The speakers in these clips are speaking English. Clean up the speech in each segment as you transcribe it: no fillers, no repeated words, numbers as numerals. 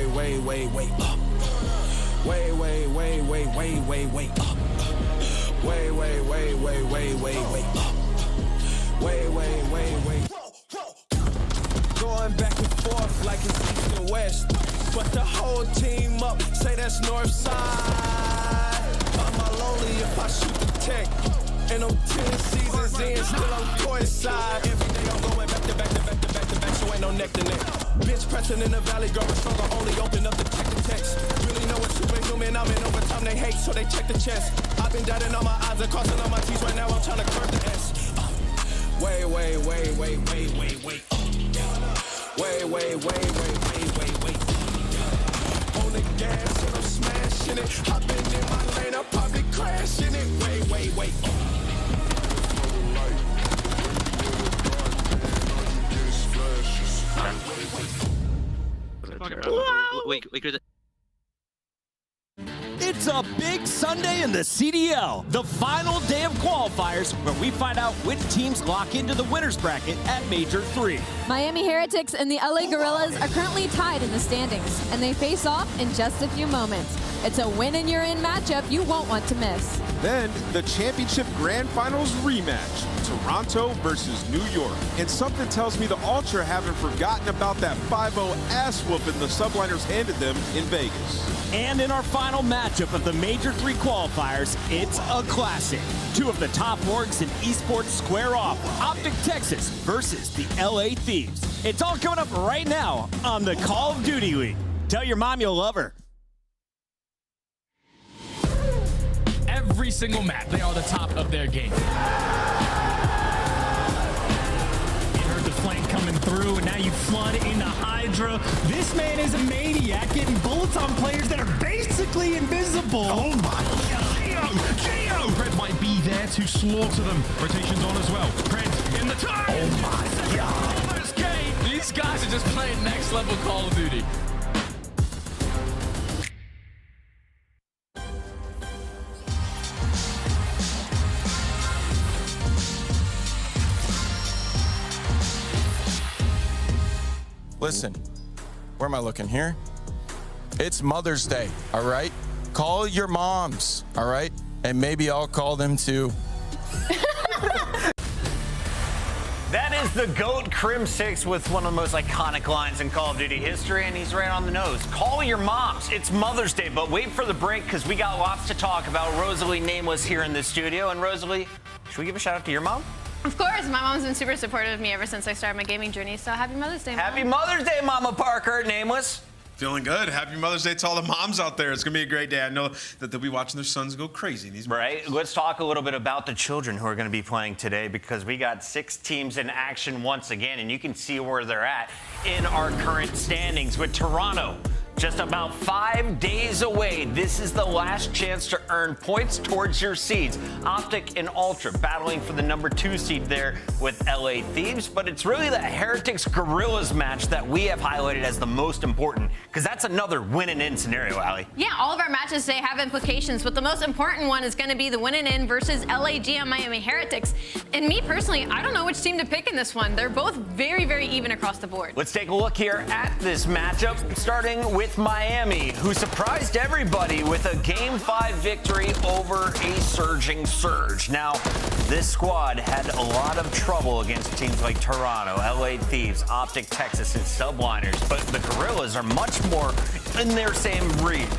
up. Way up. Way up. Way. Going back and forth like it's east and west, but the whole team up, say that's north side. I'm all lonely if I shoot the tech, and I'm 10 seasons in, still on court side. Every day I'm going back to back, so ain't no neck to neck. Bitch pressing in the valley, growing stronger, only open up the text. Really know it's superhuman, I'm in overtime, they hate, so they check the chest. I've been dotting on my eyes and crossing on my T's, right now I'm trying to curve the S. Way up. Way. On the gas and I'm smashing it. Hopping in my lane, I'm probably crashing it. Way up. It's a big Sunday in the CDL, the final day of qualifiers, where we find out which teams lock into the winner's bracket at Major 3. Miami Heretics and the LA Guerrillas are currently tied in the standings, and they face off in just a few moments. It's a win and you're in matchup you won't want to miss. Then the championship grand finals rematch, Toronto versus New York. And something tells me the Ultra haven't forgotten about that 5-0 ass whooping the Subliners handed them in Vegas. And in our final matchup of the Major 3 qualifiers, it's a classic. Two of the top orgs in esports square off, Optic Texas versus the LA Thieves. It's all coming up right now on the Call of Duty League. Tell your mom you'll love her. Every single map, they are the top of their game. You heard the flank coming through, and now you flood into Hydra. This man is a maniac, getting bullets on players that are basically invisible. Oh my God. Geo! Pred might be there to slaughter them. Rotations on as well. Pred in the turn. Oh my God. Almost game. These guys are just playing next level Call of Duty. Listen, where am I looking here? It's Mother's Day, all right? Call your moms, all right? And maybe I'll call them too. That is the GOAT Crim 6 with one of the most iconic lines in Call of Duty history, and he's right on the nose. Call your moms. It's Mother's Day, but wait for the break because we got lots to talk about. Rosalie Nameless here in the studio. And Rosalie, should we give a shout out to your mom? Of course, my mom's been super supportive of me ever since I started my gaming journey, so happy Mother's Day, Mom. Happy Mother's Day, Mama Parker, Nameless. Feeling good. Happy Mother's Day to all the moms out there. It's going to be a great day. I know that they'll be watching their sons go crazy. Right. Let's talk a little bit about the children who are going to be playing today, because we got 6 teams in action once again, and you can see where they're at in our current standings with Toronto. Just about 5 days away. This is the last chance to earn points towards your seeds. Optic and Ultra battling for the number 2 seed there with LA Thieves, but it's really the Heretics Guerrillas match that we have highlighted as the most important, because that's another win and in scenario, Allie. Yeah, all of our matches today have implications, but the most important one is going to be the win and in versus LAG and Miami Heretics. And me personally, I don't know which team to pick in this one. They're both very, very even across the board. Let's take a look here at this matchup, starting with Miami, who surprised everybody with a Game 5 victory over a surging Surge. Now, this squad had a lot of trouble against teams like Toronto, LA Thieves, Optic Texas, and Subliners, but the Guerrillas are much more in their same region,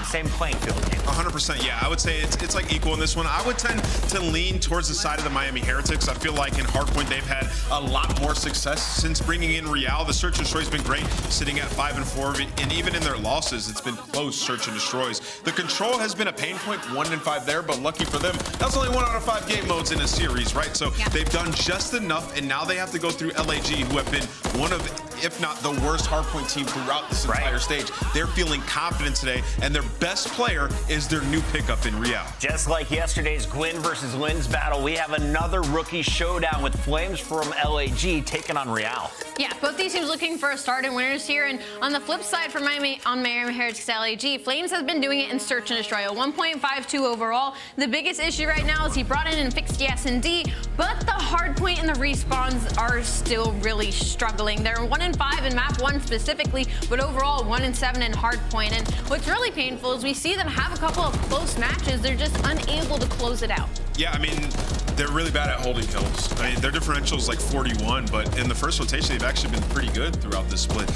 same playing field. 100%, yeah. I would say it's like equal in this one. I would tend to lean towards the side of the Miami Heretics. I feel like in Hardpoint they've had a lot more success since bringing in Real. The Search and Destroy's been great, sitting at 5-4, and even in their losses, it's been close Search and Destroys. The Control has been a pain point, 1-5 there, but lucky for them, that's only 1 out of 5 game modes in a series, right? So they've done just enough, and now they have to go through LAG, who have been one of, if not the worst Hardpoint team throughout this entire stage. They're feeling confident today, and their best player is their new pickup in Real. Just like yesterday's Gwyn versus Lynn's battle, we have another rookie showdown with Flames from LAG taking on Real. Yeah, both these teams looking for a start and winners here. And on the flip side for Miami Heretics LAG, Flames has been doing it in Search and Destroy, a 1.52 overall. The biggest issue right now is he brought in and fixed the S&D, but the hard point and the respawns are still really struggling. They're 1-5 in map 1 specifically, but overall 1-4 1-7 in hardpoint. And what's really painful is we see them have a couple of close matches. They're just unable to close it out. Yeah, I mean, they're really bad at holding kills. I mean, their differential is like 41, but in the first rotation, they've actually been pretty good throughout this split.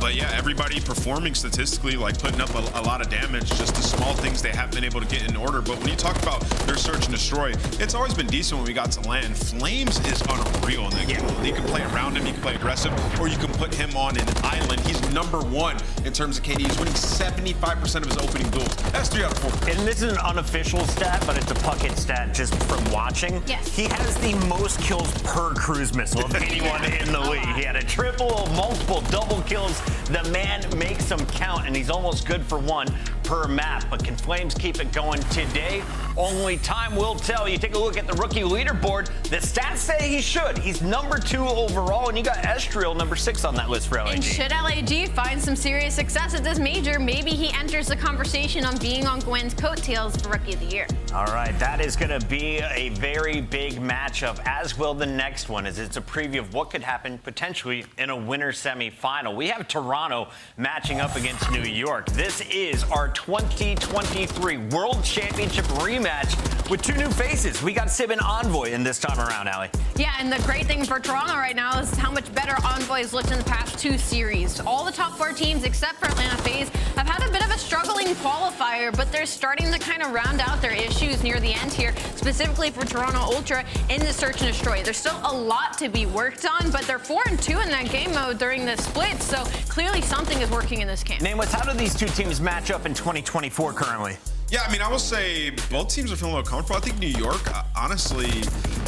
But yeah, everybody performing statistically, like putting up a lot of damage, just the small things they haven't been able to get in order. But when you talk about their search and destroy, it's always been decent when we got to land. Flames is unreal in that game. You can play around him, you can play aggressive, or you can put him on an island. He's #1 in terms of KD. He's winning 75% of his opening duels. That's 3 out of 4. And this is an unofficial stat, but it's a Puckett stat just from watching. Yes. He has the most kills per cruise missile of anyone in the league. He had a triple, multiple double kills. The man makes them count, and he's almost good for 1 per map. But can Flames keep it going today? Only time will tell. You take a look at the rookie leaderboard. The stats say he should. He's #2 overall, and you got Estriel #6 on that list for LAG. And should LAG find some serious success at this major, maybe he enters the conversation on being on Gwen's coattails for Rookie of the Year. All right, that is going to be a very big matchup, as will the next one, as it's a preview of what could happen potentially in a winner semifinal. We have Toronto matching up against New York. This is our 2023 World Championship rematch with 2 new faces. We got Sib and Envoy in this time around, Allie. Yeah, and the great thing for Toronto right now is how much better Envoy's looked in the past 2 series. All the top 4 teams, except for Atlanta FaZe, have had a bit of a struggling qualifier, but they're starting to kind of round out their issues near the end here, specifically for Toronto Ultra in the search and destroy. There's still a lot to be worked on, but they're 4-2 in that game mode during the split, so clearly something is working in this camp. Nameless, how do these 2 teams match up in 2024 currently? Yeah, I mean, I will say both teams are feeling a little comfortable. I think New York, honestly,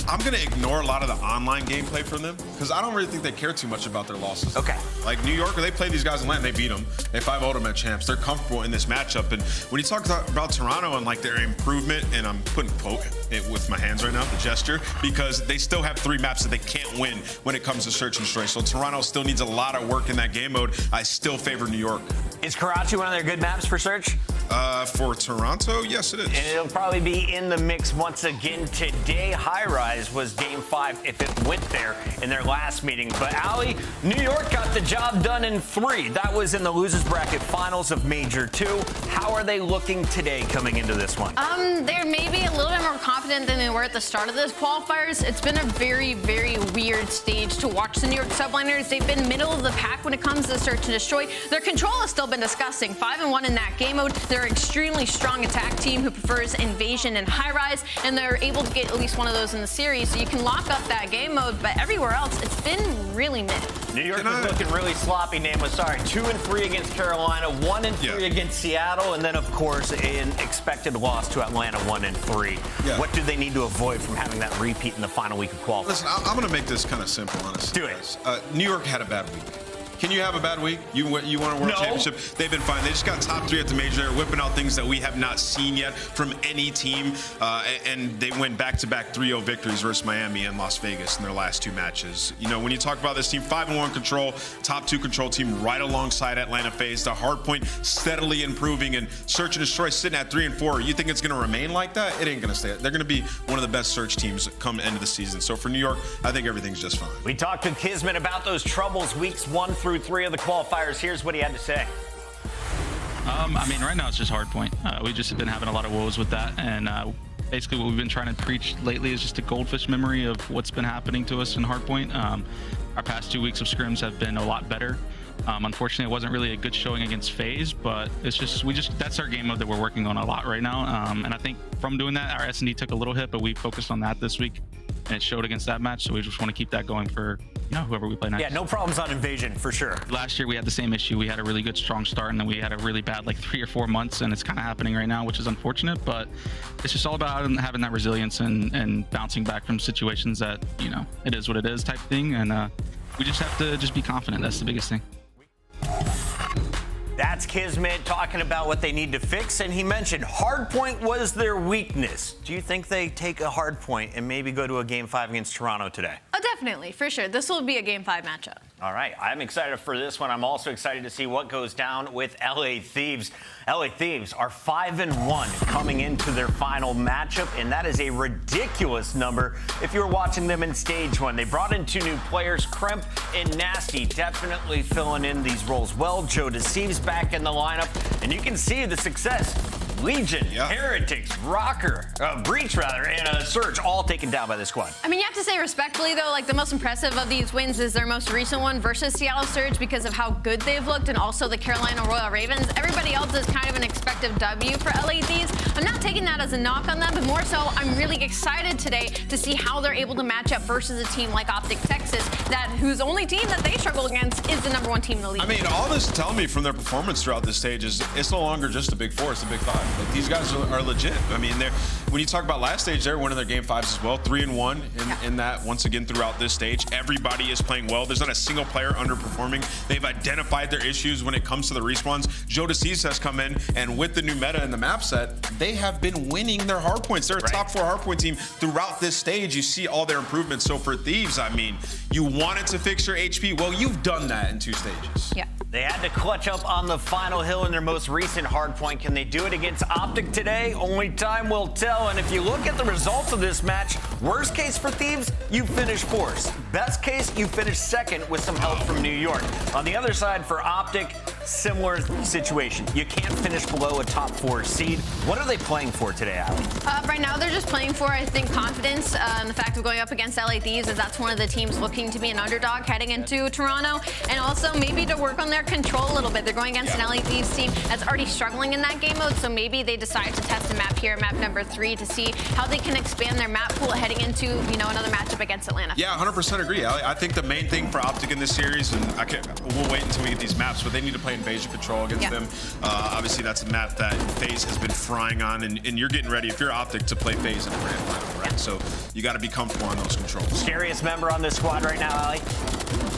I'm going to ignore a lot of the online gameplay from them because I don't really think they care too much about their losses. Okay. Like New York, they play these guys in LAN, they beat them. They 5-0 them at champs. They're comfortable in this matchup. And when you talk about Toronto and like their improvement, and I'm putting quote it with my hands right now, the gesture, because they still have 3 maps that they can't win when it comes to search and destroy. So Toronto still needs a lot of work in that game mode. I still favor New York. Is Karachi one of their good maps for search? For Toronto, yes, it is. And it'll probably be in the mix once again today. Highrise was game 5 if it went there in their last meeting. But Allie, New York got the job done in 3. That was in the losers bracket finals of Major 2. How are they looking today coming into this one? They're maybe a little bit more confident than they were at the start of this qualifiers. It's been a very, very weird stage to watch the New York subliners. They've been middle of the pack when it comes to search and destroy. Their control has still been disgusting. 5-1 in that game mode. They're an extremely strong attack team who prefers invasion and high-rise, and they're able to get at least one of those in the series, so you can lock up that game mode, but everywhere else, it's been really mid. New York is looking really sloppy, Nameless. Sorry, 2-3 against Carolina, 1-3 against Seattle, and then, of course, an expected loss to Atlanta, 1-3. Yeah. What do they need to avoid from having that repeat in the final week of qualifying? Listen, I'm going to make this kind of simple, honestly. Do it. New York had a bad week. Can you have a bad week? You won a world championship. They've been fine. They just got top 3 at the major. They're whipping out things that we have not seen yet from any team. And they went back-to-back 3-0 victories versus Miami and Las Vegas in their last 2 matches. You know, when you talk about this team, 5-1 control, top 2 control team right alongside Atlanta FaZe. The hard point steadily improving, and search and destroy sitting at 3-4. You think it's going to remain like that? It ain't going to stay. They're going to be one of the best search teams come end of the season. So for New York, I think everything's just fine. We talked to Kismet about those troubles weeks 1 through 3 of the qualifiers. Here's what he had to say. I mean, right now it's just hard point. We just have been having a lot of woes with that, and basically what we've been trying to preach lately is just a goldfish memory of what's been happening to us in hard point. Our past 2 weeks of scrims have been a lot better. Unfortunately, it wasn't really a good showing against FaZe, but it's just that's our game mode that we're working on a lot right now. And I think from doing that, our S&D took a little hit, but we focused on that this week, and it showed against that match. So we just want to keep that going for whoever we play next. Yeah, no problems on invasion for sure. Last year we had the same issue. We had a really good strong start, and then we had a really bad 3 or 4 months, and it's kind of happening right now, which is unfortunate. But it's just all about having that resilience and bouncing back from situations that it is what it is type thing, and we just have to just be confident. That's the biggest thing. That's Kismet talking about what they need to fix, and he mentioned hardpoint was their weakness. Do you think they take a hardpoint and maybe go to a game 5 against Toronto today? Definitely, for sure. This will be a Game 5 matchup. All right, I'm excited for this one. I'm also excited to see what goes down with LA Thieves. LA Thieves are 5-1 coming into their final matchup, and that is a ridiculous number if you were watching them in stage 1. They brought in 2 new players, Kremp and Nasty, definitely filling in these roles well. Joe Deceives back in the lineup, and you can see the success. Legion, Heretics, Rocker, Breach rather, and Surge all taken down by the squad. I mean, you have to say respectfully, though, like the most impressive of these wins is their most recent one versus Seattle Surge because of how good they've looked and also the Carolina Royal Ravens. Everybody else is kind of an expected W for LA Thieves. I'm not taking that as a knock on them, but more so, I'm really excited today to see how they're able to match up versus a team like Optic Texas, whose only team that they struggle against is the #1 team in the league. I mean, all this is telling me from their performance throughout this stage is it's no longer just a Big 4, it's a Big 5. Like, these guys are legit. I mean, when you talk about last stage, they're winning their Game 5s as well, 3-1 in that once again throughout this stage. Everybody is playing well. There's not a single player underperforming. They've identified their issues when it comes to the respawns. Joe Deceives has come in, and with the new meta and the map set, they have been winning their hardpoints. They're a top 4 hardpoint team throughout this stage. You see all their improvements. So for Thieves, I mean, you wanted to fix your HP. Well, you've done that in 2 stages. Yeah. They had to clutch up on the final hill in their most recent hardpoint. Can they do it against Optic today? Only time will tell. And if you look at the results of this match, worst case for Thieves, you finish 4th. Best case, you finish 2nd with some help from New York. On the other side for Optic, similar situation. You can't finish below a top 4 seed. What are they playing for today, Ali? Right now, they're just playing for, I think, confidence. And the fact of going up against LA Thieves is that's one of the teams looking to be an underdog heading into Toronto. And also maybe to work on their control a little bit. They're going against an LA Thieves team that's already struggling in that game mode. So maybe they decide to test a map here, map number 3, to see how they can expand their map pool heading into, another matchup against Atlanta. Yeah, 100% agree. I think the main thing for Optic in this series, and we'll wait until we get these maps, but they need to play Invasion Patrol against them. Obviously, that's a map that FaZe has been frying on, and you're getting ready, if you're Optic, to play FaZe in a grand final, right? So you got to be comfortable on those controls. Scariest member on this squad right now, Ali?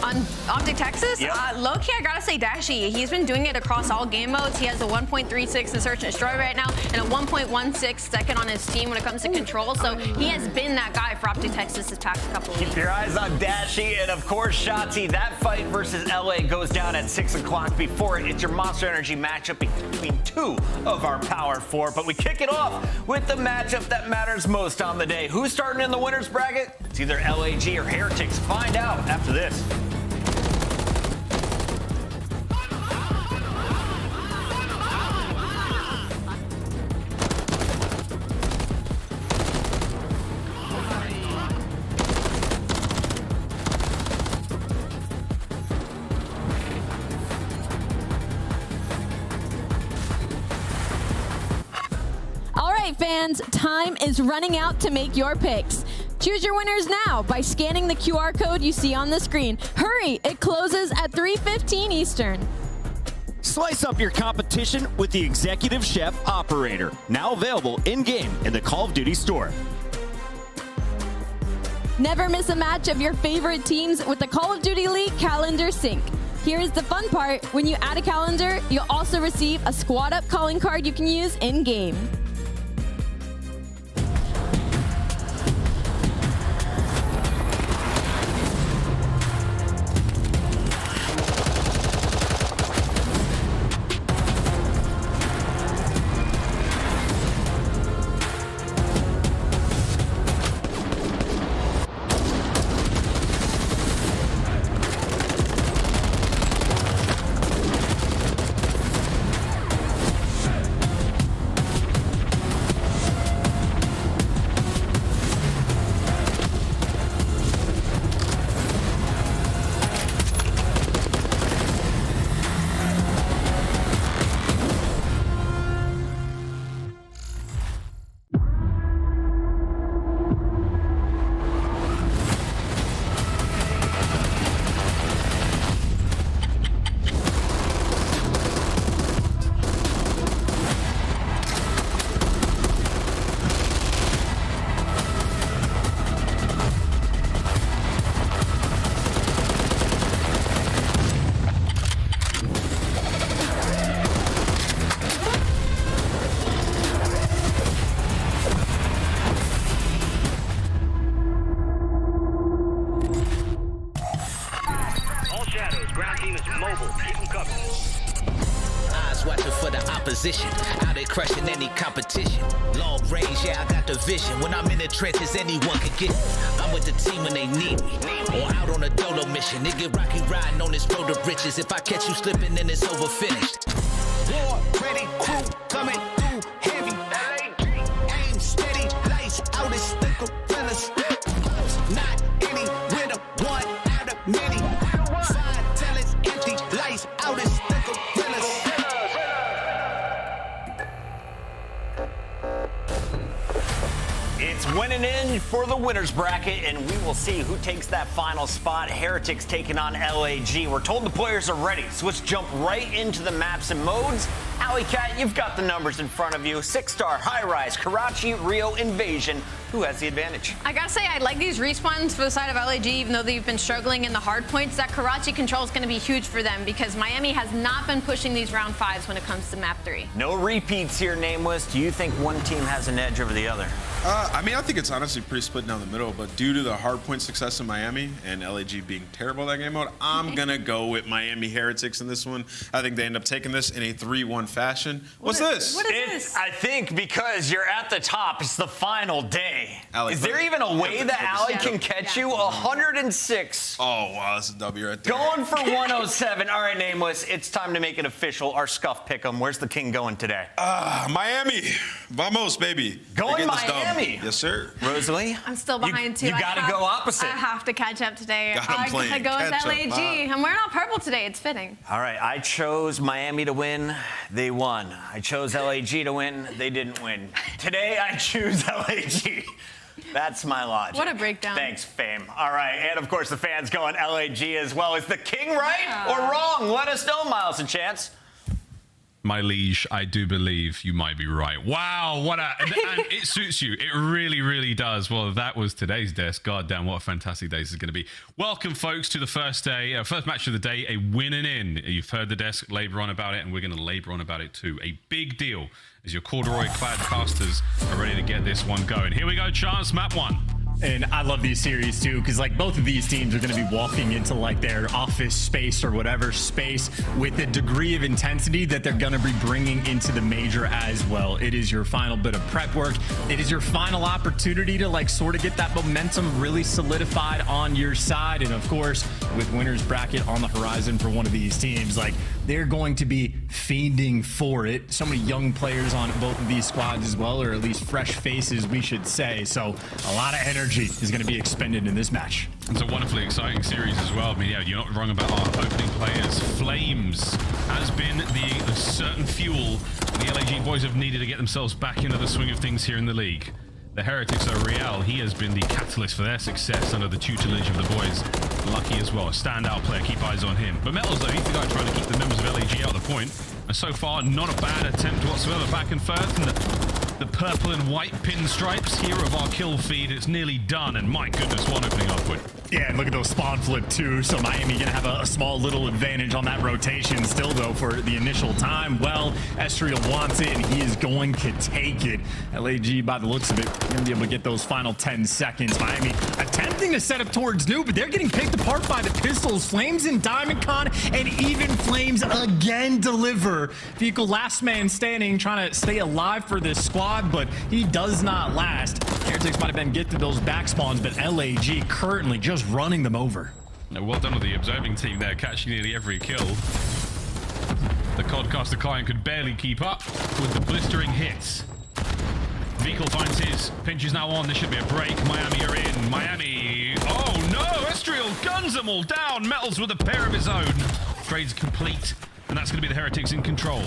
On Optic Texas, Yep. low-key, I gotta say Dashy. He's been doing it across all game modes. He has a 1.36 in Search and Destroy right now, and a 1.16 second on his team when it comes to control. So he has been that guy for Optic Texas this past couple of weeks. Keep your eyes on Dashy and, of course, Shotzi. That fight versus LA goes down at 6 o'clock. Before it, it's your Monster Energy matchup between 2 of our Power 4. But we kick it off with the matchup that matters most on the day. Who's starting in the winner's bracket? It's either LAG or Heretics. Find out after this. Fans, time is running out to make your picks. Choose your winners now by scanning the QR code you see on the screen. Hurry, it closes at 3:15 Eastern. Slice up your competition with the Executive Chef Operator, now available in-game in the Call of Duty store. Never miss a match of your favorite teams with the Call of Duty League Calendar Sync. Here's the fun part. When you add a calendar, you'll also receive a squad up calling card you can use in-game. Eyes watching for the opposition, how they crushing any competition. Long range, yeah, I got the vision. When I'm in the trenches, anyone can get me. I'm with the team when they need me, or out on a dolo mission. It get rocky riding on this road to riches. If I catch you slipping, then it's over finished. War, ready, crew, coming through heavy. Aim steady, lights out, it's the gorillas. Not any winner, one out of many. Five talents, empty, lights out, it's the gorillas. It's winning in for the winner's bracket, and we will see who takes that final spot. Heretics taking on LAG. We're told the players are ready, so let's jump right into the maps and modes. Alley Cat, you've got the numbers in front of you. 6-star, Highrise, Karachi, Rio, Invasion. Who has the advantage? I gotta say, I like these respawns for the side of LAG, even though they've been struggling in the hard points. That Karachi control is going to be huge for them because Miami has not been pushing these round 5s when it comes to map 3. No repeats here, Nameless. Do you think one team has an edge over the other? I mean, I think it's honestly pretty split down the middle, but due to the hardpoint success in Miami and LAG being terrible at that game mode, I'm going to go with Miami Heretics in this one. I think they end up taking this in a 3-1 fashion. What's this? What is this? I think because you're at the top, it's the final day. Alley, is there even a way that Alley can catch you? 106. Oh, wow, that's a W right there. Going for 107. All right, Nameless, it's time to make it official. Our scuff pick'em. Where's the king going today? Miami. Vamos, baby. Going This dub. Miami. Yes, sir. Rosalie? I'm still behind too. You got to go opposite. I have to catch up today. God, I'm I playing gotta go with catch up. LAG. I'm wearing all purple today. It's fitting. All right, I chose Miami to win. They won. I chose LAG to win. They didn't win. Today, I choose LAG. That's my logic. What a breakdown. Thanks, fame. All right, and of course, the fans going LAG as well. Is the king right or wrong? Let us know, Miles and Chance. My liege, I do believe you might be right. Wow, what a... And it suits you. It really, really does. Well, that was today's desk. God damn, what a fantastic day this is going to be. Welcome, folks, to the first day, first match of the day, a winning in. You've heard the desk labor on about it, and we're going to labor on about it too. A big deal as your corduroy-clad casters are ready to get this one going. Here we go, Chance, map 1. And I love these series too, because like both of these teams are going to be walking into like their office space or whatever space with a degree of intensity that they're going to be bringing into the major as well. It is your final bit of prep work. It is your final opportunity to like sort of get that momentum really solidified on your side. And of course, with winner's bracket on the horizon for one of these teams, like they're going to be fiending for it. So many young players on both of these squads as well, or at least fresh faces, we should say. So a lot of energy is going to be expended in this match. It's a wonderfully exciting series as well. I mean, yeah, you're not wrong about our opening players. Flames has been the certain fuel the LAG boys have needed to get themselves back into the swing of things here in the league. The Heretics are Real. He has been the catalyst for their success under the tutelage of the boys. Lucky as well, a standout player. Keep eyes on him. But Metals, though, he's the guy trying to keep the members of LAG out of the point. And so far, not a bad attempt whatsoever. Back and forth. And the purple and white pinstripes here of our kill feed. It's nearly done. And my goodness, one opening upward. Yeah, and look at those spawn flip too. So Miami gonna have a small little advantage on that rotation still though for the initial time. Well, Estriel wants it and he is going to take it. LAG, by the looks of it, gonna be able to get those final 10 seconds. Miami attempting to set up towards New, but they're getting picked apart by the pistols. Flames and Diamond Con, and even Flames again deliver. Vehicle last man standing, trying to stay alive for this squad, but he does not last. Heretics might have been get to those back spawns, but LAG currently just running them over. Well done with the observing team there, catching nearly every kill. The Codcaster client could barely keep up with the blistering hits. Vehicle finds his. Pinch is now on. This should be a break. Miami are in. Miami. Oh no! Estriel guns them all down. Metals with a pair of his own. Trade's complete. And that's going to be the Heretics in control.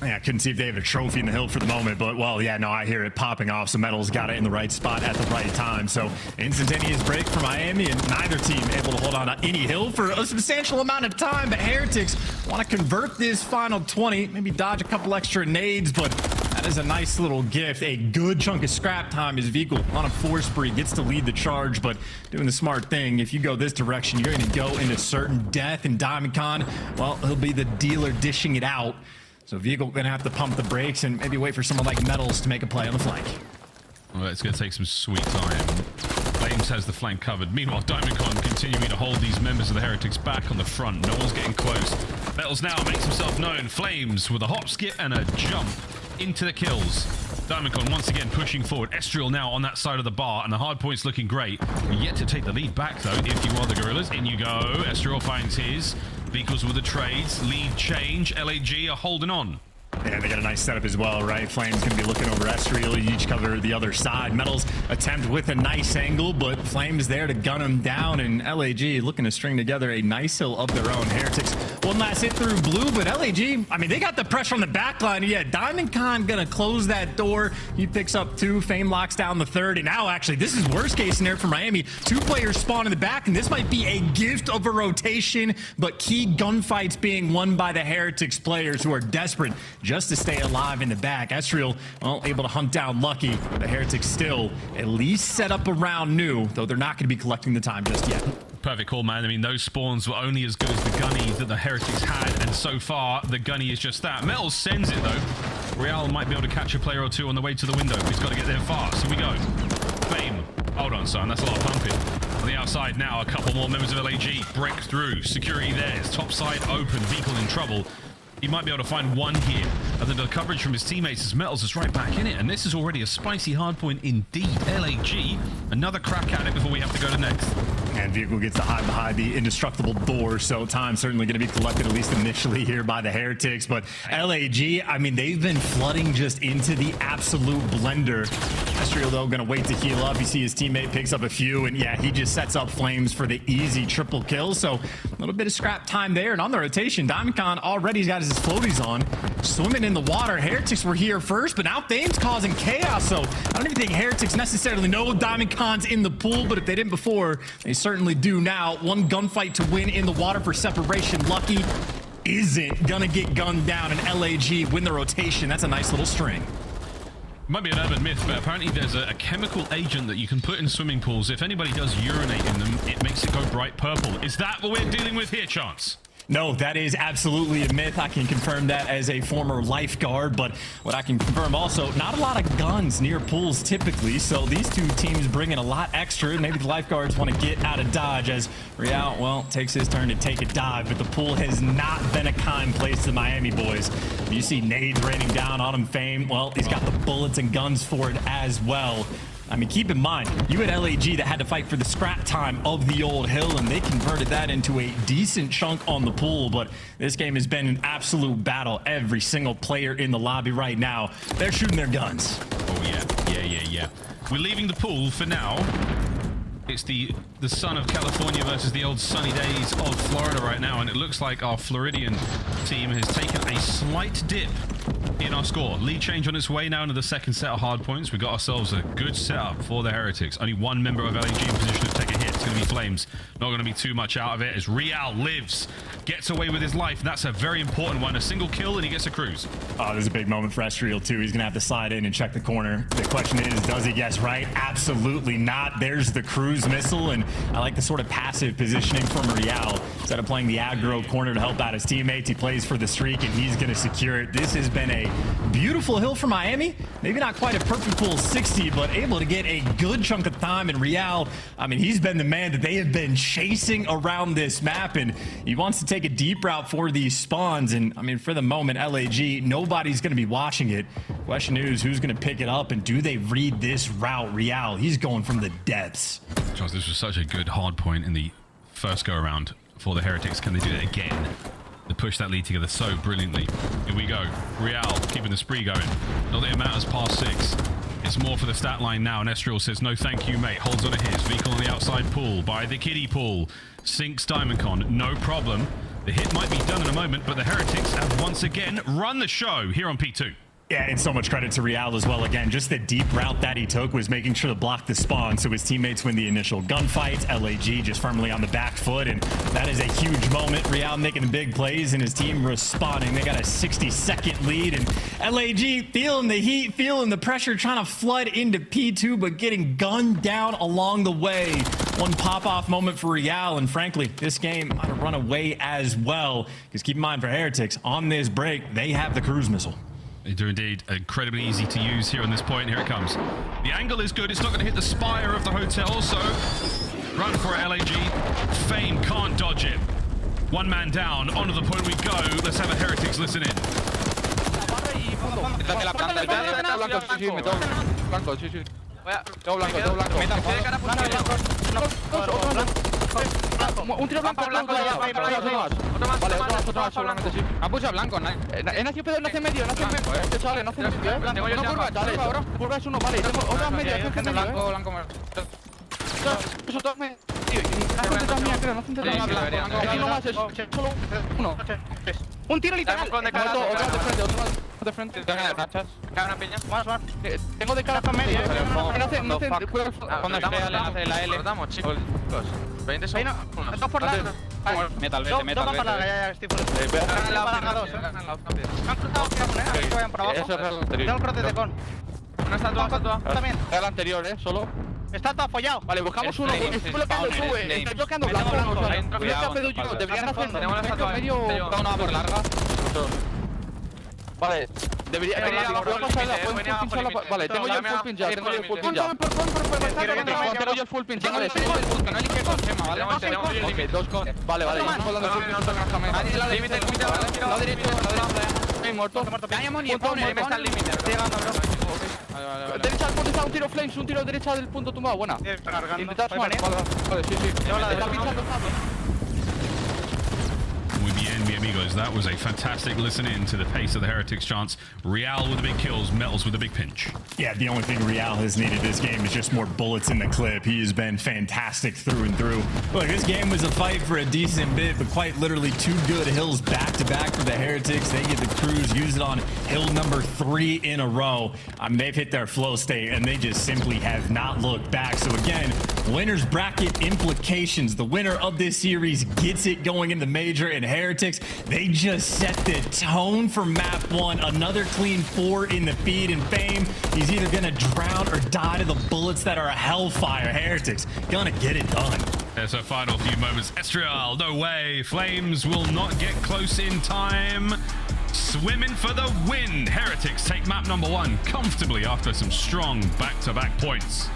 Yeah, I couldn't see if they have a trophy in the hill for the moment, but well, yeah, no, I hear it popping off. So Metals got it in the right spot at the right time. So instantaneous break for Miami, and neither team able to hold on to any hill for a substantial amount of time. But Heretics want to convert this final 20, maybe dodge a couple extra nades, but that is a nice little gift. A good chunk of scrap time. His vehicle on a 4 spree gets to lead the charge, but doing the smart thing. If you go this direction, you're going to go into certain death. And Diamond Con, well, he'll be the dealer dishing it out. So Vehicle gonna have to pump the brakes and maybe wait for someone like Metals to make a play on the flank. Well, it's gonna take some sweet time. Flames Flames has the flank covered. Meanwhile, Diamondcon continuing to hold these members of the Heretics back on the front. No one's getting close. Metals now makes himself known. Flames with a hop, skip, and a jump into the kills. Diamondcon once again pushing forward. Estriel now on that side of the bar, and the hard point's looking great. Yet to take the lead back, though, if you are the Guerrillas. In you go. Estriel finds his. Vehicles with the trades. Lead change. LAG are holding on. Yeah, they got a nice setup as well, right? Flames going to be looking over Estriel. You each cover the other side. Metals attempt with a nice angle, but Flames there to gun him down, and LAG looking to string together a nice hill of their own. Heretics one last hit through blue, but LAG, I mean, they got the pressure on the back line. Yeah, Diamondcon going to close that door. He picks up 2. Fame locks down the 3rd, and now actually this is worst case scenario for Miami. 2 players spawn in the back, and this might be a gift of a rotation, but key gunfights being won by the Heretics players who are desperate just to stay alive in the back. Estriel, well, able to hunt down Lucky. The Heretics still at least set up around new, though they're not going to be collecting the time just yet. Perfect call, man. I mean, those spawns were only as good as the gunny that the Heretics had, and so far, the gunny is just that. Metals sends it, though. Real might be able to catch a player or 2 on the way to the window. He's got to get there fast. Here we go. Fame. Hold on, son. That's a lot of pumping. On the outside now, a couple more members of LAG break through. Security there. His top side open. Vehicle in trouble. He might be able to find one here. And then the coverage from his teammates as Metals is right back in it. And this is already a spicy hardpoint indeed. LAG, another crack at it before we have to go to next. And Vehicle gets to hide behind the indestructible door, so time certainly going to be collected, at least initially here by the Heretics. But LAG, I mean, they've been flooding just into the absolute blender. Estriel, though, going to wait to heal up. You see his teammate picks up a few, and yeah, he just sets up Flames for the easy triple kill. So a little bit of scrap time there. And on the rotation, Diamondcon already got his floaties on, swimming in the water. Heretics were here first, but now Fame's causing chaos. So I don't even think Heretics necessarily know Diamondcon's in the pool, but if they didn't before, they certainly do now. One gunfight to win in the water for separation. Lucky isn't gonna get gunned down, and LAG win the rotation. That's a nice little string. Might be an urban myth, but apparently there's a chemical agent that you can put in swimming pools. If anybody does urinate in them, it makes it go bright purple. Is that what we're dealing with here, Chance? No, that is absolutely a myth. I can confirm that as a former lifeguard, but what I can confirm also, not a lot of guns near pools typically, so these two teams bring in a lot extra. Maybe the lifeguards want to get out of Dodge as Real, well, takes his turn to take a dive, but the pool has not been a kind place to the Miami boys. You see nades raining down on him. Fame, well, he's got the bullets and guns for it as well. I mean, keep in mind, you had LAG that had to fight for the scrap time of the old hill, and they converted that into a decent chunk on the pool. But this game has been an absolute battle. Every single player in the lobby right now, they're shooting their guns. Oh, yeah. We're leaving the pool for now. It's the sun of California versus the old sunny days of Florida right now, and it looks like our Floridian team has taken a slight dip in our score. Lead change on its way now into the second set of hard points. We got ourselves a good setup for the Heretics. Only one member of LAG in position to take a hit. It's going to be Flames. Not going to be too much out of it as Real lives, gets away with his life. That's a very important one. A single kill and he gets a cruise. Oh, there's a big moment for Estriel too. He's going to have to slide in and check the corner. The question is, does he guess right? Absolutely not. There's the cruise missile, and I like the sort of passive positioning from Real. Instead of playing the aggro corner to help out his teammates, he plays for the streak, and he's going to secure it. This has been a beautiful hill for Miami. Maybe not quite a perfect full 60, but able to get a good chunk of time. And Real, I mean, he's been the man that they have been chasing around this map, and he wants to take a deep route for these spawns. And I mean, for the moment, LAG, nobody's going to be watching it. Question is, who's going to pick it up, and do they read this route? Real, he's going from the depths. Charles, this was such a good hard point in the first go around for the Heretics. Can they do it again? To push that lead together so brilliantly. Here we go. Real keeping the spree going. Not that it matters past 6. It's more for the stat line now, and Estriel says, no thank you, mate. Holds on to his. Vehicle on the outside pool by the kiddie pool. Sinks Diamondcon, no problem. The hit might be done in a moment, but the Heretics have once again run the show here on P2. Yeah, and so much credit to Real as well. Again, just the deep route that he took was making sure to block the spawn so his teammates win the initial gunfight. LAG just firmly on the back foot, and that is a huge moment. Real making the big plays and his team responding. They got a 60-second lead, and LAG feeling the heat, feeling the pressure, trying to flood into P2, but getting gunned down along the way. One pop-off moment for Real, and frankly, this game might have run away as well. Because keep in mind, for Heretics, on this break, they have the cruise missile. They do indeed. Incredibly easy to use here on this point. Here it comes. The angle is good. It's not going to hit the spire of the hotel, so run for LAG. Fame can't dodge it. One man down. Onto the point we go. Let's have a Heretics listen in. Un tiro blanco, blanco, vale, otro más solamente, sí. Han puesto blanco, he nacido pedo, nace medio, este chaval, nace medio, no curva, chavales, curva es uno, vale, tengo otra media, es medio, blanco, blanco, eso todo medio, tío, no hace mía, creo, no hace blanco, aquí no más, es solo uno, un tiro literal, otro de frente, más, tengo de cara para medio, cuando esté la L, damos, chicos. 20 segundos. Dos por larga. Metal, metal. Dos por larga, ya estoy por eso. La dos, han cruzado, que vayan por abajo. Eso es el anterior. Tengo el crote de con. Una estatua. También. Es el anterior, solo. Está todo apoyado. Vale, buscamos uno. Estoy bloqueando tú, estoy bloqueando blanco. Deberían hacer tenemos la estatua medio. Una por larga. Vale, debería pasar la vale, tengo yo el full pin ya, tengo yo el full pin ya. Tengo yo el full pin, tengo el full pin, no elige con Gema, ¿vale? Ok, dos con... Vale, yo estoy hablando del full pin, no tengo límite, lado derecho, estoy muerto. Diamond y el pone, me está el límite, estoy llegando, bro. Derecha al punto está un tiro flames, un tiro derecha del punto tumbado, buena. Intentad sumar, vale, sí. Está pinchando. Muy bien, mi amigos. That was a fantastic listen in to the pace of the Heretics chance. Real with the big kills, Metals with the big pinch. Yeah, the only thing Real has needed this game is just more bullets in the clip. He has been fantastic through and through. Look, this game was a fight for a decent bit, but quite literally 2 good hills back-to-back for the Heretics. They get the cruise, use it on hill number 3 in a row. I mean, they've hit their flow state, and they just simply have not looked back. So again, winner's bracket implications. The winner of this series gets it going in the major, and Heretics, they just set the tone for map 1. Another clean 4 in the feed, and Fame, he's either gonna drown or die to the bullets that are a hellfire. Heretics gonna get it done. There's our final few moments. Estrial, no way. Flames will not get close in time. Swimming for the win. Heretics take map number 1 comfortably after some strong back-to-back points.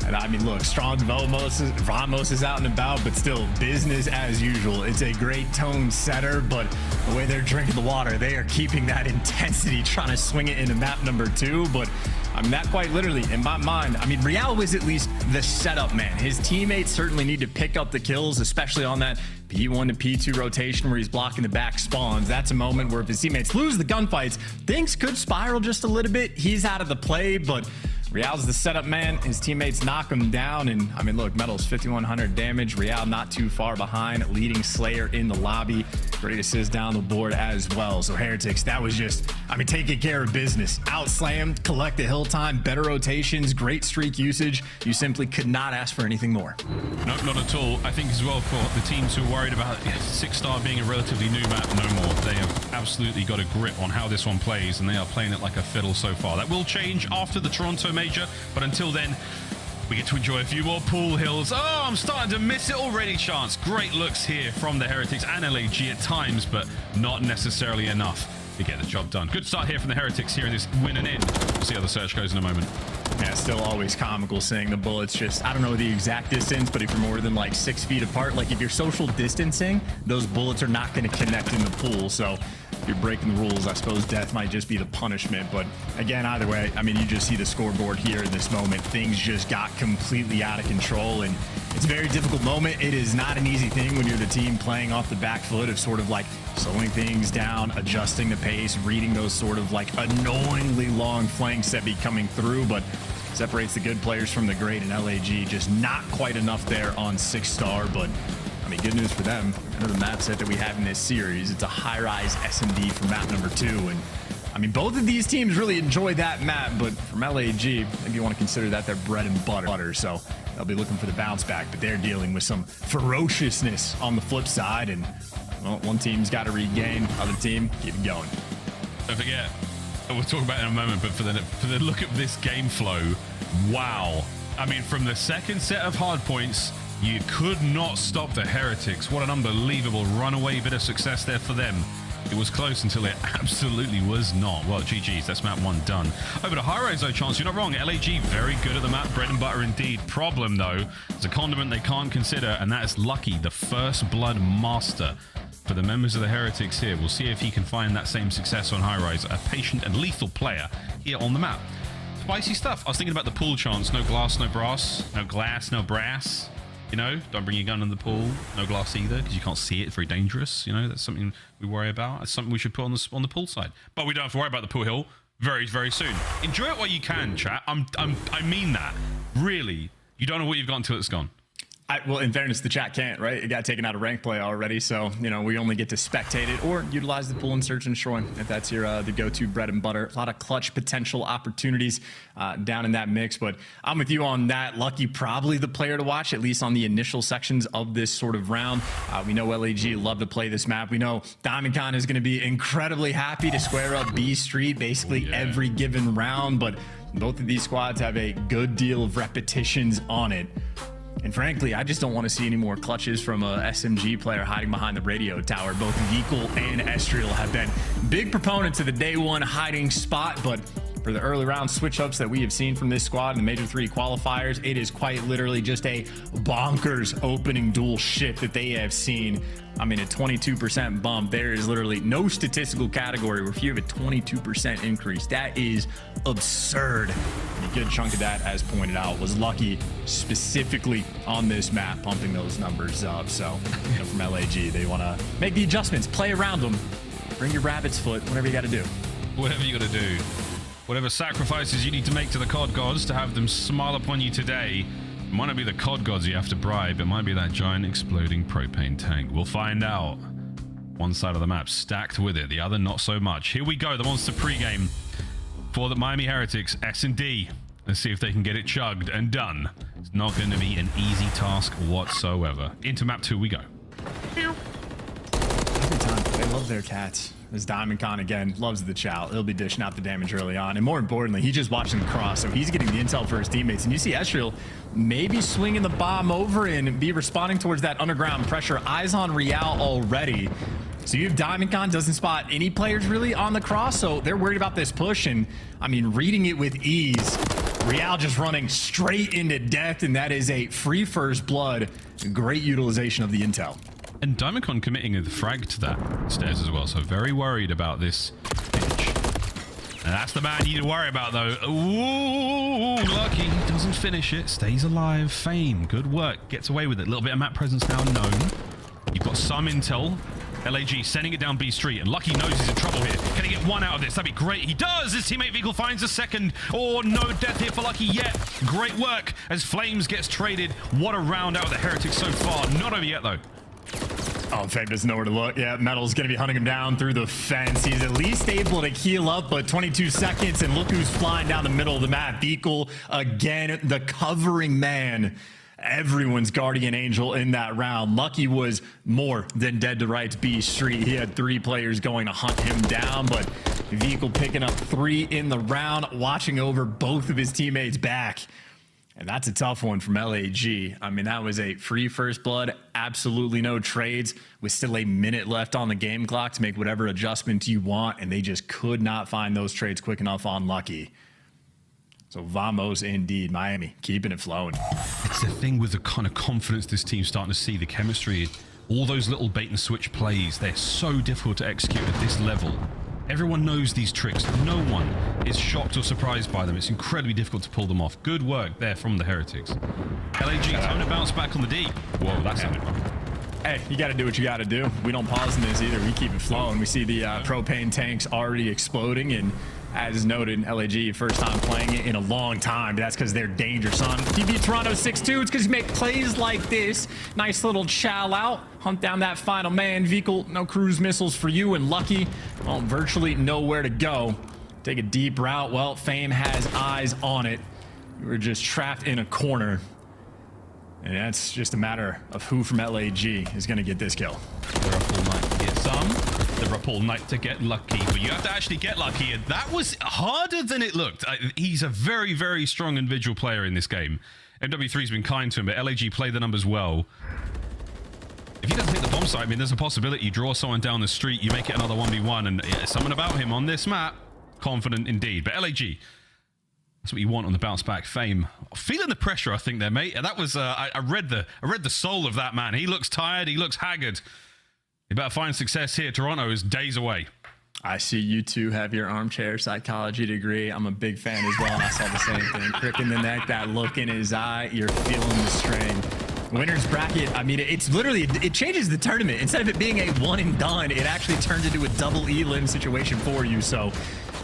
And I mean, look, strong Ramos is out and about, but still business as usual. It's a great tone setter, but the way they're drinking the water, they are keeping that intensity, trying to swing it into map number 2. But I mean, that quite literally, in my mind, I mean, Real was at least the setup man. His teammates certainly need to pick up the kills, especially on that P1 to P2 rotation where he's blocking the back spawns. That's a moment where if his teammates lose the gunfights, things could spiral just a little bit. He's out of the play, but Real's the setup man. His teammates knock him down. And I mean, look, Metals 5,100 damage. Real not too far behind. Leading Slayer in the lobby. Great assist down the board as well. So Heretics, that was just, I mean, taking care of business. Outslam, collect the hill time, better rotations, great streak usage. You simply could not ask for anything more. No, not at all. I think as well for the teams who are worried about 6-star being a relatively new map, no more. They have absolutely got a grip on how this one plays, and they are playing it like a fiddle so far. That will change after the Toronto Major, but until then, we get to enjoy a few more pool hills. Oh, I'm starting to miss it already, Chance. Great looks here from the Heretics and LAG at times, but not necessarily enough to get the job done. Good start here from the Heretics here in this win and in. We'll see how the search goes in a moment. Yeah, still always comical seeing the bullets just, I don't know the exact distance, but if you're more than like 6 feet apart, like if you're social distancing, those bullets are not going to connect in the pool. So if you're breaking the rules, I suppose death might just be the punishment. But again, either way, I mean, you just see the scoreboard here in this moment. Things just got completely out of control, and it's a very difficult moment. It is not an easy thing when you're the team playing off the back foot of sort of like slowing things down, adjusting the pace, reading those sort of like annoyingly long flanks that be coming through, but separates the good players from the great in LAG. Just not quite enough there on 6-star, but I mean, good news for them. Another map set that we have in this series. It's a high-rise SMD for map number 2, and I mean, both of these teams really enjoy that map, but from LAG, maybe you want to consider that their bread and butter, so they'll be looking for the bounce back, but they're dealing with some ferociousness on the flip side, and well, one team's got to regain, other team, keep it going. Don't forget, we'll talk about it in a moment, but for the look of this game flow, wow. I mean, from the second set of hard points, you could not stop the Heretics. What an unbelievable runaway bit of success there for them. It was close until it absolutely was not. Well, GG's, that's map 1 done. Over to Highrise though, Chance, you're not wrong. LAG, very good at the map, bread and butter indeed. Problem though, there's a condiment they can't consider, and that is Lucky, the first blood master. For the members of the Heretics here, we'll see if he can find that same success on Highrise, a patient and lethal player here on the map. Spicy stuff. I was thinking about the pool, Chance. No glass, no brass. No glass, no brass. You know, don't bring your gun in the pool. No glass either, because you can't see it. It's very dangerous. You know, that's something we worry about. It's something we should put on the pool side. But we don't have to worry about the pool hill very, very soon. Enjoy it while you can, chat. I mean that. Really. You don't know what you've got until it's gone. Well, in fairness, the chat can't, right? It got taken out of rank play already, so, you know, we only get to spectate it or utilize the pool and search and destroy if that's your the go-to bread and butter. A lot of clutch potential opportunities down in that mix, but I'm with you on that. Lucky, probably the player to watch, at least on the initial sections of this sort of round. We know LAG love to play this map. We know Diamondcon is going to be incredibly happy to square up B Street basically every given round, but both of these squads have a good deal of repetitions on it. And frankly, I just don't want to see any more clutches from a SMG player hiding behind the radio tower. Both Vikul and Estriel have been big proponents of the day one hiding spot, but for the early round switch-ups that we have seen from this squad in the Major 3 qualifiers, it is quite literally just a bonkers opening duel shift that they have seen. I mean, a 22% bump. There is literally no statistical category where if you have a 22% increase, that is absurd. And a good chunk of that, as pointed out, was Lucky specifically on this map, pumping those numbers up. So, you know, from LAG, they want to make the adjustments, play around them, bring your rabbit's foot, whatever you got to do. Whatever you got to do. Whatever sacrifices you need to make to the COD gods to have them smile upon you today. It might not be the COD gods you have to bribe. It might be that giant exploding propane tank. We'll find out. One side of the map stacked with it, the other not so much. Here we go, the monster pregame for the Miami Heretics S&D. Let's see if they can get it chugged and done. It's not going to be an easy task whatsoever. Into map 2 we go. Every time, they love their cats. This Diamondcon, again, loves the chow. He'll be dishing out the damage early on. And more importantly, he's just watching the cross, so he's getting the intel for his teammates. And you see Estriel maybe swinging the bomb over and be responding towards that underground pressure. Eyes on Real already. So you have Diamondcon doesn't spot any players really on the cross, so they're worried about this push. And, I mean, reading it with ease. Real just running straight into death, and that is a free first blood. Great utilization of the intel. And Diamondcon committing a frag to that stairs as well, so very worried about this pitch. And that's the man you need to worry about, though. Ooh, Lucky doesn't finish it, stays alive. Fame, good work, gets away with it. A little bit of map presence now known. You've got some intel. LAG sending it down B Street, and Lucky knows he's in trouble here. Can he get one out of this? That'd be great. He does! His teammate Vikul finds a second. Oh, no death here for Lucky yet. Great work as Flames gets traded. What a round out of the Heretics so far. Not over yet, though. Oh, Fame doesn't know where to look. Yeah, Metal's going to be hunting him down through the fence. He's at least able to heal up, but 22 seconds, and look who's flying down the middle of the map. Vikul, again, the covering man. Everyone's guardian angel in that round. Lucky was more than dead to rights B Street. He had 3 players going to hunt him down, but Vikul picking up 3 in the round, watching over both of his teammates back. And that's a tough one from LAG. I mean, that was a free first blood, absolutely no trades, with still a minute left on the game clock to make whatever adjustments you want, and they just could not find those trades quick enough on Lucky. So vamos indeed, Miami, keeping it flowing. It's the thing with the kind of confidence this team's starting to see, the chemistry, all those little bait and switch plays, they're so difficult to execute at this level. Everyone knows these tricks. No one is shocked or surprised by them. It's incredibly difficult to pull them off. Good work there from the Heretics. LAG time to bounce back on the D. Whoa, that sounded wrong. Hey, you got to do what you got to do. We don't pause in this either. We keep it flowing. We see the propane tanks already exploding, and as noted, LAG, first time playing it in a long time. That's because they're dangerous on TV Toronto 6-2. It's because you make plays like this. Nice little chow out. Hunt down that final man. Vikul, no cruise missiles for you, and Lucky, well, virtually nowhere to go. Take a deep route. Well, Fame has eyes on it. You were just trapped in a corner. And that's just a matter of who from LAG is going to get this kill. They're up all night to get some. They're up all night to get lucky. But you have to actually get lucky. And that was harder than it looked. He's a very, very strong individual player in this game. MW3's been kind to him, but LAG played the numbers well. If he doesn't hit the bomb site, I mean, there's a possibility you draw someone down the street, you make it another 1v1, and something about him on this map, confident indeed. But LAG, that's what you want on the bounce back. Fame feeling the pressure, I think there, mate. And that was I read the soul of that man. He looks tired, he looks haggard. You better find success here. Toronto is days away. I see you two have your armchair psychology degree. I'm a big fan as well, and I saw the same thing. Crick in the neck, that look in his eye, you're feeling the strain. Winner's bracket, I mean, it's literally, it changes the tournament. Instead of it being a one and done, it actually turns into a double elim situation for you. So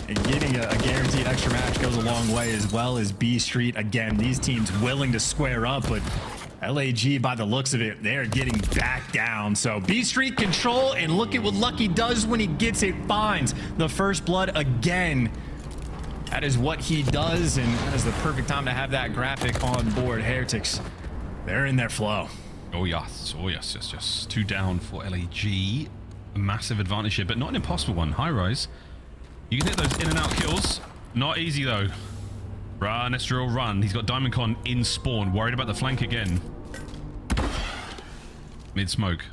getting a guaranteed extra match goes a long way, as well as B Street. Again, these teams willing to square up, but LAG, by the looks of it, they're getting back down. So B Street control, and look at what Lucky does when he gets it, finds the first blood again. That is what he does, and that is the perfect time to have that graphic on board. Heretics, they're in their flow. Oh yes, yes. 2 down for LAG. A massive advantage here, but not an impossible one. Highrise, you can hit those in and out kills. Not easy though. Run, Estriel, run. He's got Diamond Con in spawn. Worried about the flank again. Mid smoke.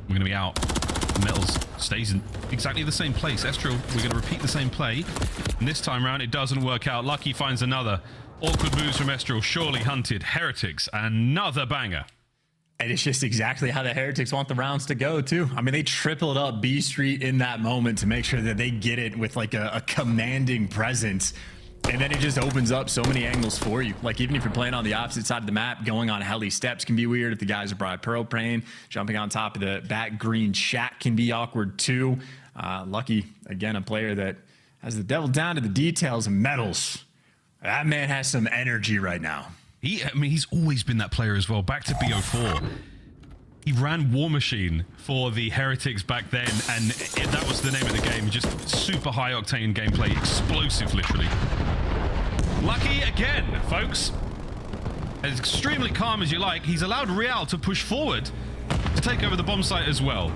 We're gonna be out. Metals stays in exactly the same place. Estriel, we're gonna repeat the same play. And this time round, it doesn't work out. Lucky finds another. Awkward moves from Estriel. Surely hunted. Heretics, another banger. And it's just exactly how the Heretics want the rounds to go, too. I mean, they tripled up B Street in that moment to make sure that they get it with like a commanding presence. And then it just opens up so many angles for you. Like, even if you're playing on the opposite side of the map, going on heli steps can be weird if the guys are bright propane. Jumping on top of the back green shack can be awkward, too. Lucky, again, a player that has the devil down to the details and metals. That man has some energy right now. He's always been that player as well. Back to BO4. He ran War Machine for the Heretics back then, and that was the name of the game. Just super high octane gameplay, explosive, literally. Lucky again, folks. As extremely calm as you like, he's allowed Real to push forward to take over the bomb site as well.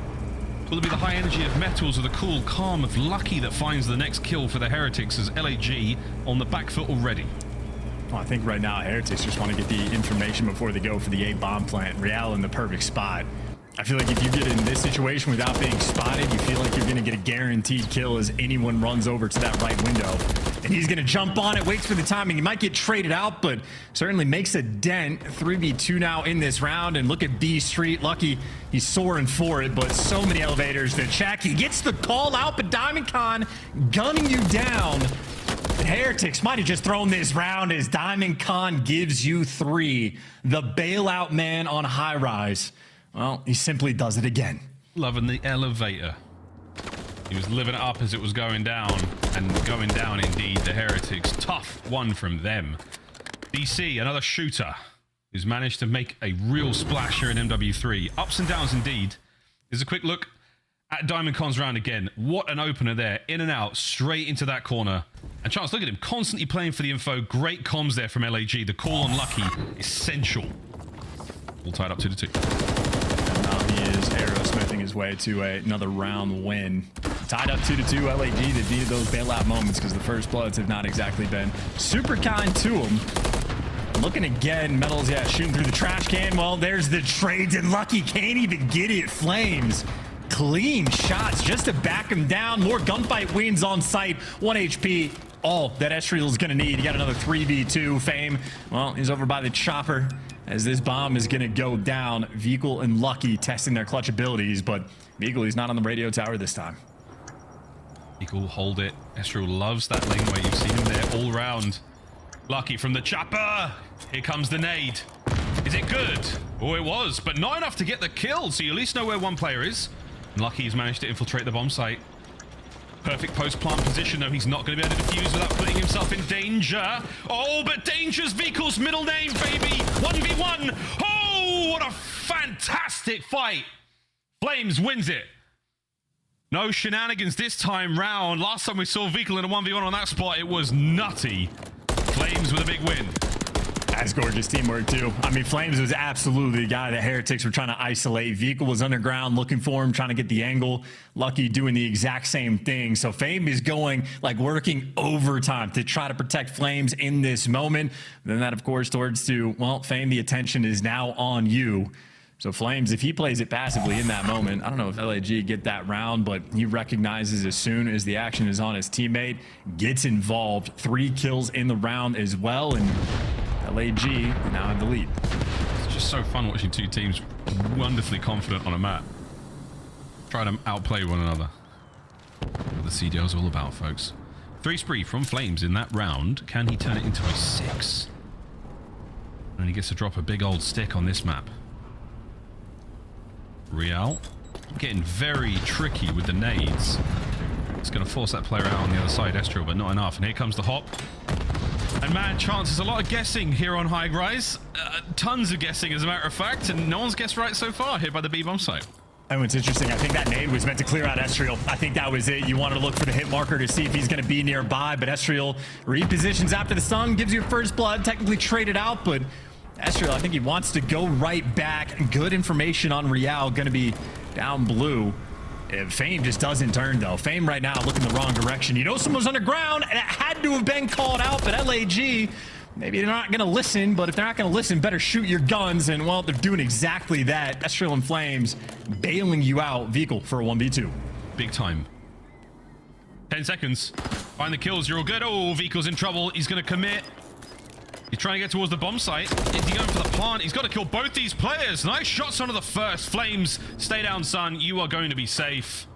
Will it be the high energy of Metals or the cool calm of Lucky that finds the next kill for the Heretics, as LAG on the back foot already? Well, I think right now Heretics just want to get the information before they go for the A bomb plant. Real in the perfect spot. I feel like if you get in this situation without being spotted, you feel like you're going to get a guaranteed kill as anyone runs over to that right window. And he's going to jump on it, waits for the timing. He might get traded out, but certainly makes a dent. 3v2 now in this round, and look at B Street. Lucky, he's soaring for it, but so many elevators to check. He gets the call out, but Diamond Con gunning you down. The Heretics might have just thrown this round as Diamond Con gives you 3. The bailout man on Highrise. Well, he simply does it again. Loving the elevator. He was living it up as it was going down, and going down indeed. The Heretics, tough one from them. DC, another shooter, who's managed to make a real splash here in MW3. Ups and downs indeed. Here's a quick look at Diamond Con's round again. What an opener there. In and out, straight into that corner. And Chance, look at him, constantly playing for the info. Great comms there from LAG. The call on Lucky, essential. All tied up 2-2. And now he is arrow-smithing his way to another round win. Tied up 2-2. LAG that needed those bailout moments because the first bloods have not exactly been super kind to him. Looking again, Metals, yeah, shooting through the trash can. Well, there's the trades, and Lucky can't even get it. Flames. Clean shots just to back him down. More gunfight wins on site. 1 HP. All that Estriel is going to need. You got another 3v2. Fame, well, he's over by the chopper as this bomb is going to go down. Vehicle and Lucky testing their clutch abilities, but Vehicle, he's not on the radio tower this time. Vehicle, hold it. Estriel loves that lane where you've seen him there all round. Lucky from the chopper. Here comes the nade. Is it good? Oh, it was, but not enough to get the kill, so you at least know where one player is. Lucky's managed to infiltrate the bomb site. Perfect post-plant position, though. He's not going to be able to defuse without putting himself in danger. Oh, but Danger's Vehicle's middle name, baby. 1v1. Oh, what a fantastic fight. Flames wins it. No shenanigans this time round. Last time we saw Vehicle in a 1v1 on that spot, it was nutty. Flames with a big win. That's gorgeous teamwork, too. I mean, Flames was absolutely the guy that Heretics were trying to isolate. Vehicle was underground looking for him, trying to get the angle. Lucky doing the exact same thing. So Fame is going, like, working overtime to try to protect Flames in this moment. Then that, of course, towards to, well, Fame, the attention is now on you. So Flames, if he plays it passively in that moment, I don't know if LAG get that round, but he recognizes as soon as the action is on his teammate, gets involved. 3 kills in the round as well, and LAG now in the lead. It's just so fun watching two teams wonderfully confident on a map. Try to outplay one another. What the CDL is all about, folks. 3 spree from Flames in that round. Can he turn it into a 6? And he gets to drop a big old stick on this map. Real getting very tricky with the nades. It's going to force that player out on the other side, Estriel, but not enough. And here comes the hop. And man, chances, a lot of guessing here on Highrise. Tons of guessing, as a matter of fact, and no one's guessed right so far here by the B-bomb site. And what's interesting, I think that nade was meant to clear out Estriel. I think that was it. You wanted to look for the hit marker to see if he's going to be nearby, but Estriel repositions after the stun, gives you first blood, technically traded out, but Estriel, I think he wants to go right back. Good information on Real, going to be down blue. Fame just doesn't turn, though. Fame right now looking the wrong direction. You know someone's underground, and it had to have been called out, but LAG, maybe they're not going to listen, but if they're not going to listen, better shoot your guns, and, well, they're doing exactly that. Estriel and Flames bailing you out. Vehicle for a 1v2. Big time. 10 seconds. Find the kills. You're all good. Oh, Vehicle's in trouble. He's going to commit. He's trying to get towards the bomb site. Is he going for the plant? He's got to kill both these players. Nice shots onto the first. Flames, stay down, son. You are going to be safe.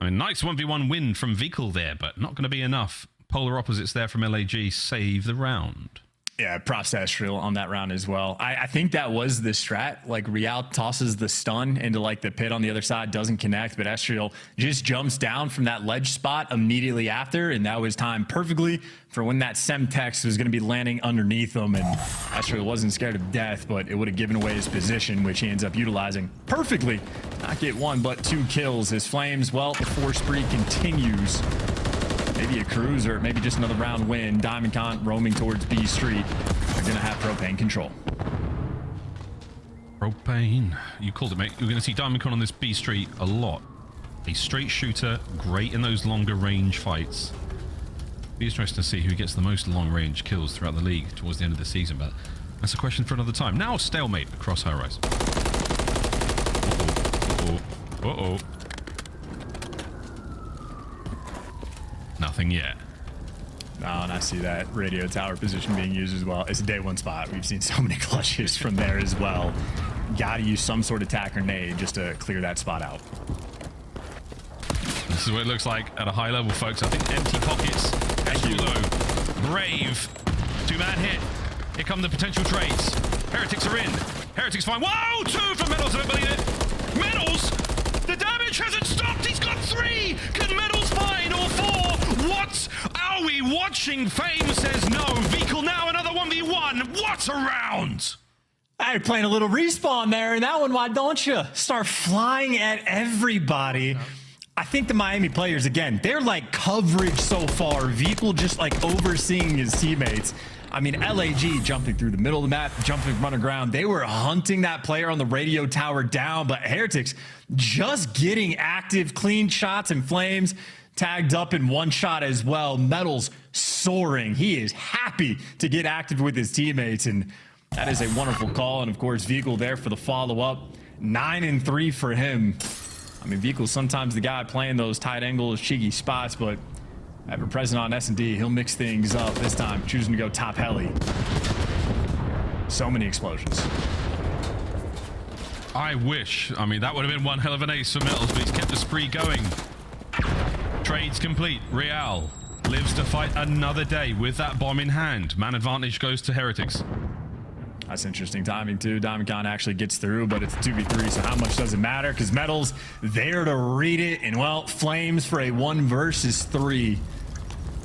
I mean, nice 1v1 win from Vehicle there, but not going to be enough. Polar opposites there from LAG save the round. Yeah, props to Estriel on that round as well. I think that was the strat. Like, Real tosses the stun into, like, the pit on the other side, doesn't connect, but Estriel just jumps down from that ledge spot immediately after, and that was timed perfectly for when that Semtex was going to be landing underneath him, and Estriel wasn't scared of death, but it would have given away his position, which he ends up utilizing perfectly. Not get 1, but 2 kills. His Flames, well, the 4 spree continues. Maybe a cruise or maybe just another round win. Diamond Con roaming towards B Street. They're going to have Propane control. Propane. You called it, mate. You're going to see Diamond Con on this B Street a lot. A straight shooter, great in those longer range fights. Be interesting to see who gets the most long range kills throughout the league towards the end of the season, but that's a question for another time. Now, stalemate across Highrise. Uh-oh. Uh-oh. Nothing yet. Oh, and I see that radio tower position being used as well. It's a day 1 spot. We've seen so many clutches from there as well. Gotta use some sort of tack or nade just to clear that spot out. This is what it looks like at a high level, folks. I think empty pockets. Estulo, brave. 2-man hit. Here come the potential trades. Heretics are in. Heretics fine. Whoa! 2 from Metals. I don't believe it. Metals! The damage hasn't stopped. He's got 3. Can Metals find all 4? What are we watching? Fame says no. Vehicle now another 1v1. What a round! I had playing a little respawn there, and that one, why don't you? Start flying at everybody. I think the Miami players, again, they're like coverage so far. Vehicle just like overseeing his teammates. I mean, LAG jumping through the middle of the map, jumping from underground. They were hunting that player on the radio tower down, but Heretics just getting active, clean shots, and Flames tagged up in 1 shot as well. Metals soaring. He is happy to get active with his teammates, and that is a wonderful call. And of course, Vehicle there for the follow-up. 9-3 for him. I mean, Vehicle's sometimes the guy playing those tight angles, cheeky spots, but ever present on S&D, he'll mix things up this time, choosing to go top heli. So many explosions. I wish. I mean, that would have been one hell of an ace for Metals, but he's kept the spree going. Trades complete. Real lives to fight another day with that bomb in hand. Man advantage goes to Heretics. That's interesting timing too. Diamond Con actually gets through, but it's 2v3, so how much does it matter? Because Metals there to read it, and well, Flames for a 1 versus 3.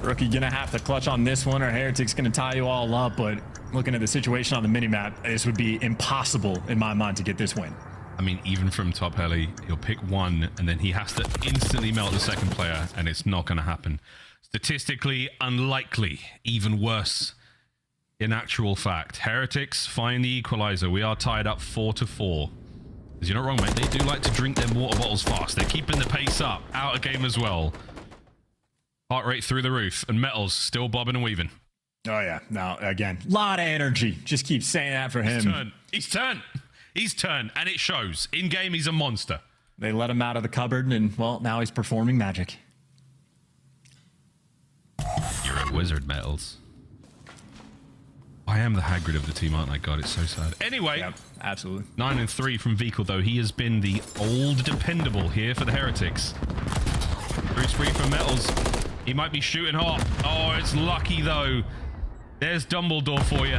Rookie gonna have to clutch on this one, or Heretics gonna tie you all up, but looking at the situation on the minimap, this would be impossible in my mind to get this win. I mean, even from top heli, he'll pick 1, and then he has to instantly melt the second player, and it's not going to happen. Statistically unlikely, even worse in actual fact. Heretics find the equalizer. We are tied up 4-4. Because you're not wrong, mate. They do like to drink their water bottles fast. They're keeping the pace up. Out of game as well. Heart rate through the roof, and Metals still bobbing and weaving. Oh, yeah. Now, again, a lot of energy. Just keep saying that for him. He's turned. He's turned, and it shows. In-game, he's a monster. They let him out of the cupboard, and, well, now he's performing magic. You're a wizard, Metals. I am the Hagrid of the team, aren't I? God, it's so sad. Anyway, Yep, absolutely. 9-3 from Vehicle, though. He has been the old dependable here for the Heretics. 3 spree from Metals. He might be shooting hot. Oh, it's lucky, though. There's Dumbledore for you.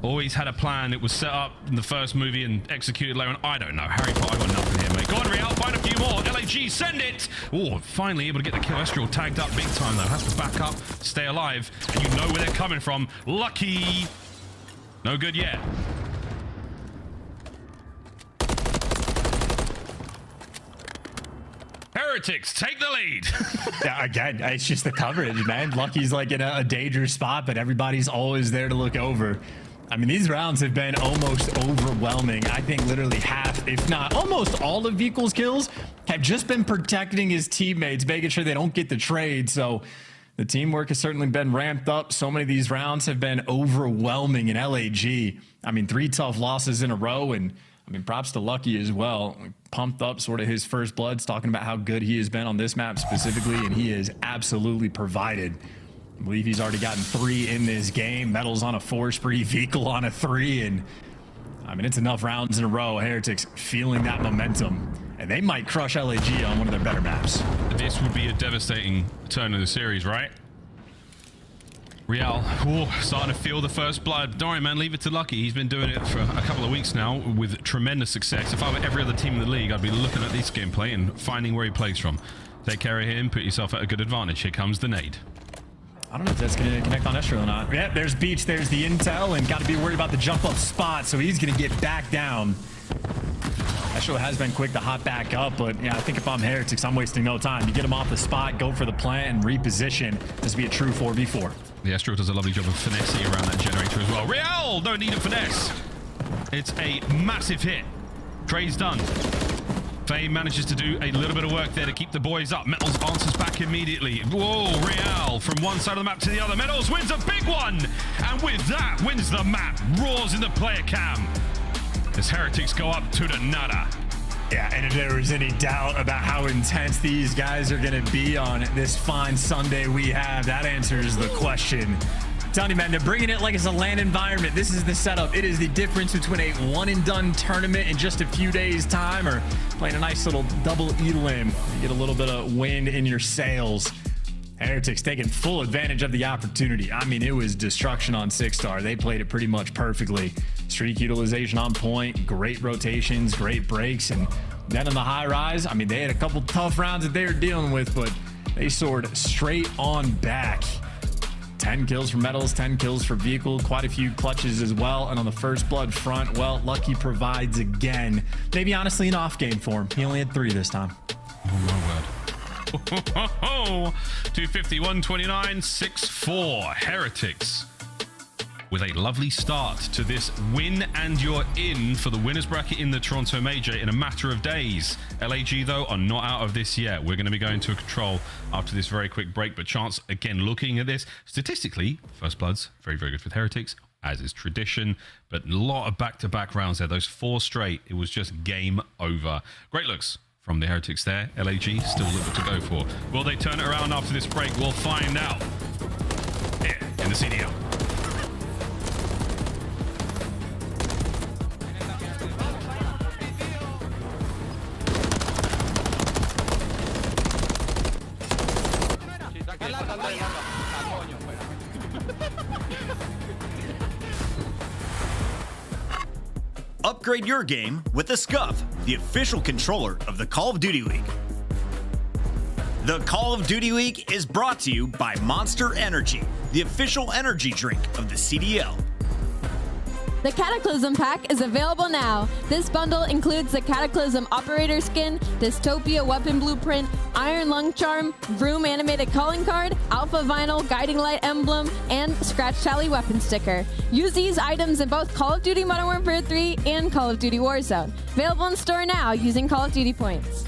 Always had a plan. It was set up in the first movie and executed later on. I don't know. Harry Potter got nothing here, mate. Go on, Real. Find a few more. LAG, send it. Oh, finally able to get the kill. Estriel tagged up big time, though. Has to back up, stay alive, and you know where they're coming from. Lucky. No good yet. Heretics, take the lead. Yeah, again, it's just the coverage, man. Lucky's like in a dangerous spot, but everybody's always there to look over. I mean, these rounds have been almost overwhelming. I think literally half, if not almost all of Vehicle's kills have just been protecting his teammates, making sure they don't get the trade. So the teamwork has certainly been ramped up. So many of these rounds have been overwhelming in LAG. I mean, 3 tough losses in a row, and I mean, props to Lucky as well. Pumped up sort of his first bloods, talking about how good he has been on this map specifically, and he is absolutely provided. I believe he's already gotten 3 in this game. Metals on a 4 spree, Vehicle on a 3, and I mean, it's enough rounds in a row. Heretics feeling that momentum, and they might crush LAG on one of their better maps. This would be a devastating turn of the series, right? Real, starting to feel the first blood. Don't worry, man, leave it to Lucky. He's been doing it for a couple of weeks now with tremendous success. If I were every other team in the league, I'd be looking at this gameplay and finding where he plays from. Take care of him, put yourself at a good advantage. Here comes the nade. I don't know if that's going to connect on Estriel or not. Yeah, there's Beach, there's the intel, and got to be worried about the jump up spot, so he's going to get back down. Estriel has been quick to hop back up, but yeah, I think if I'm Heretics, I'm wasting no time. You get him off the spot, go for the plant, and reposition. This will be a true 4v4. The Estriel does a lovely job of finessing around that generator as well. Real, no need of finesse. It's a massive hit. Trade's done. Flame manages to do a little bit of work there to keep the boys up. Metals answers back immediately. Whoa, Real from one side of the map to the other. Metals wins a big one. And with that, wins the map. Roars in the player cam as Heretics go up to the nada. Yeah, and if there was any doubt about how intense these guys are going to be on this fine Sunday we have, that answers the question. I'm telling you, man, they're bringing it like it's a LAN environment. This is the setup. It is the difference between a one-and-done tournament in just a few days' time or playing a nice little double elim. You get a little bit of wind in your sails. Heretics taking full advantage of the opportunity. I mean, it was destruction on 6-star. They played it pretty much perfectly. Streak utilization on point, great rotations, great breaks, and then in the Highrise, I mean, they had a couple tough rounds that they were dealing with, but they soared straight on back. 10 kills for Metals, 10 kills for Vehicle, quite a few clutches as well. And on the first blood front, well, Lucky provides again. Maybe honestly an off game for him. He only had 3 this time. Oh my word. 250, 129, 6-4. Heretics with a lovely start to this win, and you're in for the winners bracket in the Toronto Major in a matter of days. LAG, though, are not out of this yet. We're going to be going to a control after this very quick break, but Chance, again, looking at this, statistically, First Blood's very, very good for Heretics, as is tradition, but a lot of back-to-back rounds there. Those 4 straight, it was just game over. Great looks from the Heretics there. LAG still a little bit to go for. Will they turn it around after this break? We'll find out here in the CDL. Upgrade your game with the Scuff, the official controller of the Call of Duty League. The Call of Duty League is brought to you by Monster Energy, the official energy drink of the CDL. The Cataclysm Pack is available now. This bundle includes the Cataclysm Operator Skin, Dystopia Weapon Blueprint, Iron Lung Charm, Vroom Animated Calling Card, Alpha Vinyl Guiding Light Emblem, and Scratch Tally Weapon Sticker. Use these items in both Call of Duty Modern Warfare 3 and Call of Duty Warzone. Available in store now using Call of Duty points.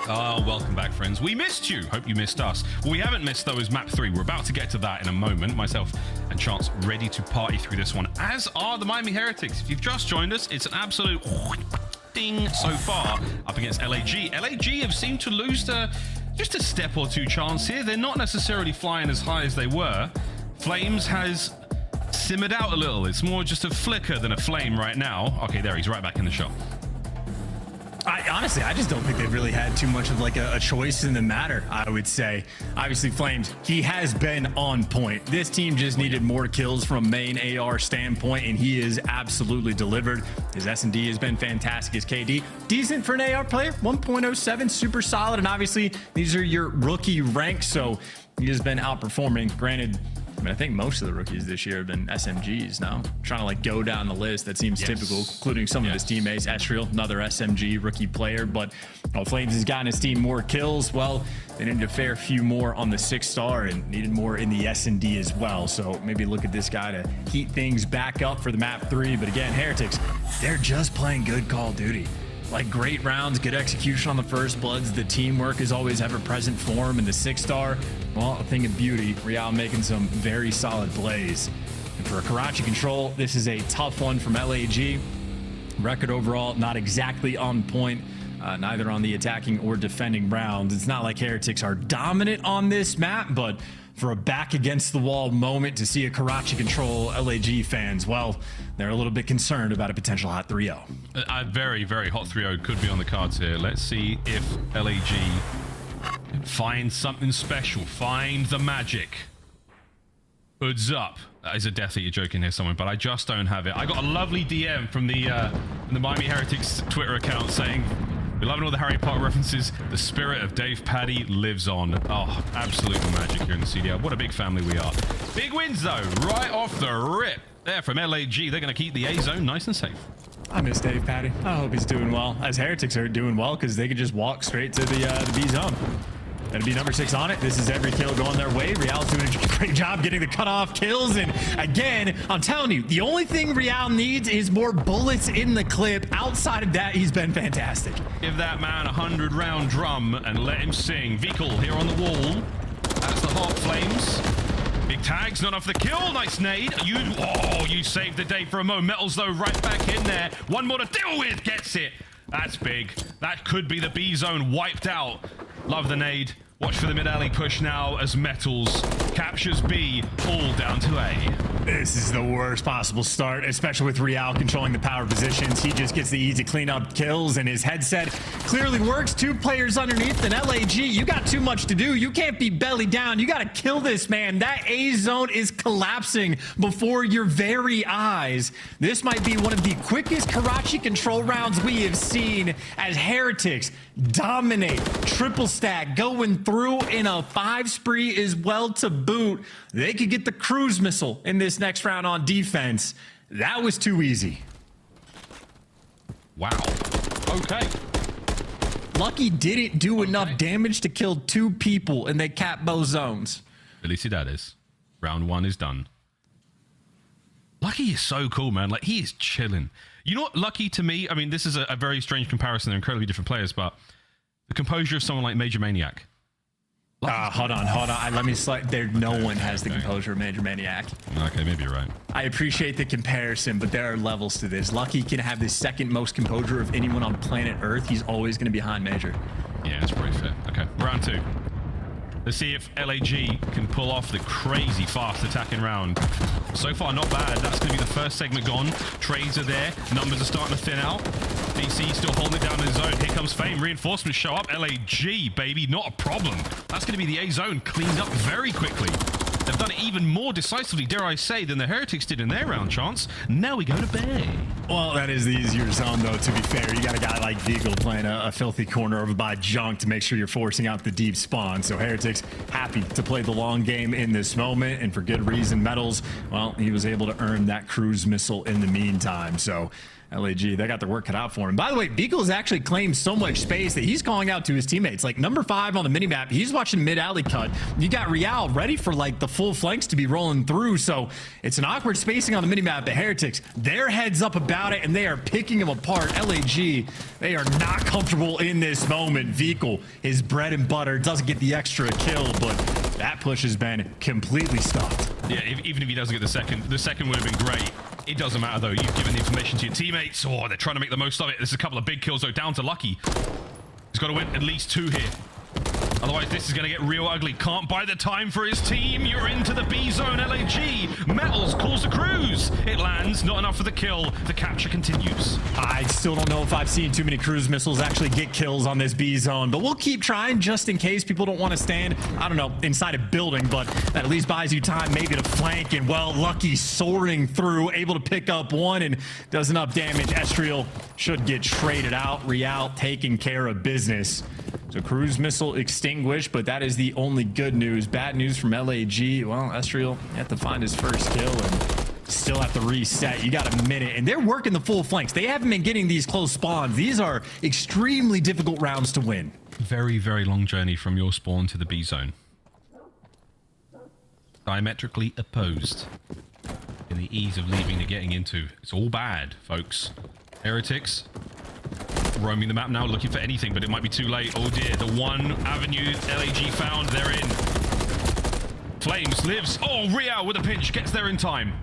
Oh, welcome back, friends. We missed you. Hope you missed us. What we haven't missed, though, is map 3. We're about to get to that in a moment. Myself and Chance ready to party through this one, as are the Miami Heretics. If you've just joined us, it's an absolute ding so far up against LAG. LAG have seemed to lose just a step or two chance here. They're not necessarily flying as high as they were. Flames has simmered out a little. It's more just a flicker than a flame right now. Okay, there, he's right back in the shot. Honestly, I just don't think they've really had too much of like a choice in the matter, I would say. Obviously, Flames, he has been on point. This team just needed more kills from a main AR standpoint, and he is absolutely delivered. His S&D has been fantastic. His KD, decent for an AR player, 1.07, super solid. And obviously, these are your rookie ranks, so he has been outperforming. Granted, I mean, I think most of the rookies this year have been SMGs now. Trying to like go down the list. That seems typical, including some of his teammates. Esriel, another SMG rookie player, but Flames has gotten his team more kills. Well, they needed a fair few more on the 6-star and needed more in the S&D as well. So maybe look at this guy to heat things back up for the map 3. But again, Heretics, they're just playing good Call of Duty. Like great rounds, good execution on the First Bloods. The teamwork is always ever present for him. And the 6-star, well, a thing of beauty. Real making some very solid plays. And for a Karachi control, this is a tough one from LAG. Record overall, not exactly on point, neither on the attacking or defending rounds. It's not like Heretics are dominant on this map, but for a back against the wall moment to see a Karachi control LAG fans, well, they're a little bit concerned about a potential hot 3-0. A very, very hot 3-0 could be on the cards here. Let's see if LAG finds something special, find the magic. Hoods up. That is a Death Eater joke in here somewhere, but I just don't have it. I got a lovely DM from the Miami Heretics Twitter account saying, "We're loving all the Harry Potter references. The spirit of Dave Paddy lives on." Oh, absolute magic here in the CDL. What a big family we are. Big wins, though, right off the rip. There from LAG. They're going to keep the A zone nice and safe. I miss Dave Paddy. I hope he's doing well. As Heretics are doing well, because they could just walk straight to the B zone. That'll be number 6 on it. This is every kill going their way. Real's doing a great job getting the cutoff kills. And again, I'm telling you, the only thing Real needs is more bullets in the clip. Outside of that, he's been fantastic. Give that man a 100-round drum and let him sing. Vikal here on the wall. That's the Hot Flames. Big tags, not off the kill. Nice nade. You saved the day for a moment. Metals, though, right back in there. One more to deal with. Gets it. That's big. That could be the B zone wiped out. Love the nade. Watch for the mid-alley push now as Metals captures B, all down to A. This is the worst possible start, especially with Real controlling the power positions. He just gets the easy cleanup kills, and his headset clearly works. 2 players underneath, and LAG, you got too much to do. You can't be belly down. You got to kill this man. That A zone is collapsing before your very eyes. This might be one of the quickest Karachi control rounds we have seen as Heretics dominate, triple stack, going through in a 5 spree as well to boot. They could get the cruise missile in this next round on defense. That was too easy. Wow. Okay. Lucky didn't do enough damage to kill 2 people, and they capped both zones. Felicidades. Round 1 is done. Lucky is so cool, man. Like, he is chilling. You know what, Lucky to me, I mean, this is a very strange comparison. They're incredibly different players, but the composure of someone like Major Maniac. Hold on. Let me slide there. No one has the composure of Major Maniac. Okay, maybe you're right. I appreciate the comparison, but there are levels to this. Lucky can have the second most composure of anyone on planet Earth. He's always going to be behind Major. Yeah, that's pretty fair. Okay, round 2. Let's see if LAG can pull off the crazy fast attacking round. So far, not bad. That's going to be the first segment gone. Trades are there. Numbers are starting to thin out. DC still holding it down in the zone. Here comes Fame. Reinforcements show up. LAG, baby, not a problem. That's going to be the A zone cleaned up very quickly. They've done it even more decisively, dare I say, than the Heretics did in their round, Chance. Now we go to Bay. Well, that is the easier zone, though, to be fair. You got a guy like Deagle playing a filthy corner over by Junk to make sure you're forcing out the deep spawn. So Heretics happy to play the long game in this moment, and for good reason. Metals, well, he was able to earn that cruise missile in the meantime. So LAG, they got their work cut out for him. By the way, Beagle has actually claimed so much space that he's calling out to his teammates. Like number 5 on the minimap, he's watching mid-alley cut. You got Real ready for like the full flanks to be rolling through. So it's an awkward spacing on the minimap. The Heretics, they're heads up about it, and they are picking him apart. LAG, they are not comfortable in this moment. Vehicle, his bread and butter, doesn't get the extra kill, but that push has been completely stopped. Yeah, even if he doesn't get the second would have been great. It doesn't matter though. You've given the information to your teammates. Oh, they're trying to make the most of it. There's a couple of big kills though, down to Lucky. He's got to win at least 2 here. Otherwise, this is going to get real ugly. Can't buy the time for his team. You're into the B zone, LAG. Metals calls the cruise. It lands, not enough for the kill. The capture continues. I still don't know if I've seen too many cruise missiles actually get kills on this B zone, but we'll keep trying just in case people don't want to stand, I don't know, inside a building, but that at least buys you time maybe to flank. And well, Lucky soaring through, able to pick up 1 and does enough damage. Estriel should get traded out. Real taking care of business. So cruise missile extinguished, but that is the only good news. Bad news from LAG. Well, Estriel had to find his first kill and still have to reset. You got a minute, and they're working the full flanks. They haven't been getting these close spawns. These are extremely difficult rounds to win. Very, very long journey from your spawn to the B zone. Diametrically opposed in the ease of leaving to getting into. It's all bad, folks. Heretics roaming the map now, looking for anything, but it might be too late. Oh dear, the one avenue LAG found, they're in. Flames lives. Oh, Real with a pinch, gets there in time.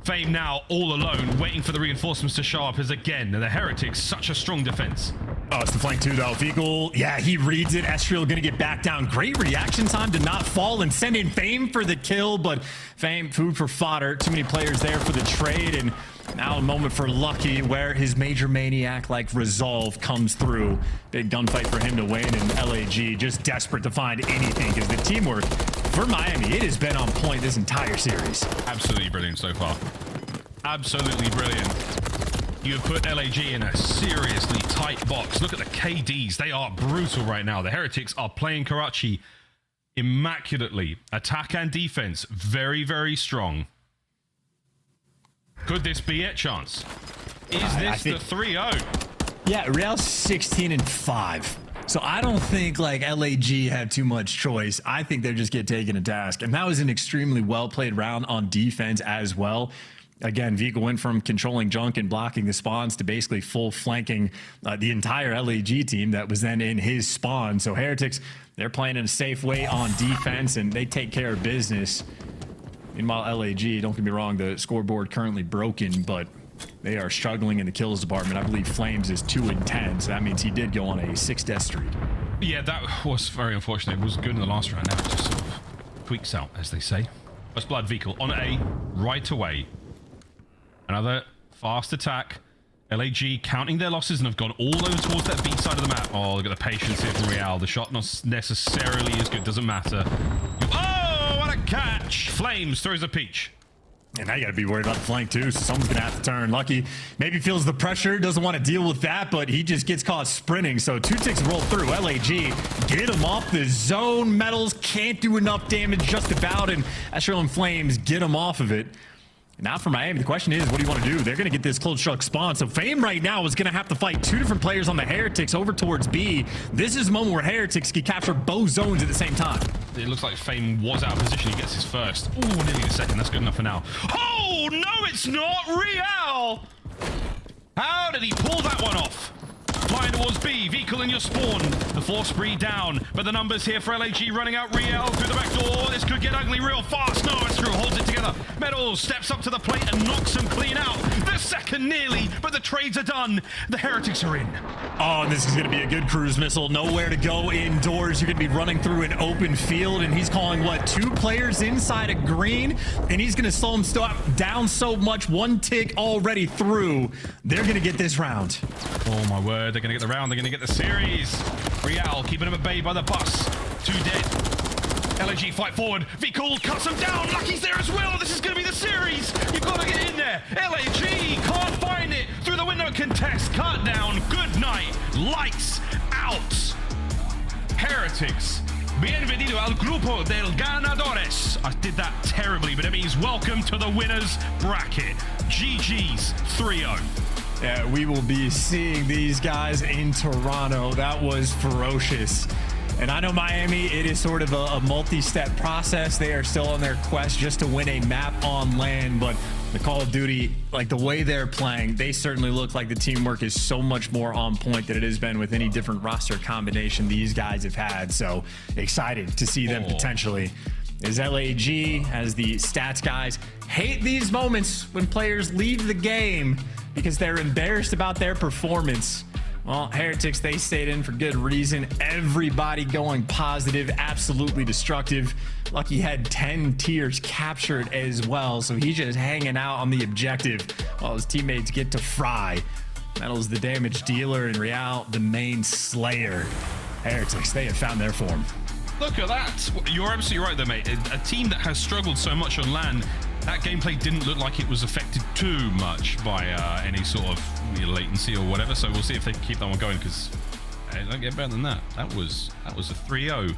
Fame now all alone, waiting for the reinforcements to show up as again, the Heretics, such a strong defense. Oh, it's the flank 2 though. Vehicle, yeah, he reads it. Estriel gonna get back down. Great reaction time to not fall and send in Fame for the kill, but Fame, food for fodder. Too many players there for the trade, and now a moment for Lucky where his major maniac-like resolve comes through. Big gunfight for him to win, and LAG just desperate to find anything because the teamwork for Miami, it has been on point this entire series. Absolutely brilliant so far. Absolutely brilliant. You have put LAG in a seriously tight box. Look at the KDs. They are brutal right now. The Heretics are playing Karachi immaculately. Attack and defense, very, very strong. Could this be it, Chance? Is this the 3-0? Yeah, Real's 16-5. So I don't think like LAG have too much choice. I think they're just get taken to task. And that was an extremely well-played round on defense as well. Again, Vehicle went from controlling junk and blocking the spawns to basically full flanking the entire LAG team that was then in his spawn. So Heretics, they're playing in a safe way on defense, and they take care of business. Meanwhile, LAG, don't get me wrong, the scoreboard currently broken, but they are struggling in the kills department. I believe Flames is 2-10, so that means he did go on a 6-death streak. Yeah, that was very unfortunate. It was good in the last round. Now it just sort of tweaks out, as they say. First blood Vehicle on A right away. Another fast attack. LAG counting their losses and have gone all over towards that B side of the map. Oh, look at the patience here from Real. The shot not necessarily as good, doesn't matter. Oh, what a catch! Flames throws a peach. And now you gotta be worried about the flank too, so someone's gonna have to turn. Lucky maybe feels the pressure, doesn't want to deal with that, but he just gets caught sprinting. So 2 ticks roll through. LAG get him off the zone. Metals can't do enough damage just about, and Estriel and Flames get him off of it. Now for Miami, the question is, what do you want to do? They're going to get this close struck spawn. So Fame right now is going to have to fight 2 different players on the Heretics over towards B. This is a moment where Heretics can capture both zones at the same time. It looks like Fame was out of position. He gets his first. Oh, nearly the second. That's good enough for now. Oh, no, it's not Real. How did he pull that one off? Flying towards B, Vehicle in your spawn. The force spree down, but the numbers here for LAG running out. Real through the back door. This could get ugly real fast. No, Estriel holds it together. Metals steps up to the plate and knocks him clean out. The second nearly, but the trades are done. The Heretics are in. Oh, and this is going to be a good cruise missile. Nowhere to go indoors. You're going to be running through an open field, and he's calling, what, 2 players inside a green? And he's going to slow him down so much. 1 tick already through. They're going to get this round. Oh, my word. They're going to get the round. They're going to get the series. Real keeping him at bay by the bus. 2 dead. LAG fight forward. Vehicle cuts him down. Lucky's there as well. This is going to be the series. You've got to get in there. LAG can't find it. Through the window contest. Cut down. Good night. Lights out. Heretics. Bienvenido al grupo del ganadores. I did that terribly, but it means welcome to the winners bracket. GG's 3-0. Yeah, we will be seeing these guys in Toronto. That was ferocious. And I know Miami, it is sort of a multi-step process. They are still on their quest just to win a map on land, but the Call of Duty, like the way they're playing, they certainly look like the teamwork is so much more on point than it has been with any different roster combination these guys have had. So excited to see them potentially. As LAG, as the stats guys, hate these moments when players leave the game because they're embarrassed about their performance. Well, Heretics, they stayed in for good reason. Everybody going positive, absolutely destructive. Lucky had 10 tiers captured as well, so he's just hanging out on the objective while his teammates get to fry. Metal's the damage dealer, and Real the main slayer. Heretics, they have found their form. Look at that. You're absolutely right there, mate. A team that has struggled so much on LAN, that gameplay didn't look like it was affected too much by any sort of latency or whatever. So we'll see if they can keep that one going, because it don't get better than that. That was a 3-0.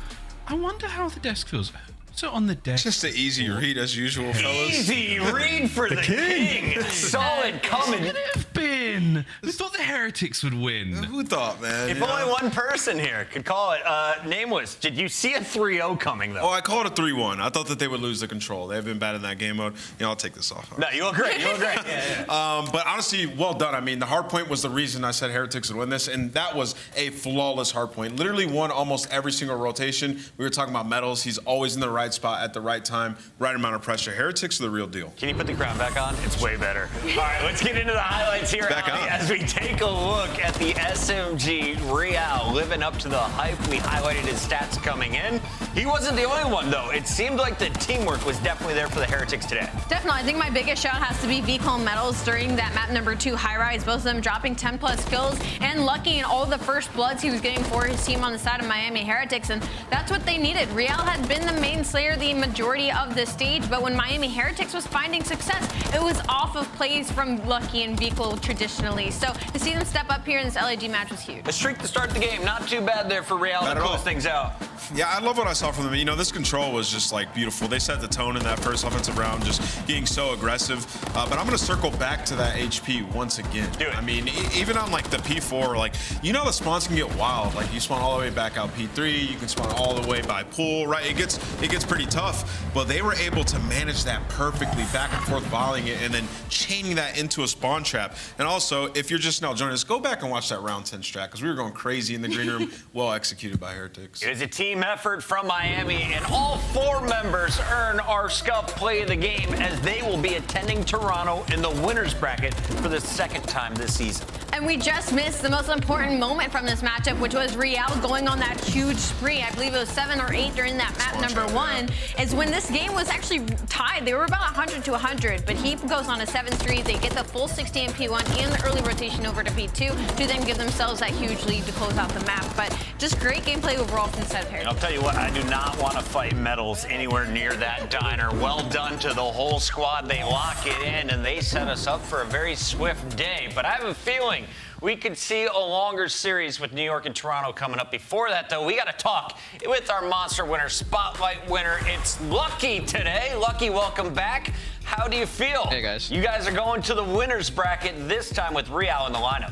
I wonder how the desk feels. So on the desk. Just an easy read as usual, fellas. Easy read for the king. Solid coming. Could it have been? We thought the Heretics would win. Who thought, man? If only one person here could call it. Name was, did you see a 3-0 coming, though? Oh, I called it 3-1. I thought that they would lose the control. They've been bad in that game mode. You know, I'll take this off. No, you look great. You look great. But honestly, well done. I mean, the hard point was the reason I said Heretics would win this, and that was a flawless hard point. Literally won almost every single rotation. We were talking about Metals. He's always in the right spot at the right time, right amount of pressure. Heretics are the real deal. Can you put the crown back on? It's way better. All right, let's get into the highlights here, Allie, as we take a look at the SMG Real living up to the hype. We highlighted his stats coming in. He wasn't the only one, though. It seemed like the teamwork was definitely there for the Heretics today. Definitely. I think my biggest shout has to be VCOL Metals during that map number 2 Highrise. Both of them dropping 10+ kills, and Lucky in all the first bloods he was getting for his team on the side of Miami Heretics, and that's what they needed. Real had been the main slayer the majority of the stage, but when Miami Heretics was finding success, it was off of plays from Lucky and VCOL traditionally. So to see them step up here in this LAG match was huge. A streak to start the game. Not too bad there for Real to close things out. Yeah, I love what I saw from them. You know, this control was just like beautiful. They set the tone in that first offensive round, just being so aggressive. But I'm going to circle back to that HP once again. Do it. I mean, even on like the P4, like, you know, the spawns can get wild. Like, you spawn all the way back out P3, you can spawn all the way by pool, right? It gets pretty tough. But they were able to manage that perfectly, back and forth volleying it, and then chaining that into a spawn trap. And also, if you're just now joining us, go back and watch that round 10 strat, because we were going crazy in the green room. Well executed by Heretics. It was a team effort from Miami, and all 4 members earn our Scuff Play of the Game as they will be attending Toronto in the winners bracket for the 2nd time this season. And we just missed the most important moment from this matchup, which was Real going on that huge spree. I believe it was 7 or 8 during that map number 1, is when this game was actually tied. They were about 100 to 100, but he goes on a 7 streak. They get the full 60 in P1 and the early rotation over to P2 to then give themselves that huge lead to close out the map. But just great gameplay overall from the set of Heretics. I'll tell you what, I do not want to fight Metals anywhere near that diner. Well done to the whole squad. They lock it in, and they set us up for a very swift day. But I have a feeling we could see a longer series with New York and Toronto coming up. Before that, though, we got to talk with our Monster Winner, Spotlight winner. It's Lucky today. Lucky, welcome back. How do you feel? Hey, guys. You guys are going to the winners bracket this time with Real in the lineup.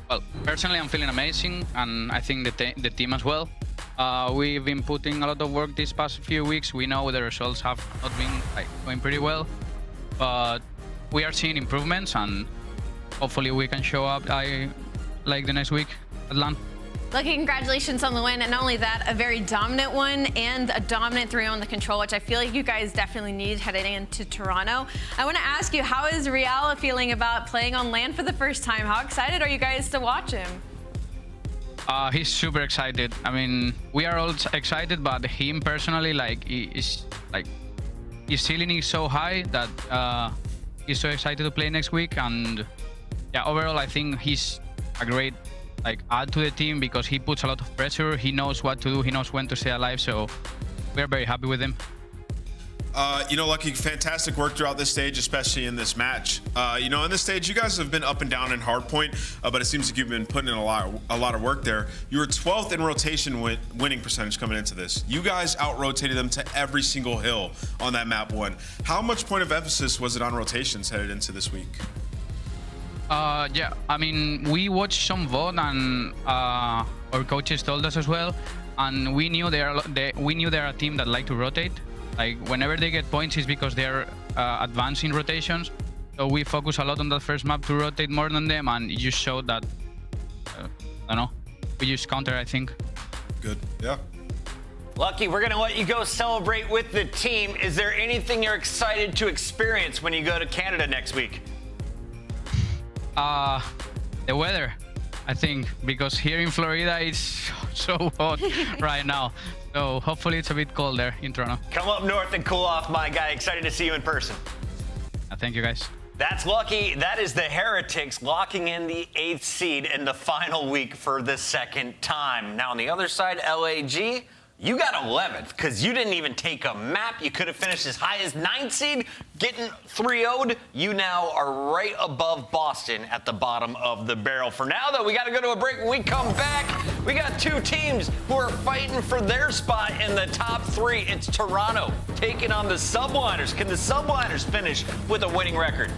Well, personally, I'm feeling amazing, and I think the team as well. We've been putting a lot of work these past few weeks. We know the results have not been going pretty well, but we are seeing improvements, and hopefully we can show up like the next week at LAN. Lucky, congratulations on the win, and not only that, a very dominant one and a dominant 3-0 on the control, which I feel like you guys definitely need heading into Toronto. I want to ask you, how is Real feeling about playing on LAN for the first time? How excited are you guys to watch him? He's super excited. I mean, we are all excited, but him personally, his ceiling is so high that he's so excited to play next week. And yeah, overall, I think he's a great add to the team because he puts a lot of pressure. He knows what to do. He knows when to stay alive. So we're very happy with him. You know, Lucky, fantastic work throughout this stage, especially in this match. You know, in this stage, you guys have been up and down in hardpoint, but it seems like you've been putting in a lot of work there. You were 12th in rotation winning percentage coming into this. You guys out-rotated them to every single hill on that map 1. How much point of emphasis was it on rotations headed into this week? Yeah, I mean, we watched some VOD and our coaches told us as well, and we knew they're a team that like to rotate. Like, whenever they get points, it's because they're advanced in rotations. So we focus a lot on that first map to rotate more than them, and it just showed that, I don't know, we just counter, I think. Good, yeah. Lucky, we're going to let you go celebrate with the team. Is there anything you're excited to experience when you go to Canada next week? The weather, I think, because here in Florida it's so hot right now. So hopefully it's a bit colder in Toronto. Come up north and cool off, my guy. Excited to see you in person. Thank you, guys. That's Lucky. That is the Heretics locking in the 8th seed in the final week for the second time. Now on the other side, LAG, you got 11th because you didn't even take a map. You could have finished as high as 9th seed, getting 3-0'd. You now are right above Boston at the bottom of the barrel. For now, though, we got to go to a break. When we come back, we got 2 teams who are fighting for their spot in the top 3. It's Toronto taking on the Subliners. Can the Subliners finish with a winning record?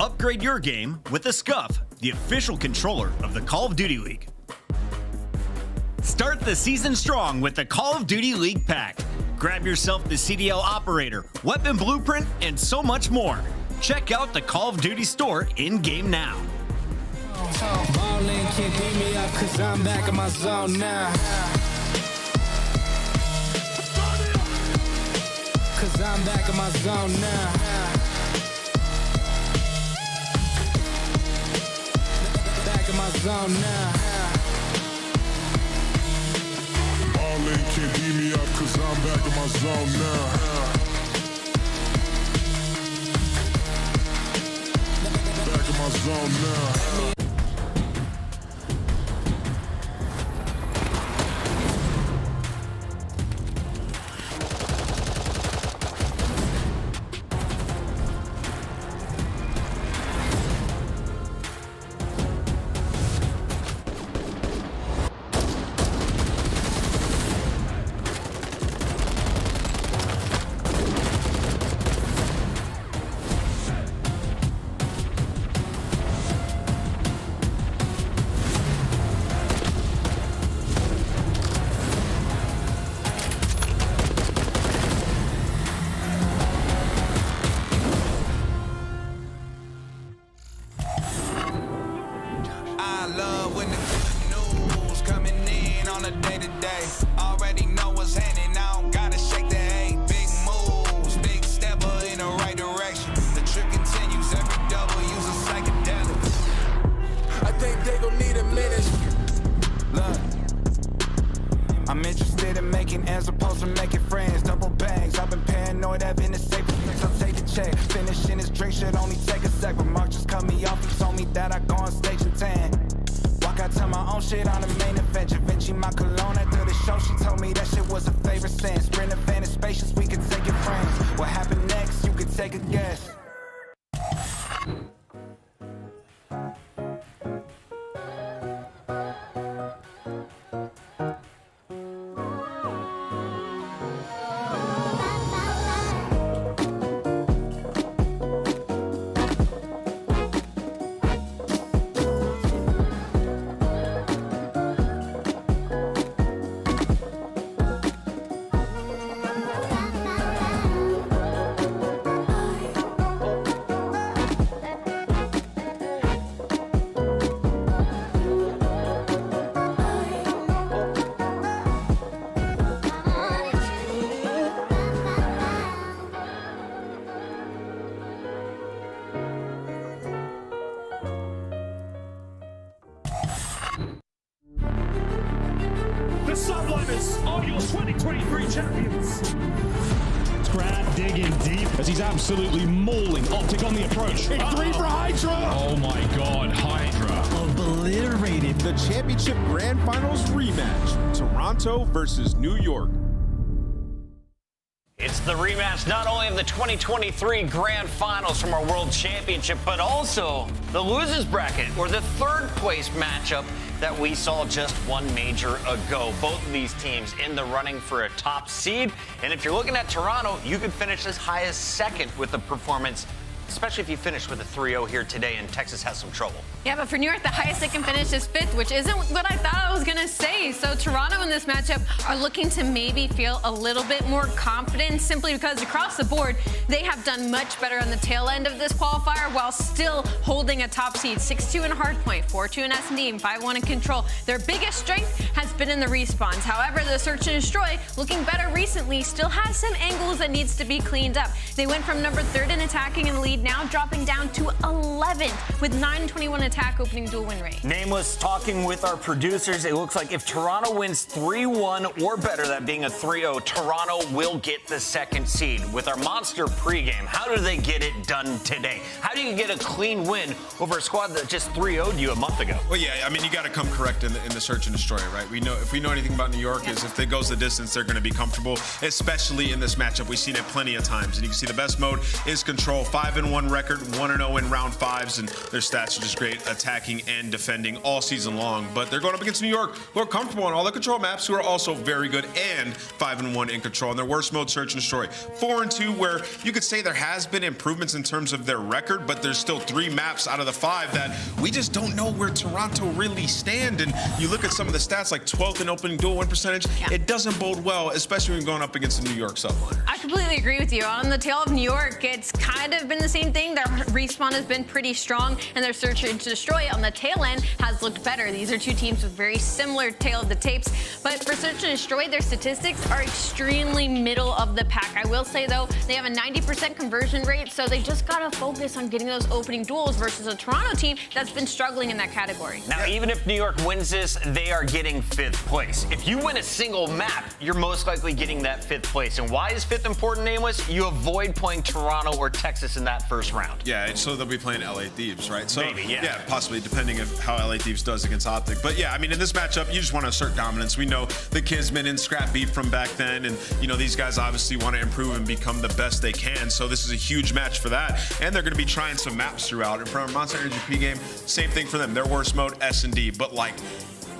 Upgrade your game with the Scuff, the official controller of the Call of Duty League. Start the season strong with the Call of Duty League Pack. Grab yourself the CDL Operator, Weapon Blueprint, and so much more. Check out the Call of Duty store in-game now. Ballin' can't beat me up 'cause I'm back in my zone now. 'Cause I'm back in my zone now. Back in my zone now. Ballin' can't beat me up 'cause I'm back in my zone now. Back in my zone now. I'm interested in making as opposed to making friends. Double bags, I've been paranoid, having the safe so take a check. Finishing his drink should only take a sec, but Mark just cut me off. He told me that I go on stage and tan. Walk out to my own shit on the main event. Da Vinci my cologne after the show. She told me that shit was a favorite sin. Sprint a fan of spacious, we could take it frames. What happened next? You could take a guess. The Subliners are your 2023 champions. Scrap digging deep as he's absolutely mauling Optic on the approach. Big three for Hydra. Oh my God, Hydra. Obliterated. The championship grand finals rematch, Toronto versus New York. It's the rematch not only of the 2023 Grand Finals from our World Championship, but also the losers bracket, or the third place matchup that we saw just one major ago. Both of these teams in the running for a top seed. And if you're looking at Toronto, you could finish as high as second with the performance, especially if you finish with a 3-0 here today and Texas has some trouble. Yeah, but for New York, the highest they can finish is fifth, which isn't what I thought I was going to say. So Toronto in this matchup are looking to maybe feel a little bit more confident simply because across the board, they have done much better on the tail end of this qualifier while still holding a top seed. 6-2 in Hardpoint, 4-2 in S&D, and 5-1 in Control. Their biggest strength has been in the respawns. However, the Search and Destroy, looking better recently, still has some angles that needs to be cleaned up. They went from number 3rd in attacking in the lead, now dropping down to 11th with 9-21 attack opening dual win rate. Nameless talking with our producers. It looks like if Toronto wins 3-1 or better, that being a 3-0, Toronto will get the second seed. With our monster pregame, how do they get it done today? How do you get a clean win over a squad that just 3-0'd you a month ago? Well, yeah, I mean, you got to come correct in the Search and Destroy, right? We know if we know anything about New York is if it goes the distance, they're going to be comfortable, especially in this matchup. We've seen it plenty of times, and you can see the best mode is Control. 5-1 record, 1-0 in round 5s, and their stats are just great, attacking and defending all season long. But they're going up against New York, who are comfortable on all the Control maps, who are also very good and 5-1 in Control. And their worst mode, Search and Destroy, 4-2, where you could say there has been improvements in terms of their record, but there's still 3 maps out of the 5 that we just don't know where Toronto really stand. And you look at some of the stats, like 12th in opening dual win percentage, it doesn't bode well, especially when going up against the New York subliner. I completely agree with you. On the tail of New York, it's kind of been the same thing. Their respawn has been pretty strong, and their Search and Destroy on the tail end has looked better. These are two teams with very similar tail of the tapes, but for Search and Destroy, their statistics are extremely middle of the pack. I will say, though, they have a 90% conversion rate, so they just got to focus on getting those opening duels versus a Toronto team that's been struggling in that category. Now, even if New York wins this, they are getting 5th place. If you win a single map, you're most likely getting that 5th place. And why is 5th important, Nameless? You avoid playing Toronto or Texas in that first round. Yeah, so they'll be playing LA Thieves, right? So, maybe, yeah. Possibly, depending on how LA Thieves does against Optic. But yeah, I mean, in this matchup, you just want to assert dominance. We know the Kismet and Scrap Beef from back then, and you know these guys obviously want to improve and become the best they can. So this is a huge match for that, and they're going to be trying some maps throughout. And for our Monster Energy P game, same thing for them. Their worst mode, S&D, but like,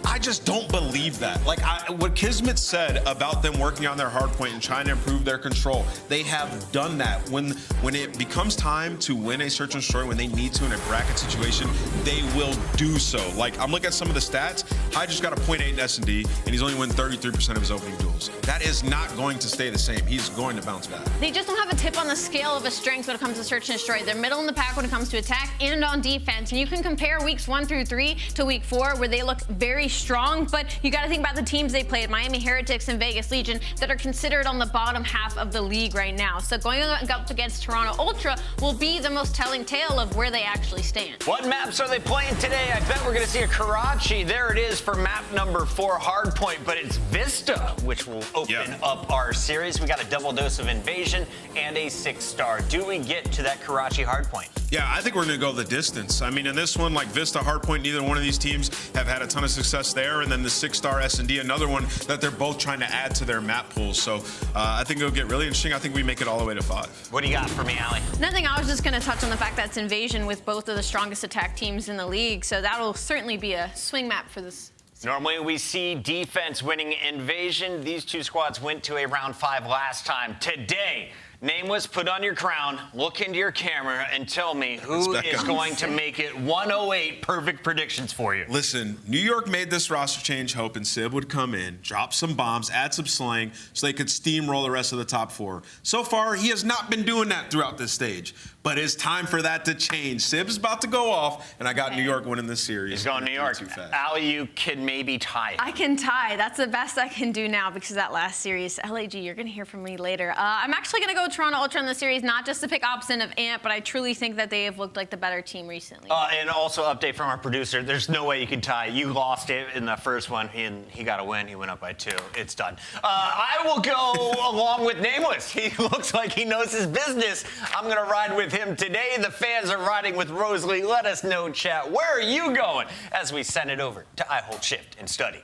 I just don't believe that. Like, what Kismet said about them working on their hardpoint and trying to improve their control, they have done that. When it becomes time to win a Search and Destroy, when they need to in a bracket situation, they will do so. Like, I'm looking at some of the stats. Hydra's got a 0.8 in S&D, and he's only won 33% of his opening duels. That is not going to stay the same. He's going to bounce back. They just don't have a tip on the scale of a strength when it comes to Search and Destroy. They're middle in the pack when it comes to attack and on defense. And you can compare weeks 1 through 3 to week 4, where they look very strong, but you got to think about the teams they played, Miami Heretics and Vegas Legion, that are considered on the bottom half of the league right now. So going up against Toronto Ultra will be the most telling tale of where they actually stand. What maps are they playing today? I bet we're going to see a Karachi. There it is for map number 4, Hardpoint, but it's Vista, which will open up our series. We got a double dose of Invasion and a 6-star. Do we get to that Karachi Hardpoint? Yeah, I think we're going to go the distance. I mean, in this one, like Vista, Hardpoint, neither one of these teams have had a ton of success there. And then the 6-star S&D, another one that they're both trying to add to their map pool. So I think it'll get really interesting. I think we make it all the way to 5. What do you got for me, Allie? Nothing. I was just going to touch on the fact that it's Invasion with both of the strongest attack teams in the league. So that'll certainly be a swing map for this. Normally we see defense winning Invasion. These two squads went to a round 5 last time. Today, Nameless, put on your crown, look into your camera, and tell me who is going to make it 108 perfect predictions for you. Listen, New York made this roster change hoping Sib would come in, drop some bombs, add some slang, so they could steamroll the rest of the top 4. So far, he has not been doing that throughout this stage. but it's time for that to change. Sib's about to go off, and I got New York winning this series. He's going New York. Allie, you can maybe tie. I can tie. That's the best I can do now because of that last series. LAG, you're going to hear from me later. I'm actually going to go Toronto Ultra in the series, not just to pick opposite of Ant, but I truly think that they have looked like the better team recently. And also update from our producer, there's no way you can tie. You lost it in the first one, and he got a win. He went up by 2. It's done. I will go along with Nameless. He looks like he knows his business. I'm going to ride with him today. The fans are riding with Rosalie. Let us know, chat. Where are you going as we send it over to I Hold Shift and Study?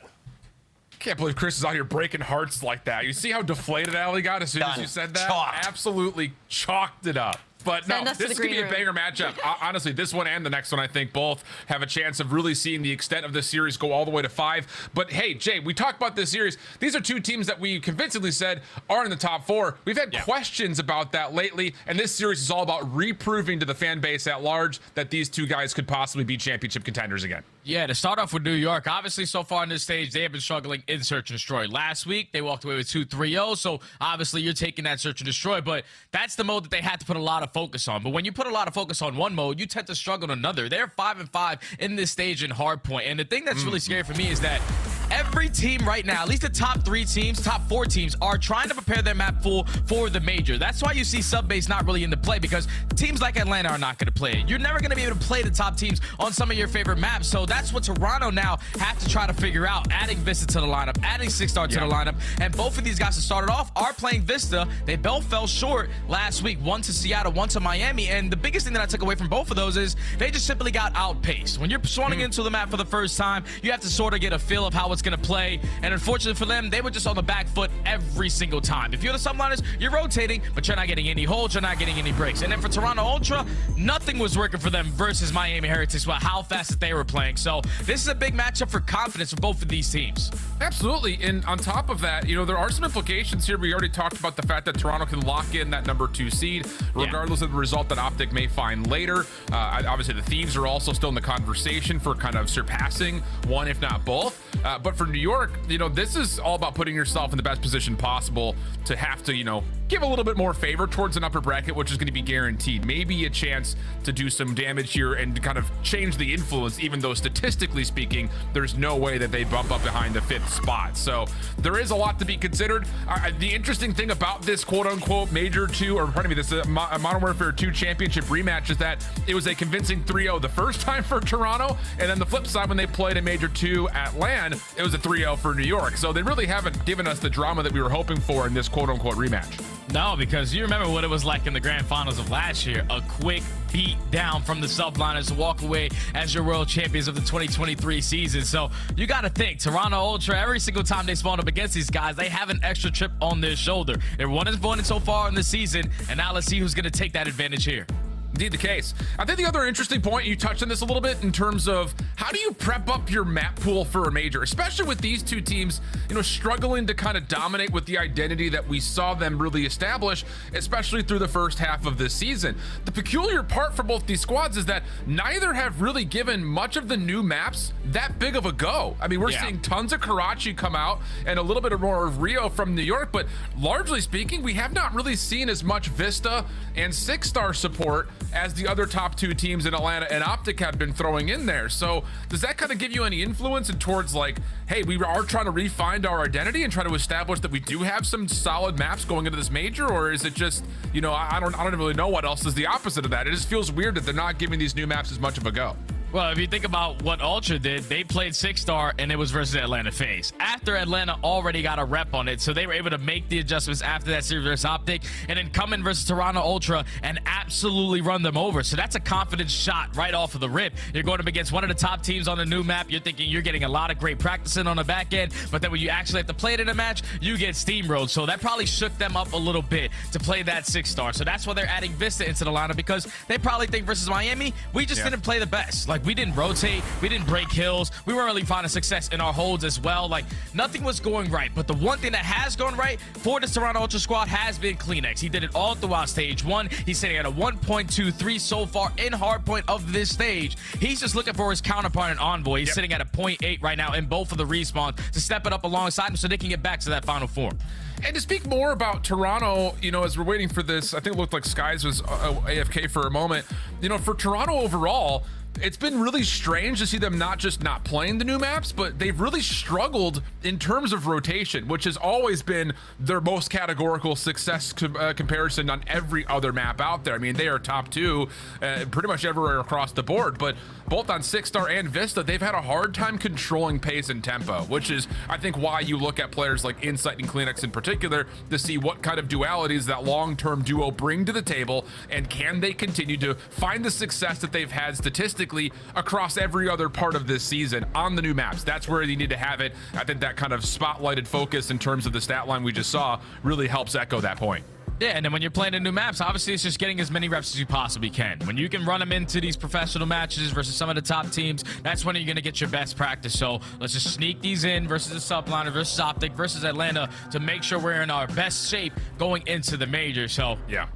Can't believe Chris is out here breaking hearts like that. You see how deflated Allie got as soon as you said that? Chalked. Absolutely chalked it up. But Send no, us to this the could be a green banger matchup. Honestly, this one and the next one, I think both have a chance of really seeing the extent of this series go all the way to 5. But hey, Jay, we talked about this series. These are 2 teams that we convincingly said are in the top 4. We've had questions about that lately, and this series is all about reproving to the fan base at large that these 2 guys could possibly be championship contenders again. Yeah, to start off with New York, obviously so far on this stage, they have been struggling in Search and Destroy. Last week, they walked away with 2-3-0, so obviously you're taking that Search and Destroy, but that's the mode that they had to put a lot of focus on. But when you put a lot of focus on one mode, you tend to struggle in another. They're 5-5 in this stage in Hardpoint, and the thing that's really scary for me is that every team right now, at least the top 3 teams, top 4 teams, are trying to prepare their map pool for the major. That's why you see sub-base not really into play, because teams like Atlanta are not going to play it. You're never going to be able to play the top teams on some of your favorite maps, so that's what Toronto now have to try to figure out, adding Vista to the lineup, adding 6-star to the lineup, and both of these guys that started off are playing Vista. They both fell short last week, one to Seattle, one to Miami, and the biggest thing that I took away from both of those is they just simply got outpaced. When you're swanning into the map for the first time, you have to sort of get a feel of how it's going to play, and unfortunately for them, they were just on the back foot every single time. If you're the subliners, you're rotating, but you're not getting any holds, you're not getting any breaks. And then for Toronto Ultra, nothing was working for them versus Miami Heretics with how fast that they were playing. So this is a big matchup for confidence for both of these teams. Absolutely, and on top of that, you know, there are some implications here. We already talked about the fact that Toronto can lock in that number 2 seed, regardless of the result that Optic may find later. Obviously, the Thieves are also still in the conversation for kind of surpassing one, if not both. But for New York, you know, this is all about putting yourself in the best position possible to have to, you know, give a little bit more favor towards an upper bracket, which is going to be guaranteed. Maybe a chance to do some damage here and kind of change the influence, even though statistically speaking, there's no way that they bump up behind the 5th spot. So there is a lot to be considered. The interesting thing about this quote-unquote Major 2, or pardon me, this Modern Warfare 2 championship rematch is that it was a convincing 3-0 the first time for Toronto, and then the flip side, when they played in Major 2 at LAN, it was a 3-0 for New York. So they really haven't given us the drama that we were hoping for in this quote-unquote rematch. No, because you remember what it was like in the grand finals of last year. A quick beat down from the subliners to walk away as your world champions of the 2023 season. So you got to think, Toronto Ultra, every single time they spawn up against these guys, they have an extra chip on their shoulder. They're 1-1 so far in the season, and now let's see who's going to take that advantage here. Indeed the case. I think the other interesting point, you touched on this a little bit in terms of how do you prep up your map pool for a major, especially with these 2 teams, you know, struggling to kind of dominate with the identity that we saw them really establish, especially through the first half of this season. The peculiar part for both these squads is that neither have really given much of the new maps that big of a go. I mean, we're seeing tons of Karachi come out and a little bit more of Rio from New York, but largely speaking, we have not really seen as much Vista and 6-star support as the other top 2 teams in Atlanta and Optic have been throwing in there. So does that kind of give you any influence towards like, hey, we are trying to refine our identity and try to establish that we do have some solid maps going into this major? Or is it just, you know, I don't really know what else is the opposite of that. It just feels weird that they're not giving these new maps as much of a go. Well, if you think about what Ultra did, they played 6-star and it was versus Atlanta FaZe. After Atlanta already got a rep on it, so they were able to make the adjustments after that series versus Optic and then come in versus Toronto Ultra and absolutely run them over. So that's a confidence shot right off of the rip. You're going up against one of the top teams on the new map. You're thinking you're getting a lot of great practicing on the back end, but then when you actually have to play it in a match, you get steamrolled. So that probably shook them up a little bit to play that 6-star. So that's why they're adding Vista into the lineup, because they probably think versus Miami, we just didn't play the best. Like, Like, we didn't rotate, we didn't break hills, we weren't really finding success in our holds as well. Like, nothing was going right. But the one thing that has gone right for this Toronto Ultra squad has been CleanX. He did it all throughout stage 1. He's sitting at a 1.23 so far in hardpoint of this stage. He's just looking for his counterpart in Envoy. He's sitting at a 0.8 right now in both of the respawns to step it up alongside him so they can get back to that final 4. And to speak more about Toronto, you know, as we're waiting for this, I think it looked like Skies was AFK for a moment. You know, for Toronto overall, it's been really strange to see them not just not playing the new maps, but they've really struggled in terms of rotation, which has always been their most categorical success comparison on every other map out there. I mean, they are top 2 pretty much everywhere across the board, but both on 6-star and Vista, they've had a hard time controlling pace and tempo, which is, I think, why you look at players like Insight and CleanX in particular to see what kind of dualities that long-term duo bring to the table, and can they continue to find the success that they've had statistically across every other part of this season on the new maps. That's where you need to have it. I think that kind of spotlighted focus in terms of the stat line we just saw really helps echo that point. Yeah, and then when you're playing the new maps, obviously it's just getting as many reps as you possibly can. When you can run them into these professional matches versus some of the top teams, that's when you're going to get your best practice. So let's just sneak these in versus the Subliner, versus Optic, versus Atlanta to make sure we're in our best shape going into the major. So yeah,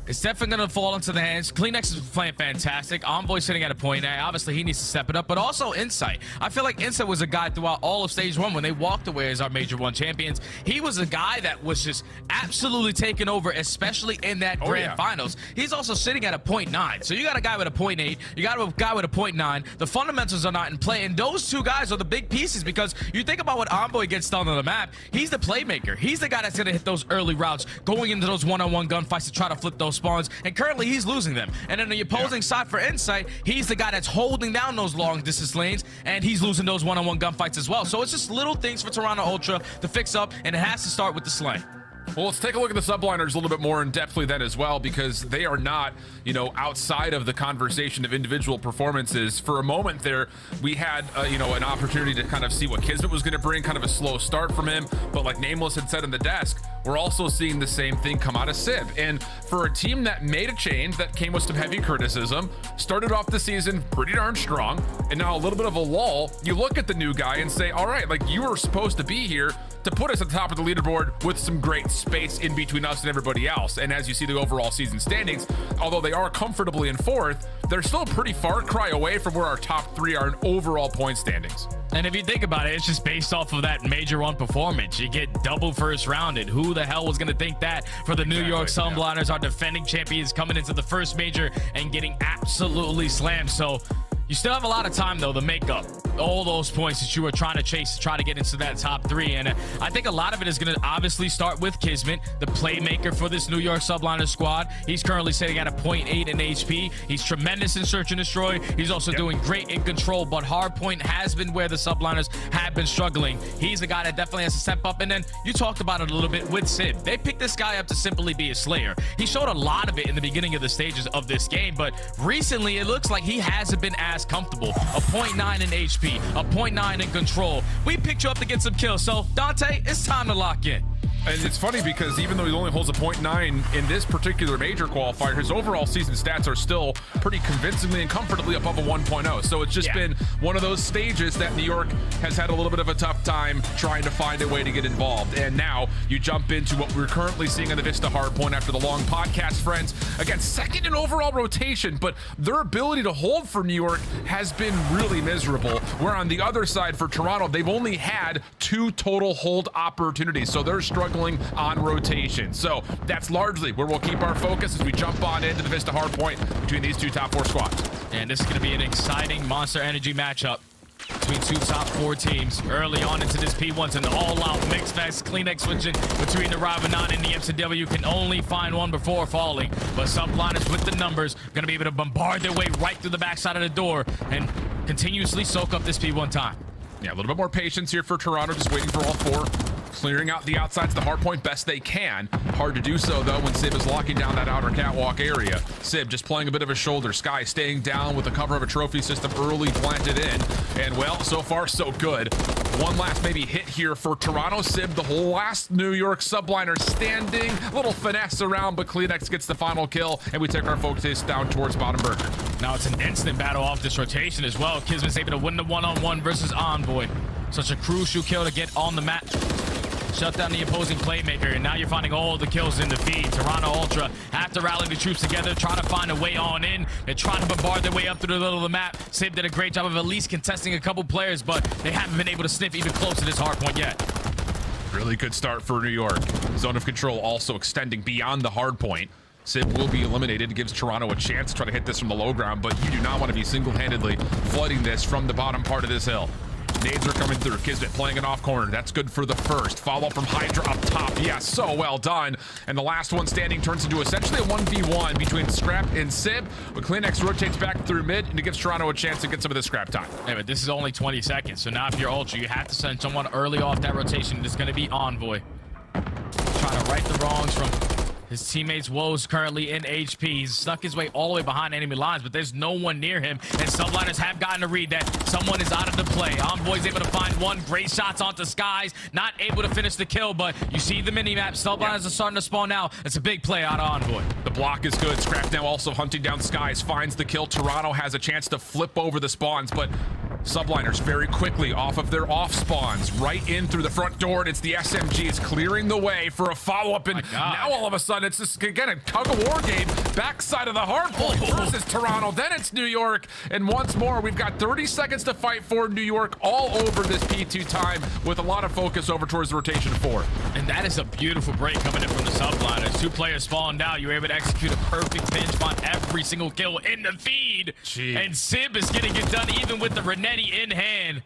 it's definitely going to fall into the hands. CleanX is playing fantastic. Envoy sitting at a point. Obviously, he needs to step it up, but also Insight. I feel like Insight was a guy throughout all of Stage 1 when they walked away as our Major 1 champions. He was a guy that was just absolutely taking over, especially in that Grand Finals. He's also sitting at a 0.9. So you got a guy with a 0.8. You got a guy with a 0.9. The fundamentals are not in play, and those two guys are the big pieces because you think about what Envoy gets done on the map. He's the playmaker. He's the guy that's going to hit those early routes, going into those one-on-one gunfights to try to flip those spawns, and currently he's losing them. And on the opposing side for Insight, he's the guy that's holding down those long distance lanes, and he's losing those one-on-one gunfights as well. So it's just little things for Toronto Ultra to fix up, and it has to start with the slaying. Well, let's take a look at the Subliners a little bit more in depthly then as well, because they are not, you know, outside of the conversation of individual performances. For a moment there, we had, you know, an opportunity to kind of see what Kismet was going to bring, kind of a slow start from him. But like Nameless had said in the desk, we're also seeing the same thing come out of Sib. And for a team that made a change that came with some heavy criticism, started off the season pretty darn strong, and now a little bit of a lull, you look at the new guy and say, all right, like, you were supposed to be here to put us at the top of the leaderboard with some great space in between us and everybody else. And as you see the overall season standings, although they are comfortably in 4th, they're still a pretty far cry away from where our top 3 are in overall point standings. And if you think about it, it's just based off of that Major 1 performance. You get double first rounded. Who the hell was going to think that for the New York Sunbliners, our defending champions, coming into the first major and getting absolutely slammed? So you still have a lot of time, though, to make up all those points that you were trying to chase to try to get into that top 3. And I think a lot of it is going to obviously start with Kismet, the playmaker for this New York Subliner squad. He's currently sitting at a 0.8 in HP. He's tremendous in search and destroy. He's also doing great in control, but hardpoint has been where the Subliners have been struggling. He's a guy that definitely has to step up. And then you talked about it a little bit with Sid. They picked this guy up to simply be a slayer. He showed a lot of it in the beginning of the stages of this game, but recently it looks like he hasn't been as comfortable. A 0.9 in HP, a 0.9 in control. We picked you up to get some kills, so Dante, it's time to lock in. And it's funny because even though he only holds a 0.9 in this particular major qualifier, his overall season stats are still pretty convincingly and comfortably above a 1.0. So it's just been one of those stages that New York has had a little bit of a tough time trying to find a way to get involved. And now you jump into what we're currently seeing in the Vista hardpoint after the long podcast, friends. Again, second in overall rotation, but their ability to hold for New York has been really miserable. Where on the other side for Toronto, they've only had 2 total hold opportunities. So they're struggling on rotation. So that's largely where we'll keep our focus as we jump on into the Vista hardpoint between these 2 top 4 squads. And this is going to be an exciting Monster Energy matchup between 2 top 4 teams early on into this P1. It's an all-out mix fest. CleanX switching between the Ravenant and the MCW. Can only find one before falling, but Subliners with the numbers going to be able to bombard their way right through the backside of the door and continuously soak up this P1 time. Yeah, a little bit more patience here for Toronto, just waiting for all 4. Clearing out the outsides of the hardpoint best they can. Hard to do so, though, when Sib is locking down that outer catwalk area. Sib just playing a bit of a shoulder. Sky staying down with the cover of a trophy system early planted in. And, well, so far, so good. One last maybe hit here for Toronto. Sib, the last New York Subliner standing. Little finesse around, but CleanX gets the final kill, and we take our focus down towards bottom burner. Now it's an instant battle off this rotation as well. Kismet's able to win the one-on-one versus Envoy. Such a crucial kill to get on the map. Shut down the opposing playmaker, and now you're finding all the kills in the feed. Toronto Ultra have to rally the troops together, trying to find a way on in. They're trying to bombard their way up through the middle of the map. Sib did a great job of at least contesting a couple players, but they haven't been able to sniff even close to this hard point yet. Really good start for New York. Zone of control also extending beyond the hard point. Sib will be eliminated. It gives Toronto a chance to try to hit this from the low ground, but you do not want to be single-handedly flooding this from the bottom part of this hill. Nades are coming through. Kismet playing it off corner. That's good for the first. Follow from Hydra up top. Yeah, so well done. And the last one standing turns into essentially a 1v1 between Scrap and Sib. But Kleenex rotates back through mid, and it gives Toronto a chance to get some of the scrap time. Yeah, but this is only 20 seconds. So now if you're Ultra, you have to send someone early off that rotation. It's going to be Envoy. Trying to right the wrongs from his teammate's woes currently in HP. He's stuck his way all the way behind enemy lines, but there's no one near him. And subliners have gotten a read that someone is out of the play. Envoy's able to find one. Great shots onto Skies. Not able to finish the kill, but you see the mini-map. Subliners are starting to spawn now. It's a big play out of Envoy. The block is good. Scrap now also hunting down Skies. Finds the kill. Toronto has a chance to flip over the spawns, but subliners very quickly off of their off spawns. Right in through the front door, and it's the SMGs clearing the way for a follow-up. And now all of a sudden, it's just, again, a tug-of-war game. Backside of the hard point versus Toronto. Then it's New York. And once more, we've got 30 seconds to fight for New York all over this P2 time with a lot of focus over towards the rotation 4. And that is a beautiful break coming in from the subliners. 2 players falling down. You're able to execute a perfect pinch on every single kill in the feed. Jeez. And Sib is getting it done even with the Renetti in hand.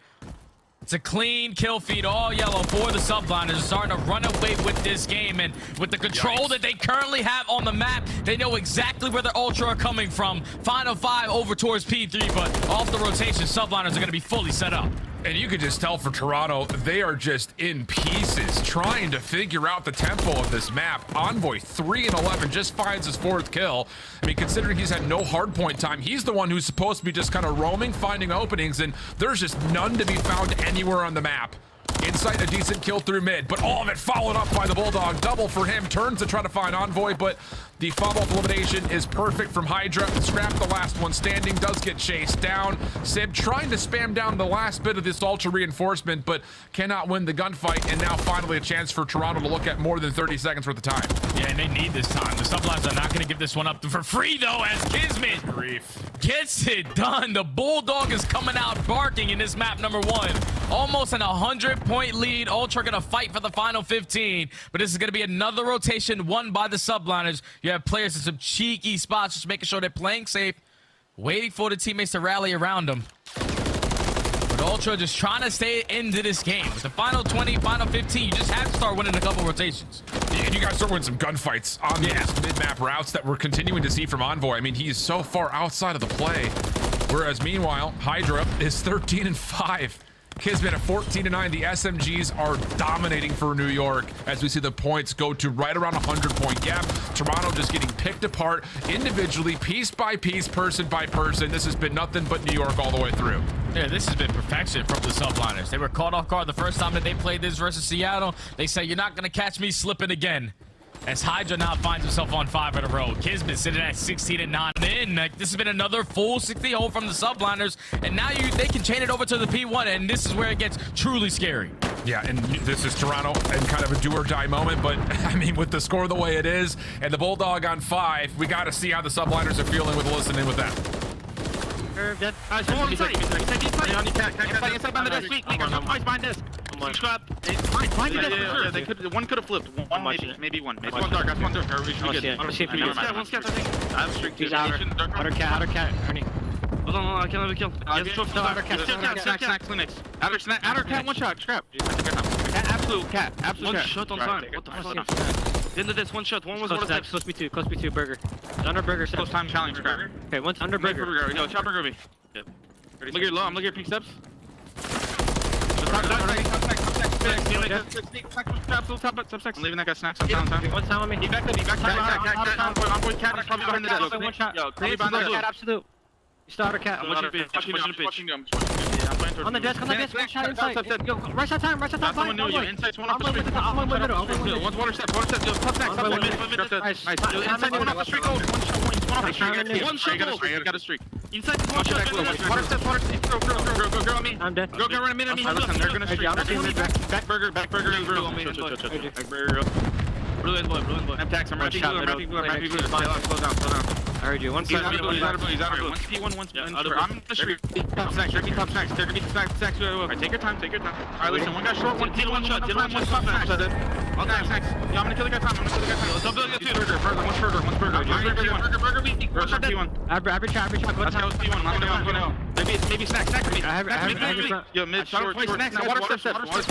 It's a clean kill feed, all yellow for the subliners. They're starting to run away with this game, and with the control that they currently have on the map, they know exactly where their Ultra are coming from. Final 5 over towards P3, but off the rotation, subliners are going to be fully set up. And you could just tell for Toronto, they are just in pieces, trying to figure out the tempo of this map. Envoy 3-11 just finds his 4th kill. I mean, considering he's had no hardpoint time, he's the one who's supposed to be just kind of roaming, finding openings, and there's just none to be found anywhere on the map. Inside a decent kill through mid, but all of it followed up by the Bulldog. Double for him, turns to try to find Envoy, but the follow-up elimination is perfect from Hydra. Scrap, the last one standing, does get chased down. Sib trying to spam down the last bit of this Ultra reinforcement, but cannot win the gunfight, and now finally a chance for Toronto to look at more than 30 seconds worth of time. Yeah, and they need this time. The sublines are not going to give this one up for free, though, as Kismet gets it done. The Bulldog is coming out barking in this map number 1. Almost an 100-point lead. Ultra going to fight for the final 15, but this is going to be another rotation won by the subliners. You have players in some cheeky spots, just making sure they're playing safe, waiting for the teammates to rally around them. But Ultra just trying to stay into this game. With the final 20, final 15, you just have to start winning a couple rotations. And you guys start winning some gunfights on these mid-map routes that we're continuing to see from Envoy. I mean, he's so far outside of the play. Whereas, meanwhile, Hydra is 13-5. Kismet at 14-9. The SMGs are dominating for New York as we see the points go to right around a 100-point gap. Toronto just getting picked apart individually, piece by piece, person by person. This has been nothing but New York all the way through. Yeah, this has been perfection from the subliners. They were caught off guard the first time that they played this versus Seattle. They say, you're not going to catch me slipping again. As Hydra now finds himself on 5 in a row. Kismet sitting at 16-9. This has been another full 60 hole from the subliners, and now they can chain it over to the P1, and this is where it gets truly scary. Yeah, and this is Toronto and kind of a do or die moment, but I mean, with the score the way it is and the Bulldog on 5, we got to see how the subliners are feeling with listening with that. One could have flipped. One maybe one. Maybe one dark. That's one dark. One scat. I have strict. He's outer cat. Ernie. Hold on, I can't have a kill. Outer cat. Outer cat. One shot. Scrap. Absolute cat. Absolute cat. One shot on time. What the fuck? Into this one shot. One was close B2. Close B2. Burger. Under burger. Close time challenge. Scrap. Okay, one's under burger. Yo, chop burger me. Look at your low. I'm looking at your peak steps. I'm leaving that guy snacks. I'm down. What's down on me? He backed up. I'm going cat. He's probably behind the desk. One shot. Yo, probably behind the desk. Absolute. You still outer cat. I'm watching you. On the desk. One shot inside. Yo, rush that time. Insight's one on the street. I'm going middle. One's water step. Yo, top snacks. Nice. Inside one off the street gold. One shot. One streak. You got a streak. Inside. Water step. Go on me. I'm dead. Go run a minute. Listen, they're gonna streak. Back burger and grill on me. Back burger grill. Blue is blue. I'm tax. I'm rapping blue. Slow down. I heard you. He's out of blue. One P1, one. I'm the street. Top snacks. They're gonna be snacks. Alright, take your time. Alright, listen. One guy short. One P1 shot. One top snacks. Okay, snacks. Yeah, I'm gonna kill the guy time. Double two. Burger. Burger. One shot P1. Average shot. Let's go P1. Maybe snacks. Me. I have. Yo, mid short. Snacks. Now water steps. One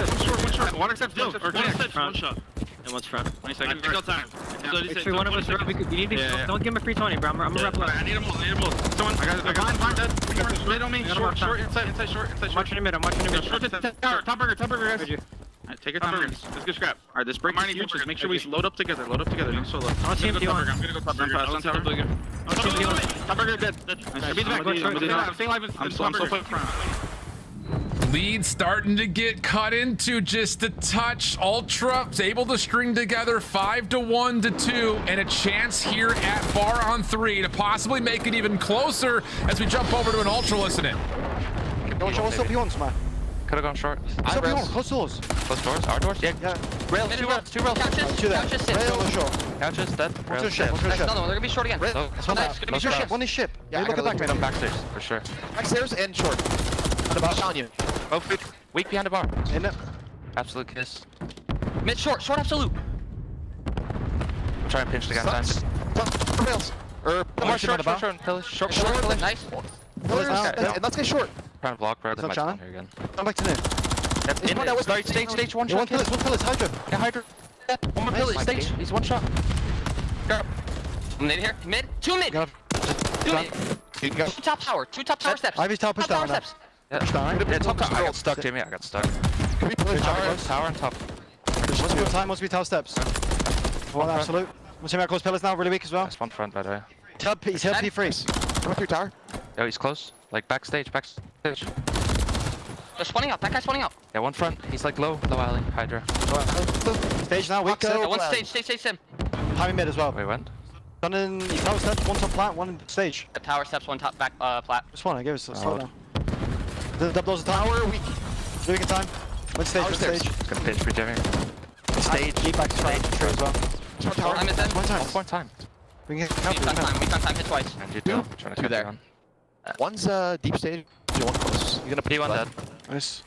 shot. Water steps. One shot. And one's front. 20 seconds. Take time. One of us. You need to. Don't give him a free 20, bro. I'm a rep left. I need them all. Someone. I got dead. Mid on me. Short. Inside. Short. I'm watching him mid. Short. Top burger, guys. Alright, take your time. Let's get scrap. Alright, this break huge. Just make sure we load up together. No solo. I'm gonna go top burger. I'm gonna go top burger dead. I'm so front. Lead starting to get cut into just a touch. Ultra's able to string together 5-1 to 2, and a chance here at bar on 3 to possibly make it even closer as we jump over to an Ultra listening. What's up, you want, man? Could have gone short. What's up, you want? Close doors. Our doors? Yeah. Rails, two rails. Couches sit. Rail or short? Couches dead. What's your ship? That's another one. They're gonna be short again. What's your ship? One is ship. Yeah, look at that. I'm backstairs, for sure. Backstairs and short. On the bar. On you. Both weak behind the bar. In it. Absolute kiss. Mid short absolute. Try and pinch the guy times. Rails. Short. Nice. Let's get short. Trying to block, bro. They might come here again. I'm back to new. Stage one shot. One pillars, Hydra. Yeah, Hydra. One more pillar, stage. He's one shot. Go. Mid here. Mid. Two mid. Two top tower steps. Ivy's tower push down. Steps. Yeah, top tower. I got stuck, Jimmy. I got stuck. Can we push tower and top? What's your time? Must be tower steps. One absolute. We'll see my close pillars now. Really weak as well. That's one front, by the way. He's P3. Come up through tower. Oh, he's close. Like backstage. They're spawning out. That guy's spawning out. Yeah, one front. He's like low alley. Hydra. Stage now. Weak. One stage. Sim. High mid as well. Wait, when? Done in tower steps. One top plat. One stage. The tower steps. One top back plat. Just one. I gave us a slow down. Double the tower. Weak. Doing a time. One stage. Gonna pitch for Jimmy. Stage. Keep back stage. True as well. I'm at one time. We can count time. Hit twice. And you do. Trying to cut there. One's deep stage. One close. You're gonna put one dead. Nice.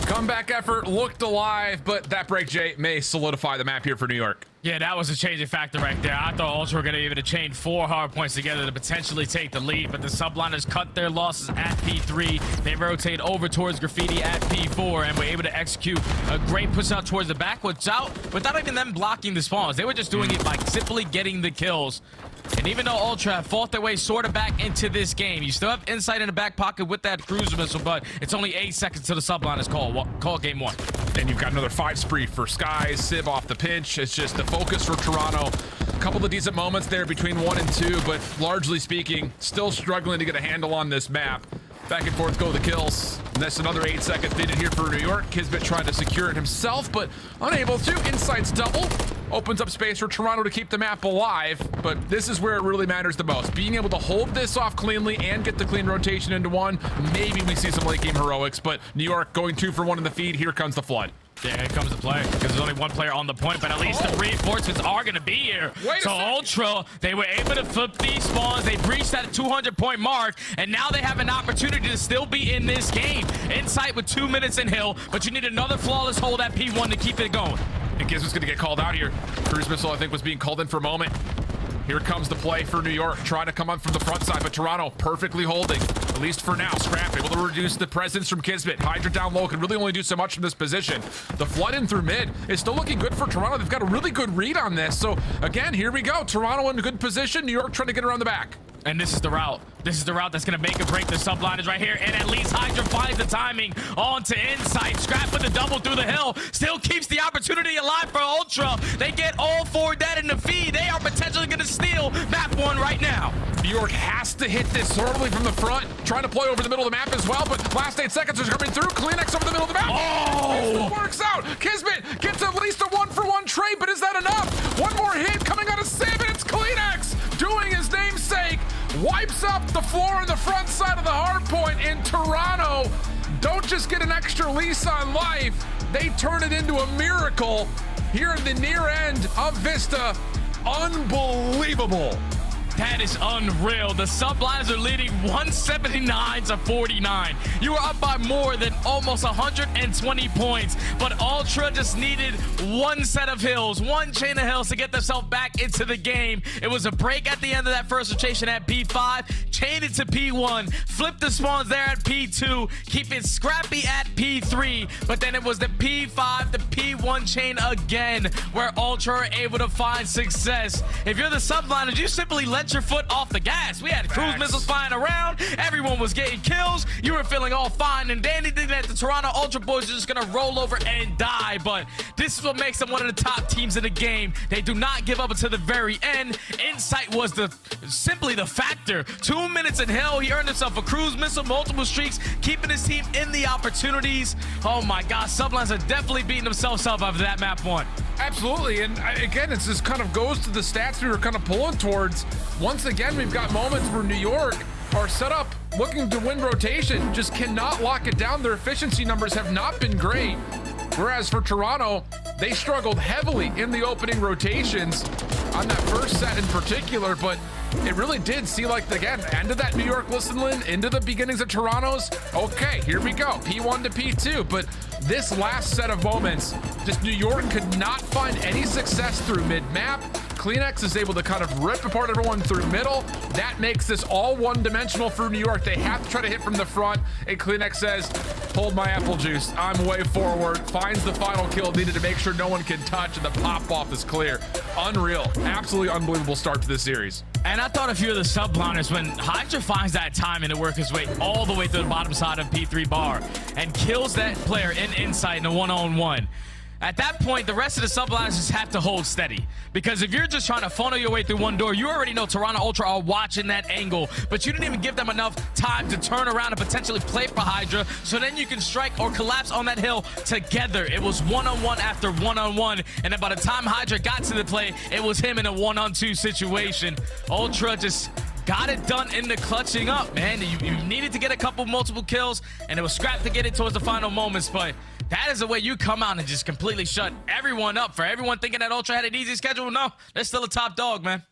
Comeback effort looked alive, but that break, Jay, may solidify the map here for New York. Yeah, that was a changing factor right there. I thought Ultra were going to be able to chain 4 hard points together to potentially take the lead, but the subliners cut their losses at P3. They rotate over towards Graffiti at P4 and were able to execute a great push out towards the back without even them blocking the spawns. They were just doing it by simply getting the kills. And even though Ultra have fought their way sort of back into this game, you still have insight in the back pocket with that cruiser missile, but it's only 8 seconds to the subliners call game 1. And you've got another 5 spree for Skies. Civ off the pinch. It's just the focus for Toronto. A couple of decent moments there between 1 and 2, but largely speaking, still struggling to get a handle on this map. Back and forth go the kills. And that's another 8 seconds needed here for New York. Kismet trying to secure it himself, but unable to. Insight's double. Opens up space for Toronto to keep the map alive, but this is where it really matters the most. Being able to hold this off cleanly and get the clean rotation into 1. Maybe we see some late game heroics, but New York going 2 for 1 in the feed. Here comes the flood. Yeah, here comes the play, because there's only one player on the point, but at least the reinforcements are going to be here. So Ultra, they were able to flip these spawns. They breached that 200-point mark, and now they have an opportunity to still be in this game. Insight with 2 minutes in Hill, but you need another flawless hold at P1 to keep it going. And Gizmo's going to get called out here. Cruise missile, I think, was being called in for a moment. Here comes the play for New York, trying to come up from the front side, but Toronto perfectly holding, at least for now. Scrap able to reduce the presence from Kismet. Hydra down low can really only do so much from this position. The flood in through mid is still looking good for Toronto. They've got a really good read on this. So again, here we go. Toronto in a good position. New York trying to get around the back. And this is the route. This is the route that's going to make or break the subliners right here. And at least Hydra finds the timing onto Insight. Scrap with the double through the hill. Still keeps the opportunity alive for Ultra. They get all 4 dead in the feed. They are potentially going to steal map 1 right now. New York has to hit this thoroughly from the front. Trying to play over the middle of the map as well, but last 8 seconds is coming through. Kleenex over the middle of the map. Oh! It still works out. Kismet gets at least a 1-for-1 trade, but is that enough? One more hit coming out of Civ, and it's Kleenex doing his namesake. Wipes rips up the floor on the front side of the hard point in Toronto. Don't just get an extra lease on life, they turn it into a miracle here in the near end of Vista. Unbelievable. That is unreal. The Sublimes are leading 179-49. You were up by more than almost 120 points, but Ultra just needed one set of hills, one chain of hills to get themselves back into the game. It was a break at the end of that first rotation at P5, chain it to P1, flip the spawns there at P2, keep it scrappy at P3, but then it was the P5, the P1 chain again, where Ultra are able to find success. If you're the Subliners, you simply let your foot off the gas. We had cruise missiles flying around. Everyone was getting kills. You were feeling all fine and dandy, thinking that the Toronto Ultra boys are just going to roll over and die. But this is what makes them one of the top teams in the game. They do not give up until the very end. Insight was simply the factor. 2 minutes in hell. He earned himself a cruise missile, multiple streaks, keeping his team in the opportunities. Oh my God, Sublines are definitely beating themselves up after that map one. Absolutely, and again, it's just kind of goes to the stats we were kind of pulling towards. Once again, we've got moments where New York are set up looking to win rotation, just cannot lock it down. Their efficiency numbers have not been great. Whereas for Toronto, they struggled heavily in the opening rotations on that first set in particular, but it really did see like, again, end of that New York listen into the beginnings of Toronto's. Okay, here we go, P1 to P2, but this last set of moments, just New York could not find any success through mid-map. Kleenex is able to kind of rip apart everyone through middle. That makes this all one-dimensional for New York. They have to try to hit from the front, and Kleenex says, hold my apple juice, I'm way forward, finds the final kill needed to make sure no one can touch, and the pop-off is clear. Unreal, absolutely unbelievable start to this series. And I thought a few of the Subliners, when Hydra finds that timing to work his way all the way to the bottom side of P3 bar and kills that player in Insight in a one-on-one, at that point, the rest of the Subliners just have to hold steady. Because if you're just trying to funnel your way through one door, you already know Toronto Ultra are watching that angle, but you didn't even give them enough time to turn around and potentially play for Hydra, so then you can strike or collapse on that hill together. It was one-on-one after one-on-one, and then by the time Hydra got to the play, it was him in a one-on-two situation. Ultra just got it done in the clutching up, man. You needed to get a couple multiple kills, and it was scrapped to get it towards the final moments, but that is the way you come out and just completely shut everyone up. For everyone thinking that Ultra had an easy schedule, no, they're still a top dog, man.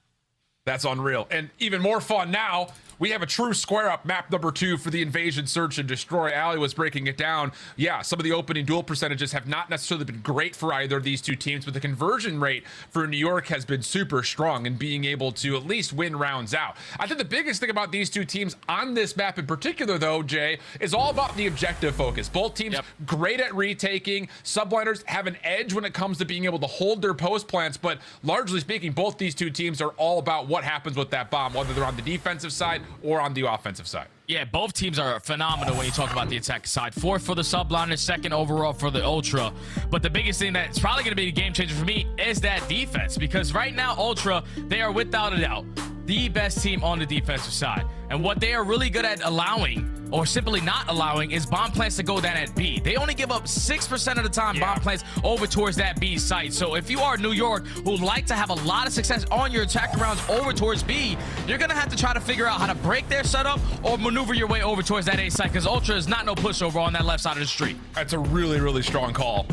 That's unreal. And even more fun now, we have a true square up map number 2 for the invasion, search, and destroy. Ali was breaking it down. Yeah, some of the opening duel percentages have not necessarily been great for either of these two teams, but the conversion rate for New York has been super strong in being able to at least win rounds out. I think the biggest thing about these two teams on this map in particular, though, Jay, is all about the objective focus. Both teams great at retaking. Subliners have an edge when it comes to being able to hold their post plants, but largely speaking, both these two teams are all about what happens with that bomb, whether they're on the defensive side or on the offensive side. Yeah, both teams are phenomenal when you talk about the attack side. 4th for the Subliners, 2nd overall for the Ultra. But the biggest thing that's probably going to be a game changer for me is that defense, because right now Ultra, they are without a doubt the best team on the defensive side. And what they are really good at allowing, or simply not allowing, is bomb plants to go down at B. They only give up 6% of the time bomb plants over towards that B site. So if you are New York, who like to have a lot of success on your attack rounds over towards B, you're going to have to try to figure out how to break their setup or maneuver your way over towards that A site, because Ultra is not no pushover on that left side of the street. That's a really, really strong call,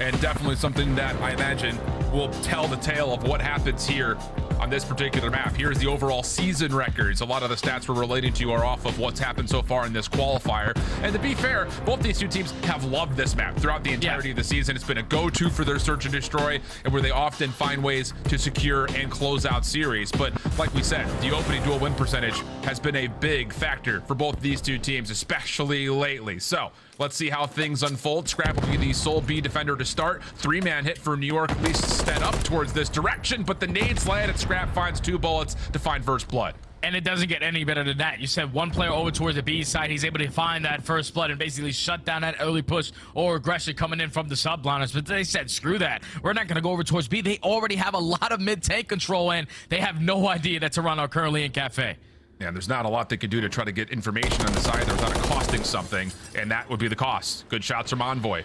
and definitely something that I imagine will tell the tale of what happens here on this particular map. Here's the overall season records. A lot of the stats we're relating to are off of what's happened so far in this qualifier. And to be fair, both these two teams have loved this map throughout the entirety of the season. It's been a go-to for their search and destroy, and where they often find ways to secure and close out series. But like we said, the opening duel win percentage has been a big factor for both these two teams, especially lately. So let's see how things unfold. Scrap will be the sole B defender to start. 3-man hit for New York, at least sped up towards this direction, but the nades land and Scrap finds 2 bullets to find first blood. And it doesn't get any better than that. You said one player over towards the B side. He's able to find that first blood and basically shut down that early push or aggression coming in from the Subliners. But they said, screw that. We're not going to go over towards B. They already have a lot of mid-tank control, and they have no idea that Toronto are currently in Cafe. Yeah, there's not a lot they could do to try to get information on this either without it costing something, and that would be the cost. Good shots from Envoy.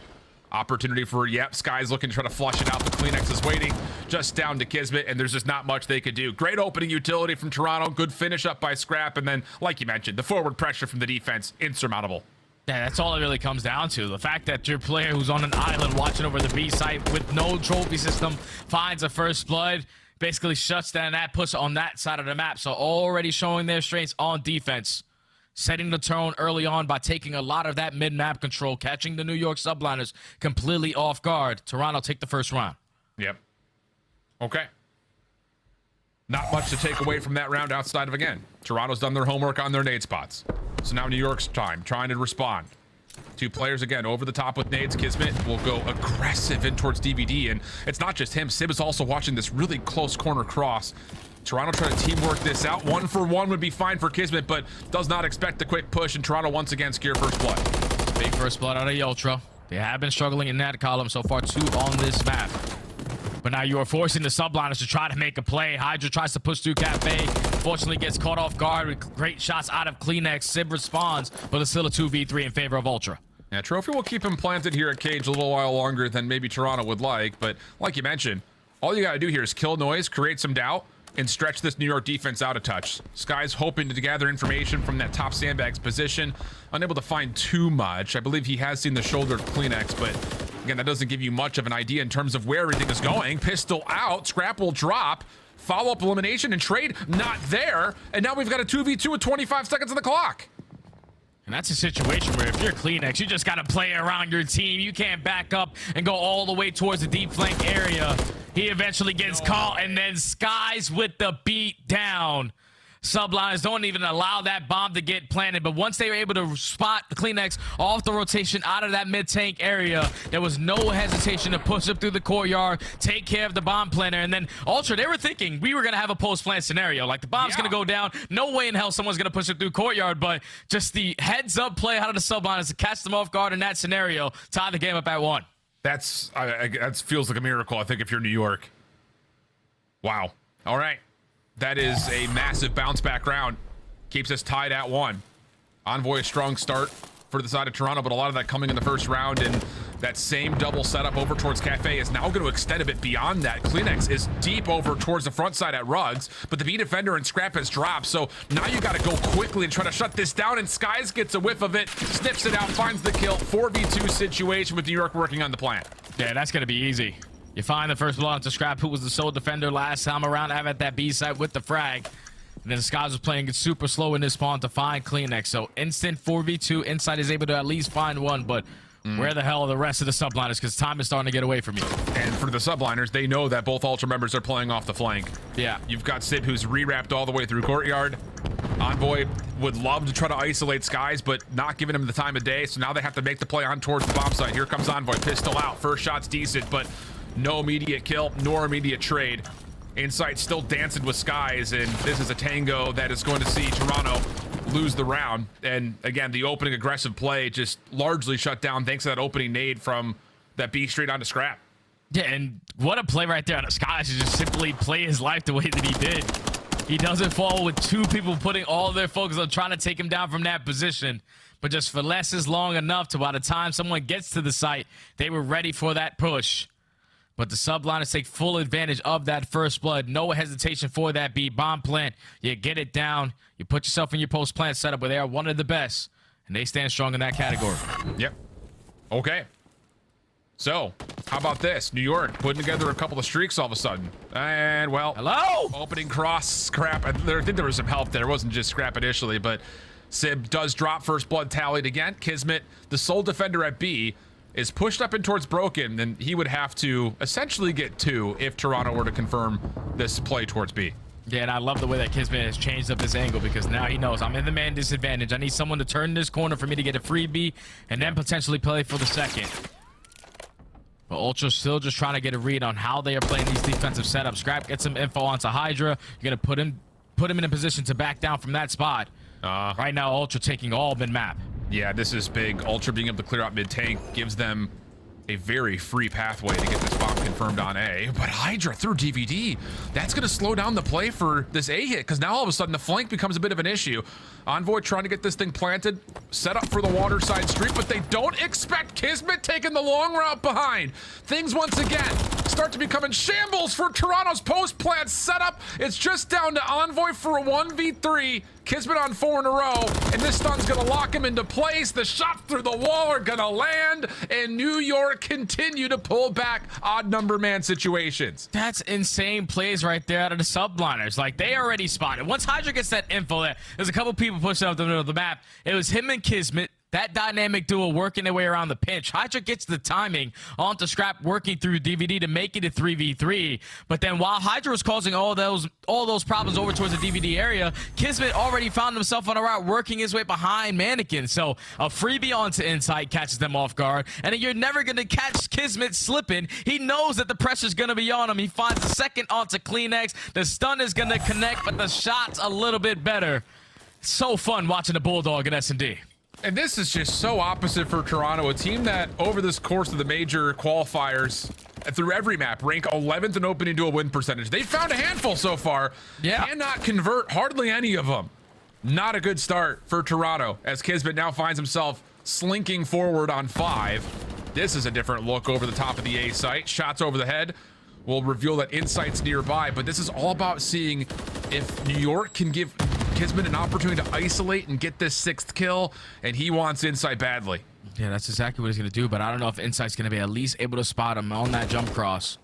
Opportunity for, Sky's looking to try to flush it out. The Kleenex is waiting just down to Kismet, and there's just not much they could do. Great opening utility from Toronto. Good finish up by Scrap, and then, like you mentioned, the forward pressure from the defense, insurmountable. Yeah, that's all it really comes down to. The fact that your player who's on an island watching over the B site with no trophy system finds a first blood, basically shuts down that push on that side of the map. So already showing their strengths on defense. Setting the tone early on by taking a lot of that mid-map control, catching the New York subliners completely off guard. Toronto take the first round. Yep. Okay. Not much to take away from that round outside of, again, Toronto's done their homework on their nade spots. So now New York's time, trying to respond. Two players, again, over the top with nades. Kismet will go aggressive in towards DVD, and it's not just him. Sib is also watching this really close corner cross. Toronto trying to teamwork this out. 1-for-1 would be fine for Kismet, but does not expect the quick push, and Toronto once again secure first blood. Big first blood out of the Ultra. They have been struggling in that column so far, 2 on this map. But now you are forcing the subliners to try to make a play. Hydra tries to push through Cafe. Fortunately gets caught off guard with great shots out of Kleenex. Sib responds, but it's still a 2v3 in favor of Ultra. Yeah, Trophy will keep him planted here at Cage a little while longer than maybe Toronto would like, but like you mentioned, all you gotta do here is kill noise, create some doubt, and stretch this New York defense out a touch. Sky's hoping to gather information from that top sandbags position. Unable to find too much. I believe he has seen the shoulder of Kleenex, but again, that doesn't give you much of an idea in terms of where everything is going. Pistol out, Scrap will drop, follow-up elimination, and trade not there. And now we've got a 2v2 with 25 seconds on the clock. And that's a situation where if you're Kleenex, you just got to play around your team. You can't back up and go all the way towards the deep flank area. He eventually gets caught, and then Skies with the beat down. Sublines don't even allow that bomb to get planted, but once they were able to spot the Kleenex off the rotation out of that mid-tank area, there was no hesitation to push up through the courtyard, take care of the bomb planter, and then Ultra, they were thinking we were going to have a post-plant scenario. Like, the bomb's going to go down. No way in hell someone's going to push it through courtyard, but just the heads-up play out of the Subliners to catch them off guard in that scenario, tie the game up at 1. That feels like a miracle, I think, if you're New York. Wow. All right. That is a massive bounce back round. Keeps us tied at 1. Envoy, a strong start for the side of Toronto, but a lot of that coming in the first round, and that same double setup over towards Cafe is now going to extend a bit beyond that. Kleenex is deep over towards the front side at Rugs, but the B defender and Scrap has dropped, so now you got to go quickly and try to shut this down, and Skies gets a whiff of it, sniffs it out, finds the kill. 4v2 situation with New York working on the plan. Yeah, that's going to be easy. You find the first blow to Scrap, who was the sole defender last time around, have at that B site with the frag. And then Skies was playing it super slow in this spawn to find Kleenex. So instant 4v2. Inside is able to at least find one, but where the hell are the rest of the subliners? Because time is starting to get away from you. And for the subliners, they know that both Ultra members are playing off the flank. Yeah. You've got Sib, who's re-wrapped all the way through courtyard. Envoy would love to try to isolate Skies, but not giving him the time of day. So now they have to make the play on towards the bomb site. Here comes Envoy. Pistol out. First shot's decent, but no immediate kill, nor immediate trade. Insight still dancing with Skies, and this is a tango that is going to see Toronto lose the round. And again, the opening aggressive play just largely shut down thanks to that opening nade from that B straight onto Scrap. Yeah, and what a play right there on Skies to just simply play his life the way that he did. He doesn't fall with 2 people putting all their focus on trying to take him down from that position, but just finesses long enough to by the time someone gets to the site, they were ready for that push. But the subliners take full advantage of that first blood. No hesitation for that B bomb plant. You get it down. You put yourself in your post plant setup where they are one of the best, and they stand strong in that category. Yep. Okay. So, how about this? New York putting together a couple of streaks all of a sudden. And, well, hello? Opening cross, Scrap. I think there was some help there. It wasn't just Scrap initially, but Sib does drop first blood tallied again. Kismet, the sole defender at B, is pushed up in towards Broken, and he would have to essentially get 2 if Toronto were to confirm this play towards B. Yeah, and I love the way that Kismet has changed up this angle because now he knows I'm in the man disadvantage. I need someone to turn this corner for me to get a free B and then potentially play for the second. But Ultra's still just trying to get a read on how they are playing these defensive setups. Scrap gets some info onto Hydra. You're going to put him in a position to back down from that spot. Right now, Ultra taking all mid-map. Yeah, this is big. Ultra being able to clear out mid-tank gives them a very free pathway to get this bomb confirmed on A. But Hydra through DVD, that's going to slow down the play for this A hit, because now all of a sudden the flank becomes a bit of an issue. Envoy trying to get this thing planted, set up for the water side street, but they don't expect Kismet taking the long route behind. Things once again start to become in shambles for Toronto's post plant setup. It's just down to Envoy for a 1v3. Kismet on 4 in a row, and this stun's gonna lock him into place. The shots through the wall are gonna land, and New York continue to pull back odd number man situations. That's insane plays right there out of the subliners. Like, they already spotted. Once Hydra gets that info, there's a couple people pushing up the middle of the map. It was him and Kismet. That dynamic duo working their way around the pinch. Hydra gets the timing onto Scrap working through DVD to make it a 3v3. But then while Hydra was causing all those problems over towards the DVD area, Kismet already found himself on a route working his way behind Mannequin. So a freebie onto Insight catches them off guard. And you're never going to catch Kismet slipping. He knows that the pressure's going to be on him. He finds a second onto Kleenex. The stun is going to connect, but the shot's a little bit better. So fun watching the Bulldog in S&D. And this is just so opposite for Toronto, a team that over this course of the major qualifiers through every map rank 11th in opening duel win percentage. They found a handful so far. Yeah. Cannot convert hardly any of them. Not a good start for Toronto as Kismet now finds himself slinking forward on 5. This is a different look over the top of the A site. Shots over the head will reveal that Insight's nearby, but this is all about seeing if New York can give Kismet an opportunity to isolate and get this 6th kill, and he wants Insight badly. Yeah, that's exactly what he's going to do, but I don't know if Insight's going to be at least able to spot him on that jump cross.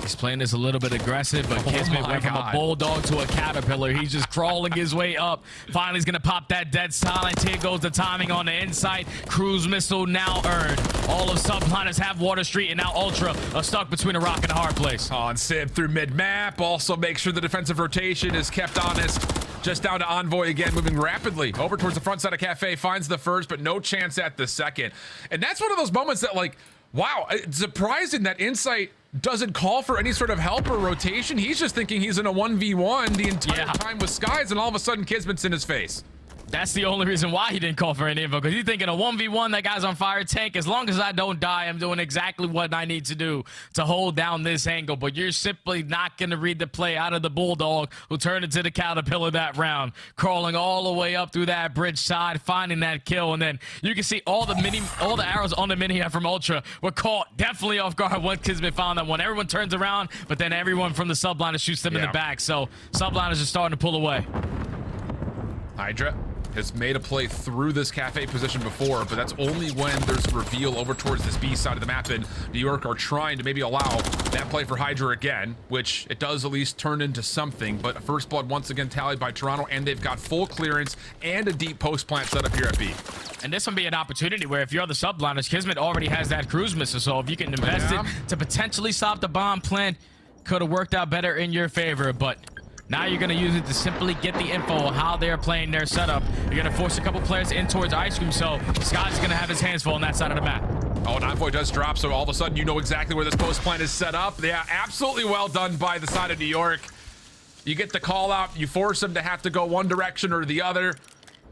He's playing this a little bit aggressive, but Kismet went from a Bulldog to a Caterpillar. He's just crawling his way up. Finally, he's going to pop that dead silence. Here goes the timing on the Insight. Cruise missile now earned. All of subliners have Water Street, and now Ultra are stuck between a rock and a hard place. On Sib through mid-map. Also make sure the defensive rotation is kept honest. Just down to Envoy again, moving rapidly over towards the front side of Cafe. Finds the first, but no chance at the second. And that's one of those moments that, like, wow, it's surprising that Insight doesn't call for any sort of help or rotation. He's just thinking he's in a 1v1 the entire time with Skies, and all of a sudden Kismet's in his face. That's the only reason why he didn't call for any info, because he's thinking a 1v1, that guy's on fire tank. As long as I don't die, I'm doing exactly what I need to do to hold down this angle. But you're simply not going to read the play out of the Bulldog, who turned into the Caterpillar that round, crawling all the way up through that bridge side, finding that kill. And then you can see all the arrows on the mini from Ultra were caught definitely off guard once Kismet found that one. Everyone turns around, but then everyone from the subliner shoots them in the back. So subliners are starting to pull away. Hydra has made a play through this Cafe position before, but that's only when there's a reveal over towards this B side of the map, and New York are trying to maybe allow that play for Hydra again, which it does at least turn into something. But a first blood once again tallied by Toronto, and they've got full clearance and a deep post plant set up here at B. And this would be an opportunity where if you're the subliners, Kismet already has that cruise missile, so if you can invest it to potentially stop the bomb plant, could have worked out better in your favor. But now you're going to use it to simply get the info on how they're playing their setup. You're going to force a couple players in towards Ice Cream, so Scott's going to have his hands full on that side of the map. Oh, and Envoy does drop, so all of a sudden you know exactly where this post plant is set up. Yeah, absolutely well done by the side of New York. You get the call out, you force them to have to go one direction or the other.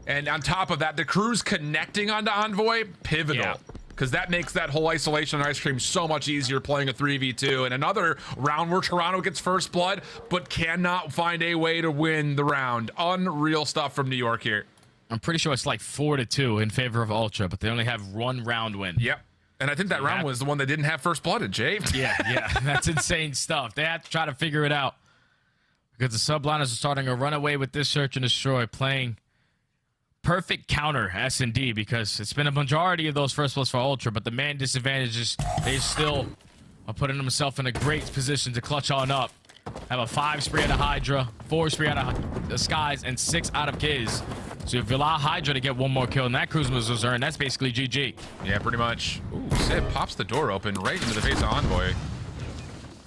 And on top of that, the crew's connecting onto Envoy, pivotal. Because that makes that whole isolation on Ice Cream so much easier playing a 3v2. And another round where Toronto gets first blood, but cannot find a way to win the round. Unreal stuff from New York here. I'm pretty sure it's like 4-2 in favor of Ultra, but they only have one round win. Yep. And I think that round was the one that didn't have first blood, Jay. Yeah. That's insane stuff. They have to try to figure it out. Because the subliners are starting to run away with this search and destroy, playing perfect counter S&D, because it's been a majority of those first bloods for Ultra, but the man disadvantages, they still are putting themselves in a great position to clutch on up. Have a 5 spree out of Hydra, 4 spree out of the Skies, and 6 out of Kiz. So if you allow Hydra to get one more kill and that cruise missile's earned, that's basically GG. Yeah, pretty much. Ooh, Sib pops the door open right into the face of Envoy.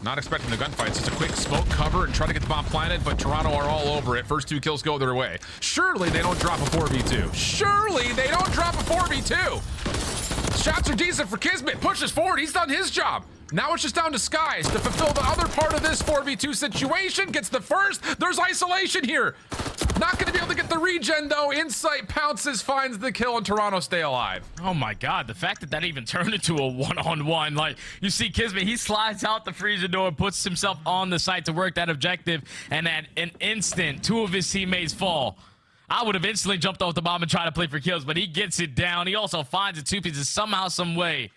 Not expecting the gunfight. Just a quick smoke cover and try to get the bomb planted, but Toronto are all over it. First 2 kills go their way. Surely they don't drop a 4v2. Surely they don't drop a 4v2. Shots are decent for Kismet. Pushes forward. He's done his job. Now it's just down to Skies to fulfill the other part of this 4v2 situation. Gets the first. There's isolation here. Not going to be able to get the regen, though. Insight pounces, finds the kill, and Toronto stay alive. Oh my God, the fact that even turned into a one-on-one. Like, you see Kismet, he slides out the freezer door, puts himself on the site to work that objective, and at an instant, 2 of his teammates fall. I would have instantly jumped off the bomb and tried to play for kills, but he gets it down. He also finds the 2 pieces somehow, some way.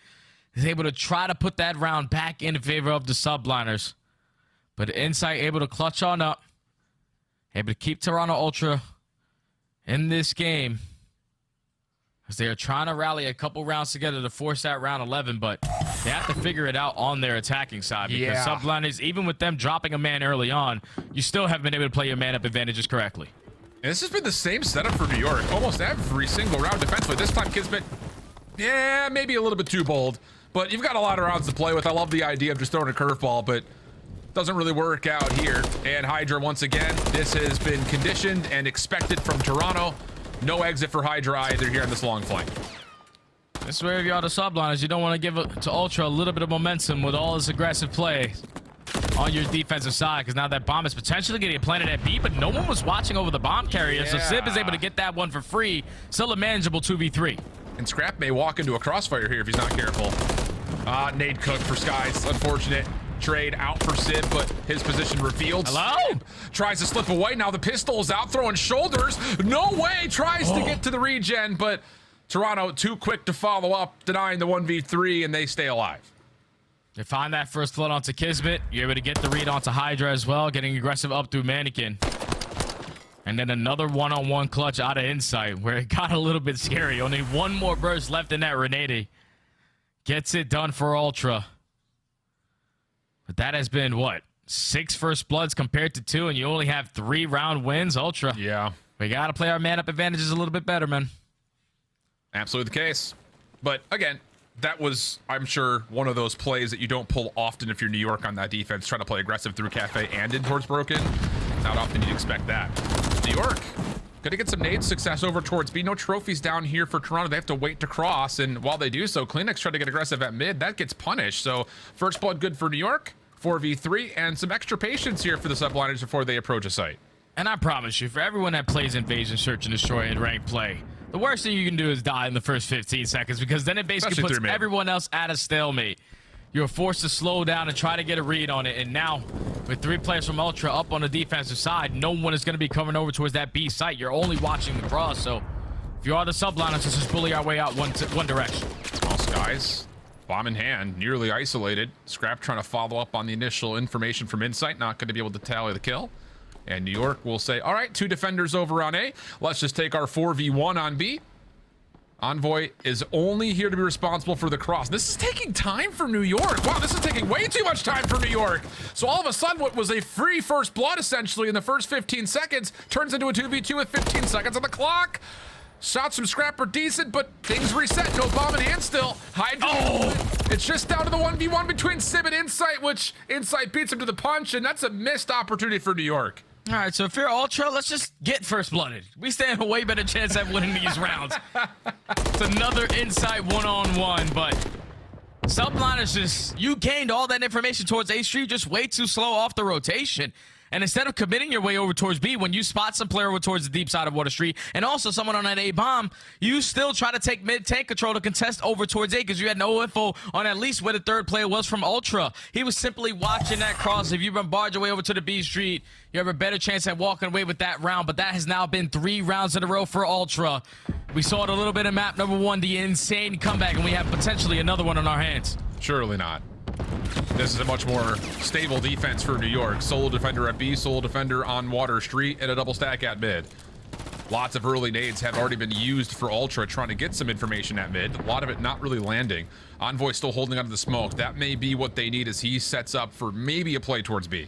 He's able to try to put that round back in favor of the subliners. But Insight able to clutch on up. Able to keep Toronto Ultra in this game, as they are trying to rally a couple rounds together to force that round 11, but they have to figure it out on their attacking side, because subliners, even with them dropping a man early on, you still haven't been able to play your man-up advantages correctly. And this has been the same setup for New York almost every single round defensively. This time Kismet, yeah, maybe a little bit too bold, but you've got a lot of rounds to play with. I love the idea of just throwing a curveball, but doesn't really work out here. And Hydra, once again, this has been conditioned and expected from Toronto. No exit for Hydra either here on this long flank. This is where if you're the subliners, you don't want to give it to Ultra a little bit of momentum with all this aggressive play on your defensive side, because now that bomb is potentially getting planted at B, but no one was watching over the bomb carrier, so Sib is able to get that one for free. Still a manageable 2v3. And Scrap may walk into a crossfire here if he's not careful. Nade cooked for Skies, unfortunate. Trade out for Sib, but his position revealed. Hello? Sib tries to slip away. Now the pistol's out, throwing shoulders. No way, tries to get to the regen, but Toronto too quick to follow up, denying the 1v3, and they stay alive. They find that first flood onto Kismet. You're able to get the read onto Hydra as well, getting aggressive up through Mannequin. And then another one-on-one clutch out of Insight, where it got a little bit scary. Only one more burst left in that Renate. Gets it done for Ultra. But that has been, what, 6 first bloods compared to 2, and you only have 3 round wins, Ultra. Yeah. We got to play our man-up advantages a little bit better, man. Absolutely the case. But, again, that was, I'm sure, one of those plays that you don't pull often if you're New York on that defense, trying to play aggressive through Cafe and in towards Broken. Not often you'd expect that. New York, gonna get some nade success over towards B. No trophies down here for Toronto. They have to wait to cross, and while they do so, Kleenex try to get aggressive at mid. That gets punished. So first blood good for New York, 4v3, and some extra patience here for the subliners before they approach a site. And I promise you, for everyone that plays Invasion, Search, and Destroy in ranked play, the worst thing you can do is die in the first 15 seconds, because then it basically puts everyone else at a stalemate. You're forced to slow down and try to get a read on it. And now, with 3 players from Ultra up on the defensive side, no one is going to be coming over towards that B site. You're only watching the cross. So if you are the subliners, let's just bully our way out one direction. All Skies, bomb in hand, nearly isolated. Scrap trying to follow up on the initial information from Insight, not going to be able to tally the kill. And New York will say, all right, 2 defenders over on A. Let's just take our 4v1 on B. Envoy is only here to be responsible for the cross. This is taking time for New York. Wow, this is taking way too much time for New York. So all of a sudden, what was a free first blood, essentially, in the first 15 seconds, turns into a 2v2 with 15 seconds on the clock. Shots from Scrap are decent, but things reset. No bomb in hand still. Hydra. It's just down to the 1v1 between Sib and Insight, which Insight beats him to the punch, and that's a missed opportunity for New York. All right, so if you're Ultra, let's just get first blooded. We stand a way better chance at winning these rounds. It's another Insight one-on-one, but subliners just, you gained all that information towards A Street, just way too slow off the rotation. And instead of committing your way over towards B, when you spot some player over towards the deep side of Water Street, and also someone on that A bomb, you still try to take mid-tank control to contest over towards A, because you had no info on at least where the 3rd player was from Ultra. He was simply watching that cross. If you bombard your way over to the B Street, you have a better chance at walking away with that round, but that has now been 3 rounds in a row for Ultra. We saw it a little bit in map number 1, the insane comeback, and we have potentially another one on our hands. Surely not. This is a much more stable defense for New York. Solo defender at B, solo defender on Water Street, and a double stack at mid. Lots of early nades have already been used for Ultra, trying to get some information at mid. A lot of it not really landing. Envoy still holding onto the smoke. That may be what they need as he sets up for maybe a play towards B.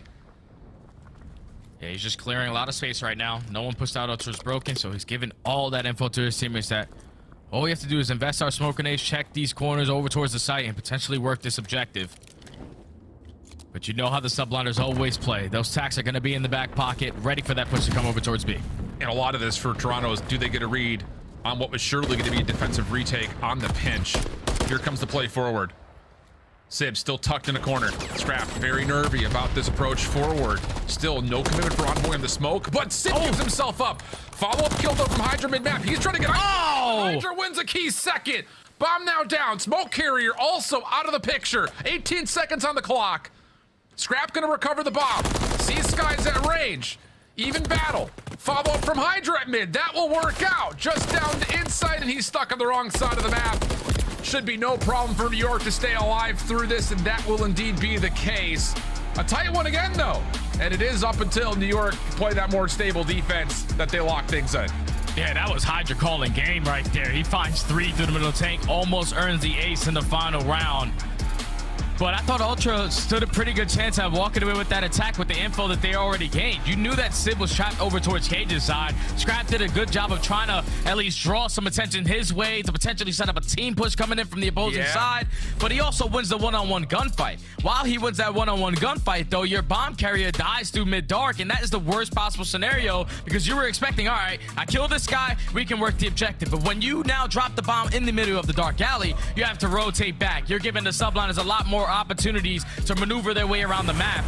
Yeah, he's just clearing a lot of space right now. No one pushed out Ultra's broken, so he's giving all that info to his teammates that all we have to do is invest our smoke grenades, check these corners over towards the site, and potentially work this objective. But you know how the subliners always play. Those tacks are going to be in the back pocket, ready for that push to come over towards B. And a lot of this for Toronto is, do they get a read on what was surely going to be a defensive retake on the pinch? Here comes the play forward. Sib still tucked in a corner. Scrap very nervy about this approach forward. Still no commitment for Envoy in the smoke, but Sib gives himself up. Follow-up kill though from Hydra mid-map. He's trying to get Hydra wins a key second. Bomb now down. Smoke carrier also out of the picture. 18 seconds on the clock. Scrap gonna recover the bomb. Sees Skies at range. Even battle. Follow-up from Hydra at mid. That will work out. Just down to inside, and he's stuck on the wrong side of the map. Should be no problem for New York to stay alive through this, and that will indeed be the case. A tight one again, though. And it is up until New York play that more stable defense that they lock things in. Yeah, that was Hydra calling game right there. He finds 3 through the middle of the tank, almost earns the ace in the final round. But I thought Ultra stood a pretty good chance at walking away with that attack with the info that they already gained. You knew that Sib was trapped over towards Cage's side. Scrap did a good job of trying to at least draw some attention his way to potentially set up a team push coming in from the opposing side. But he also wins the one-on-one gunfight. While he wins that one-on-one gunfight, though, your bomb carrier dies through mid-dark, and that is the worst possible scenario because you were expecting, all right, I kill this guy, we can work the objective. But when you now drop the bomb in the middle of the dark alley, you have to rotate back. You're giving the subliners a lot more opportunities to maneuver their way around the map.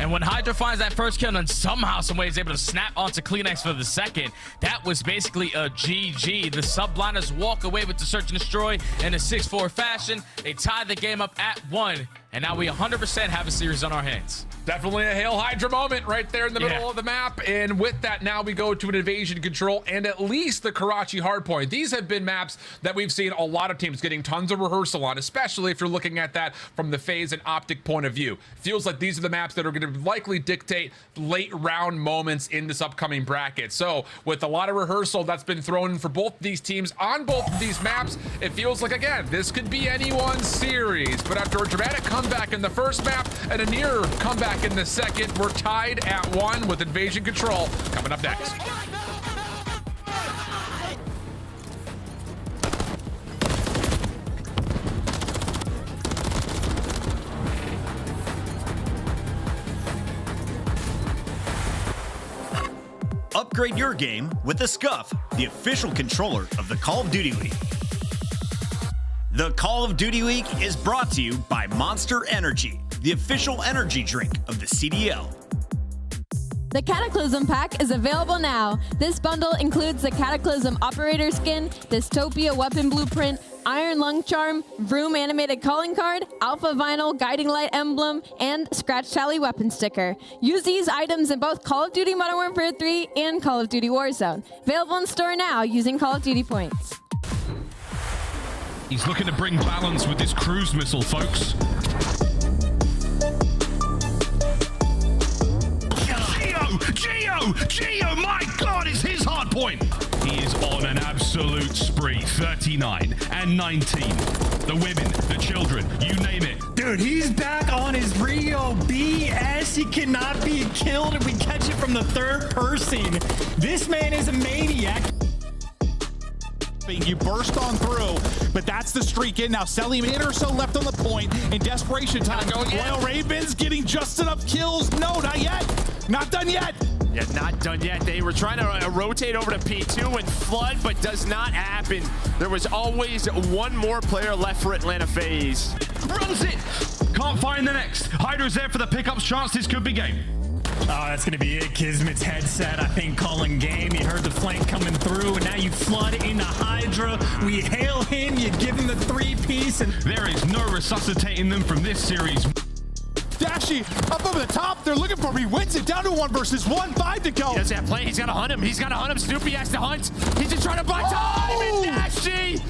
And when Hydra finds that first kill and somehow, some way is able to snap onto Kleenex for the second, that was basically a GG. The subliners walk away with the search and destroy in a 6-4 fashion. They tie the game up at 1, and now we 100% have a series on our hands. Definitely a Hail Hydra moment right there in the middle of the map. And with that, now we go to an invasion control and at least the Karachi hardpoint. These have been maps that we've seen a lot of teams getting tons of rehearsal on, especially if you're looking at that from the FaZe and Optic point of view. Feels like these are the maps that are going to likely dictate late round moments in this upcoming bracket. So with a lot of rehearsal that's been thrown for both these teams on both of these maps, it feels like, again, this could be anyone's series. But after a dramatic comeback in the first map and a near comeback in the second, we're tied at 1 with invasion control coming up next. Upgrade your game with the Scuff, the official controller of the Call of Duty League. The Call of Duty League is brought to you by Monster Energy, the official energy drink of the CDL. The Cataclysm Pack is available now. This bundle includes the Cataclysm Operator Skin, Dystopia Weapon Blueprint, Iron Lung Charm, Vroom Animated Calling Card, Alpha Vinyl Guiding Light Emblem, and Scratch Tally Weapon Sticker. Use these items in both Call of Duty Modern Warfare 3 and Call of Duty Warzone. Available in store now using Call of Duty points. He's looking to bring balance with his cruise missile, folks. Geo, my God, it's his hard point. He is on an absolute spree. 39 and 19. The women, the children, you name it. Dude, he's back on his Rio BS. He cannot be killed if we catch it from the third person. This man is a maniac. You burst on through, but that's the streak in. Now, Selly, a minute or so left on the point in desperation time. Royal Ravens getting just enough kills. No, not yet. Not done yet. Yeah, not done yet. They were trying to rotate over to P2 and flood, but does not happen. There was always one more player left for Atlanta FaZe. Runs it. Can't find the next. Hydra's there for the pickups chance. This could be game. Oh, that's going to be it. Kismet's headset, I think, calling game. You heard the flank coming through, and now you flood into Hydra. We hail him. You give him the 3-piece. And there is no resuscitating them from this series. Dashy up over the top. They're looking for him. He wins it down to 1 versus 1. 5 to go. He doesn't have play. He's got to hunt him. He's got to hunt him. Snoopy has to hunt. He's just trying to buy time. And Dashy.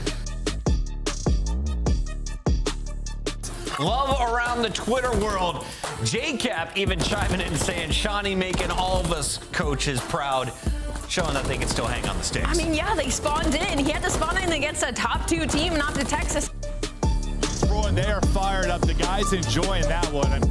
Love around the Twitter world. JCap even chiming in and saying, Shawnee making all of us coaches proud, showing that they can still hang on the sticks. I mean, yeah, they spawned in. He had to spawn in against a top 2 team, not the Texas. Throwing, they are fired up. The guys enjoying that one.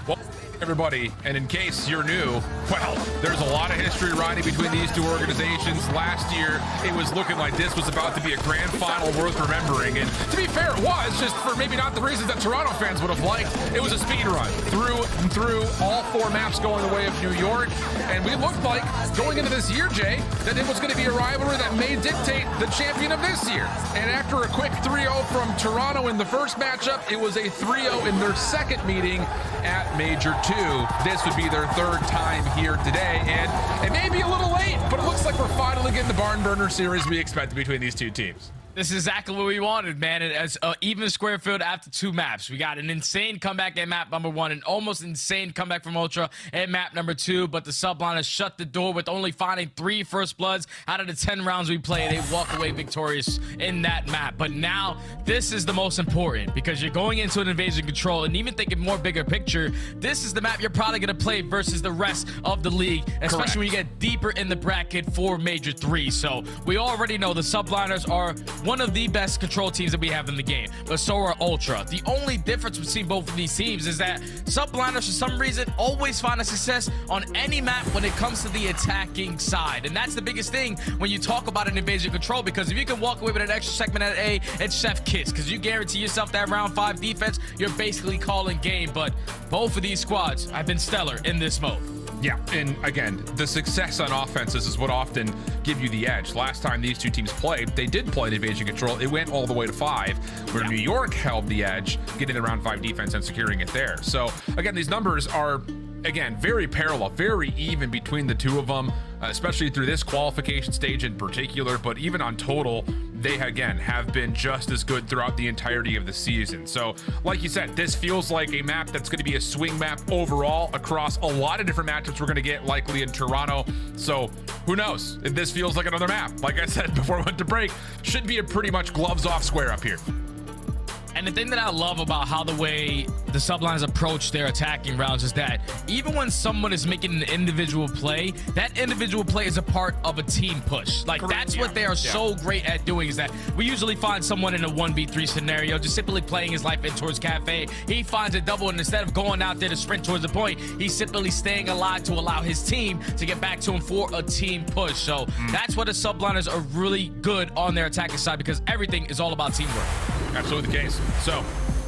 Well, everybody, and in case you're new, well, there's a lot of history riding between these two organizations. Last year, it was looking like this was about to be a grand final worth remembering. And to be fair, it was, just for maybe not the reasons that Toronto fans would have liked. It was a speed run through and through, all 4 maps going the way of New York. And we looked like, going into this year, Jay, that it was going to be a rivalry that may dictate the champion of this year. And after a quick 3-0 from Toronto in the first matchup, it was a 3-0 in their second meeting at Major 2. This would be their 3rd time here today, and it may be a little late, but it looks like we're finally getting the barn burner series we expected between these two teams. This is exactly what we wanted, man. And as even square field after 2 maps. We got an insane comeback at map number 1, and almost insane comeback from Ultra at map number 2. But the Subliners shut the door with only finding 3 first bloods out of the 10 rounds we played. They walk away victorious in that map. But now this is the most important, because you're going into an invasion control, and even thinking more bigger picture, this is the map you're probably going to play versus the rest of the league, especially when you get deeper in the bracket for Major 3. So we already know the Subliners are one of the best control teams that we have in the game, but so are Ultra. The only difference between both of these teams is that Subliners, for some reason, always find a success on any map when it comes to the attacking side. And that's the biggest thing when you talk about an invasion control, because if you can walk away with an extra segment at A, it's chef kiss, because you guarantee yourself that round 5 defense, you're basically calling game. But both of these squads have been stellar in this mode. Yeah, and again, the success on offenses is what often give you the edge. Last time these two teams played, they did play the invasion control. It went all the way to 5, where New York held the edge, getting the round 5 defense and securing it there. So again, these numbers are, again, very parallel, very even between the two of them, especially through this qualification stage in particular. But even on total, they again have been just as good throughout the entirety of the season. So like you said, this feels like a map that's going to be a swing map overall across a lot of different matchups we're going to get likely in Toronto. So who knows if this feels like another map. Like I said before we went to break, should be a pretty much gloves off square up here. And the thing that I love about how the way the Subliners approach their attacking rounds is that even when someone is making an individual play, that individual play is a part of a team push. Like, that's what they are so great at doing, is that we usually find someone in a 1v3 scenario just simply playing his life in towards Cafe. He finds a double, and instead of going out there to sprint towards the point, he's simply staying alive to allow his team to get back to him for a team push. So that's what the Subliners are really good on their attacking side, because everything is all about teamwork. Absolutely the case. So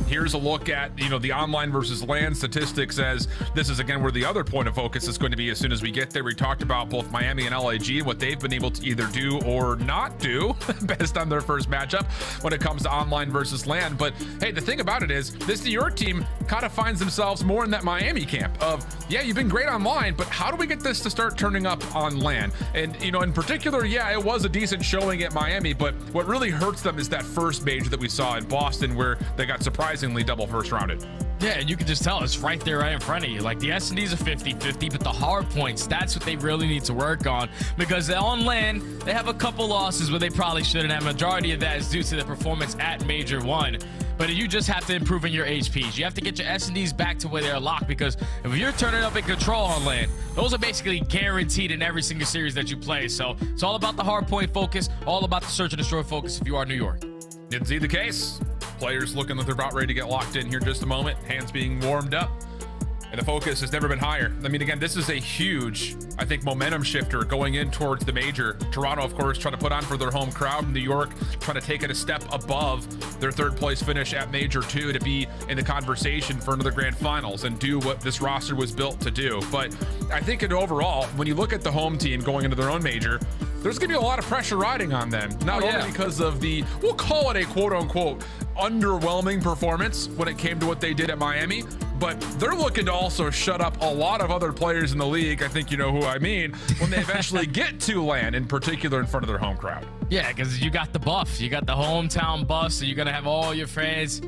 here's a look at, the online versus LAN statistics, as this is again where the other point of focus is going to be as soon as we get there. We talked about both Miami and LAG and what they've been able to either do or not do based on their first matchup when it comes to online versus LAN. But hey, the thing about it is this New York team kind of finds themselves more in that Miami camp of, yeah, you've been great online, but how do we get this to start turning up on LAN? And in particular, yeah, it was a decent showing at Miami, but what really hurts them is that first major that we saw in Boston, where they got surprisingly double first rounded. Yeah, and you can just tell it's right there, right in front of you. Like, the S&Ds are 50-50, but the hard points, that's what they really need to work on, because on LAN, they have a couple losses where they probably shouldn't have. Majority of that is due to the performance at Major 1. But you just have to improve in your HPs. You have to get your S&Ds back to where they're locked, because if you're turning up in control on LAN, those are basically guaranteed in every single series that you play. So it's all about the hard point focus, all about the search and destroy focus if you are New York. Indeed the case. Players looking like they're about ready to get locked in here in just a moment. Hands being warmed up. And the focus has never been higher. I mean, again, this is a huge, I think, momentum shifter going in towards the major. Toronto, of course, trying to put on for their home crowd. New York trying to take it a step above their 3rd place finish at Major 2 to be in the conversation for another grand finals and do what this roster was built to do. But I think overall, when you look at the home team going into their own major, there's going to be a lot of pressure riding on them. Not only because of the, we'll call it a quote-unquote underwhelming performance when it came to what they did at Miami, but they're looking to also shut up a lot of other players in the league, I think you know who I mean, when they eventually get to LAN, in particular in front of their home crowd. Yeah, because you got the buff. You got the hometown buff, so you're going to have all your fans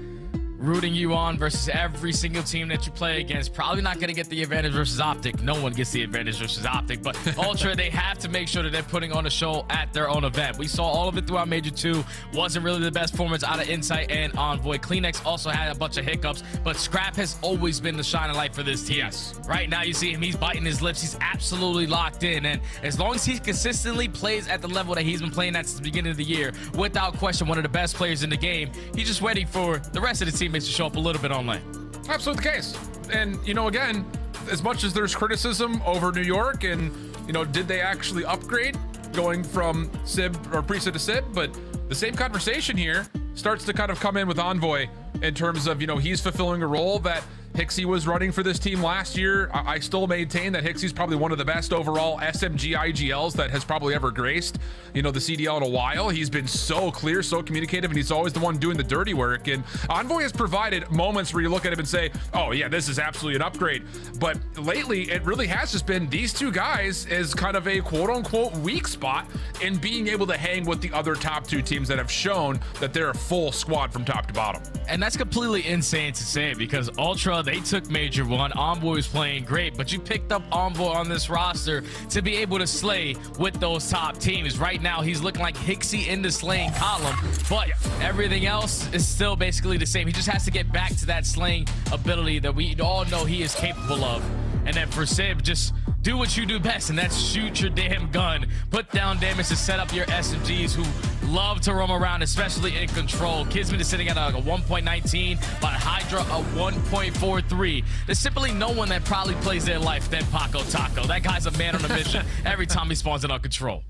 rooting you on versus every single team that you play against. Probably not going to get the advantage versus Optic. No one gets the advantage versus Optic, but Ultra, they have to make sure that they're putting on a show at their own event. We saw all of it throughout Major 2. Wasn't really the best performance out of Insight and Envoy. Kleenex also had a bunch of hiccups, but Scrap has always been the shining light for this team. Yes. Right now, you see him, he's biting his lips. He's absolutely locked in, and as long as he consistently plays at the level that he's been playing at since the beginning of the year, without question, one of the best players in the game, he's just waiting for the rest of the teammates to show up a little bit on lane. Absolutely the case. And, you know, again, as much as there's criticism over New York and, you know, did they actually upgrade going from Sib or Pre-Sib to Sib? But the same conversation here starts to kind of come in with Envoy in terms of, you know, he's fulfilling a role that Hixie was running for this team last year. I still maintain that Hixie's probably one of the best overall SMG IGLs that has probably ever graced, you know, the CDL in a while. He's been so clear, so communicative, and he's always the one doing the dirty work. And Envoy has provided moments where you look at him and say, oh yeah, this is absolutely an upgrade. But lately, it really has just been these two guys as kind of a quote unquote weak spot in being able to hang with the other top two teams that have shown that they're a full squad from top to bottom. And that's completely insane to say because Ultra, they took Major 1. Envoy was playing great, but you picked up Envoy on this roster to be able to slay with those top teams. Right now, he's looking like Hixie in the slaying column, but everything else is still basically the same. He just has to get back to that slaying ability that we all know he is capable of. And then for Sib, just do what you do best, and that's shoot your damn gun. Put down damage to set up your SMGs who love to roam around, especially in control. Kismet is sitting at a 1.19, but Hydra a 1.43. There's simply no one that probably plays their life than Paco Taco. That guy's a man on a mission every time he spawns in on control.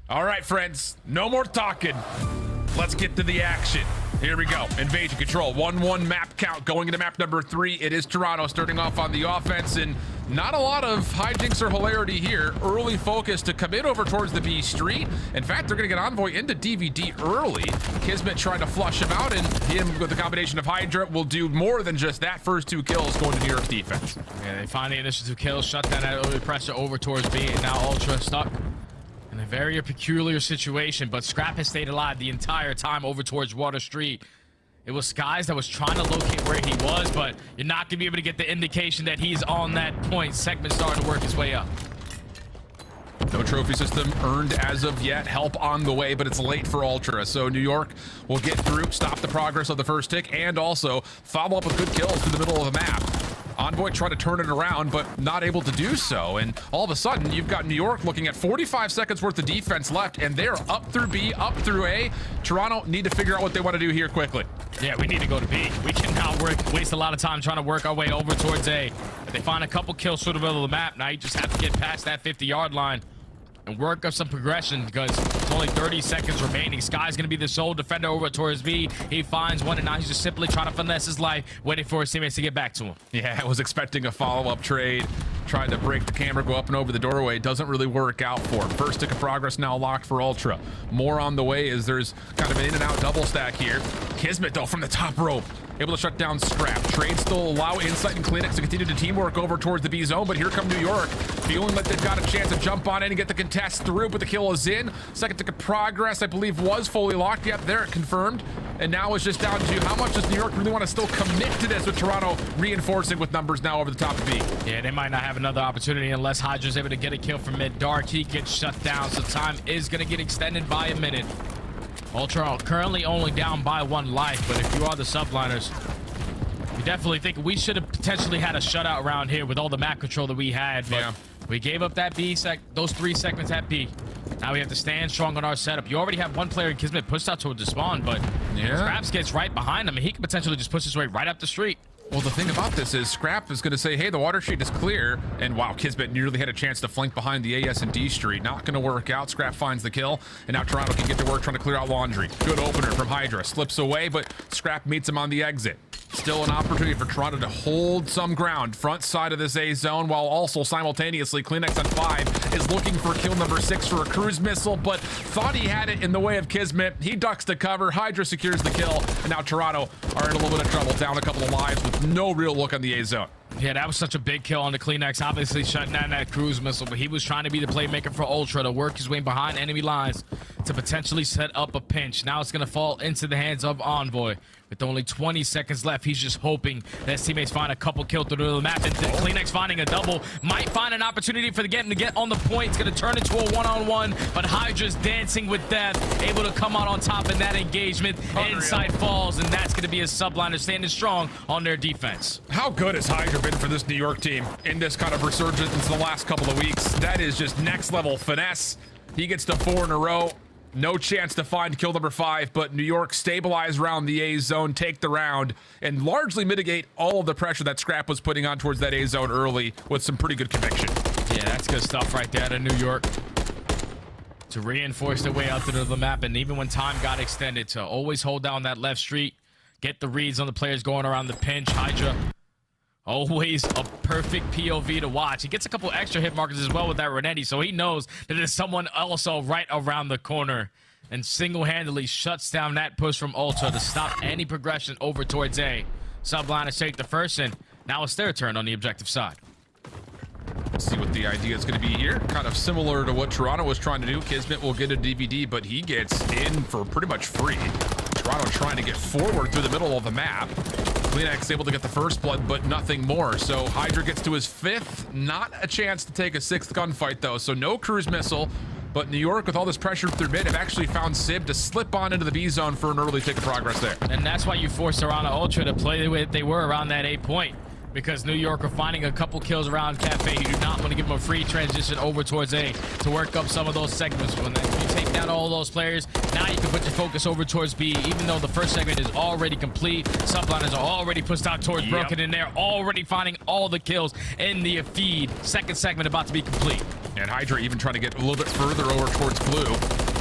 All right, friends, no more talking. Let's get to the action. Here we go. Invasion control. 1-1 map count going into map number 3. It is Toronto starting off on the offense, and not a lot of hijinks or hilarity here. Early focus to come in over towards the B street. In fact, they're going to get Envoy into DVD early. Kismet trying to flush him out, and him with the combination of Hydra will do more than just that. First 2 kills going to New York's defense. Yeah, they find the initial 2 kills, shut down that early pressure over towards B, and now Ultra stuck in a very peculiar situation, but Scrap has stayed alive the entire time over towards Water Street. It was Skies that was trying to locate where he was, but you're not going to be able to get the indication that he's on that point. Segment starting to work his way up. No trophy system earned as of yet. Help on the way, but it's late for Ultra. So New York will get through, stop the progress of the first tick, and also follow up with good kills through the middle of the map. Envoy tried to turn it around, but not able to do so. And all of a sudden, you've got New York looking at 45 seconds worth of defense left, and they're up through B, up through A. Toronto need to figure out what they want to do here quickly. Yeah, we need to go to B. We cannot waste a lot of time trying to work our way over towards A. If they find a couple kills through the middle of the map, now you just have to get past that 50-yard line and work up some progression because it's only 30 seconds remaining. Sky's going to be the sole defender over towards B. He finds one, and now he's just simply trying to finesse his life, waiting for his teammates to get back to him. Yeah, I was expecting a follow-up trade. Tried to break the camera, go up and over the doorway. Doesn't really work out for him. First tick of progress now locked for Ultra. More on the way as there's kind of an in-and-out double stack here. Kismet, though, from the top rope. Able to shut down Scrap. Trade still allow Insight and Clinics to continue to teamwork over towards the B zone, but here come New York, feeling like they've got a chance to jump on in and get the contest through, but the kill is in. Second tick of progress, I believe, was fully locked. Yep, there, confirmed. And now it's just down to how much does New York really want to still commit to this, with Toronto reinforcing with numbers now over the top of B. Yeah, they might not have another opportunity unless Hydra's able to get a kill from mid-dark. He gets shut down, so time is going to get extended by a minute. Ultra currently only down by 1 life, but if you are the subliners, we definitely think we should have potentially had a shutout round here with all the map control that we had, but we gave up that B those 3 segments at B. Now we have to stand strong on our setup. You already have one player in Kismet pushed out towards the spawn, but Scraps gets right behind him, and he can potentially just push his way right up the street. Well, the thing about this is Scrap is going to say, hey, the water street is clear. And wow, Kismet nearly had a chance to flank behind the AS and D street. Not going to work out. Scrap finds the kill. And now Toronto can get to work trying to clear out Laundry. Good opener from Hydra. Slips away, but Scrap meets him on the exit. Still an opportunity for Toronto to hold some ground front side of this A zone, while also simultaneously Kleenex on 5 is looking for kill number 6 for a cruise missile, but thought he had it in the way of Kismet. He ducks to cover. Hydra secures the kill, and now Toronto are in a little bit of trouble, down a couple of lives with no real look on the A zone. Yeah, that was such a big kill on the Kleenex, obviously shutting down that cruise missile, but he was trying to be the playmaker for Ultra to work his way behind enemy lines to potentially set up a pinch. Now it's going to fall into the hands of Envoy. With only 20 seconds left, he's just hoping that his teammates find a couple kills through the map, and Kleenex finding a double might find an opportunity for the game to get on the point. It's going to turn into a one-on-one, but Hydra's dancing with death, able to come out on top in that engagement. Inside falls, and that's going to be a subliner standing strong on their defense. How good has Hydra been for this New York team in this kind of resurgence in the last couple of weeks? That is just next level finesse. He gets to 4 in a row. No chance to find kill number 5, but New York stabilize around the A zone, take the round, and largely mitigate all of the pressure that Scrap was putting on towards that A zone early with some pretty good conviction. Yeah, that's good stuff right there to New York. To reinforce their way out to the map, and even when time got extended, to always hold down that left street, get the reads on the players going around the pinch. Hydra, always a perfect POV to watch. He gets a couple extra hit markers as well with that Renetti, so he knows that there's someone also right around the corner, and single-handedly shuts down that push from Ultra to stop any progression over towards A. Subliners take the first, and now it's their turn on the objective side. Let's see what the idea is going to be here. Kind of similar to what Toronto was trying to do. Kismet will get a DVD, but he gets in for pretty much free. Toronto trying to get forward through the middle of the map. Kleenex able to get the first blood, but nothing more. So Hydra gets to his 5th. Not a chance to take a 6th gunfight, though. So no cruise missile. But New York, with all this pressure through mid, have actually found Sib to slip on into the B zone for an early tick of progress there. And that's why you force Toronto Ultra to play the way they were around that 8 point. Because New York are finding a couple kills around Cafe. You do not want to give them a free transition over towards A to work up some of those segments. When you take down all those players, now you can put your focus over towards B. Even though the first segment is already complete, subliners are already pushed out towards Broken, and they're already finding all the kills in the feed. Second segment about to be complete. And Hydra even trying to get a little bit further over towards Blue.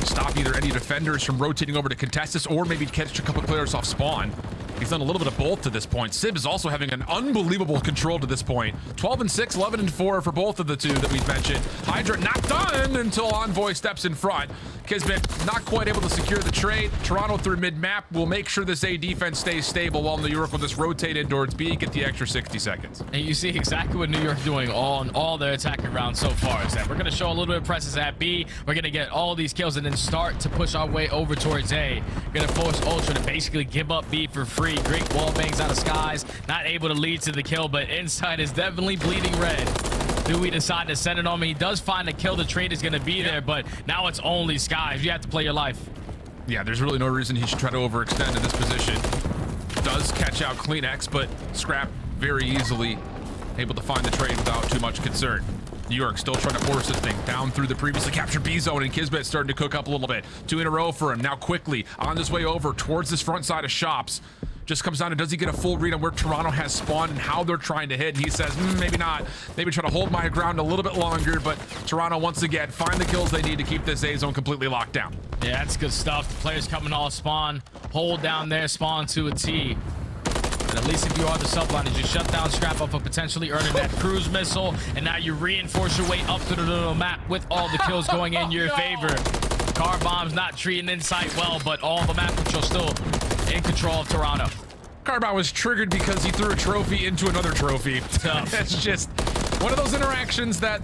Stop either any defenders from rotating over to contest this, or maybe catch a couple players off spawn. He's done a little bit of both to this point. Sib is also having an unbelievable control to this point. 12-6, 11-4 for both of the two that we've mentioned. Hydra not done until Envoy steps in front. Kismet not quite able to secure the trade. Toronto through mid-map will make sure this A defense stays stable, while New York will just rotate in towards B, get the extra 60 seconds. And you see exactly what New York doing on all their attacking rounds so far. Is that we're going to show a little bit of presence at B. We're going to get all these kills and then start to push our way over towards A. Going to force Ultra to basically give up B for free. Great wall bangs out of Skies. Not able to lead to the kill, but inside is definitely bleeding red. Do we decide to send it on him? He does find a kill. The trade is going to be there, but now it's only Skies. You have to play your life. Yeah, there's really no reason he should try to overextend in this position. Does catch out Kleenex, but Scrap very easily able to find the trade without too much concern. New York still trying to force this thing down through the previously captured B zone, and Kismet starting to cook up a little bit. 2 in a row for him. Now quickly on his way over towards this front side of shops. Just comes down to, does he get a full read on where Toronto has spawned and how they're trying to hit? And he says, maybe not. Maybe try to hold my ground a little bit longer, but Toronto once again find the kills they need to keep this A zone completely locked down. Yeah, that's good stuff. The players coming all spawn, hold down their spawn to a T. And at least if you are the subliners, you shut down Scrap up for potentially earning that cruise missile, and now you reinforce your way up to the little map with all the kills going in your favor. Car bombs not treating inside well, but all the map control still in control of Toronto. Carbot was triggered because he threw a trophy into another trophy. It's just one of those interactions that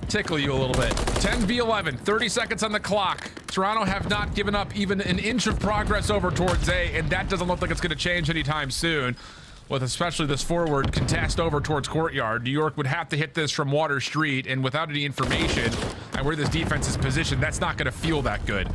tickle you a little bit. 10v11, 30 seconds on the clock. Toronto have not given up even an inch of progress over towards A, and that doesn't look like it's going to change anytime soon. With especially this forward contest over towards Courtyard, New York would have to hit this from Water Street, and without any information on where this defense is positioned, that's not going to feel that good.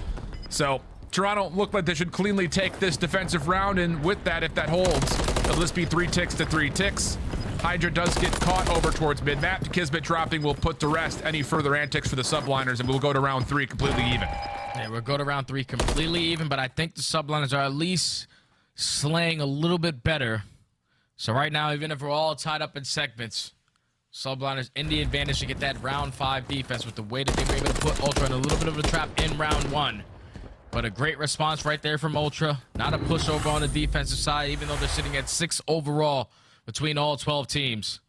So Toronto look like they should cleanly take this defensive round, and with that, if that holds, it'll just be 3 ticks to 3 ticks. Hydra does get caught over towards mid-map. Kismet dropping will put to rest any further antics for the subliners, and we'll go to round 3 completely even. Yeah, we'll go to round 3 completely even, but I think the subliners are at least slaying a little bit better. So right now, even if we're all tied up in segments, subliners in the advantage to get that round 5 defense with the way that they were able to put Ultra in a little bit of a trap in round 1. But a great response right there from Ultra. Not a pushover on the defensive side, even though they're sitting at 6 overall between all 12 teams.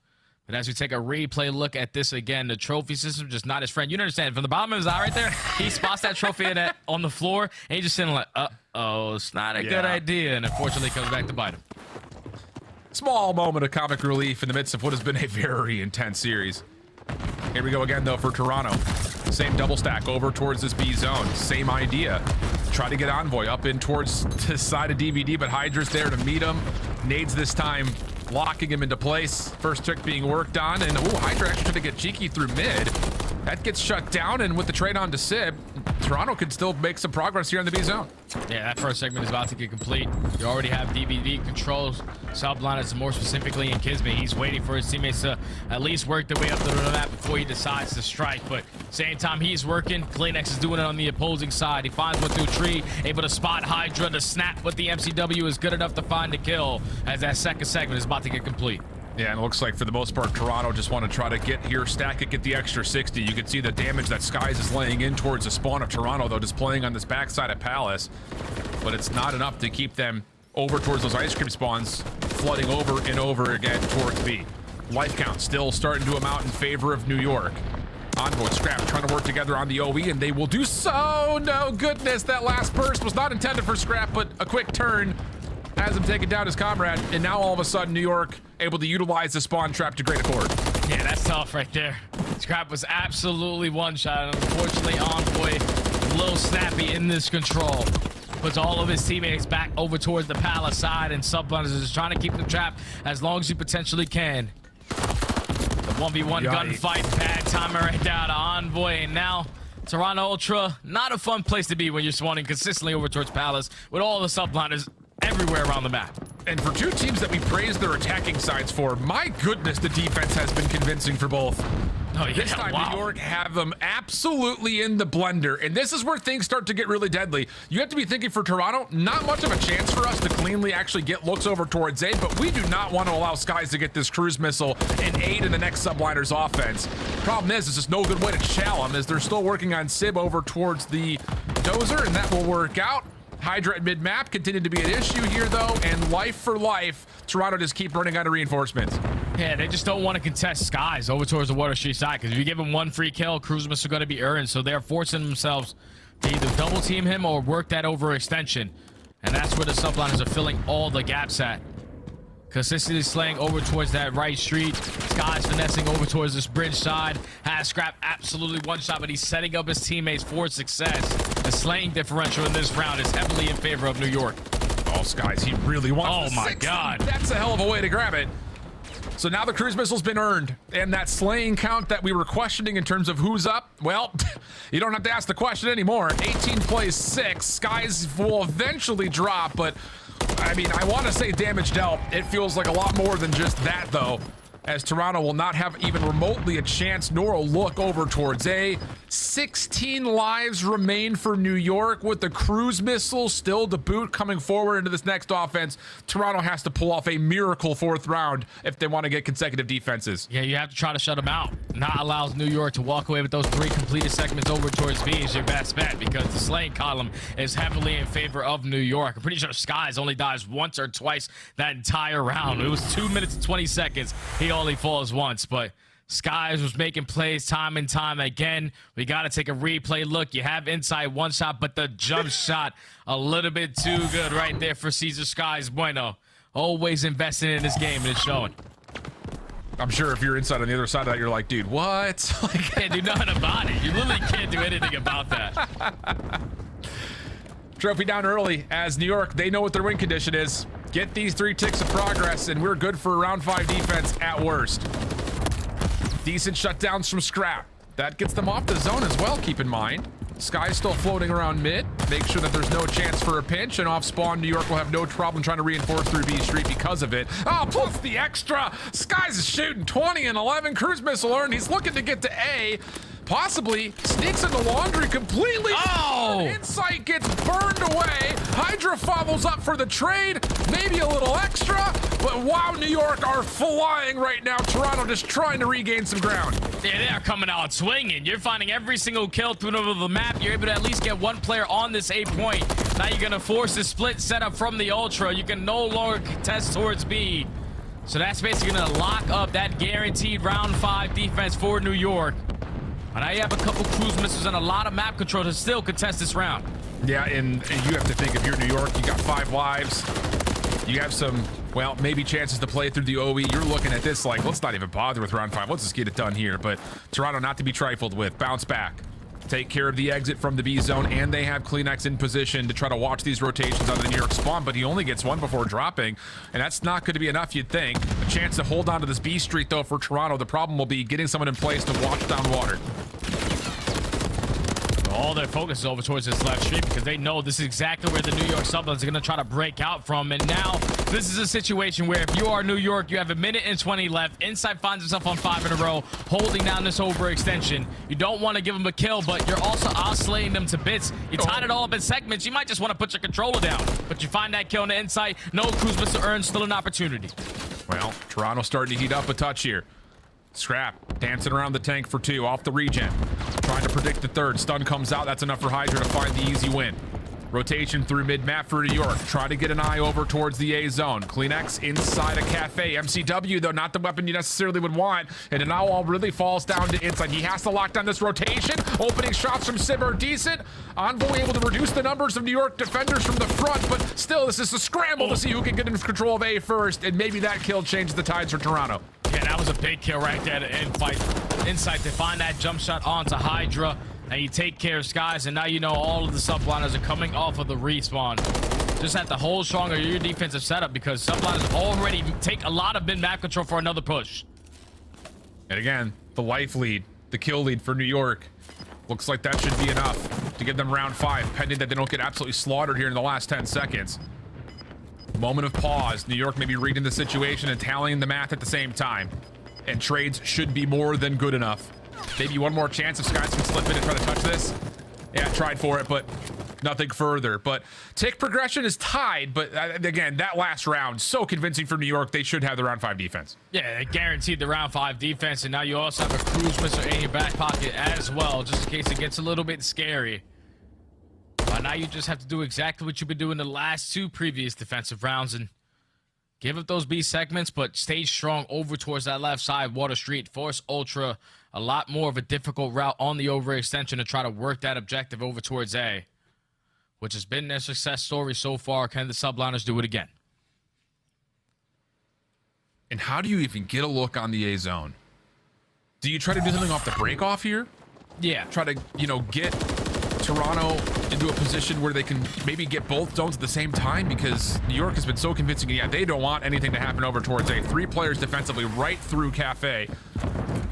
But as we take a replay look at this again, the trophy system just not his friend. You understand, from the bottom of his eye right there, he spots that trophy on the floor, and he's just sitting like, uh-oh, it's not a good idea. And unfortunately, comes back to bite him. Small moment of comic relief in the midst of what has been a very intense series. Here we go again, though, for Toronto. Same double stack over towards this B zone. Same idea. Try to get Envoy up in towards the side of DVD, but Hydra's there to meet him. Nades this time, locking him into place. First trick being worked on, and Hydra actually trying to get cheeky through mid. That gets shut down, and with the trade on to Sib, Toronto could still make some progress here in the B zone. Yeah, that first segment is about to get complete. You already have DVD controls. Subliners, more specifically in Kismet. He's waiting for his teammates to at least work their way up the map before he decides to strike. But same time he's working, Kleenex is doing it on the opposing side. He finds one through tree, able to spot Hydra to snap, but the MCW is good enough to find a kill as that second segment is about to get complete. Yeah, and it looks like for the most part, Toronto just want to try to get here, stack it, get the extra 60. You can see the damage that Skies is laying in towards the spawn of Toronto, though, just playing on this backside of Palace. But it's not enough to keep them over towards those ice cream spawns, flooding over and over again towards B. Life count still starting to amount in favor of New York. Envoy, Scrap trying to work together on the OE, and they will do so. No goodness, that last burst was not intended for Scrap, but a quick turn has him taking down his comrade, and now all of a sudden New York able to utilize the spawn trap to great accord. Yeah, that's tough right there. Scrap was absolutely one-shot, and unfortunately Envoy a little snappy in this control. Puts all of his teammates back over towards the Palace side, and Subliners is trying to keep them trapped as long as he potentially can. The 1v1 gunfight, bad timer right down to Envoy, and now Toronto Ultra, not a fun place to be when you're spawning consistently over towards Palace with all the Subliners everywhere around the map. And for two teams that we praise their attacking sides for, my goodness, the defense has been convincing for both. Oh, yeah, this time, New York have them absolutely in the blender, and this is where things start to get really deadly. You have to be thinking for Toronto, not much of a chance for us to cleanly actually get looks over towards A, but we do not want to allow Skies to get this cruise missile and aid in the next Subliner's offense. Problem is, it's just no good way to chow them as they're still working on Sib over towards the Dozer, and that will work out. Hydra at mid-map continued to be an issue here, though, and life for life, Toronto just keep running out of reinforcements. Yeah, they just don't want to contest Skies over towards the Water Street side, because if you give him one free kill, cruise missiles are going to be earned, so they're forcing themselves to either double team him or work that overextension, and that's where the Subliners are filling all the gaps at. Consistently slaying over towards that right street. Skies finessing over towards this bridge side. Has Scrap absolutely one shot, but he's setting up his teammates for success. The slaying differential in this round is heavily in favor of New York. Oh, Skies, he really wants Oh my God. That's a hell of a way to grab it. So now the cruise missile's been earned, and that slaying count that we were questioning in terms of who's up, well, you don't have to ask the question anymore. 18 plays 6. Skies will eventually drop, but I mean, I want to say damage dealt. It feels like a lot more than just that, though, as Toronto will not have even remotely a chance nor a look over towards A. 16 lives remain for New York with the cruise missile still to boot coming forward into this next offense. Toronto has to pull off a miracle 4th round if they want to get consecutive defenses. Yeah, you have to try to shut them out. Not allows New York to walk away with those 3 completed segments over towards B is your best bet, because the slaying column is heavily in favor of New York. I'm pretty sure Skies only dies once or twice that entire round. It was 2 minutes and 20 seconds. He only falls once, but Skies was making plays time and time again. We got to take a replay look. You have inside one shot, but the jump shot a little bit too good right there for Caesar Skies Bueno. Always investing in this game, and it's showing. I'm sure if you're inside on the other side of that, you're like, dude, what? You can't do nothing about it. You literally can't do anything about that. Trophy down early as New York, they know what their win condition is. Get these 3 ticks of progress, and we're good for round 5 defense at worst. Decent shutdowns from Scrap. That gets them off the zone as well, keep in mind. Sky's still floating around mid. Make sure that there's no chance for a pinch, and off spawn, New York will have no problem trying to reinforce through B Street because of it. Oh, plus the extra. Skies is shooting 20 and 11. Cruise missile earned. He's looking to get to A. Possibly sneaks into laundry completely. Oh! Insight gets burned away. Hydra follows up for the trade. Maybe a little extra, but wow, New York are flying right now. Toronto just trying to regain some ground. Yeah, they are coming out swinging. You're finding every single kill through the map. You're able to at least get one player on this A point. Now you're going to force the split setup from the Ultra. You can no longer contest towards B. So that's basically going to lock up that guaranteed round 5 defense for New York. But now you have a couple cruise missiles and a lot of map control to still contest this round. Yeah, and you have to think, if you're New York, you got 5 lives. You have some, well, maybe chances to play through the OE. You're looking at this like, let's not even bother with round 5. Let's just get it done here. But Toronto not to be trifled with. Bounce back. Take care of the exit from the B zone, and they have Kleenex in position to try to watch these rotations out of the New York spawn, but he only gets 1 before dropping, and that's not going to be enough, you'd think. A chance to hold on to this B Street, though, for Toronto. The problem will be getting someone in place to watch down water. all their focus is over towards this left street because they know this is exactly where the New York Sublines are going to try to break out from. And now this is a situation where if you are New York, you have 1 minute and 20 left. Inside finds himself on 5 in a row, holding down this overextension. You don't want to give him a kill, but you're also oscillating them to bits. You tied it all up in segments. You might just want to put your controller down, but you find that kill on the inside. No cruise missile earned, still an opportunity. Well, Toronto starting to heat up a touch here. Scrap dancing around the tank for 2 off the regen. Trying to predict the third. Stun comes out. That's enough for Hydra to find the easy win. Rotation through mid-map for New York. Try to get an eye over towards the A zone. Kleenex inside a cafe. MCW, though, not the weapon you necessarily would want. And it now all really falls down to inside. He has to lock down this rotation. Opening shots from Sib are decent. Envoy able to reduce the numbers of New York defenders from the front, but still, this is a scramble to see who can get in control of A first. And maybe that kill changes the tides for Toronto. Yeah, that was a big kill right there to end fight. Insight to find that jump shot onto Hydra. And you take care of Skies, and now you know all of the subliners are coming off of the respawn. Just have to hold strong on your defensive setup because subliners already take a lot of mid-map control for another push. And again, the life lead, the kill lead for New York. Looks like that should be enough to give them round 5, pending that they don't get absolutely slaughtered here in the last 10 seconds. Moment of pause. New York may be reading the situation and tallying the math at the same time. And trades should be more than good enough. Maybe one more chance if Skies can slip in and try to touch this. Yeah, tried for it, but nothing further. But tick progression is tied, but again, that last round, so convincing for New York, they should have the round 5 defense. Yeah, they guaranteed the round 5 defense, and now you also have a cruise missile in your back pocket as well, just in case it gets a little bit scary. But now you just have to do exactly what you've been doing the last 2 previous defensive rounds and give up those B segments, but stay strong over towards that left side, Water Street. Force Ultra a lot more of a difficult route on the overextension to try to work that objective over towards A, which has been their success story so far. Can the subliners do it again? And how do you even get a look on the A zone? Do you try to do something off the break off here? Yeah. Try to, you know, get Toronto into a position where they can maybe get both zones at the same time, because New York has been so convincing. Yeah, they don't want anything to happen over towards A. 3 players defensively right through Cafe.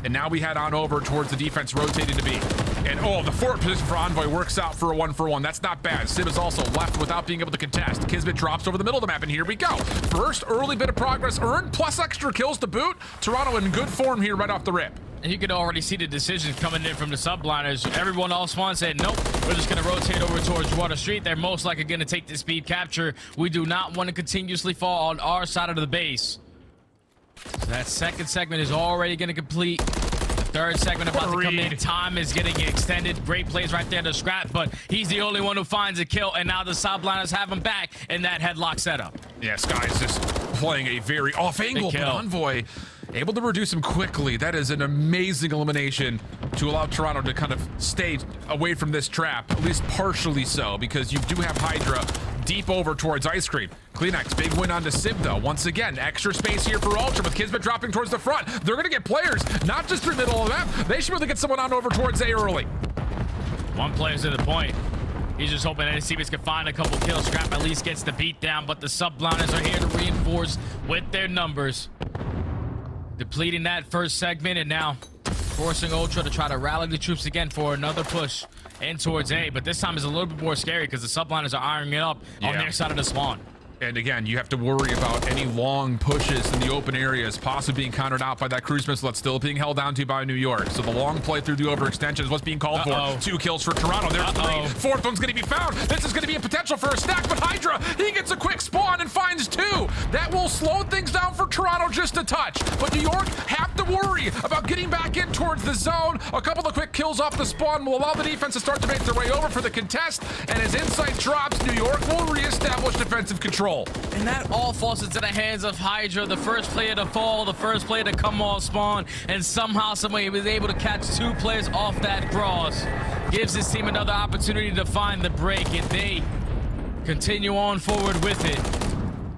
And now we head on over towards the defense rotating to B. And oh, the forward position for Envoy works out for a 1-for-1. That's not bad. Sim is also left without being able to contest. Kismet drops over the middle of the map, and here we go. First early bit of progress earned, plus extra kills to boot. Toronto in good form here right off the rip. And you can already see the decisions coming in from the subliners. Everyone off spawn said, nope, we're just going to rotate over towards Water Street. They're most likely going to take the speed capture. We do not want to continuously fall on our side of the base. So that second segment is already going to complete. The third segment about to come in. Time is getting extended. Great plays right there to Scrap, but he's the only one who finds a kill, and now the subliners have him back in that headlock setup. Yeah, Sky's just playing a very off angle, but Envoy able to reduce him quickly. That is an amazing elimination to allow Toronto to kind of stay away from this trap, at least partially so, because you do have Hydra deep over towards Ice Cream. Kleenex, big win onto Sib, though. Once again, extra space here for Ultra with Kismet dropping towards the front. They're going to get players, not just through the middle of the map. They should be able to get someone on over towards A early. One player's to the point. He's just hoping that Seabass can find a couple kills. Scrap at least gets the beat down, but the subliners are here to reinforce with their numbers. Depleting that first segment, and now forcing Ultra to try to rally the troops again for another push in towards A, but this time is a little bit more scary because the subliners are ironing it up on their side of the spawn. And again, you have to worry about any long pushes in the open areas possibly being countered out by that cruise missile that's still being held down to by New York. So the long play through the overextension is what's being called for. 2 kills for Toronto. There's 3. Fourth one's going to be found. This is going to be a potential for a stack, but Hydra, he gets a quick spawn and finds 2. That will slow things down for Toronto just a touch. But New York have to worry about getting back in towards the zone. A couple of quick kills off the spawn will allow the defense to start to make their way over for the contest. And as insight drops, New York will reestablish defensive control. And that all falls into the hands of Hydra, the first player to fall, the first player to come off spawn, and somehow, some way, he was able to catch 2 players off that cross. Gives his team another opportunity to find the break, and they continue on forward with it.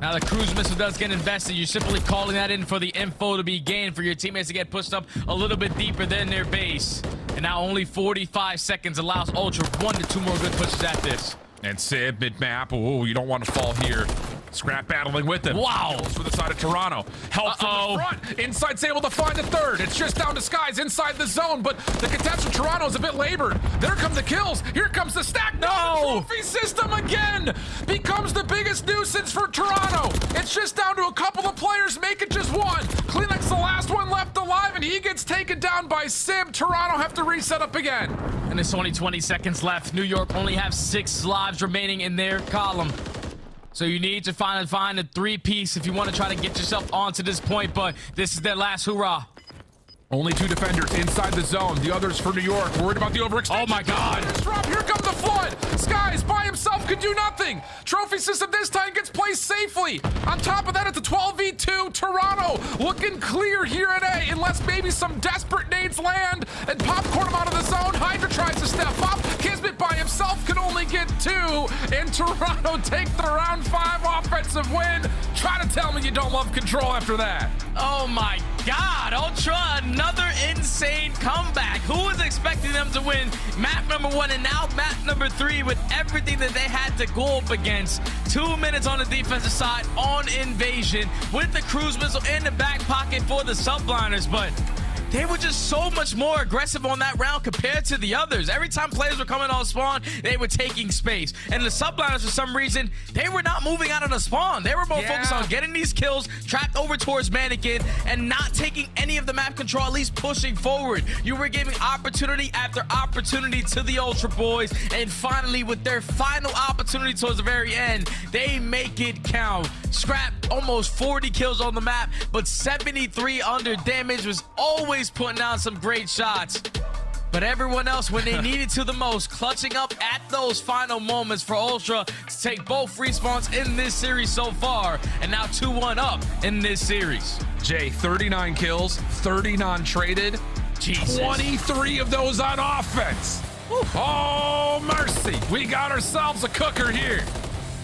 Now the cruise missile does get invested. You're simply calling that in for the info to be gained for your teammates to get pushed up a little bit deeper than their base. And now only 45 seconds allows Ultra 1 to 2 more good pushes at this. And Sib mid-map. Oh, you don't want to fall here. Scrap battling with him. Wow. For the side of Toronto. Help from the front. Inside's able to find a third. It's just down to Skies inside the zone, but the contest from Toronto is a bit labored. There come the kills. Here comes the stack. No! The trophy system again becomes the biggest nuisance for Toronto. It's just down to a couple of players, make it just one. Kleenex, the last one left alive, and he gets taken down by Sib. Toronto have to reset up again. And there's only 20 seconds left. New York only have 6 lives remaining in their column. So you need to find a 3-piece if you want to try to get yourself onto this point, but this is their last hurrah. Only 2 defenders inside the zone. The others for New York. Worried about the overextension. Oh my God. Here comes the flood. Skies by himself could do nothing. Trophy system this time gets placed safely. On top of that, it's a 12v2. Toronto looking clear here at A, unless maybe some desperate nades land and popcorn him out of the zone. Hydra tries to step up. Kismet by himself can only get 2. And Toronto take the round 5 offensive win. Try to tell me you don't love control after that. Oh my God, Ultra, another insane comeback. Who was expecting them to win map number 1 and now map number 3 with everything that they had to go up against? 2 minutes on the defensive side on Invasion with the cruise missile in the back pocket for the subliners, but they were just so much more aggressive on that round compared to the others. Every time players were coming on spawn, they were taking space. And the subliners, for some reason, they were not moving out of the spawn. They were more focused on getting these kills, trapped over towards Mannequin, and not taking any of the map control, at least pushing forward. You were giving opportunity after opportunity to the Ultra Boys, and finally, with their final opportunity towards the very end, they make it count. Scrap almost 40 kills on the map, but 73 under damage, was always putting down some great shots. But everyone else, when they needed to the most, clutching up at those final moments for Ultra to take both respawns in this series so far, and now 2-1 up in this series. Jay, 39 kills, 30 non-traded, 23 of those on offense. Oh, mercy. We got ourselves a cooker here.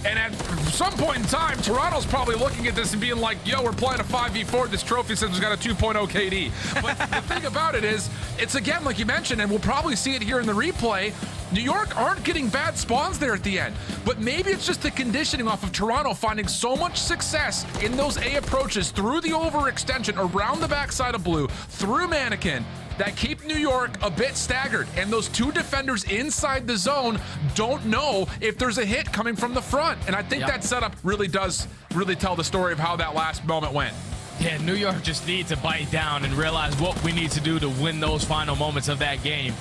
And at some point in time, Toronto's probably looking at this and being like, yo, we're playing a 5v4. This trophy system's got a 2.0 KD. But the thing about it is, it's again, like you mentioned, and we'll probably see it here in the replay, New York aren't getting bad spawns there at the end. But maybe it's just the conditioning off of Toronto finding so much success in those A approaches through the overextension, around the backside of blue, through Mannequin, that keep New York a bit staggered. And those 2 defenders inside the zone don't know if there's a hit coming from the front. And I think that setup really does tell the story of how that last moment went. Yeah, New York just need to bite down and realize what we need to do to win those final moments of that game.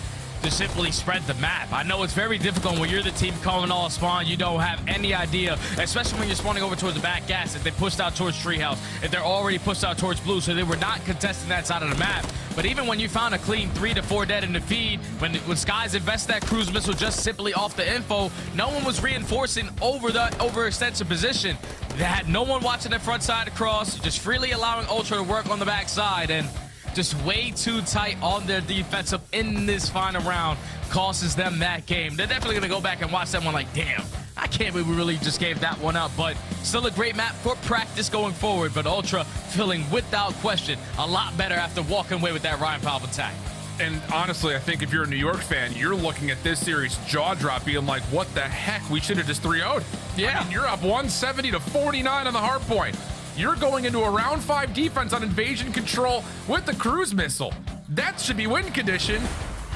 To simply spread the map. I know it's very difficult when you're the team calling all spawn. You don't have any idea, especially when you're spawning over towards the back gas. If they pushed out towards Treehouse, if they're already pushed out towards blue, so they were not contesting that side of the map. But even when you found a clean 3 to 4 dead in the feed, when Skies invest that cruise missile just simply off the info, no one was reinforcing over the overextension position. They had no one watching the front side across, just freely allowing Ultra to work on the back side, and just way too tight on their defensive in this final round costs them that game. They're definitely going to go back and watch that one like, damn, I can't believe we really just gave that one up. But still a great map for practice going forward. But Ultra feeling without question a lot better after walking away with that Ryan Palp attack. And honestly, I think if you're a New York fan, you're looking at this series jaw drop being like, what the heck? We should have just 3-0'd. Yeah. I mean, you're up 170 to 49 on the hard point. You're going into a round 5 defense on invasion control with the cruise missile. That should be win condition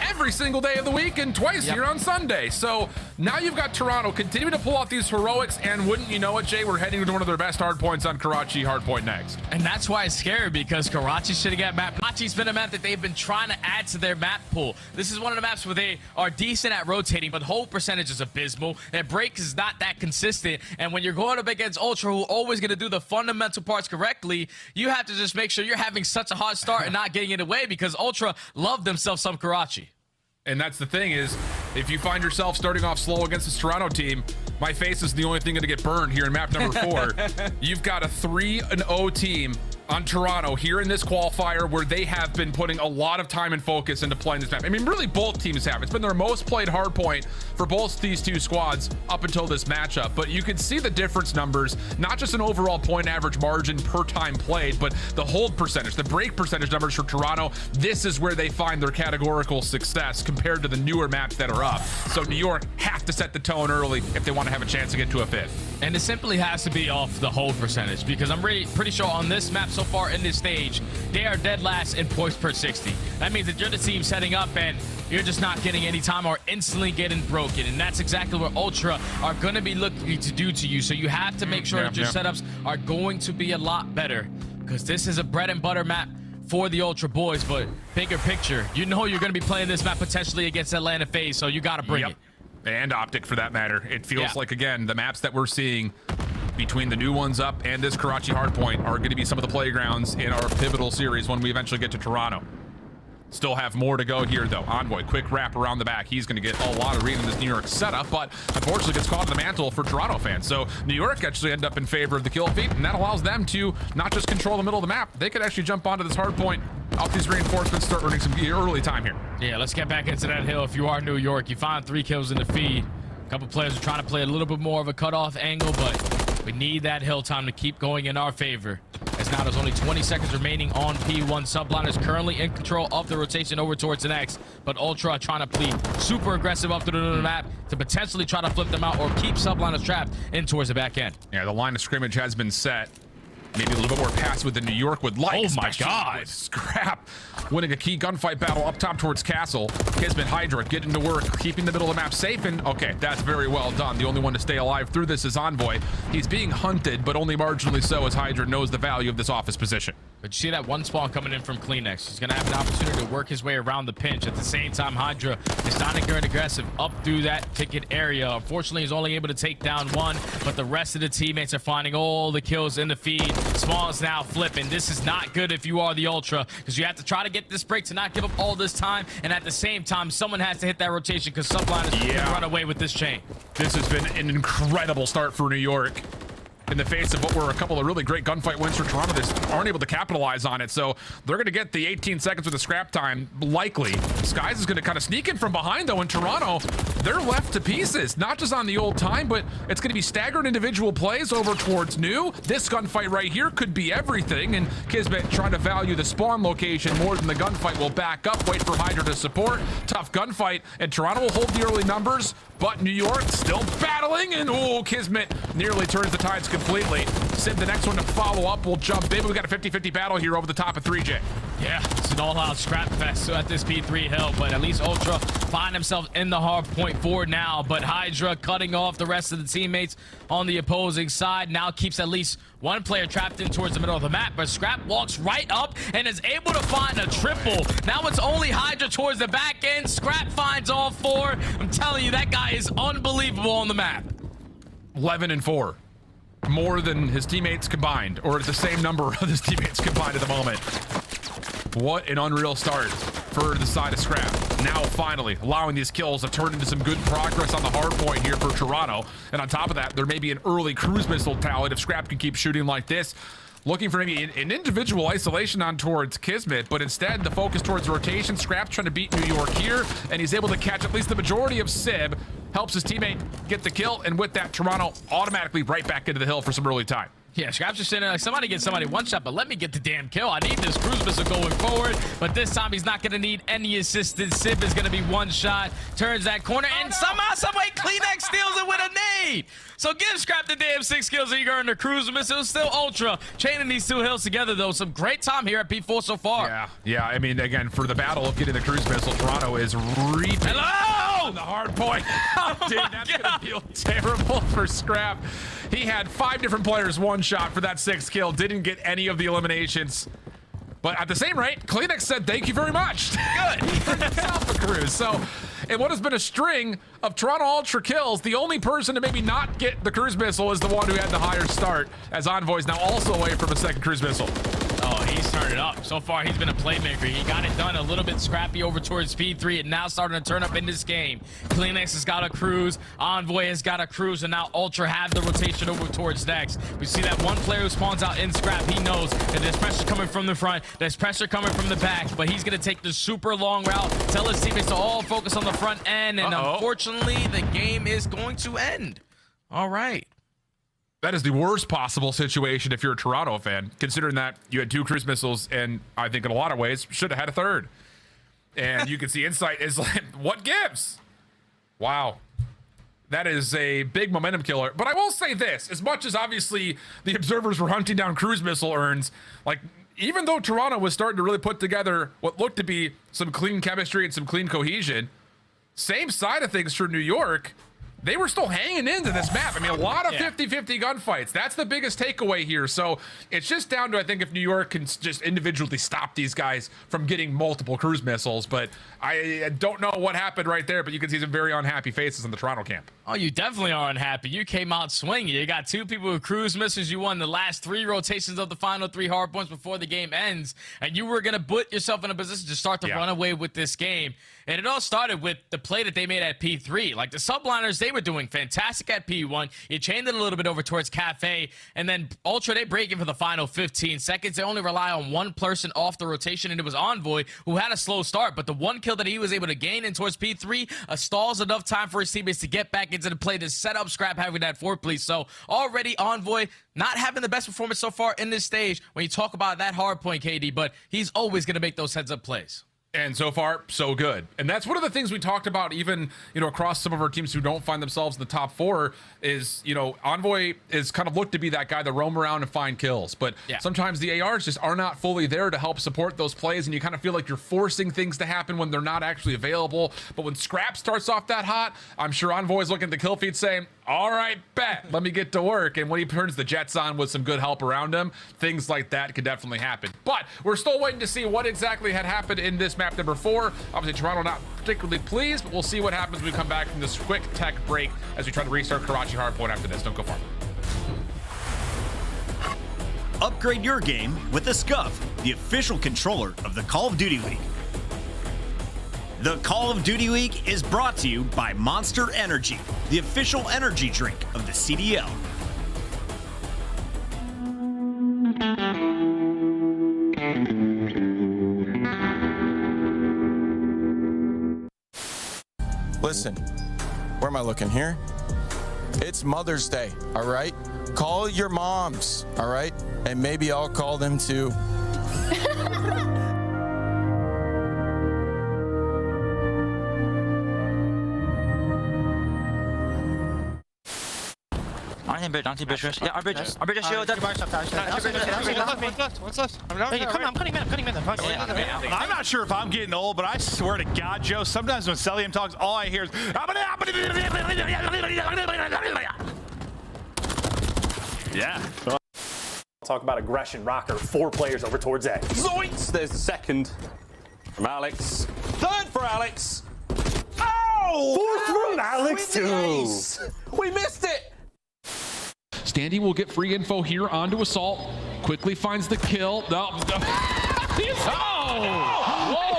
every single day of the week and twice here on Sunday. So now you've got Toronto continuing to pull off these heroics, and wouldn't you know it, Jay, we're heading to one of their best hard points on Karachi hard point next. And that's why it's scary, because Karachi should have got map. Karachi's been a map that they've been trying to add to their map pool. This is one of the maps where they are decent at rotating, but hold percentage is abysmal. Their break is not that consistent. And when you're going up against Ultra, who are always going to do the fundamental parts correctly, you have to just make sure you're having such a hard start and not getting it away, because Ultra love themselves some Karachi. And that's the thing is, if you find yourself starting off slow against this Toronto team, my face is the only thing going to get burned here in map number 4. You've got a 3-0 team on Toronto here in this qualifier where they have been putting a lot of time and focus into playing this map. I mean, really both teams have. It's been their most played hardpoint for both these 2 squads up until this matchup. But you can see the difference numbers, not just an overall point average margin per time played, but the hold percentage, the break percentage numbers for Toronto. This is where they find their categorical success compared to the newer maps that are up. So New York have to set the tone early if they want to have a chance to get to a 5th. And it simply has to be off the hold percentage, because I'm pretty sure on this map so far in this stage, they are dead last in points per 60. That means that you're the team setting up and you're just not getting any time or instantly getting broken. And that's exactly what Ultra are going to be looking to do to you. So you have to make sure that your setups are going to be a lot better, because this is a bread and butter map for the Ultra boys. But bigger picture, you know you're going to be playing this map potentially against Atlanta FaZe, so you got to bring it. And Optic, for that matter. It feels like, again, the maps that we're seeing between the new ones up and this Karachi hardpoint are going to be some of the playgrounds in our pivotal series when we eventually get to Toronto. Still have more to go here, though. Envoy, quick wrap around the back. He's going to get a lot of read in this New York setup, but unfortunately gets caught in the mantle for Toronto fans. So New York actually end up in favor of the kill feed, and that allows them to not just control the middle of the map. They could actually jump onto this hard point, up these reinforcements, start earning some early time here. Yeah, let's get back into that hill. If you are New York, you find 3 kills in the feed. A couple players are trying to play a little bit more of a cutoff angle, but we need that hill time to keep going in our favor. As now there's only 20 seconds remaining on P1. Sublime is currently in control of the rotation over towards the next, but Ultra trying to play super aggressive up to the map to potentially try to flip them out or keep Sublime trapped in towards the back end. Yeah, the line of scrimmage has been set. Maybe a little bit more passive than New York would like. Oh my God. Scrap winning a key gunfight battle up top towards Castle. Kismet, Hydra getting to work, keeping the middle of the map safe, and okay, that's very well done. The only one to stay alive through this is Envoy. He's being hunted, but only marginally so, as Hydra knows the value of this office position. But you see that one spawn coming in from Kleenex. He's going to have an opportunity to work his way around the pinch. At the same time, Hydra is starting to get aggressive up through that ticket area. Unfortunately, he's only able to take down one, but the rest of the teammates are finding all the kills in the feed. Spawn is now flipping. This is not good if you are the Ultra, because you have to try to get this break to not give up all this time, and at the same time, someone has to hit that rotation, because Sublime is going to run away with this chain. This has been an incredible start for New York, in the face of what were a couple of really great gunfight wins for Toronto. They aren't able to capitalize on it, so they're going to get the 18 seconds with the scrap time, likely. Skies is going to kind of sneak in from behind, though, in Toronto. They're left to pieces, not just on the old time, but it's going to be staggered individual plays over towards New. This gunfight right here could be everything, and Kismet trying to value the spawn location more than the gunfight. Will back up, wait for Hydra to support. Tough gunfight, and Toronto will hold the early numbers, but New York still battling, and oh, Kismet nearly turns the tides completely. Sid, the next one to follow up, will jump in. We got a 50-50 battle here over the top of 3J. Yeah, it's an all-out scrap fest at this P3 hill, but at least Ultra find himself in the hard point for now. But Hydra cutting off the rest of the teammates on the opposing side now keeps at least one player trapped in towards the middle of the map, but Scrap walks right up and is able to find a triple. Now it's only Hydra towards the back end. Scrap finds all 4. I'm telling you, that guy is unbelievable on the map. 11 and 4. More than his teammates combined, or the same number of his teammates combined at the moment. What an unreal start for the side of Scrap. Now finally allowing these kills to turn into some good progress on the hard point here for Toronto. And on top of that, there may be an early cruise missile talent if Scrap can keep shooting like this. Looking for maybe an individual isolation on towards Kismet, but instead the focus towards rotation. Scrap's trying to beat New York here, and he's able to catch at least the majority of Sib. Helps his teammate get the kill, and with that, Toronto automatically right back into the hill for some early time. Yeah, Scrap's just sitting there like, somebody get somebody one shot, but let me get the damn kill. I need this cruise missile going forward, but this time he's not going to need any assistance. Sib is going to be one shot, turns that corner, and somehow, someway, Kleenex steals it with a nade. So give Scrap the damn 6 kills that you earned a cruise missile. Still Ultra chaining these 2 hills together, though. Some great time here at P4 so far. Yeah. I mean, again, for the battle of getting the cruise missile, Toronto is reaping. Hello! On the hard point. Oh, dude, that's going to feel terrible for Scrap. He had 5 different players one shot for that 6th kill. Didn't get any of the eliminations. But at the same rate, Kleenex said thank you very much. Good. For cruise. So, in what has been a string of Toronto Ultra kills, the only person to maybe not get the cruise missile is the one who had the higher start, as Envoy's now also away from a 2nd cruise missile. Oh, he's started up. So far, he's been a playmaker. He got it done a little bit scrappy over towards P3, and now starting to turn up in this game. Kleenex has got a cruise. Envoy has got a cruise, and now Ultra have the rotation over towards next. We see that one player who spawns out in scrap. He knows that there's pressure coming from the front. There's pressure coming from the back, but he's going to take the super long route, tell his teammates to all focus on the front end, and unfortunately, the game is going to end. All right. That is the worst possible situation if you're a Toronto fan, considering that you had 2 cruise missiles and I think in a lot of ways should have had a 3rd. And you can see Insight is like, what gives? Wow. That is a big momentum killer. But I will say this, as much as obviously the observers were hunting down cruise missile urns, like, even though Toronto was starting to really put together what looked to be some clean chemistry and some clean cohesion, same side of things for New York, they were still hanging into this map. I mean, a lot of 50-50 gunfights. That's the biggest takeaway here. So it's just down to, I think, if New York can just individually stop these guys from getting multiple cruise missiles. But I don't know what happened right there, but you can see some very unhappy faces in the Toronto camp. Oh, you definitely are unhappy. You came out swinging. You got 2 people with cruise missiles. You won the last 3 rotations of the final 3 hard points before the game ends. And you were going to put yourself in a position to start to run away with this game. And it all started with the play that they made at P3. Like, the subliners, they were doing fantastic at P1. You chained it a little bit over towards Cafe. And then Ultra, they break in for the final 15 seconds. They only rely on 1 person off the rotation, and it was Envoy, who had a slow start. But the 1 kill that he was able to gain in towards P3 stalls enough time for his teammates to get back into the play to set up Scrap having that 4th place. So already Envoy not having the best performance so far in this stage when you talk about that hard point, KD, but he's always going to make those heads-up plays. And so far, so good. And that's one of the things we talked about, even, you know, across some of our teams who don't find themselves in the top 4 is, you know, Envoy is kind of looked to be that guy that roam around and find kills. But sometimes the ARs just are not fully there to help support those plays. And you kind of feel like you're forcing things to happen when they're not actually available. But when Scrap starts off that hot, I'm sure Envoy's looking at the kill feed saying, all right, bet, let me get to work. And when he turns the Jets on with some good help around him, things like that could definitely happen. But we're still waiting to see what exactly had happened in this map number 4. Obviously, Toronto not particularly pleased, but we'll see what happens when we come back from this quick tech break as we try to restart Karachi hardpoint after this. Don't go far. Upgrade your game with the Scuff, the official controller of the Call of Duty League. The Call of Duty League is brought to you by Monster Energy, the official energy drink of the CDL. Listen, where am I looking here? It's Mother's Day, all right? Call your moms, all right? And maybe I'll call them too. On team bridge. Yeah, our bridge is shield. I'm cutting mid. I'm not sure if I'm getting old, but I swear to God, Joe, sometimes when Celium talks, all I hear is yeah. Talk about aggression, Rocker, 4 players over towards A. Zoinks! There's the second from Alex. 3rd for Alex. Oh! 4th from Alex too. We missed it. Standy will get free info here onto Assault. Quickly finds the kill. No. He's going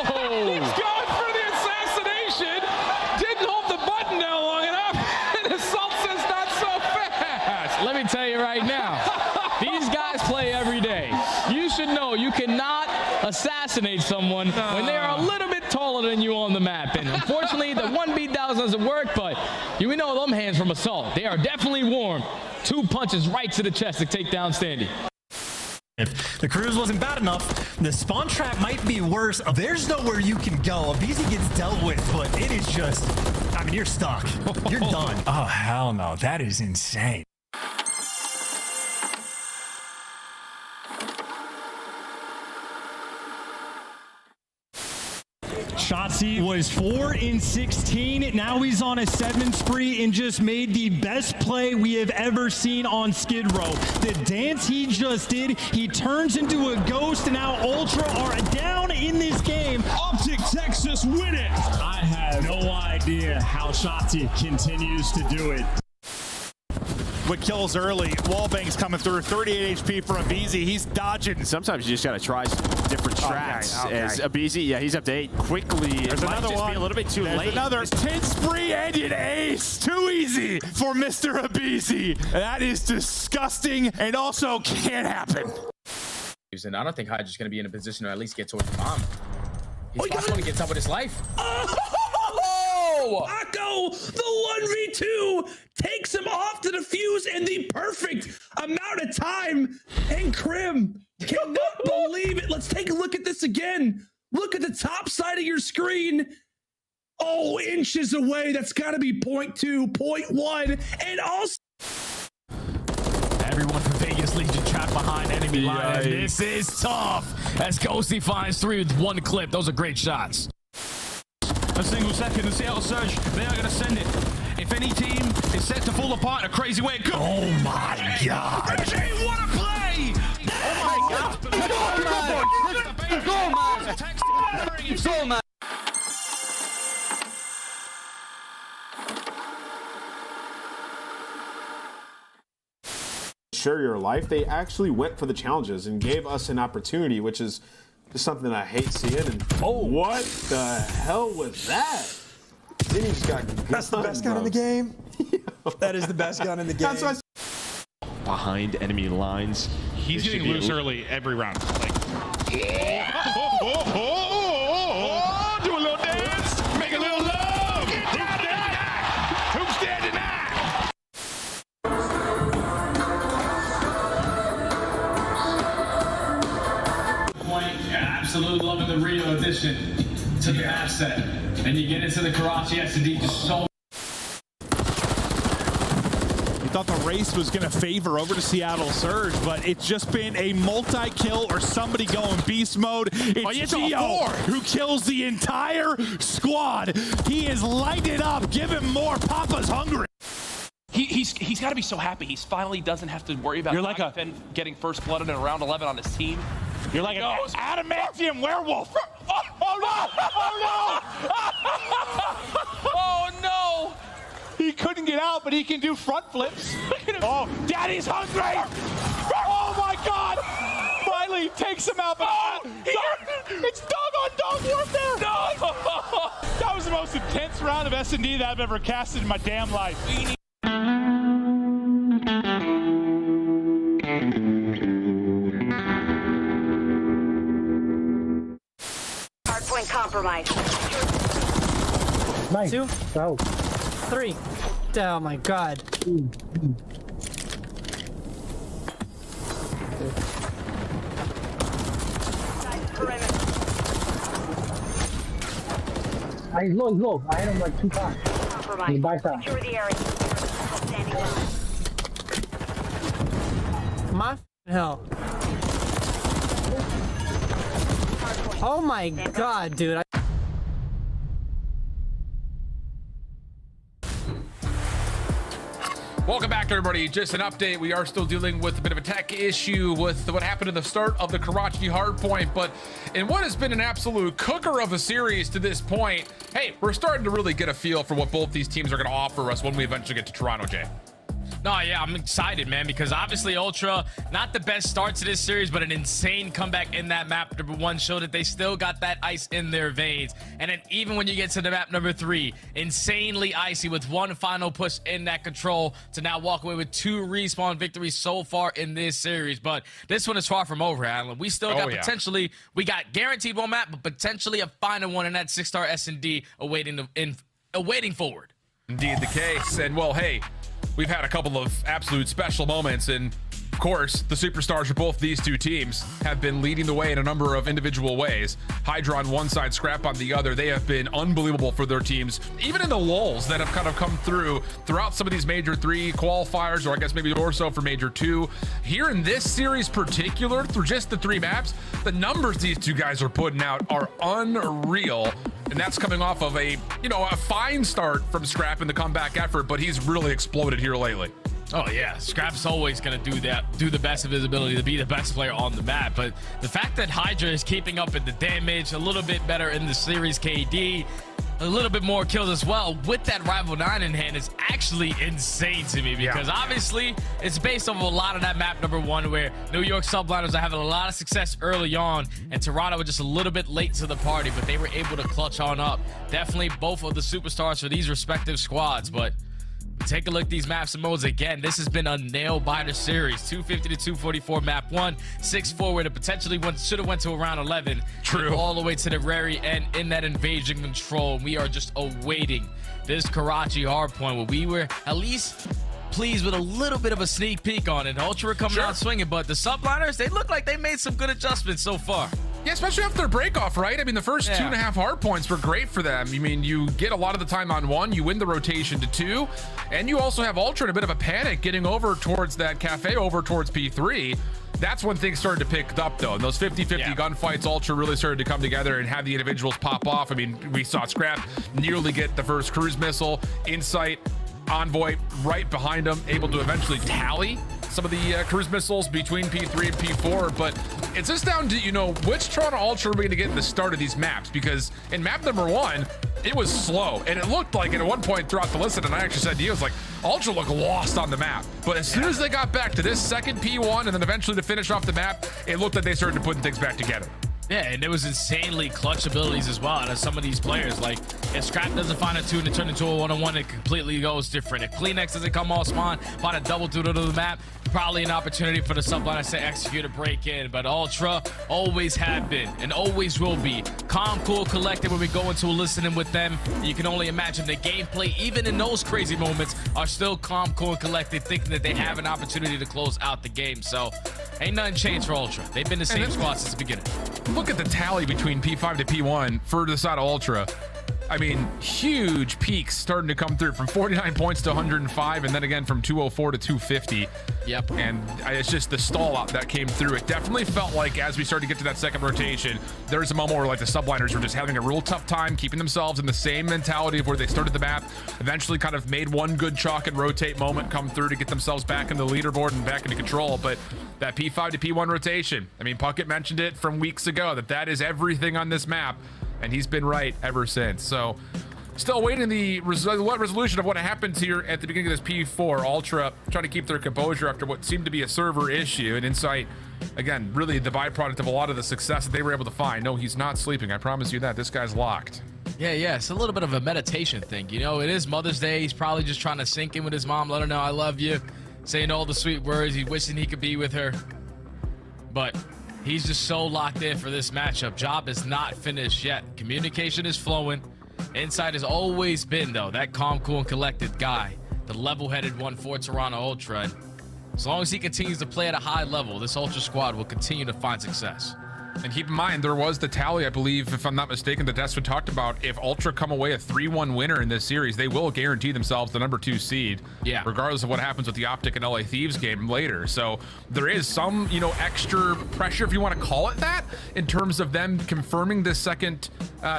for the assassination. Didn't hold the button down long enough. And Assault says not so fast. Let me tell you right now, these guys play every day. You should know you cannot assassinate someone when they are a little bit taller than you on the map. And unfortunately, the 1 down doesn't work, but you know them hands from Assault. They are definitely warm. 2 punches right to the chest to take down Standy. If the cruise wasn't bad enough, the spawn trap might be worse. There's nowhere you can go. Abizi gets dealt with, but it is just, I mean, you're stuck. You're done. Oh, hell no. That is insane. Shotzi was 4 in 16. Now he's on a 7 spree and just made the best play we have ever seen on Skid Row. The dance he just did, he turns into a ghost, and now Ultra are down in this game. Optic Texas win it. I have no idea how Shotzi continues to do it. With kills early, Wallbang's coming through, 38 HP for Abizi. He's dodging. Sometimes you just got to try different strats. Okay. As Abizi, he's up to 8 quickly. There's another one. Be a little bit too late. Another 10 spree and an ace. Too easy for Mr. Abizi. That is disgusting and also can't happen. And I don't think Hydra's going to be in a position to at least get towards the bomb. He's not going to get up with his life. Akko, the 1v2 takes him off to the fuse in the perfect amount of time. And Krim cannot believe it. Let's take a look at this again. Look at the top side of your screen. inches away. That's got to be 0.2, 0.1, and also. Everyone from Vegas Legion trapped behind enemy line. This is tough. As Ghosty finds 3 with 1 clip. Those are great shots. A single second, the Seattle Surge, they are going to send it. If any team is set to fall apart in a crazy way, go. Oh my God. Reggie, what a play! Oh my God. Go, man. Share your life. They actually went for the challenges and gave us an opportunity, which is just something I hate seeing. And what the hell was that? Zinni's got That's the best gun in the game. That is the best gun in the game. Behind enemy lines. He's getting loose early every round. Like, do a little dance, make a little love. Who's standing now? Absolute loving the Rio edition to the asset. And you get into the Karachi S&D just so. We thought the race was going to favor over to Seattle Surge, but it's just been a multi-kill or somebody going beast mode. It's Gio who kills the entire squad. He is lighted up. Give him more. Papa's hungry. He's got to be so happy. He's finally doesn't have to worry about getting first blooded in round 11 on his team. You're like an adamantium werewolf. Oh no! Oh no! He couldn't get out, but he can do front flips. Oh, Daddy's hungry! Oh my God! Finally takes him out. But it's dog-on-dog warfare! No! That was the most intense round of S&D that I've ever casted in my damn life. Hardpoint compromised. Nice. 2. Oh. 3. Oh my God. He's low. I hit him like 2 times. Compromised. Secure the area. Standing by. My hell. Oh my God, dude. Welcome back, everybody. Just an update. We are still dealing with a bit of a tech issue with what happened in the start of the Karachi hardpoint, but in what has been an absolute cooker of a series to this point, hey, we're starting to really get a feel for what both these teams are going to offer us when we eventually get to Toronto, Jay. No, yeah, I'm excited, man, because obviously Ultra, not the best start to this series, but an insane comeback in that map number 1 showed that they still got that ice in their veins. And then even when you get to the map number 3, insanely icy with 1 final push in that control to now walk away with 2 respawn victories so far in this series. But this one is far from over, Alan. We still got potentially, we got guaranteed 1 map, but potentially a final one in that 6-star S&D awaiting forward. Indeed the case. And well, hey, we've had a couple of absolute special moments, and of course, the superstars for both these two teams have been leading the way in a number of individual ways. Hydra on one side, Scrap on the other. They have been unbelievable for their teams, even in the lulls that have kind of come throughout some of these Major 3 qualifiers, or I guess maybe more so for Major 2. Here in this series particular, through just the 3 maps, the numbers these two guys are putting out are unreal. And that's coming off of a fine start from Scrap in the comeback effort, but he's really exploded here lately. Oh yeah, Scrap's always gonna do the best of his ability to be the best player on the map. But the fact that Hydra is keeping up in the damage, a little bit better in the series KD, a little bit more kills as well with that Rival 9 in hand is actually insane to me, because obviously it's based off of a lot of that map number 1 where New York subliners are having a lot of success early on and Toronto was just a little bit late to the party, but they were able to clutch on up. Definitely both of the superstars for these respective squads, but take a look at these maps and modes again. This has been a nail-biter series. 250 to 244 map 1, 6-4 where it potentially should have went to around 11. True. All the way to the very end in that invasion control. We are just awaiting this Karachi hardpoint where we were at least pleased with a little bit of a sneak peek on it. Ultra coming out swinging, but the subliners, they look like they made some good adjustments so far. Yeah, especially after their break off, right? I mean, the first 2.5 hard points were great for them. I mean, you get a lot of the time on 1, you win the rotation to 2, and you also have Ultra in a bit of a panic getting over towards that cafe, over towards P3. That's when things started to pick up, though. And those 50-50 gunfights, Ultra really started to come together and have the individuals pop off. I mean, we saw Scrap nearly get the first cruise missile. Insight, Envoy right behind him, able to eventually tally some of the cruise missiles between P3 and P4, but it's just down to, you know, which Toronto Ultra are we going to get at the start of these maps, because in map number 1, it was slow, and it looked like at one point throughout the listen, and I actually said to you, it's like, Ultra looked lost on the map, but as soon as they got back to this second P1, and then eventually to finish off the map, it looked like they started to put things back together. Yeah, and there was insanely clutch abilities as well out of some of these players. Like, if Scrap doesn't find a 2 and it turns into a 1-on-1, it completely goes different. If Kleenex doesn't come off spawn, find a double through to the map, probably an opportunity for the subline to execute a break in. But Ultra always have been and always will be calm, cool, collected when we go into a listening with them. You can only imagine the gameplay, even in those crazy moments, are still calm, cool, and collected, thinking that they have an opportunity to close out the game. So ain't nothing changed for Ultra. They've been the same squad since the beginning. Look at the tally between P5 to P1 for the side of Ultra. I mean, huge peaks starting to come through from 49 points to 105, and then again from 204 to 250. Yep. And it's just the stall out that came through. It definitely felt like as we started to get to that second rotation, there was a moment where like the subliners were just having a real tough time keeping themselves in the same mentality of where they started the map. Eventually kind of made one good chalk and rotate moment come through to get themselves back in the leaderboard and back into control. But that P5 to P1 rotation, I mean, Puckett mentioned it from weeks ago that is everything on this map. And he's been right ever since. So still waiting the resolution of what happens here at the beginning of this P4. Ultra trying to keep their composure after what seemed to be a server issue. And Insight, again, really the byproduct of a lot of the success that they were able to find. No, he's not sleeping. I promise you that. This guy's locked. Yeah, it's a little bit of a meditation thing. You know, it is Mother's Day. He's probably just trying to sink in with his mom, let her know I love you, saying all the sweet words. He's wishing he could be with her. But he's just so locked in for this matchup. Job is not finished yet. Communication is flowing. Insight has always been, though, that calm, cool, and collected guy. The level-headed one for Toronto Ultra. And as long as he continues to play at a high level, this Ultra squad will continue to find success. And keep in mind, there was the tally, I believe, if I'm not mistaken, that Desmond talked about. If Ultra come away a 3-1 winner in this series, they will guarantee themselves the number 2 seed. Yeah. Regardless of what happens with the Optic and LA Thieves game later. So there is some, you know, extra pressure, if you want to call it that, in terms of them confirming this second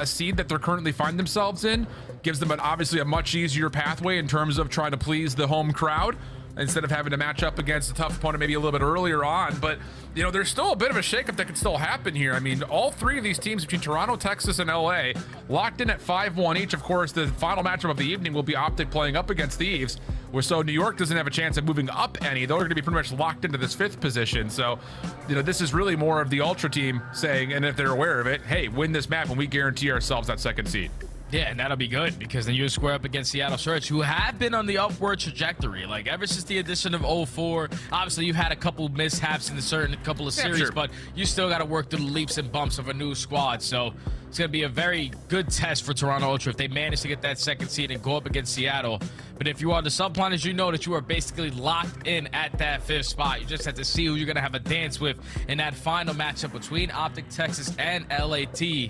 seed that they're currently find themselves in. Gives them obviously a much easier pathway in terms of trying to please the home crowd, instead of having to match up against a tough opponent maybe a little bit earlier on. But, you know, there's still a bit of a shakeup that could still happen here. I mean, all 3 of these teams between Toronto, Texas, and LA locked in at 5-1 each. Of course, the final matchup of the evening will be Optic playing up against Thieves, where so New York doesn't have a chance of moving up any. They're going to be pretty much locked into this 5th position. So, you know, this is really more of the Ultra team saying, and if they're aware of it, hey, win this map and we guarantee ourselves that second seed. Yeah, and that'll be good because then you square up against Seattle Surge, who have been on the upward trajectory. Like, ever since the addition of 04, obviously you've had a couple mishaps in a couple of series, sure. But you still got to work through the leaps and bumps of a new squad. So it's going to be a very good test for Toronto Ultra if they manage to get that second seed and go up against Seattle. But if you are the subliners, you know that you are basically locked in at that 5th spot. You just have to see who you're going to have a dance with in that final matchup between Optic Texas and LAT.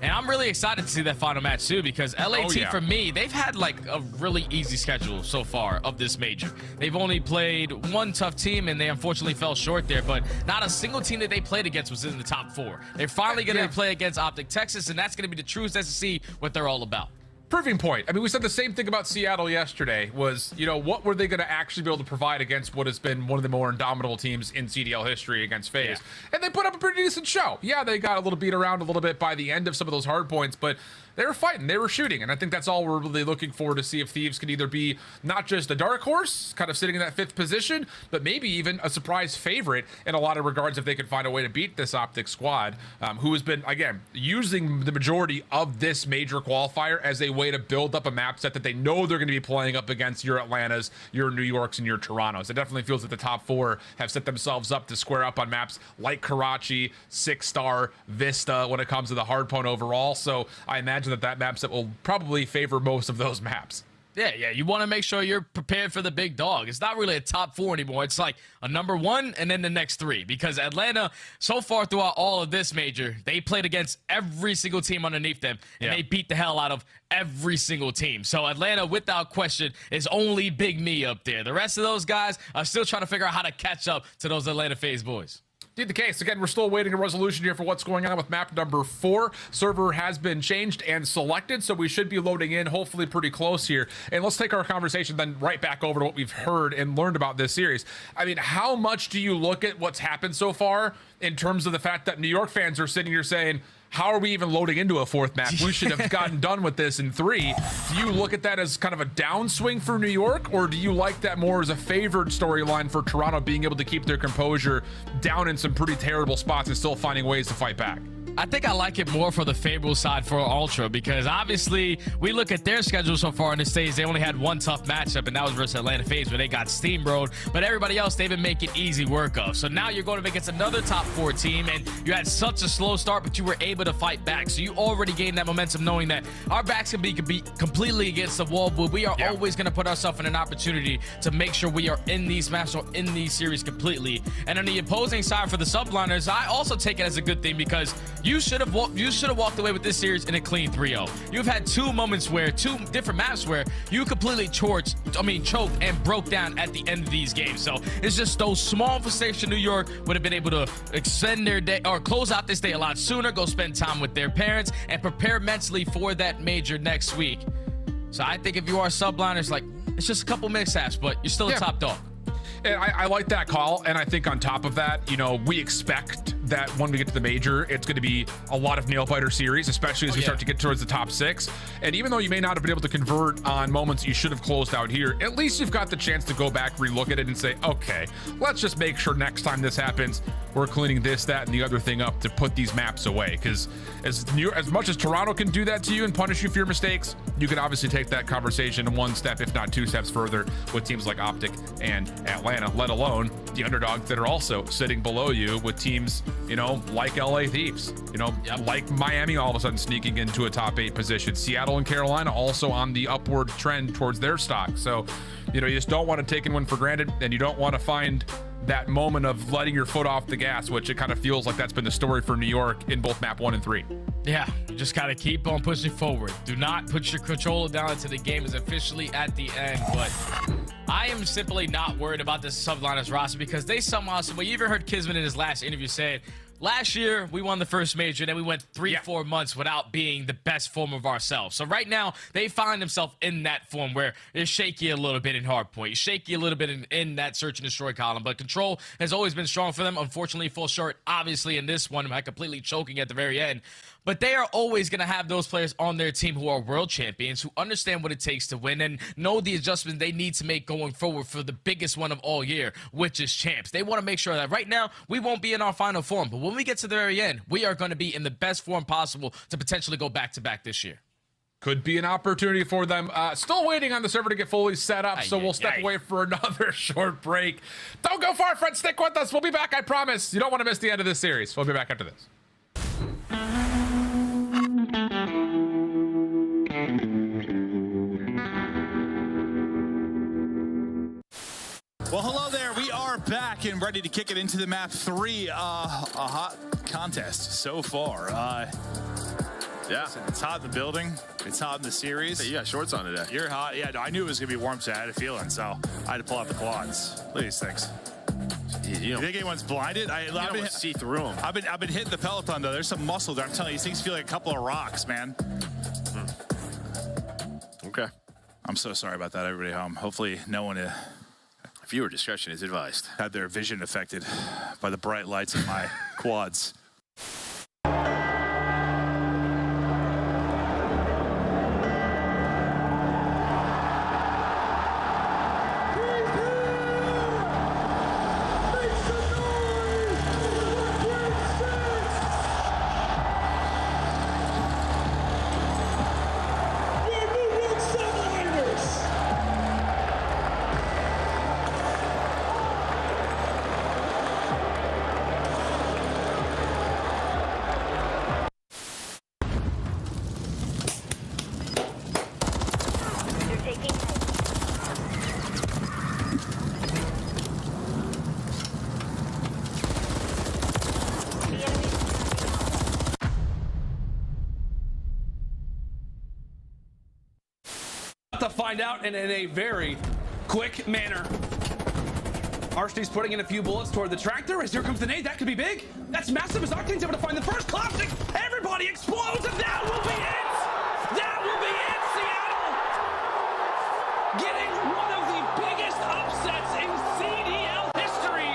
And I'm really excited to see that final match too, because LAT, for me, they've had like a really easy schedule so far of this major. They've only played one tough team and they unfortunately fell short there, but not a single team that they played against was in the top 4. They're finally going to play against Optic Texas, and that's going to be the true test to see what they're all about. Proving point. I mean, we said the same thing about Seattle yesterday was, you know, what were they going to actually be able to provide against what has been one of the more indomitable teams in CDL history against FaZe. Yeah. And they put up a pretty decent show. Yeah, they got a little beat around a little bit by the end of some of those hard points, but they were fighting, they were shooting. And I think that's all we're really looking for, to see if Thieves can either be not just a dark horse, kind of sitting in that 5th position, but maybe even a surprise favorite in a lot of regards if they could find a way to beat this Optic squad, who has been, again, using the majority of this major qualifier as a way to build up a map set that they know they're going to be playing up against your Atlantas, your New Yorks, and your Torontos. It definitely feels that the top 4 have set themselves up to square up on maps like Karachi, 6-star, Vista when it comes to the hardpoint overall. So I imagine that map set will probably favor most of those maps. Yeah, you want to make sure you're prepared for the big dog. It's not really a top 4 anymore. It's like a number 1 and then the next 3, because Atlanta, so far throughout all of this major, they played against every single team underneath them, and they beat the hell out of every single team. So Atlanta, without question, is only Big Me up there. The rest of those guys are still trying to figure out how to catch up to those Atlanta FaZe boys. Indeed the case. Again, we're still waiting a resolution here for what's going on with map number 4. Server has been changed and selected, so we should be loading in hopefully pretty close here. And let's take our conversation then right back over to what we've heard and learned about this series. I mean, how much do you look at what's happened so far in terms of the fact that New York fans are sitting here saying, how are we even loading into a 4th map? We should have gotten done with this in 3. Do you look at that as kind of a downswing for New York, or do you like that more as a favored storyline for Toronto being able to keep their composure down in some pretty terrible spots and still finding ways to fight back? I think I like it more for the favorable side for Ultra, because obviously we look at their schedule so far in the stage. They only had one tough matchup, and that was versus Atlanta FaZe, where they got steamrolled. But everybody else, they've been making easy work of. So now you're going up against another top 4 team, and you had such a slow start, but you were able to fight back. So you already gained that momentum, knowing that our backs can be completely against the wall, but we are always going to put ourselves in an opportunity to make sure we are in these matches or in these series completely. And on the opposing side for the subliners, I also take it as a good thing, because you should have walked away with this series in a clean 3-0. You've had 2 moments where 2 different maps where you completely choked and broke down at the end of these games. So it's just those small mistakes in New York would have been able to extend their day or close out this day a lot sooner, go spend time with their parents, and prepare mentally for that major next week. So I think if you are subliners, like, it's just a couple mishaps, but you're still a top dog. And I like that call, and I think on top of that, you know, we expect that when we get to the major, it's going to be a lot of nail-biter series, especially as we start to get towards the top 6. And even though you may not have been able to convert on moments you should have closed out here, at least you've got the chance to go back, relook at it, and say, okay, let's just make sure next time this happens, we're cleaning this, that, and the other thing up to put these maps away. Because as much as Toronto can do that to you and punish you for your mistakes, you can obviously take that conversation 1 step, if not 2 steps further with teams like Optic and Atlanta, let alone the underdogs that are also sitting below you with teams, you know, like LA Thieves, you know, like Miami all of a sudden sneaking into a top 8 position. Seattle and Carolina also on the upward trend towards their stock. So, you know, you just don't want to take one for granted, and you don't want to find that moment of letting your foot off the gas, which it kind of feels like that's been the story for New York in both map 1 and 3. Yeah, you just got to keep on pushing forward. Do not put your controller down until the game is officially at the end. But I am simply not worried about this subliners roster, because they somehow, you even heard Kisman in his last interview say, last year, we won the first major, and then we went 3-4 months without being the best form of ourselves. So right now, they find themselves in that form where they're shaky a little bit in hardpoint, shaky a little bit in that search and destroy column. But control has always been strong for them. Unfortunately, fall short, obviously, in this one by completely choking at the very end. But they are always going to have those players on their team who are world champions, who understand what it takes to win and know the adjustments they need to make going forward for the biggest one of all year, which is champs. They want to make sure that right now we won't be in our final form, but when we get to the very end, we are going to be in the best form possible to potentially go back-to-back this year. Could be an opportunity for them. Still waiting on the server to get fully set up, so we'll step away for another short break. Don't go far, friends. Stick with us. We'll be back, I promise. You don't want to miss the end of this series. We'll be back after this. Well, hello there. We are back and ready to kick it into the map 3. A hot contest so far. Yeah, it's hot in the building. It's hot in the series. Hey, you got shorts on today. You're hot. Yeah, no, I knew it was gonna be warm today. I had a feeling, so I had to pull out the quads. Look at these things. You think anyone's blinded? I've been see through them. I've been hitting the Peloton though. There's some muscle there. I'm telling you, these things feel like a couple of rocks, man. Okay. I'm so sorry about that, everybody home. Hopefully, no one. Viewer discretion is advised. Had their vision affected by the bright lights of my quads. to find out and in a very quick manner. Archie's putting in a few bullets toward the tractor as here comes the nade. That could be big. That's massive as Octane's able to find the first classic. Everybody explodes, and that will be it. That will be it, Seattle. Getting one of the biggest upsets in CDL history.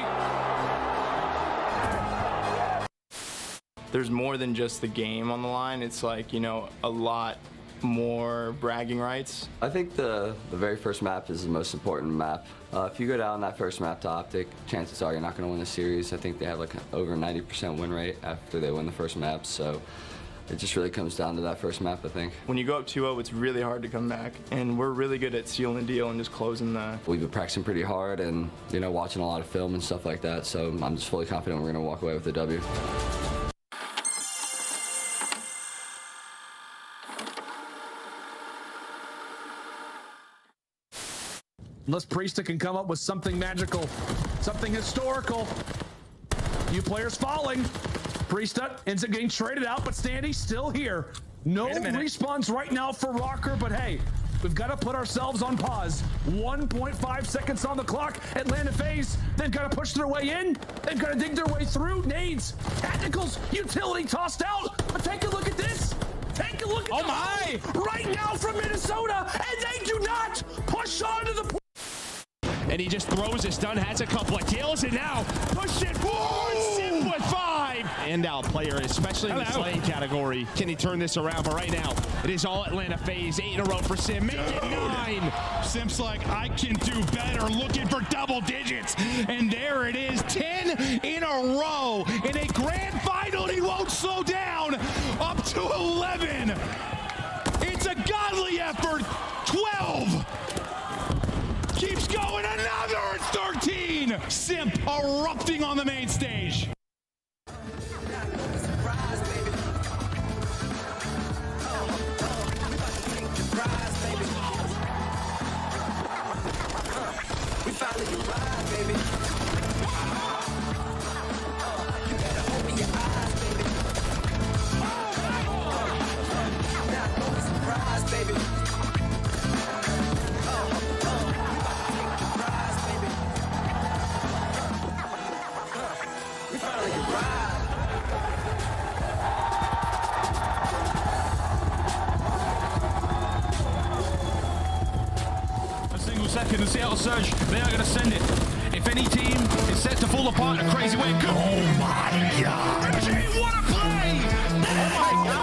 There's more than just the game on the line. It's like, you know, a lot more bragging rights. I think the very first map is the most important map. If you go down that first map to Optic, chances are you're not going to win the series. I think they have like over 90% win rate after they win the first map, so it just really comes down to that first map, I think. When you go up 2-0, it's really hard to come back, and we're really good at sealing the deal and just closing the... We've been practicing pretty hard and, you know, watching a lot of film and stuff like that, so I'm just fully confident we're going to walk away with the W. Unless Priesta can come up with something magical, something historical. Few players falling. Priesta ends up getting traded out, but Standy's still here. No respawns right now for Rocker, but hey, we've got to put ourselves on pause. 1.5 seconds on the clock. Atlanta FaZe, they've got to push their way in. They've got to dig their way through. Nades, tacticals, utility tossed out. But take a look at this. Take a look at right now from Minnesota, and they do not push on to the And he just throws it. Stun has a couple of kills, and now push it forward. Sim with 5. Standout player, especially in the slaying category. Can he turn this around? But right now, it is all Atlanta FaZe. 8 in a row for Sim. Make it 9. Sim's like, I can do better, looking for double digits. And there it is, 10 in a row. In a grand final, and he won't slow down. Up to 11. It's a godly effort. 12. Keeps going, another 13! Simp erupting on the main stage. We finally arrived, baby. You better open your eyes, baby. Not no surprise, baby. Second, the Seattle Surge, they are going to send it. If any team is set to fall apart in a crazy way, go. Oh my God! Reggie, what a play! Oh my God!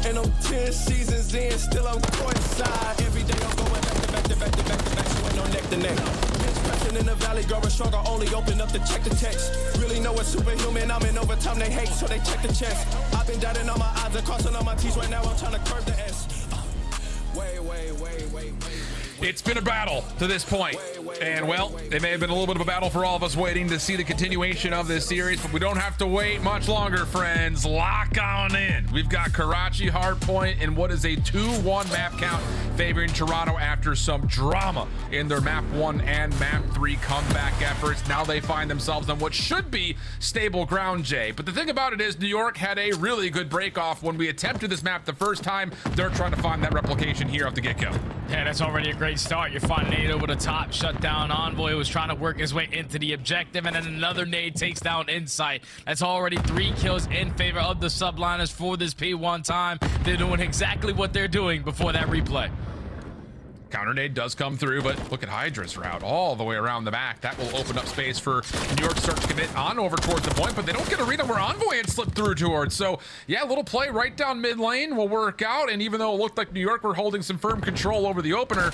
And I'm 10 seasons in, still I'm courtside. Every day I'm going back, so ain't no neck to neck. Bitch pressing in the valley, growing stronger, only open up to check the text. Really know it's superhuman, I'm in overtime, they hate, so they check the chest. I've been doubting all my odds and crossing all my T's, right now I'm trying to curve the S. It's been a battle to this point, and well, it may have been a little bit of a battle for all of us waiting to see the continuation of this series, but we don't have to wait much longer, friends. Lock on in. We've got Karachi Hardpoint in what is a 2-1 map count favoring Toronto after some drama in their map 1 and map 3 comeback efforts. Now they find themselves on what should be stable ground, Jay. But the thing about it is New York had a really good break off when we attempted this map the first time. They're trying to find that replication here off the get-go. Yeah, that's already a great start. You're finding nade over the top, shut down Envoy, was trying to work his way into the objective, and then another nade takes down Insight. That's already 3 kills in favor of the subliners for this P1 time. They're doing exactly what they're doing before that replay. Counter nade does come through, but look at Hydra's route all the way around the back. That will open up space for New York to start to commit on over towards the point, but they don't get a read on where Envoy had slipped through towards. So yeah, a little play right down mid lane will work out, and even though it looked like New York were holding some firm control over the opener,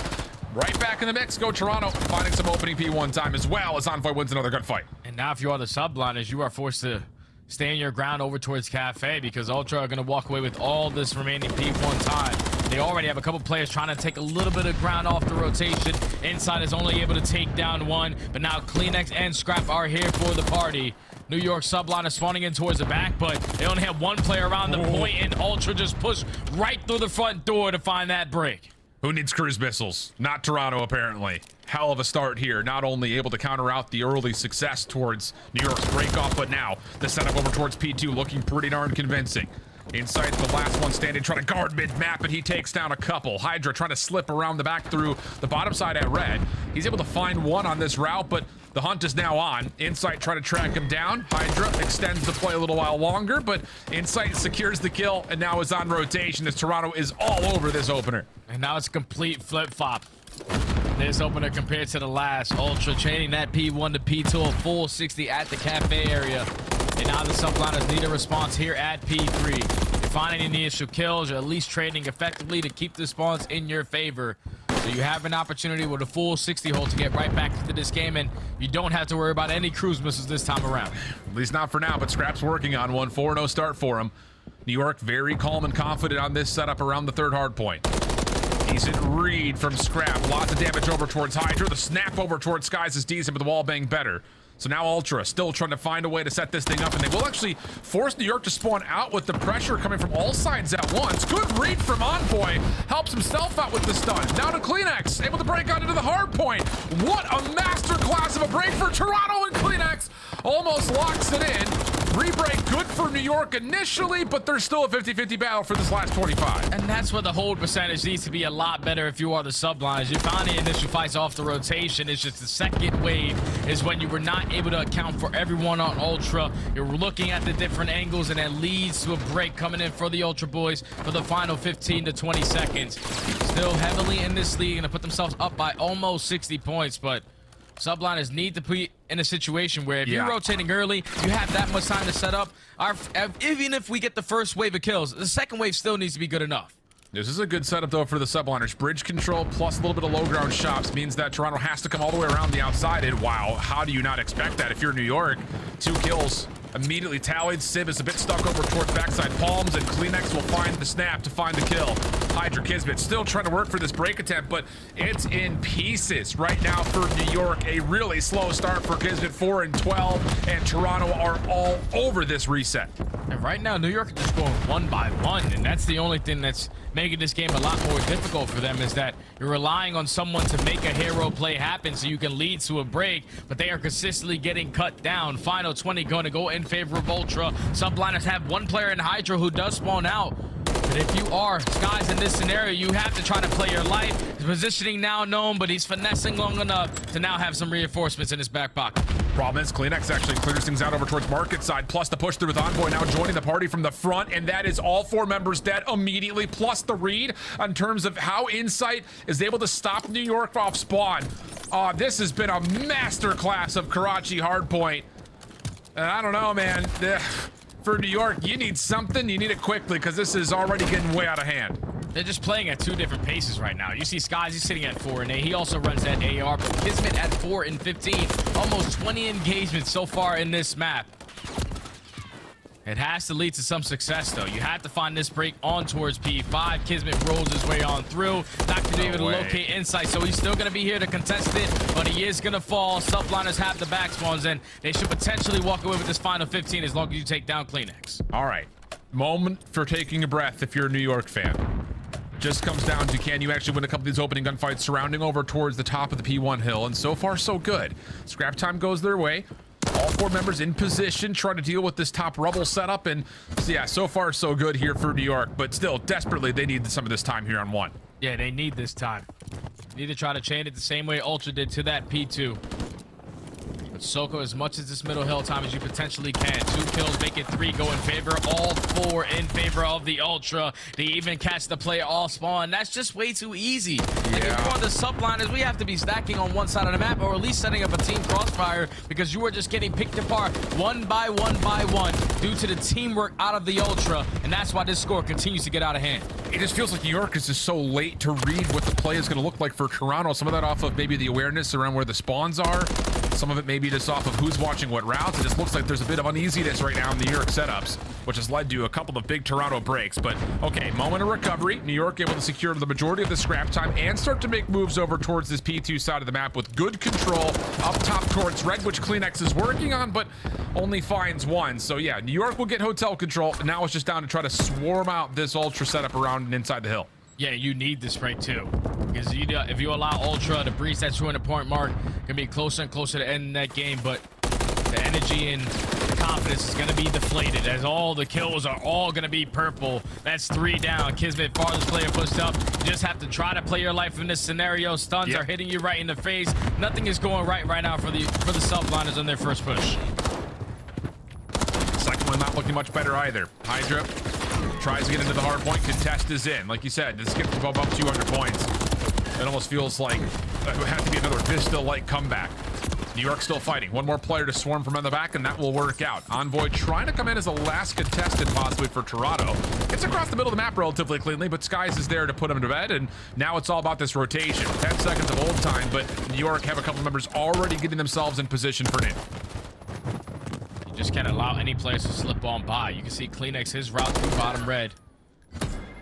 right back in the mix go Toronto, finding some opening P1 time as well as Envoy wins another gunfight. And now if you are the subliners, you are forced to stand your ground over towards Cafe because Ultra are going to walk away with all this remaining P1 time. They already have a couple players trying to take a little bit of ground off the rotation. Inside is only able to take down 1, but now Kleenex and Scrap are here for the party. New York subliner spawning in towards the back, but they only have 1 player around the point, and Ultra just pushed right through the front door to find that break. Who needs cruise missiles? Not Toronto, apparently. Hell of a start here. Not only able to counter out the early success towards New York's breakoff, but now the setup over towards P2 looking pretty darn convincing. Inside the last one standing, trying to guard mid-map, and he takes down a couple. Hydra trying to slip around the back through the bottom side at red. He's able to find 1 on this route, but the hunt is now on. Insight trying to track him down. Hydra extends the play a little while longer, but Insight secures the kill and now is on rotation as Toronto is all over this opener. And now it's a complete flip-flop. This opener compared to the last. Ultra chaining that P1 to P2, a full 60 at the cafe area. And now the subliners need a response here at P3. You're finding the initial kills, or at least trading effectively to keep the spawns in your favor. So you have an opportunity with a full 60 hole to get right back into this game, and you don't have to worry about any cruise missiles this time around. At least not for now, but Scrap's working on one. 4-0 start for him. New York very calm and confident on this setup around the third hard point. Decent read from Scrap. Lots of damage over towards Hydra. The snap over towards Skies is decent, but the wall bang better. So now Ultra still trying to find a way to set this thing up, and they will actually force New York to spawn out with the pressure coming from all sides at once. Good read from Envoy. Helps himself out with the stun. Now to Kleenex, able to break out into the hard point. What a masterclass of a break for Toronto, and Kleenex almost locks it in. Rebreak good for New York initially, but there's still a 50-50 battle for this last 25. And that's where the hold percentage needs to be a lot better if you are the sublines. You found the initial fights off the rotation. It's just the second wave is when you were not able to account for everyone on Ultra. You're looking at the different angles, and that leads to a break coming in for the Ultra boys for the final 15 to 20 seconds. Still heavily in this league, and to put themselves up by almost 60 points, but subliners need to be in a situation where if you're rotating early, you have that much time to set up. Even if we get the first wave of kills, the second wave still needs to be good enough. This is a good setup, though, for the subliners. Bridge control plus a little bit of low ground shops means that Toronto has to come all the way around the outside. And wow, how do you not expect that if you're New York? 2 kills immediately tallied. Sib is a bit stuck over towards backside palms, and Kleenex will find the snap to find the kill. Hydra Kismet still trying to work for this break attempt, but it's in pieces right now for New York. A really slow start for Kismet, 4-12, and Toronto are all over this reset. And right now, New York is just going 1 by 1, and that's the only thing that's making this game a lot more difficult for them, is that you're relying on someone to make a hero play happen so you can lead to a break, but they are consistently getting cut down. Final 20 going to go in favor of Ultra. Subliners have 1 player in Hydra who does spawn out. But if you are Skies in this scenario, you have to try to play your life. His positioning now known, but he's finessing long enough to now have some reinforcements in his back pocket. Problem is, Kleenex actually clears things out over towards market side, plus the push through with Envoy now joining the party from the front, and that is all 4 members dead immediately, plus the read in terms of how Insight is able to stop New York off spawn. This has been a masterclass of Karachi hardpoint. And I don't know, man. for New York, you need something, you need it quickly, because this is already getting way out of hand. They're just playing at 2 different paces right now. You see Skies, he's sitting at 4 and 8. He also runs that AR, but Kismet at 4 and 15. Almost 20 engagements so far in this map. It has to lead to some success, though. You have to find this break on towards P5. Kismet rolls his way on through. Not going to be able to locate Insight, so he's still going to be here to contest it, but he is going to fall. Subliners have the back spawns, and they should potentially walk away with this final 15 as long as you take down Kleenex. All right. Moment for taking a breath if you're a New York fan. Just comes down to, can you actually win a couple of these opening gunfights surrounding over towards the top of the P1 hill? And so far, so good. Scrap time goes their way. All 4 members in position, trying to deal with this top rubble setup. And so, yeah, so far, so good here for New York. But still, desperately, they need some of this time here on 1. Yeah, they need this time. Need to try to chain it the same way Ultra did to that P2. But Soko, as much as this middle hill time as you potentially can. 2 kills, make it 3, go in favor. All 4 in favor of the Ultra. They even catch the play off spawn. That's just way too easy. And if you're on the subliners, we have to be stacking on one side of the map, or at least setting up a team crossfire, because you are just getting picked apart one by one by one due to the teamwork out of the Ultra. And that's why this score continues to get out of hand. It just feels like New York is just so late to read what the play is going to look like for Toronto. Some of that off of maybe the awareness around where the spawns are. Some of it maybe just off of who's watching what routes. It just looks like there's a bit of uneasiness right now in the New York setups, which has led to a couple of big Toronto breaks. But okay, moment of recovery. New York able to secure the majority of the scrap time and start to make moves over towards this P2 side of the map with good control up top towards red, which Kleenex is working on, but only finds 1. So yeah, New York will get hotel control. Now it's just down to try to swarm out this Ultra setup around and inside the hill. Yeah, you need this break too, because if you allow Ultra to breach that 200-point mark, gonna be closer and closer to ending that game. But the energy and the confidence is gonna be deflated as all the kills are all gonna be purple. That's 3 down. Kismet, farthest player pushed up. You just have to try to play your life in this scenario. Stuns are hitting you right in the face. Nothing is going right now for the subliners on their first push. Second one not looking much better either. Hydra tries to get into the hard point. Contest is in. Like you said, this gets above 200 points. It almost feels like it would have to be another Vista-like comeback. New York still fighting. 1 more player to swarm from in the back, and that will work out. Envoy trying to come in as the last contestant possibly for Toronto. Gets across the middle of the map relatively cleanly, but Skies is there to put him to bed, and now it's all about this rotation. 10 seconds of hold time, but New York have a couple of members already getting themselves in position for new. You just can't allow any players to slip on by. You can see Kleenex, his route through bottom red.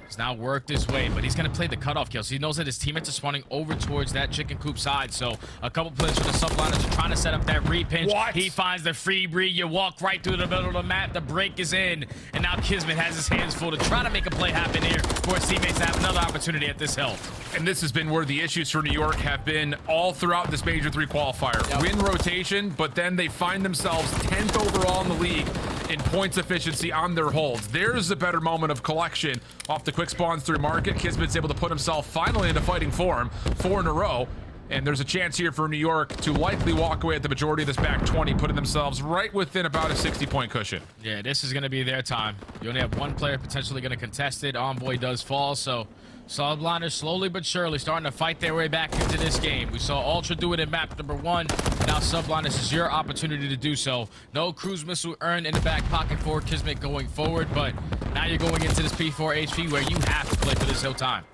He's now worked his way, but he's going to play the cutoff kill. So he knows that his teammates are spawning over towards that chicken coop side. So a couple players for the subliners are trying to set up that repinch. He finds the free breed. You walk right through the middle of the map. The break is in. And now Kismet has his hands full to try to make a play happen here for his teammates to have another opportunity at this hill. And this has been where the issues for New York have been all throughout this Major 3 qualifier. Win rotation, but then they find themselves 10th overall in the league in points efficiency on their holds. There's a better moment of collection off the quick spawns through market. Kismet's able to put himself finally into fighting form, 4 in a row. And there's a chance here for New York to likely walk away at the majority of this back 20, putting themselves right within about a 60-point cushion. Yeah, this is going to be their time. You only have 1 player potentially going to contest it. Envoy does fall, so subliners slowly but surely starting to fight their way back into this game. We saw Ultra do it in map number 1. Now subliners is your opportunity to do so. No cruise missile earned in the back pocket for Kismet going forward, but now you're going into this P4 HP where you have to play for this hill time.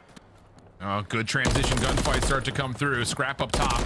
Oh, good transition gunfights start to come through. Scrap up top.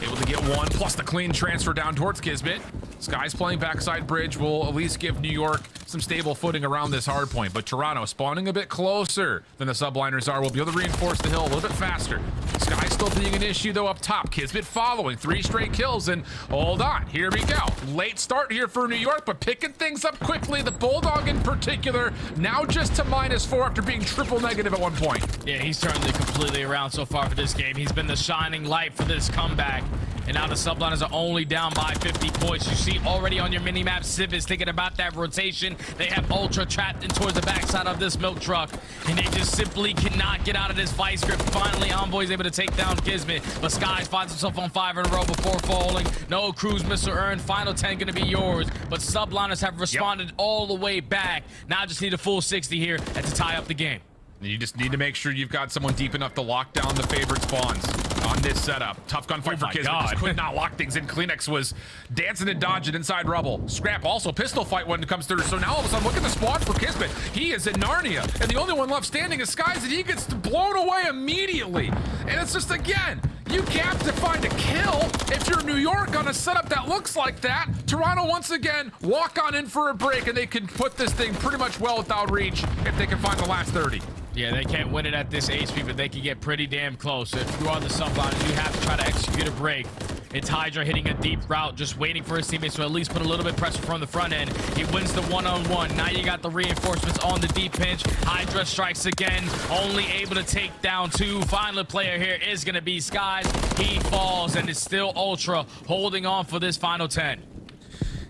Able to get 1, plus the clean transfer down towards Kismet. Sky's playing backside bridge will at least give New York some stable footing around this hard point. But Toronto spawning a bit closer than the subliners are. Will be able to reinforce the hill a little bit faster. Sky still being an issue, though, up top. Kismet following 3 straight kills. And hold on, here we go. Late start here for New York, but picking things up quickly. The Bulldog in particular, now just to -4 after being triple negative at 1 point. Yeah, he's turned it completely around so far for this game. He's been the shining light for this comeback. And now the subliners are only down by 50 points. You see already on your mini-map, Civ is thinking about that rotation. They have Ultra trapped in towards the backside of this milk truck. And they just simply cannot get out of this vice grip. Finally, Envoy is able to take down Kismet. But Skies finds himself on 5 in a row before falling. No cruise missile earned. Final 10 going to be yours. But subliners have responded all the way back. Now just need a full 60 here and to tie up the game. You just need to make sure you've got someone deep enough to lock down the favorite spawns. On in this setup. Tough gunfight for Kismet. Just could not lock things in. Kleenex was dancing and dodging inside rubble. Scrap also pistol fight when it comes through. So now all of a sudden, look at the spawns for Kismet. He is in Narnia, and the only one left standing is Skies, and he gets blown away immediately. And it's just, again, you have to find a kill if you're New York on a setup that looks like that. Toronto, once again, walk on in for a break, and they can put this thing pretty much well without reach if they can find the last 30. Yeah, they can't win it at this HP, but they can get pretty damn close. If you are the subliners, you have to try to execute a break. It's Hydra hitting a deep route, just waiting for his teammates to at least put a little bit of pressure from the front end. He wins the one-on-one. Now you got the reinforcements on the deep pinch. Hydra strikes again, only able to take down 2. Final player here is going to be Skies. He falls, and it's still Ultra holding on for this final 10.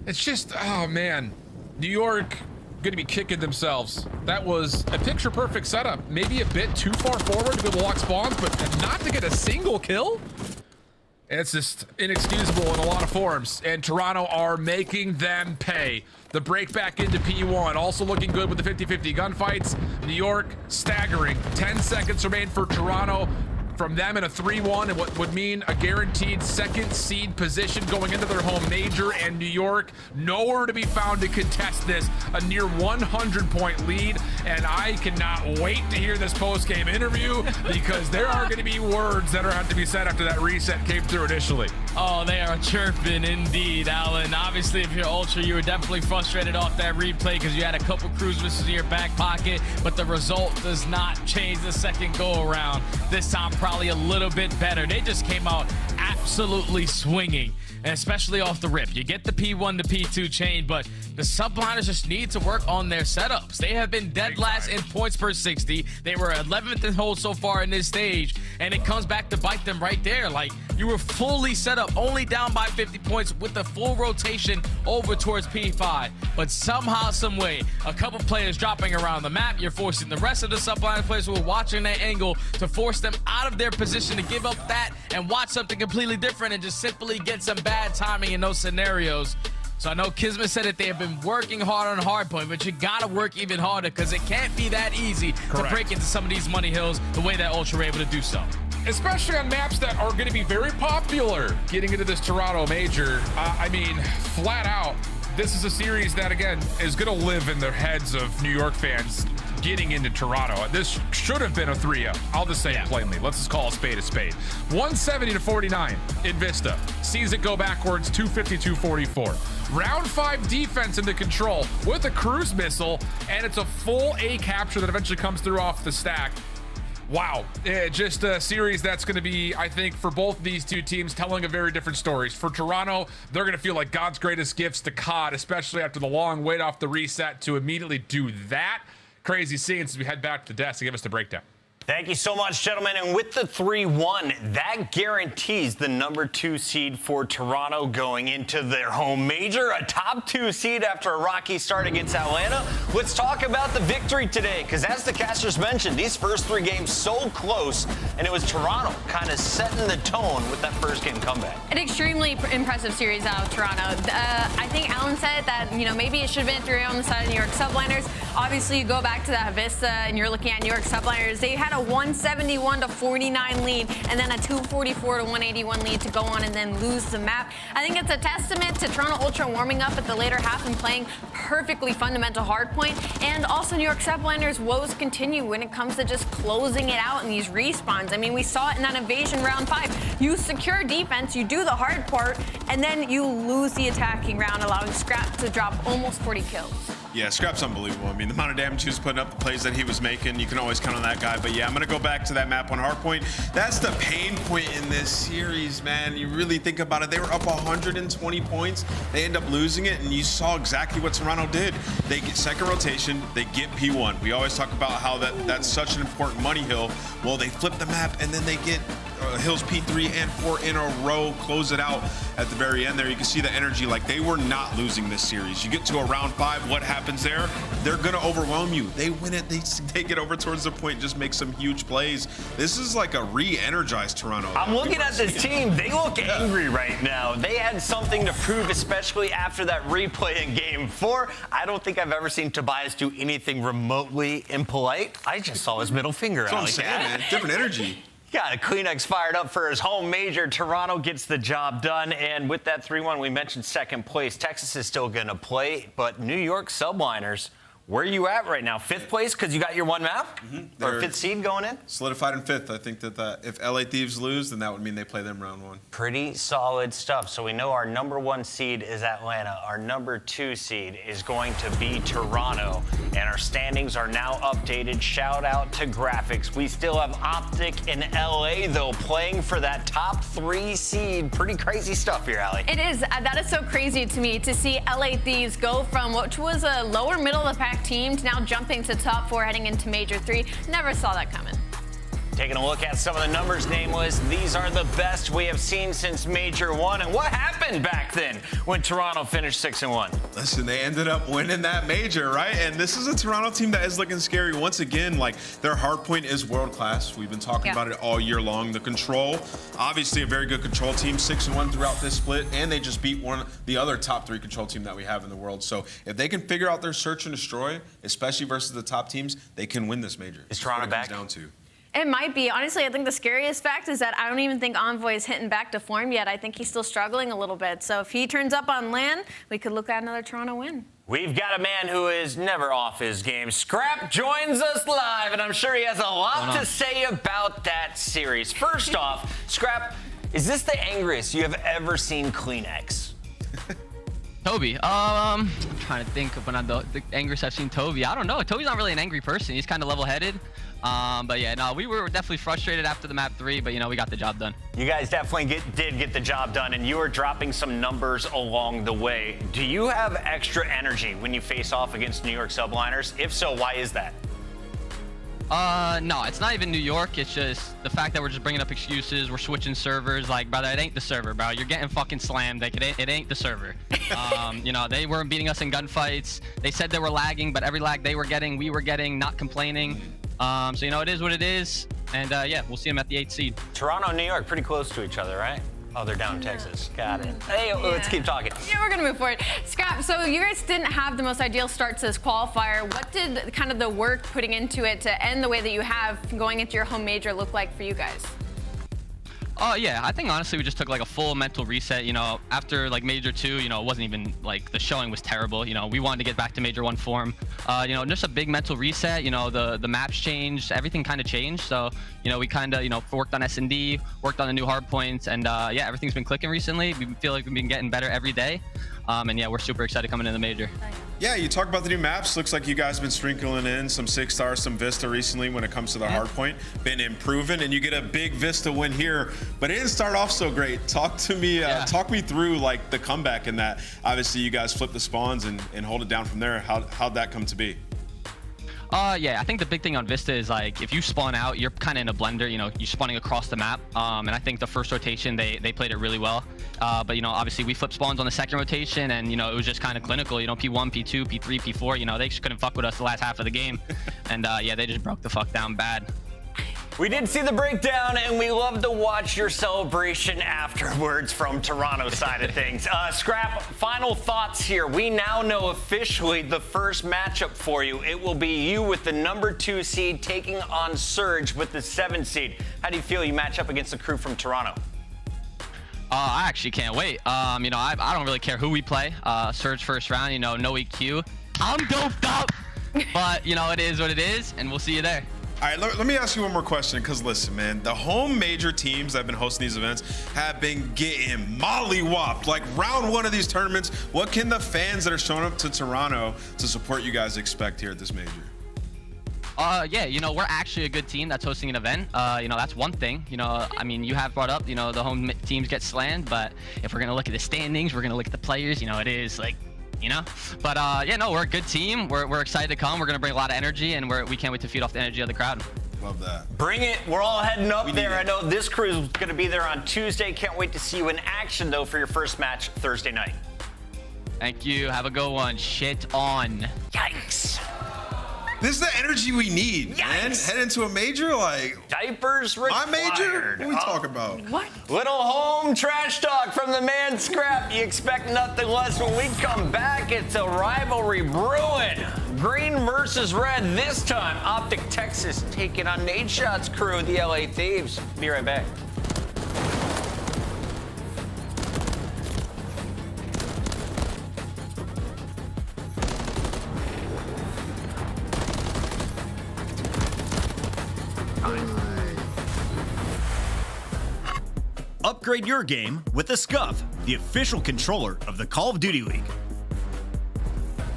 It's just, oh man, New York going to be kicking themselves. That was a picture-perfect setup. Maybe a bit too far forward to be able to lock spawns, but not to get a single kill? It's just inexcusable in a lot of forms, and Toronto are making them pay. The break back into P1, also looking good with the 50-50 gunfights. New York staggering. 10 seconds remain for Toronto. From them in a 3-1, and what would mean a guaranteed second seed position going into their home major, and New York nowhere to be found to contest this. A near 100-point lead, and I cannot wait to hear this post-game interview because there are going to be words that are have to be said after that reset came through initially. Oh, they are chirping indeed, Alan. Obviously, if you're Ultra, you were definitely frustrated off that replay because you had a couple cruise misses in your back pocket, but the result does not change the second go-around. This time, probably a little bit better. They just came out absolutely swinging, and especially off the rip. You get the P1 to P2 chain, but the subliners just need to work on their setups. They have been dead last in points per 60. They were 11th in hold so far in this stage, and it comes back to bite them right there. Like, you were fully set up, only down by 50 points with the full rotation over towards P5. But somehow, some way, a couple players dropping around the map, you're forcing the rest of the subliner players who are watching that angle to force them out of their position to give up that and watch something completely different and just simply get some bad timing in those scenarios. So I know Kismet said that they have been working hard on hardpoint, but you gotta work even harder because it can't be that easy to break into some of these money hills the way that Ultra were able to do so. Especially on maps that are going to be very popular getting into this Toronto major. I mean, flat out, this is a series that, again, is going to live in the heads of New York fans getting into Toronto. This should have been a 3-0. I'll just say it plainly. Let's just call a spade a spade. 170-49 in Vista. Sees it go backwards, 250-244. Round 5 defense into control with a cruise missile, and it's a full A capture that eventually comes through off the stack. Wow, just a series that's going to be, I think, for both these two teams, telling a very different stories. For Toronto, they're going to feel like God's greatest gifts to COD, especially after the long wait off the reset to immediately do that. Crazy scenes as we head back to the desk to give us the breakdown. Thank you so much, gentlemen. And with the 3-1, that guarantees the number 2 seed for Toronto going into their home major, a top 2 seed after a rocky start against Atlanta. Let's talk about the victory today, because as the casters mentioned, these first 3 games so close, and it was Toronto kind of setting the tone with that first game comeback. An extremely impressive series out of Toronto. I think Alan said that, maybe it should have been 3-0 on the side of New York subliners. Obviously, you go back to that Vista, and you're looking at New York subliners. They had a 171-49 lead, and then a 244-181 lead to go on and then lose the map. I think it's a testament to Toronto Ultra warming up at the later half and playing perfectly fundamental hardpoint. And also New York subliners' woes continue when it comes to just closing it out in these respawns. I mean, we saw it in that invasion round 5. You secure defense, you do the hard part, and then you lose the attacking round, allowing Scrap to drop almost 40 kills. Yeah, Scrap's unbelievable. I mean, the amount of damage he was putting up, the plays that he was making, you can always count on that guy. But yeah, I'm going to go back to that map on hardpoint. That's the pain point in this series, man. You really think about it. They were up 120 points. They end up losing it, and you saw exactly what Toronto did. They get second rotation. They get P1. We always talk about how that's such an important money hill. Well, they flip the map, and then they get hills P3 and 4 in a row, close it out at the very end there. You can see the energy, like they were not losing this series. You get to a round 5, what happens there? They're going to overwhelm you. They win it, they take it over towards the point, just make some huge plays. This is like a re-energized Toronto. I'm looking at this team. They look angry right now. They had something to prove, especially after that replay in Game 4. I don't think I've ever seen Tobias do anything remotely impolite. I just saw his middle finger out. That's what I'm saying, man. Different energy. Got Kleenex fired up for his home major. Toronto gets the job done. And with that 3-1, we mentioned second place. Texas is still going to play, but New York Subliners, where are you at right now? 5th place because you got your one map? Or 5th seed going in? Solidified in 5th. I think that if LA Thieves lose, then that would mean they play them round 1. Pretty solid stuff. So we know our number 1 seed is Atlanta. Our number 2 seed is going to be Toronto. And our standings are now updated. Shout out to graphics. We still have Optic in LA, though, playing for that top 3 seed. Pretty crazy stuff here, Allie. It is. That is so crazy to me to see LA Thieves go from what was a lower middle of the pack team to now jumping to top 4 heading into Major 3. Never saw that coming. Taking a look at some of the numbers, Nameless. These are the best we have seen since Major 1. And what happened back then when Toronto finished 6-1? Listen, they ended up winning that major, right? And this is a Toronto team that is looking scary. Once again, like, their hard point is world class. We've been talking about it all year long. The control, obviously a very good control team, 6-1 throughout this split, and they just beat the other top 3 control team that we have in the world. So if they can figure out their search and destroy, especially versus the top teams, they can win this major. Is Toronto back? Down to. It might be. Honestly, I think the scariest fact is that I don't even think Envoy is hitting back to form yet. I think he's still struggling a little bit. So if he turns up on LAN, we could look at another Toronto win. We've got a man who is never off his game. Scrap joins us live, and I'm sure he has a lot to say about that series. First off, Scrap, is this the angriest you have ever seen Kleenex? Toby, I'm trying to think of when the angriest I've seen Toby. I don't know. Toby's not really an angry person. He's kind of level-headed. But yeah, no, we were definitely frustrated after the map 3, but we got the job done. You guys definitely did get the job done, and you are dropping some numbers along the way. Do you have extra energy when you face off against New York Subliners? If so, why is that? No, it's not even New York. It's just the fact that we're just bringing up excuses. We're switching servers. Like, brother, it ain't the server, bro. You're getting fucking slammed. Like, it ain't the server. They weren't beating us in gunfights. They said they were lagging, but every lag they were getting, we were getting, not complaining. So, it is what it is. And, yeah, we'll see them at the 8th seed. Toronto and New York, pretty close to each other, right? Oh, they're down in Texas. Got it. Hey, let's keep talking. Yeah, we're going to move forward. Scrap, so you guys didn't have the most ideal start to this qualifier. What did kind of the work putting into it to end the way that you have going into your home major look like for you guys? Yeah, I think honestly we just took like a full mental reset. After like Major 2, it wasn't even like the showing was terrible. We wanted to get back to Major 1 form. Just a big mental reset. The maps changed, everything kind of changed. So we kind of worked on S&D, worked on the new hard points, and yeah, everything's been clicking recently. We feel like we've been getting better every day. And yeah, we're super excited coming into the major. Yeah, you talk about the new maps. Looks like you guys have been sprinkling in some 6-star, some Vista recently when it comes to the hard point. Been improving, and you get a big Vista win here. But it didn't start off so great. Talk to me, talk me through like the comeback in that. Obviously, you guys flipped the spawns and hold it down from there. How'd that come to be? Yeah, I think the big thing on Vista is like if you spawn out, you're kind of in a blender. You're spawning across the map. And I think the first rotation they played it really well. But obviously we flipped spawns on the second rotation, and it was just kind of clinical. P1, P2, P3, P4. They just couldn't fuck with us the last half of the game, and yeah, they just broke the fuck down bad. We did see the breakdown, and we love to watch your celebration afterwards from Toronto's side of things. Scrap, final thoughts here. We now know officially the first matchup for you. It will be you with the number 2 seed taking on Surge with the 7 seed. How do you feel you match up against the crew from Toronto? I actually can't wait. I don't really care who we play. Surge first round, no EQ. I'm doped up, but it is what it is, and we'll see you there. All right, let me ask you one more question, because listen, man, the home major teams that have been hosting these events have been getting mollywopped. Like round 1 of these tournaments, what can the fans that are showing up to Toronto to support you guys expect here at this major? Yeah, we're actually a good team that's hosting an event. That's one thing. I mean, you have brought up, the home teams get slammed, but if we're going to look at the standings, we're going to look at the players, it is like, But yeah, no, we're a good team. We're excited to come. We're going to bring a lot of energy, and we can't wait to feed off the energy of the crowd. Love that. Bring it. We're all heading up there. I know this crew is going to be there on Tuesday. Can't wait to see you in action, though, for your first match Thursday night. Thank you. Have a good one. Shit on. Yikes. This is the energy we need, man. Head into a major, like... Diapers required. My major? What are we talking about? What? Little home trash talk from the man Scrap. You expect nothing less when we come back. It's a rivalry brewing. green versus red. This time, Optic Texas taking on Nade Shot's crew, the LA Thieves. Be right back. Upgrade your game with the Scuff, the official controller of the Call of Duty League.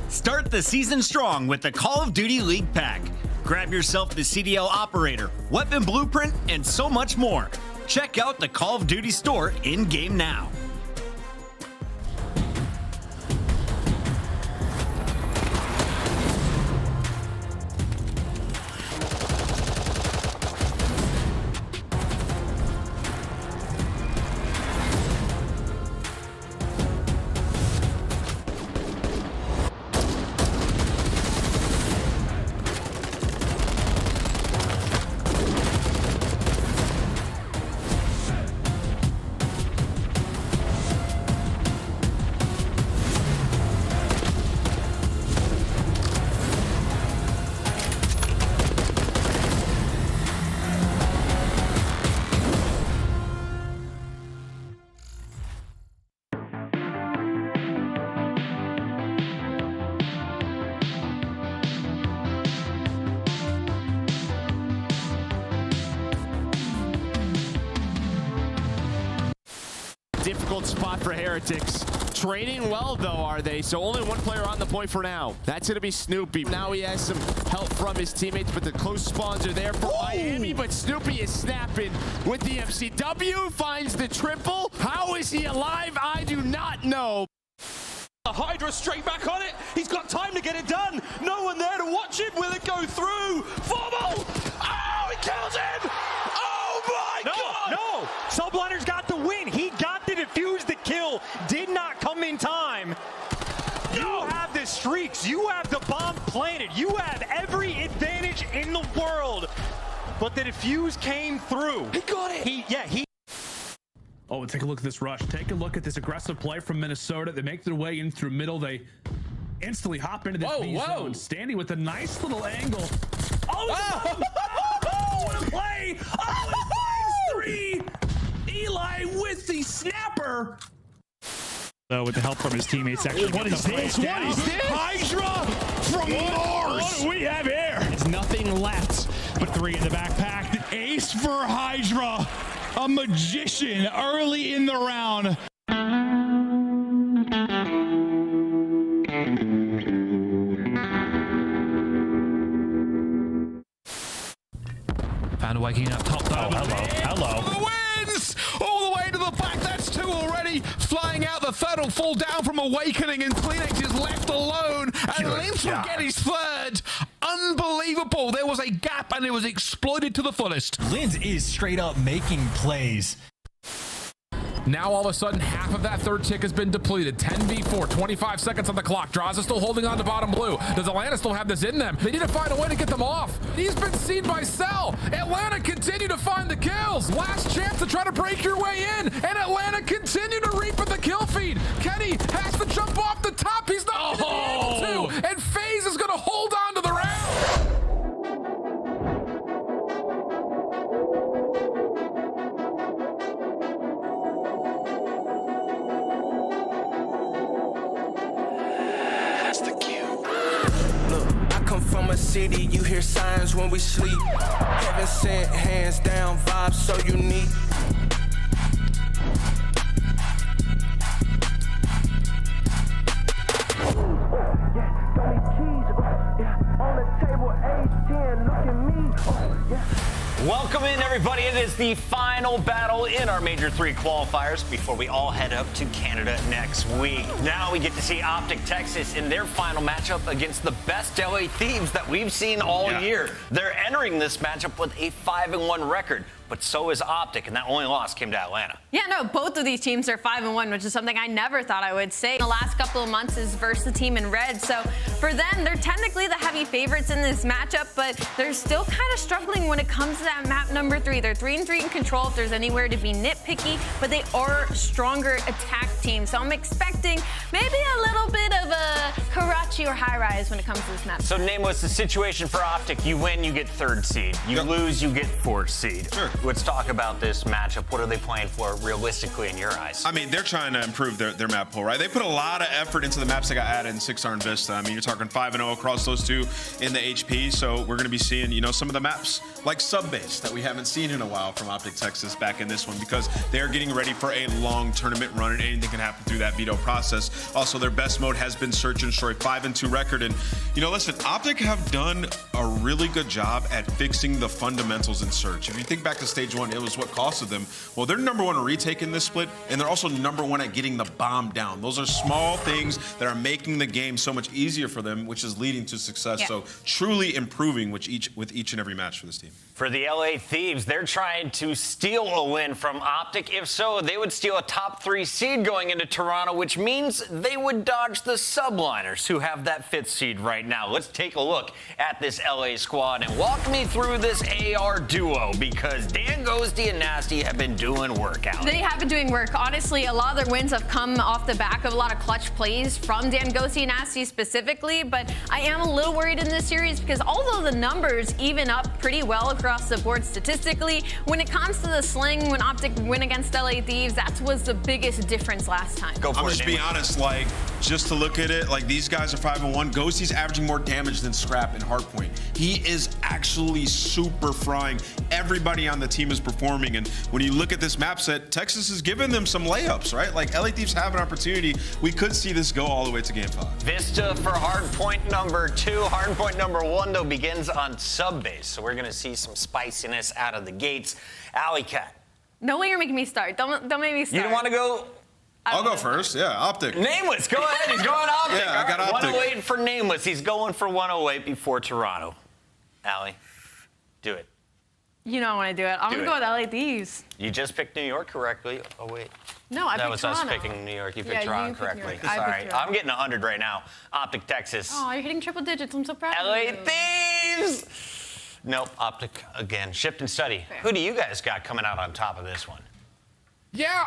Start the season strong with the Call of Duty League pack. Grab yourself the CDL operator, weapon blueprint, and so much more. Check out the Call of Duty store in-game now. Difficult spot for Heretics. Training well, though, are they? So only one player on the point for now. That's going to be Snoopy. Now he has some help from his teammates, but the close spawns are there for Miami. But Snoopy is snapping with the MCW, finds the triple. How is he alive? I do not know. Hydra straight back on it. He's got time to get it done. No one there to watch it. Will it go through? Formal! Oh, he kills him! Oh my God! No! Subliner's got the win. He got the defuse. The kill did not come in time. You have the streaks. You have the bomb planted. You have every advantage in the world. But the defuse came through. He got it! He Oh, take a look at this rush. Take a look at this aggressive play from Minnesota. They make their way in through middle. They instantly hop into the B zone. Standing with a nice little angle. Oh, what a play! Oh, it finds 3. Eli with the snapper. with the help from his teammates, actually. What is this? What is this? Hydra from Mars. What do we have here? It's nothing left but 3 in the backpack. The ace for Hydra. A magician early in the round. Found a waking up top though. Hello. The wins! All the way to the back. That's 2 already. Flying out, the third will fall down from Awakening, and Kleenex is left alone. And Lynx will get his third. Unbelievable. There was a gap and it was exploited to the fullest. Linz is straight up making plays. Now all of a sudden, half of that third tick has been depleted. 10v4, 25 seconds on the clock. Draws is still holding on to bottom blue. Does Atlanta still have this in them? They need to find a way to get them off. He's been seen by Cell. Atlanta continue to find the kills. Last chance to try to break your way in. And Atlanta continue to reap at the kill feed. Kenny has to jump off the top. He's not going to be able to. And FaZe is going to hold on to the round. From a city, you hear signs when we sleep. Heaven sent, hands down, vibes so unique. Welcome in, everybody. It is the final battle in our Major 3 qualifiers before we all head up to Canada next week. Now we get to see Optic Texas in their final matchup against the best LA Thieves that we've seen all year. They're entering this matchup with a 5-1 record. but so is Optic, and that only loss came to Atlanta. Yeah, no, both of these teams are 5-1, which is something I never thought I would say. The last couple of months is versus the team in red, so for them, they're technically the heavy favorites in this matchup, but they're still kind of struggling when it comes to that map number 3. They're 3-3 in control if there's anywhere to be nitpicky, but they are stronger attack team, so I'm expecting maybe a little bit of a Karachi or Highrise when it comes to this map. So name what's the situation for Optic. You win, you get 3rd seed. You lose, you get 4th seed. Sure. Let's talk about this matchup. What are they playing for realistically in your eyes? I mean, they're trying to improve their map pool, right? They put a lot of effort into the maps that got added in 6R and Vista. I mean, you're talking 5-0 across those two in the HP, so we're going to be seeing, you know, some of the maps like Subbase that we haven't seen in a while from Optic Texas back in this one, because they're getting ready for a long tournament run and anything can happen through that veto process. Also, their best mode has been Search and Destroy, 5-2 record. And, you know, listen, Optic have done a really good job at fixing the fundamentals in Search. If you think back to stage 1, it was what costed them. Well, they're number 1 retake in this split, and they're also number 1 at getting the bomb down. Those are small things that are making the game so much easier for them, which is leading to success. Yeah. So truly improving with each and every match for this team. For the LA Thieves, they're trying to steal a win from Optic. If so, they would steal a top 3 seed going into Toronto, which means they would dodge the Subliners, who have that 5th seed right now. Let's take a look at this LA squad and walk me through this AR duo, because Dan Ghosty and Nasty have been doing work out. They have been doing work. Honestly, a lot of their wins have come off the back of a lot of clutch plays from Dan Ghosty and Nasty specifically, but I am a little worried in this series because although the numbers even up pretty well across the board statistically, when it comes to the sling, when Optic win against LA Thieves, that was the biggest difference last time. I'm just being honest, like, just to look at it, like, these guys are 5-1. Ghosty's averaging more damage than Scrap in Hardpoint. He is actually super frying. Everybody on the team is performing, and when you look at this map set, Texas is giving them some layups, right? Like, LA Thieves have an opportunity. We could see this go all the way to game 5. Vista for Hardpoint number 2. Hardpoint number 1, though, begins on Subbase, so we're going to see some spiciness out of the gates. Alley Cat. No way you're making me start. Don't make me start. You don't want to go? I'll go first. Yeah, Optic. Nameless. Go ahead. He's going Optic. Yeah, I got Optic. 108 for Nameless. He's going for 108 before Toronto. Allie, do it. You know I want to do it. I'm going to go with LA Thieves. You just picked New York correctly. Oh, wait. No, I That picked was Toronto. us picking New York. You picked Yeah, Toronto you picked New correctly. York. I Sorry. picked Toronto. I'm getting 100 right now. Optic, Texas. Oh, you're hitting triple digits. I'm so proud of LA you. Thieves! Nope, Optic again. Shift and study. Fair. Who do you guys got coming out on top of this one? Yeah,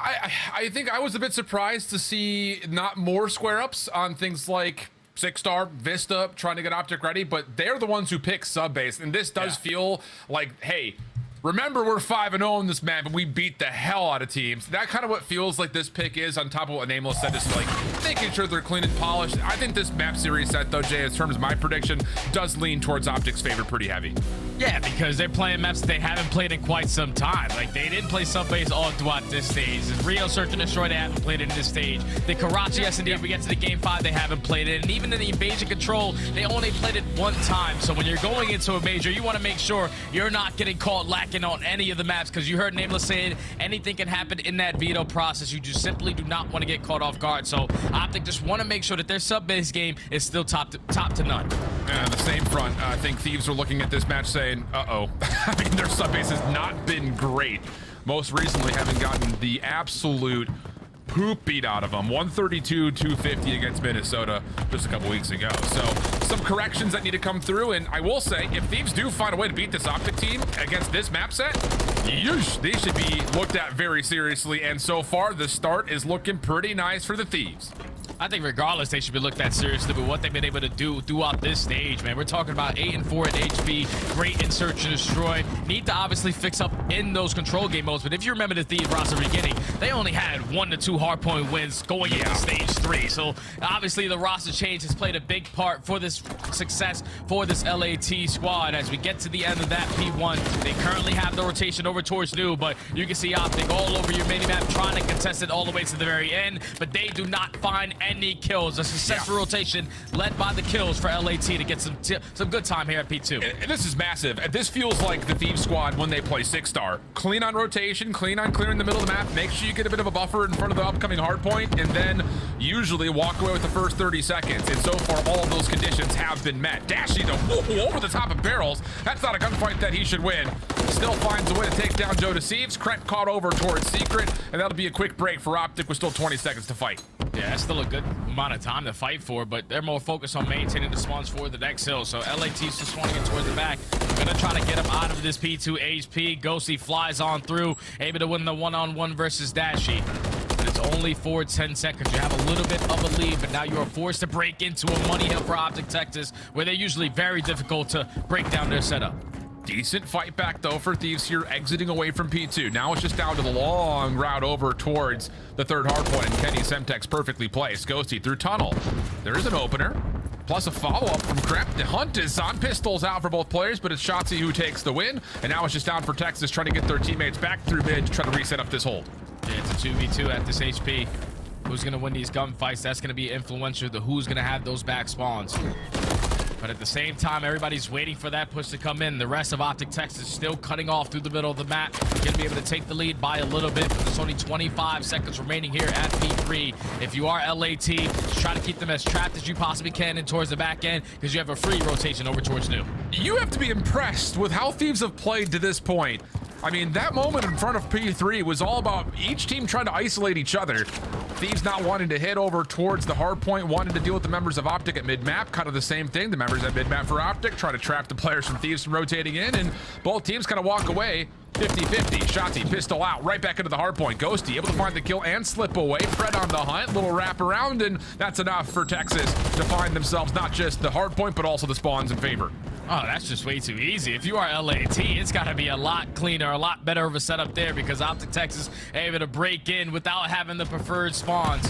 I think I was a bit surprised to see not more square ups on things like 6-star, Vista, trying to get Optic ready, but they're the ones who pick Subbase, and this does feel like, hey, remember we're 5-0 in this map, and we beat the hell out of teams. That kind of what feels like this pick is, on top of what Nameless said, is like making sure they're clean and polished. I think this map series set, though, Jay, in terms of my prediction, does lean towards Optic's favor pretty heavy. Yeah, because they're playing maps they haven't played in quite some time. Like, they didn't play Subbase all throughout this stage. The Rio Search and Destroy, they haven't played it in this stage. The Karachi S&D, if we get to the Game 5, they haven't played it. And even in the Invasion Control, they only played it one time. So when you're going into a major, you want to make sure you're not getting caught lacking on any of the maps, because you heard Nameless saying anything can happen in that veto process. You just simply do not want to get caught off guard. So Optic just want to make sure that their Subbase game is still top to none. And on the same front, I think Thieves are looking at this match saying, uh-oh. I mean, their Subbase has not been great. Most recently having gotten the absolute poop beat out of them. 132-250 against Minnesota just a couple weeks ago. So some corrections that need to come through. And I will say, if Thieves do find a way to beat this Optic team against this map set, yeesh, they should be looked at very seriously. And so far, the start is looking pretty nice for the Thieves. I think regardless, they should be looked at seriously with what they've been able to do throughout this stage, man. We're talking about 8-4 at HP, great in Search and Destroy. Need to obviously fix up in those control game modes, but if you remember the Thieves roster beginning, they only had 1 to 2 hardpoint wins going into stage 3. So obviously the roster change has played a big part for this success for this LAT squad. As we get to the end of that P1, they currently have the rotation over towards New, but you can see Optic all over your mini-map trying to contest it all the way to the very end, but they do not find and need kills. A successful rotation led by the kills for LAT to get some good time here at P2. And this is massive. This feels like the Thieves squad when they play 6-star. Clean on rotation, clean on clearing the middle of the map. Make sure you get a bit of a buffer in front of the upcoming hardpoint, and then usually walk away with the first 30 seconds. And so far, all of those conditions have been met. Dashy, though, over the top of barrels. That's not a gunfight that he should win. Still finds a way to take down Joe Deceives. Kremp caught over towards Secret, and that'll be a quick break for Optic with still 20 seconds to fight. Yeah, that's still a good amount of time to fight for, but they're more focused on maintaining the spawns for the next hill. So LAT's just spawning it towards the back. Gonna try to get him out of this P2 HP. Ghosty flies on through, able to win the one-on-one versus Dashy. But it's only for 10 seconds. You have a little bit of a lead, but now you are forced to break into a money hill for Optic Texas, where they're usually very difficult to break down their setup. Decent fight back, though, for Thieves here, exiting away from P2. Now it's just down to the long route over towards the third hardpoint, and Kenny Semtex perfectly placed. Ghosty through tunnel. There is an opener, plus a follow-up from Kremp. The hunt is on. Pistols out for both players, but it's Shotzi who takes the win, and now it's just down for Texas trying to get their teammates back through mid to try to reset up this hold. Yeah, it's a 2v2 at this HP. Who's going to win these gunfights? That's going to be influential to who's going to have those back spawns. But at the same time, everybody's waiting for that push to come in. The rest of Optic Texas still cutting off through the middle of the map. Going to be able to take the lead by a little bit, but there's only 25 seconds remaining here at P3. If you are LAT, just try to keep them as trapped as you possibly can and towards the back end, because you have a free rotation over towards New. You have to be impressed with how Thieves have played to this point. I mean, that moment in front of P3 was all about each team trying to isolate each other. Thieves not wanting to hit over towards the hard point, wanting to deal with the members of Optic at mid-map. Kind of the same thing. The members at mid-map for Optic try to trap the players from Thieves from rotating in, and both teams kind of walk away 50-50. Shotzi, pistol out, right back into the hard point. Ghosty able to find the kill and slip away. Fred on the hunt, little wrap around, and that's enough for Texas to find themselves not just the hard point, but also the spawns in favor. Oh, that's just way too easy. If you are LAT, it's got to be a lot cleaner, a lot better of a setup there, because Optic Texas able to break in without having the preferred spawns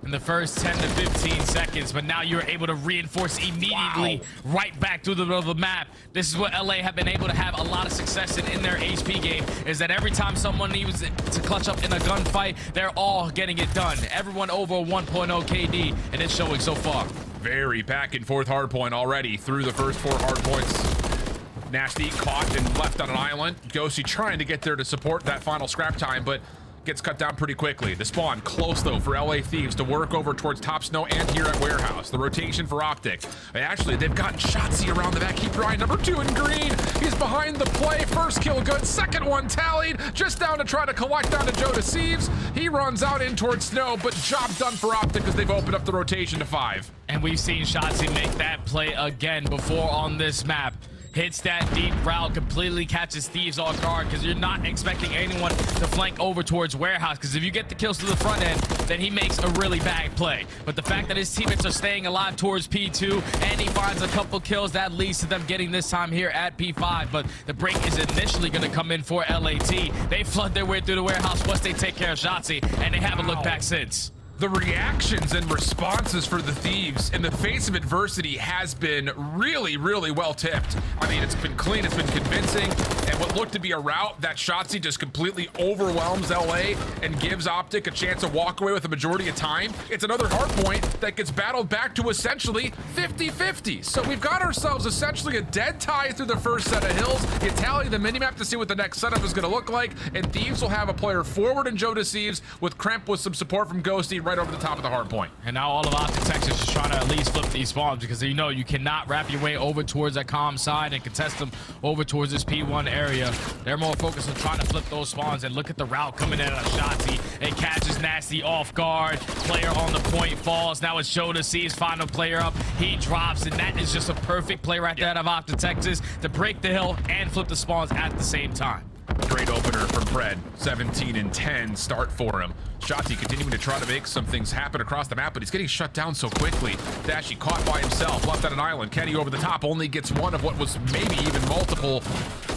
in the first 10 to 15 seconds. But now you're able to reinforce immediately right back through the middle of the map. This is what LA have been able to have a lot of success in their HP game, is that every time someone needs to clutch up in a gunfight, they're all getting it done. Everyone over 1.0 KD, and it's showing so far. Very back and forth hardpoint already through the first 4 hardpoints. Nasty caught and left on an island. Ghosty trying to get there to support that final scrap time, but gets cut down pretty quickly. The spawn close, though, for LA Thieves to work over towards Top Snow and here at Warehouse. The rotation for Optic. Actually, they've gotten Shotzi around the back. Keep Ryan, number 2 in green. He's behind the play. First kill good. Second one tallied. Just down to try to collect onto Joe Deceives. He runs out in towards Snow, but job done for Optic as they've opened up the rotation to 5. And we've seen Shotzi make that play again before on this map. Hits that deep route, completely catches Thieves off guard, because you're not expecting anyone to flank over towards Warehouse, because if you get the kills to the front end, then he makes a really bad play. But the fact that his teammates are staying alive towards P2 and he finds a couple kills, that leads to them getting this time here at P5. But the break is initially going to come in for LAT. They flood their way through the Warehouse once they take care of Shotzi, and they haven't looked back since. The reactions and responses for the Thieves in the face of adversity has been really, really well tipped. I mean, it's been clean, it's been convincing, and what looked to be a route that Shotzi just completely overwhelms LA and gives Optic a chance to walk away with a majority of time. It's another hard point that gets battled back to essentially 50-50. So we've got ourselves essentially a dead tie through the first set of hills. You tally the minimap to see what the next setup is going to look like, and Thieves will have a player forward in Joe Deceives with Kremp with some support from Ghosty right over the top of the hard point. And now all of Optic Texas is trying to at least flip these spawns, because you know you cannot wrap your way over towards that calm side and contest them over towards this P1 area. They're more focused on trying to flip those spawns, and look at the route coming in on Shotzi. It catches Nasty off guard. Player on the point falls. Now it's Joe Deceives, final player up. He drops, and that is just a perfect play right there out of Optic Texas to break the hill and flip the spawns at the same time. Great opener from Fred. 17 and 10 start for him. Shotzi continuing to try to make some things happen across the map, but he's getting shut down so quickly. Dashy caught by himself, left on an island. Kenny over the top, only gets one of what was maybe even multiple.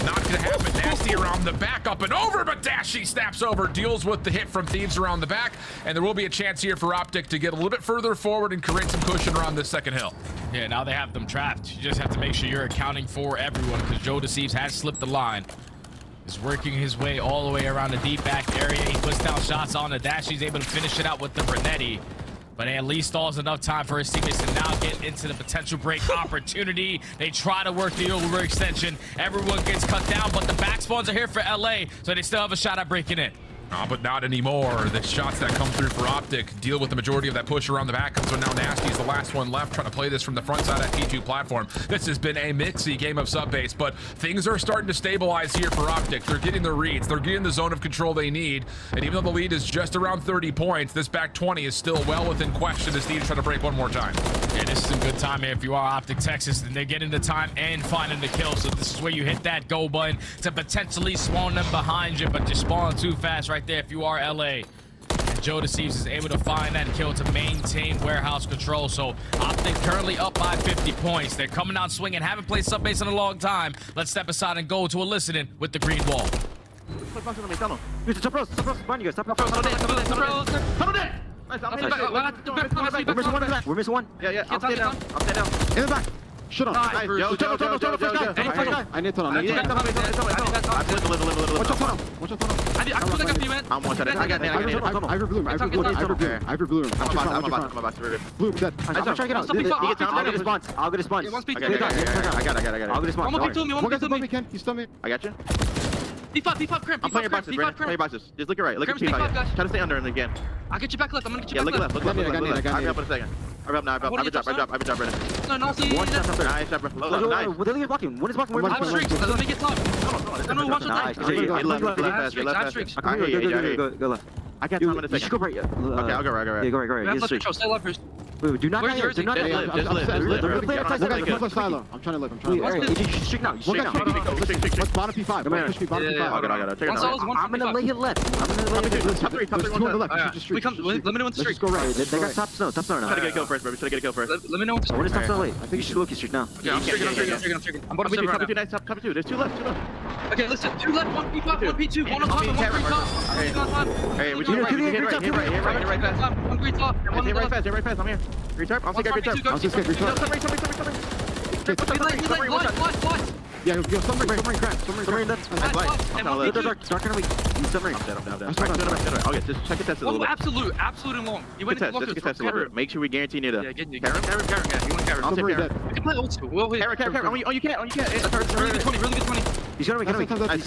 Not gonna happen. Nasty around the back, up and over, but Dashy snaps over, deals with the hit from Thieves around the back, and there will be a chance here for Optic to get a little bit further forward and create some cushion around this second hill. Yeah, now they have them trapped. You just have to make sure you're accounting for everyone, because Joe Deceives has slipped the line. Is working his way all the way around the deep back area. He puts down shots on the dash. He's able to finish it out with the Brunetti. But at least stalls enough time for his teammates to now get into the potential break opportunity. They try to work the overextension. Everyone gets cut down, but the back spawns are here for LA, so they still have a shot at breaking in. But not anymore. The shots that come through for Optic deal with the majority of that push around the back. So now Nasty is the last one left, trying to play this from the front side of that P2 platform. This has been a mixy game of sub-base, but things are starting to stabilize here for Optic. They're getting the reads. They're getting the zone of control they need. And even though the lead is just around 30 points, this back 20 is still well within question as Thieves try to break one more time. Yeah, this is a good time here if you are Optic Texas, and they're getting the time and finding the kill. So this is where you hit that go button to potentially spawn them behind you, but you're spawning too fast right there if you are LA. And Joe Thieves is able to find that kill to maintain warehouse control. So Optic currently up by 50 points. They're coming out swinging, haven't played sub-base in a long time. Let's step aside and go to a listening with the green wall. We're missing one. Yeah. I'll stay down. In the back. Shut up. Nice. Yo. I need to know. Watch out. I'm one shot. I got Ivor Bloom. I'm about to rip. Bloom dead. I'm trying to get out. I'll get a spawn. I got it. I'll get a spawn. One guy's above me, Ken. He's still me. I got you. P5, Crimp. I'm playing your boxes, Brandon. Play your boxes. Just look it right. Look at P5. Try to stay under him again. I'll get you back left. I'm gonna get you back left. left. Look left. I'll be up in a second. I'll be up now. I'll be drop, Brandon. No, see. One shot up there. Nice shot, Brandon. Nice. What the hell are you blocking? One is blocking. I'm streaks. Let me get top. No, watch out. Get left. I hear you. Go left. I can't time in a second. You should go right. Okay, I'll go right. Yeah, go right. Left control. Stay left first. Wait, do not live. I'm trying to live. Streak now. Let's bottom P5. Push me bottom P5. I got it. I'm gonna lay it left. Top three, one to the left. We come. Let me know when to streak. Let's just go right. They got top snow now. Try to get a kill first, baby. Let me know when to streak. When is top snow late? I think you should look at streak now. Okay, I'm streaking. I'm bottom P5. Nice top, cover two. There's two left. Okay, listen. 2 left, 1 P5, 1 P2, 1 on top, and 1 green top. Hey, we hit right fast. 1 green top, and 1 hit right fast. I'm here. Return. I'll take every turn. I'll just get return. Yeah, go submarine crack. Submarine dead. Dark and weak. Submarine. I'm dead. Okay, just check it test a little bit. Absolute and long. You went to just test a little bit. Make sure we guarantee near the. Yeah, get you. Karen. You want Karen. I'll take Karen. You can play old school. We'll hit. Karen. Oh, you can't. Really good 20. He's gonna make it. Last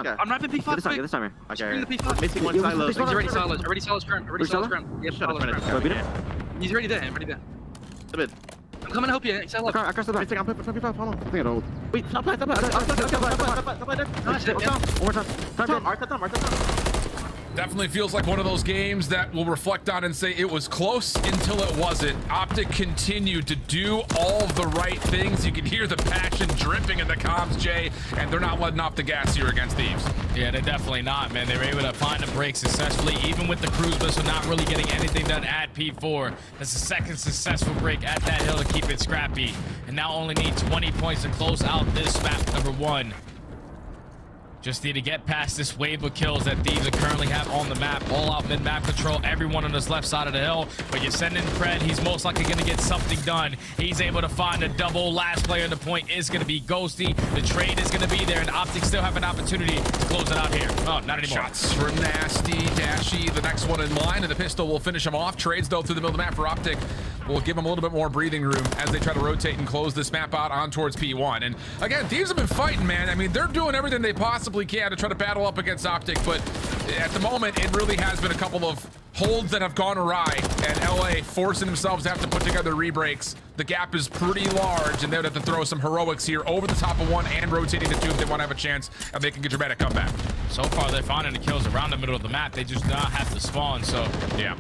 guy. I'm wrapping P5. This time. Okay. Missing one silo. He's already silos Karen. He's already there. I'm coming to help you. Say left. Across the back. I'm P5. Hold on. I think I hold. Wait, stop. Nice. One more time. Definitely feels like one of those games that we'll reflect on and say it was close until it wasn't. Optic continued to do all the right things. You can hear the passion dripping in the comms, Jay, and they're not letting off the gas here against Thieves. Yeah, they're definitely not, man. They were able to find a break successfully, even with the cruise missile not really getting anything done at P4. That's the second successful break at that hill to keep it scrappy. And now only need 20 points to close out this map number 1. Just need to get past this wave of kills that Thieves currently have on the map. All out mid-map control, everyone on this left side of the hill. But you send in Fred, he's most likely going to get something done. He's able to find a double. Last player on the point is going to be Ghosty. The trade is going to be there, and Optic still have an opportunity to close it out here. Oh, not anymore. Shots from Nasty, Dashy, the next one in line, and the pistol will finish him off. Trades, though, through the middle of the map for Optic. Will give them a little bit more breathing room as they try to rotate and close this map out on towards P1. And again, Thieves have been fighting, man. I mean, they're doing everything they possibly can to try to battle up against Optic, but at the moment, it really has been a couple of holds that have gone awry, and LA forcing themselves to have to put together rebreaks. The gap is pretty large, and they would have to throw some heroics here over the top of one and rotating the two if they want to have a chance and they can get dramatic comeback. So far, they're finding the kills around the middle of the map. They just do not have to spawn, so yeah.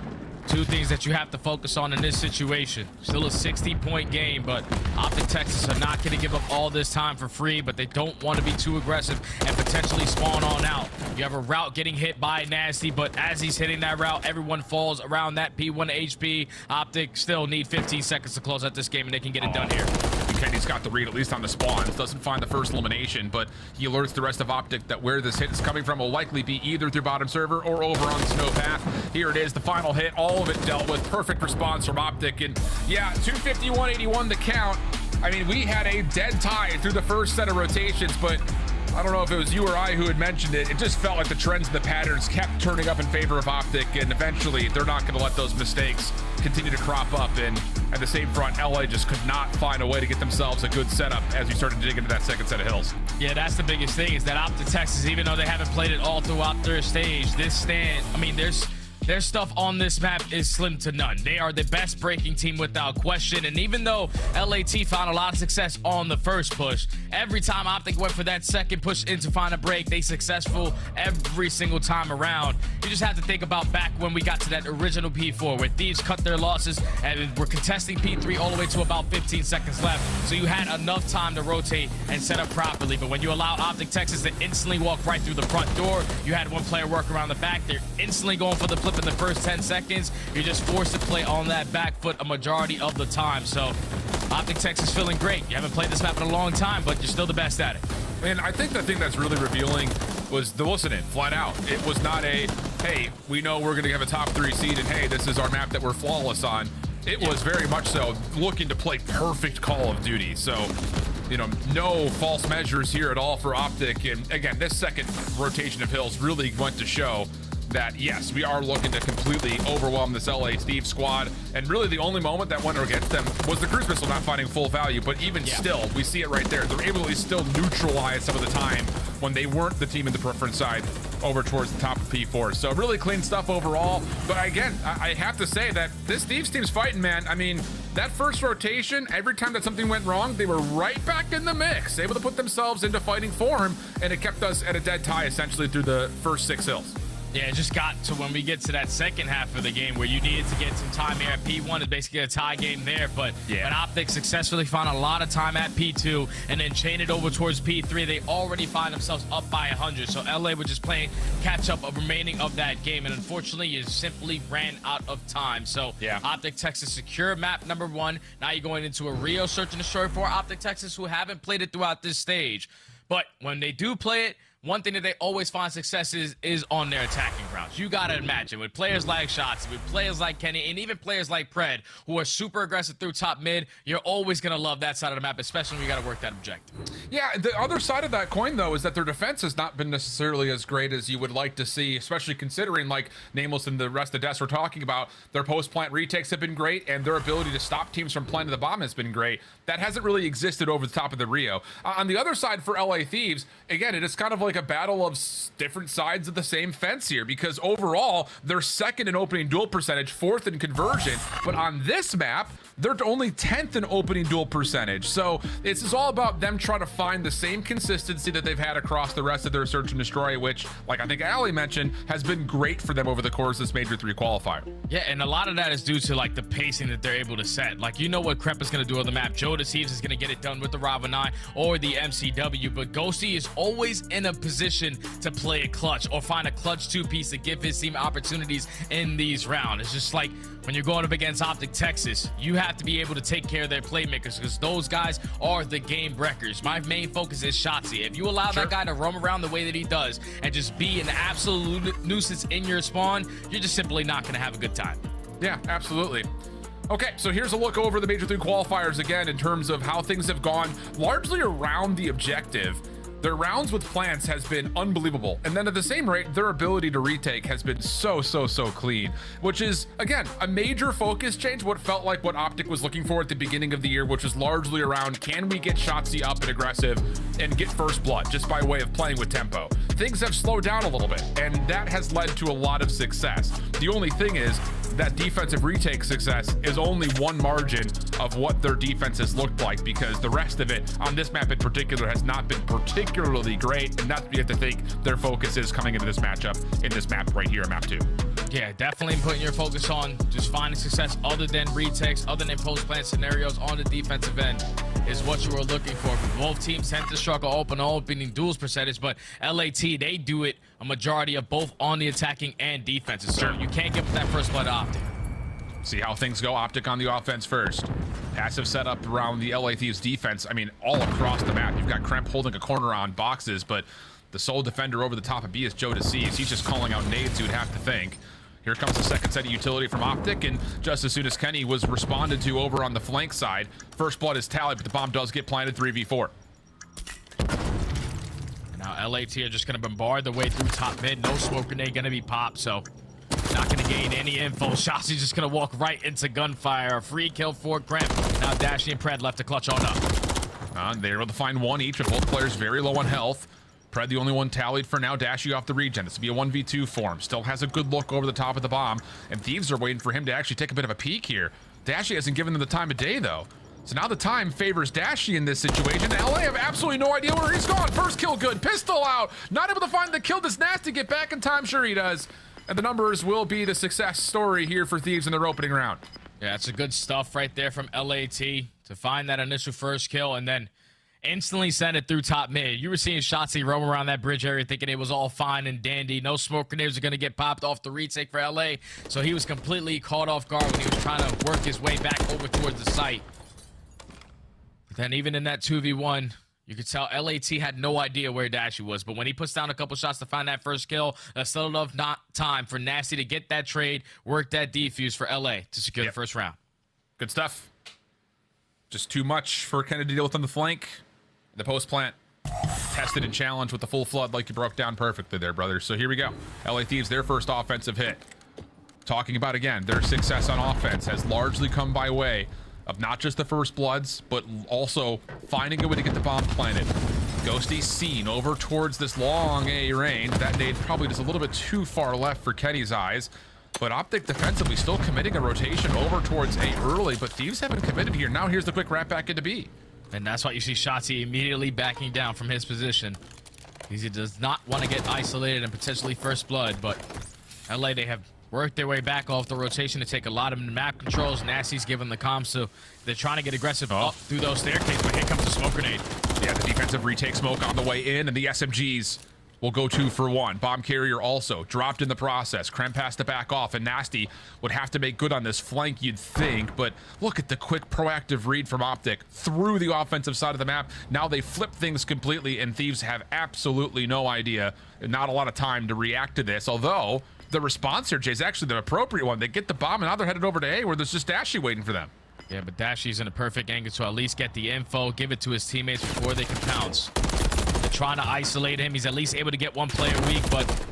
2 things that you have to focus on in this situation. Still a 60-point game, but Optic Texas are not going to give up all this time for free, but they don't want to be too aggressive and potentially spawn on out. You have a route getting hit by Nasty, but as he's hitting that route, everyone falls around that P1 HP. Optic still need 15 seconds to close out this game, and they can get it done here. Kenny's got the read, at least on the spawns. Doesn't find the first elimination, but he alerts the rest of Optic that where this hit is coming from will likely be either through bottom server or over on the snow path. Here it is, the final hit, all of it dealt with. Perfect response from Optic, and yeah, 251-81 the count. I mean, we had a dead tie through the first set of rotations, but I don't know if it was you or I who had mentioned it. It just felt like the trends and the patterns kept turning up in favor of Optic, and eventually they're not going to let those mistakes continue to crop up. And at the same front, LA just could not find a way to get themselves a good setup as we started to dig into that second set of hills. Yeah, that's the biggest thing, is that Optic Texas, even though they haven't played it all throughout their stage, their stuff on this map is slim to none. They are the best breaking team without question. And even though LAT found a lot of success on the first push, every time Optic went for that second push in to find a break, they successful every single time around. You just have to think about back when we got to that original P4 where Thieves cut their losses and were contesting P3 all the way to about 15 seconds left. So you had enough time to rotate and set up properly. But when you allow Optic Texas to instantly walk right through the front door, you had one player work around the back. They're instantly going for the flip in the first 10 seconds. You're just forced to play on that back foot a majority of the time. So Optic Texas feeling great. You haven't played this map in a long time, but you're still the best at it. And I think the thing that's really revealing was the listening, flat out. It was not a, hey, we know we're going to have a top 3 seed, and hey, this is our map that we're flawless on. It was very much so looking to play perfect Call of Duty. So, you know, no false measures here at all for Optic. And again, this second rotation of hills really went to show that, yes, we are looking to completely overwhelm this LA Thieves squad. And really the only moment that went against them was the cruise missile not finding full value. But even still, we see it right there. They're able to still neutralize some of the time when they weren't the team in the preference side over towards the top of P4. So really clean stuff overall. But again, I have to say that this Thieves team's fighting, man. I mean, that first rotation, every time that something went wrong, they were right back in the mix, able to put themselves into fighting form, and it kept us at a dead tie essentially through the first 6 hills. Yeah, it just got to when we get to that second half of the game where you needed to get some time here at P1. It's basically a tie game there, but when Optic successfully found a lot of time at P2 and then chained it over towards P3, they already find themselves up by 100. So LA were just playing catch up of remaining of that game, and unfortunately, you simply ran out of time. So Optic Texas secure map number 1. Now you're going into a Rio search and destroy for Optic Texas, who haven't played it throughout this stage. But when they do play it, one thing that they always find success is on their attacking grounds. You got to imagine with players like Shots, with players like Kenny, and even players like Pred, who are super aggressive through top mid, you're always going to love that side of the map, especially when you got to work that objective. Yeah, the other side of that coin, though, is that their defense has not been necessarily as great as you would like to see, especially considering, like Nameless and the rest of Des were talking about, their post-plant retakes have been great, and their ability to stop teams from planting the bomb has been great. That hasn't really existed over the top of the Rio. On the other side for LA Thieves, again, it is kind of like a battle of different sides of the same fence here, because overall, they're second in opening duel percentage, 4th in conversion, but on this map, they're only 10th in opening duel percentage. So this is all about them trying to find the same consistency that they've had across the rest of their search and destroy, which, like I think Ali mentioned, has been great for them over the course of this Major 3 qualifier. Yeah, and a lot of that is due to like the pacing that they're able to set. Like, you know what Crep is going to do on the map. Joe Thieves is going to get it done with the Rava 9 or the MCW, but Ghosty is always in a position to play a clutch or find a clutch 2-piece to give his team opportunities in these rounds. It's just like when you're going up against Optic Texas, you have to be able to take care of their playmakers, because those guys are the game wreckers. My main focus is Shotzzy. If you allow that guy to roam around the way that he does and just be an absolute nuisance in your spawn, you're just simply not going to have a good time. Yeah, absolutely. Okay, so here's a look over the Major 3 qualifiers again in terms of how things have gone largely around the objective. Their rounds with plants has been unbelievable. And then at the same rate, their ability to retake has been so clean, which is, again, a major focus change, what felt like what Optic was looking for at the beginning of the year, which was largely around, can we get Shotzzy up and aggressive and get first blood just by way of playing with tempo? Things have slowed down a little bit, and that has led to a lot of success. The only thing is, that defensive retake success is only one margin of what their defense has looked like, because the rest of it on this map in particular has not been particularly great, and that's what you have to think their focus is coming into this matchup in this map right here in map 2. Yeah, definitely putting your focus on just finding success other than retakes, other than post-plant scenarios on the defensive end is what you were looking for. Both teams tend to struggle opening duels percentage, but LAT, they do it a majority of both on the attacking and defenses. So you can't give up that first blood Optic. See how things go. Optic on the offense first. Passive setup around the LA Thieves defense. I mean, all across the map. You've got Kremp holding a corner on boxes, but the sole defender over the top of B is Joe Deceives. He's just calling out nades, you'd have to think. Here comes the second set of utility from Optic, and just as soon as Kenny was responded to over on the flank side, first blood is tallied, but the bomb does get planted 3v4. Now LAT are just going to bombard their way through top mid. No smoke grenade going to be popped, so not going to gain any info. Shotzzy's just going to walk right into gunfire. A free kill for Cramp. Now Dashy and Pred left to clutch on up. They're able to find one each with both players very low on health. Pred the only one tallied for now. Dashy off the regen. This will be a 1v2 for him. Still has a good look over the top of the bomb, and Thieves are waiting for him to actually take a bit of a peek here. Dashy hasn't given them the time of day, though. So now the time favors Dashy in this situation. LA have absolutely no idea where he's gone. First kill good. Pistol out. Not able to find the kill. Does Nasty get back in time? Sure he does. And the numbers will be the success story here for Thieves in their opening round. Yeah, it's a good stuff right there from LAT to find that initial first kill and then instantly send it through top mid. You were seeing Shotzzy roam around that bridge area thinking it was all fine and dandy. No smoke grenades are going to get popped off the retake for LA. So he was completely caught off guard when he was trying to work his way back over towards the site. But then even in that 2v1, you could tell LAT had no idea where Dashy was. But when he puts down a couple shots to find that first kill, that's still enough time for Nasty to get that trade, work that defuse for LA to secure the first round. Good stuff. Just too much for Kennedy to deal with on the flank. The post plant tested and challenged with the full flood like you broke down perfectly there, brother. So here we go. LA Thieves, their first offensive hit. Talking about, again, their success on offense has largely come by way of not just the first bloods, but also finding a way to get the bomb planted. Ghosty seen over towards this long A range. That nade probably just a little bit too far left for Kenny's eyes. But Optic defensively still committing a rotation over towards A early, but Thieves haven't committed here. Now here's the quick wrap back into B. And that's why you see Shotzzy immediately backing down from his position. He does not want to get isolated and potentially first blood, but LA, they have worked their way back off the rotation to take a lot of map controls. Nasty's giving the comms, so they're trying to get aggressive up through those staircases, but here comes the smoke grenade. Yeah, the defensive retake smoke on the way in, and the SMGs will go 2 for 1. Bomb carrier also dropped in the process. Krem has to back off, and Nasty would have to make good on this flank, you'd think. But look at the quick proactive read from Optic through the offensive side of the map. Now they flip things completely, and Thieves have absolutely no idea, not a lot of time to react to this. Although the response here, Jay, is actually the appropriate one. They get the bomb, and now they're headed over to A, where there's just Dashy waiting for them. Yeah, but Dashy's in a perfect angle to at least get the info, give it to his teammates before they can pounce. They're trying to isolate him. He's at least able to get one player weak, but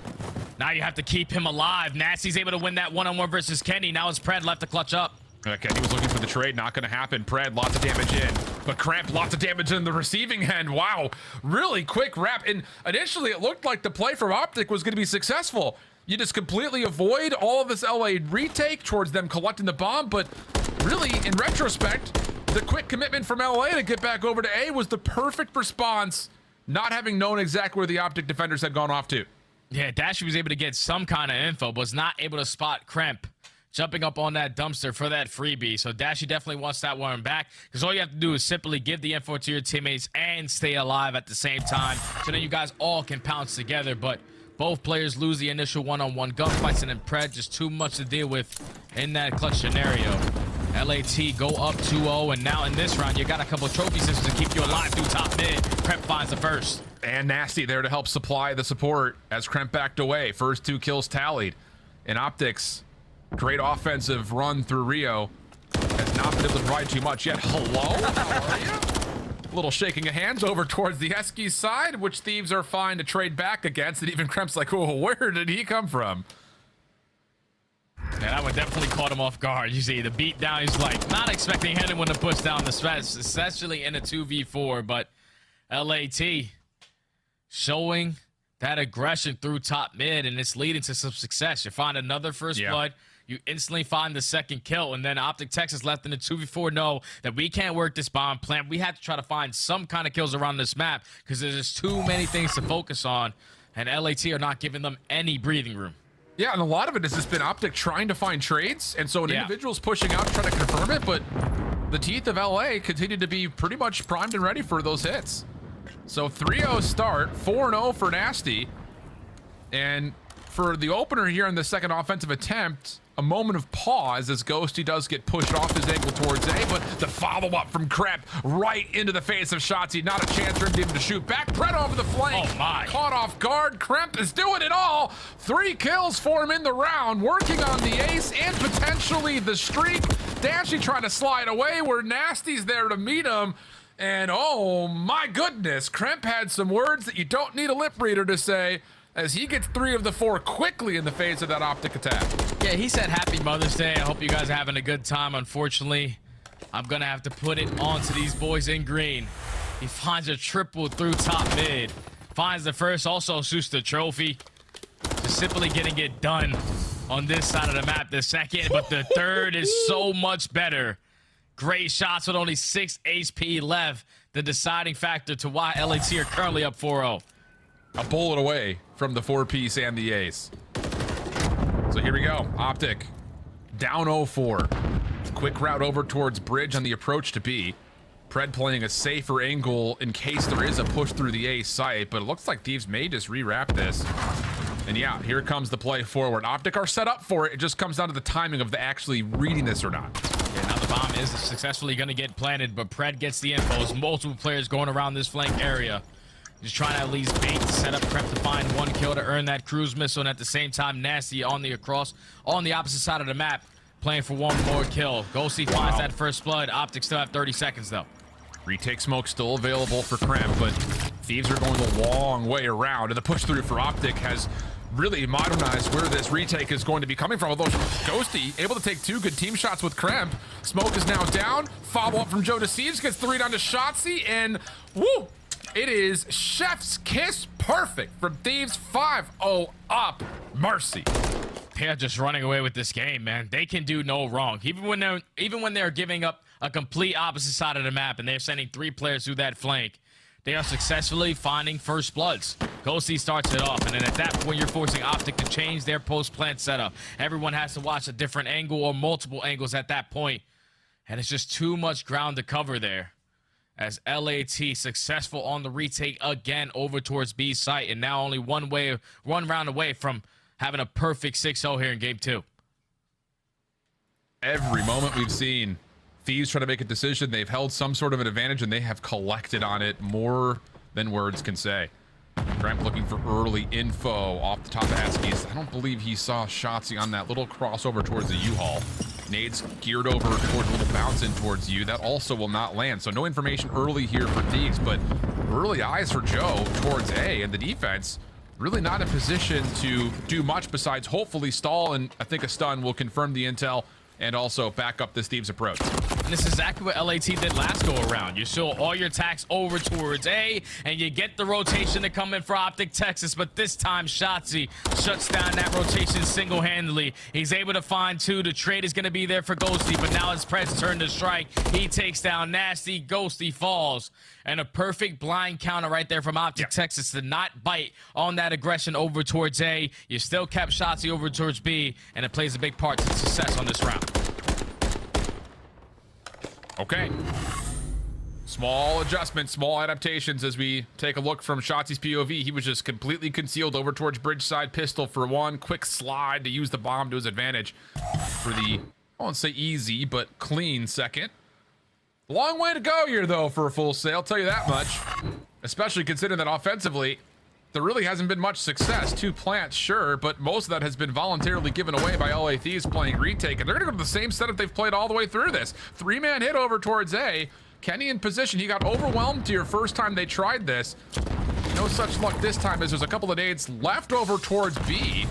now you have to keep him alive. Nasty's able to win that one-on-one versus Kenny. Now it's Pred left to clutch up. Kenny was looking for the trade. Not going to happen. Pred, lots of damage in. But Cramp, lots of damage in the receiving end. Wow, really quick wrap. And initially, it looked like the play from Optic was going to be successful. You just completely avoid all of this LA retake towards them collecting the bomb. But really, in retrospect, the quick commitment from LA to get back over to A was the perfect response, not having known exactly where the Optic defenders had gone off to. Yeah, Dashy was able to get some kind of info, but was not able to spot Kremp jumping up on that dumpster for that freebie. So Dashy definitely wants that one back, because all you have to do is simply give the info to your teammates and stay alive at the same time. So then you guys all can pounce together, but both players lose the initial one-on-one gunfights, and then Pred just too much to deal with in that clutch scenario. LAT go up 2-0, and now in this round, you got a couple of trophy systems to keep you alive through top mid. Kremp finds the first. And Nasty there to help supply the support as Kremp backed away. First 2 kills tallied. In Optics, great offensive run through Rio. Has not been able to provide too much yet. Hello, how are you? A little shaking of hands over towards the Eskies side, which Thieves are fine to trade back against. And even Kremp's like, oh, where did he come from? Yeah, that one definitely caught him off guard. You see the beat down. He's like not expecting anyone to push down the stress, especially in a 2v4. But LAT showing that aggression through top mid, and it's leading to some success. You find another first blood. You instantly find the second kill, and then Optic Texas left in the 2v4 know that we can't work this bomb plant. We have to try to find some kind of kills around this map because there's just too many things to focus on, and LAT are not giving them any breathing room. Yeah, and a lot of it has just been Optic trying to find trades, and so an individual's pushing out to try to confirm it, but the teeth of LA continue to be pretty much primed and ready for those hits. So 3-0 start, 4-0 for Nasty, and for the opener here in the second offensive attempt, a moment of pause as Ghosty does get pushed off his angle towards A, but the follow-up from Kremp right into the face of Shotzzy. Not a chance for him to shoot back. Pred over the flank. Oh my. Caught off guard. Kremp is doing it all. 3 kills for him in the round, working on the ace and potentially the streak. Dashy trying to slide away where Nasty's there to meet him. And oh my goodness, Kremp had some words that you don't need a lip reader to say as he gets 3 of the 4 quickly in the face of that Optic attack. Yeah, he said Happy Mother's Day. I hope you guys are having a good time. Unfortunately, I'm going to have to put it onto these boys in green. He finds a triple through top mid. Finds the first, also shoots the trophy. Just simply getting it done on this side of the map. The second, but the third is so much better. Great shots with only 6 HP left. The deciding factor to why LAT are currently up 4-0. A bullet away from the 4-piece and the ace. So here we go. Optic down 0-4. Quick route over towards bridge on the approach to B. Pred playing a safer angle in case there is a push through the A site, but it looks like Thieves may just rewrap this. And yeah, here comes the play forward. Optic are set up for it. It just comes down to the timing of the actually reading this or not. Yeah, now the bomb is successfully going to get planted, but Pred gets the info. There's multiple players going around this flank area. Just trying to at least bait to set up Kremp to find 1 kill to earn that cruise missile, and at the same time, Nasty on the opposite side of the map, playing for 1 more kill. Ghosty finds that first blood. Optic still have 30 seconds though. Retake smoke still available for Kremp, but Thieves are going the long way around, and the push through for Optic has really modernized where this retake is going to be coming from. Although Ghosty able to take 2 good team shots with Kremp. Smoke is now down. Follow up from Joe Deceives, gets 3 down to Shotzi, and woo! It is chef's kiss perfect from Thieves. 5-0 up. Mercy. They're just running away with this game, man. They can do no wrong. Even when they're giving up a complete opposite side of the map and they're sending 3 players through that flank, they are successfully finding first bloods. Ghosty starts it off, and then at that point, you're forcing Optic to change their post-plant setup. Everyone has to watch a different angle or multiple angles at that point, and it's just too much ground to cover there. As LAT successful on the retake again over towards B site, and now only one round away from having a perfect 6-0 here in game 2. Every moment we've seen Thieves try to make a decision, they've held some sort of an advantage, and they have collected on it more than words can say. Kremp looking for early info off the top of Askies. I don't believe he saw Shotzi on that little crossover towards the U-Haul. Nades geared over towards a little bounce in towards you. That also will not land. So no information early here for Thieves, but early eyes for Joe towards A, and the defense really not in position to do much besides hopefully stall, and I think a stun will confirm the intel and also back up this Thieves approach. And this is exactly what LAT did last go around. You show all your attacks over towards A, and you get the rotation to come in for Optic Texas, but this time Shotzi shuts down that rotation single-handedly. He's able to find 2. The trade is going to be there for Ghosty, but now it's Pred's turn to strike. He takes down Nasty. Ghosty falls. And a perfect blind counter right there from Optic Texas to not bite on that aggression over towards A. You still kept Shotzi over towards B, and it plays a big part to success on this round. Okay. Small adjustments, small adaptations as we take a look from Shotzi's POV. He was just completely concealed over towards bridge side. Pistol for 1. Quick slide to use the bomb to his advantage for the, I won't say easy, but clean second. Long way to go here, though, for a full sale. I'll tell you that much. Especially considering that offensively, there really hasn't been much success. 2 plants, sure, but most of that has been voluntarily given away by LA Thieves playing retake, and they're going to go to the same setup they've played all the way through this. 3-man hit over towards A. Kenny in position. He got overwhelmed to your first time they tried this. No such luck this time as there's a couple of nades left over towards B.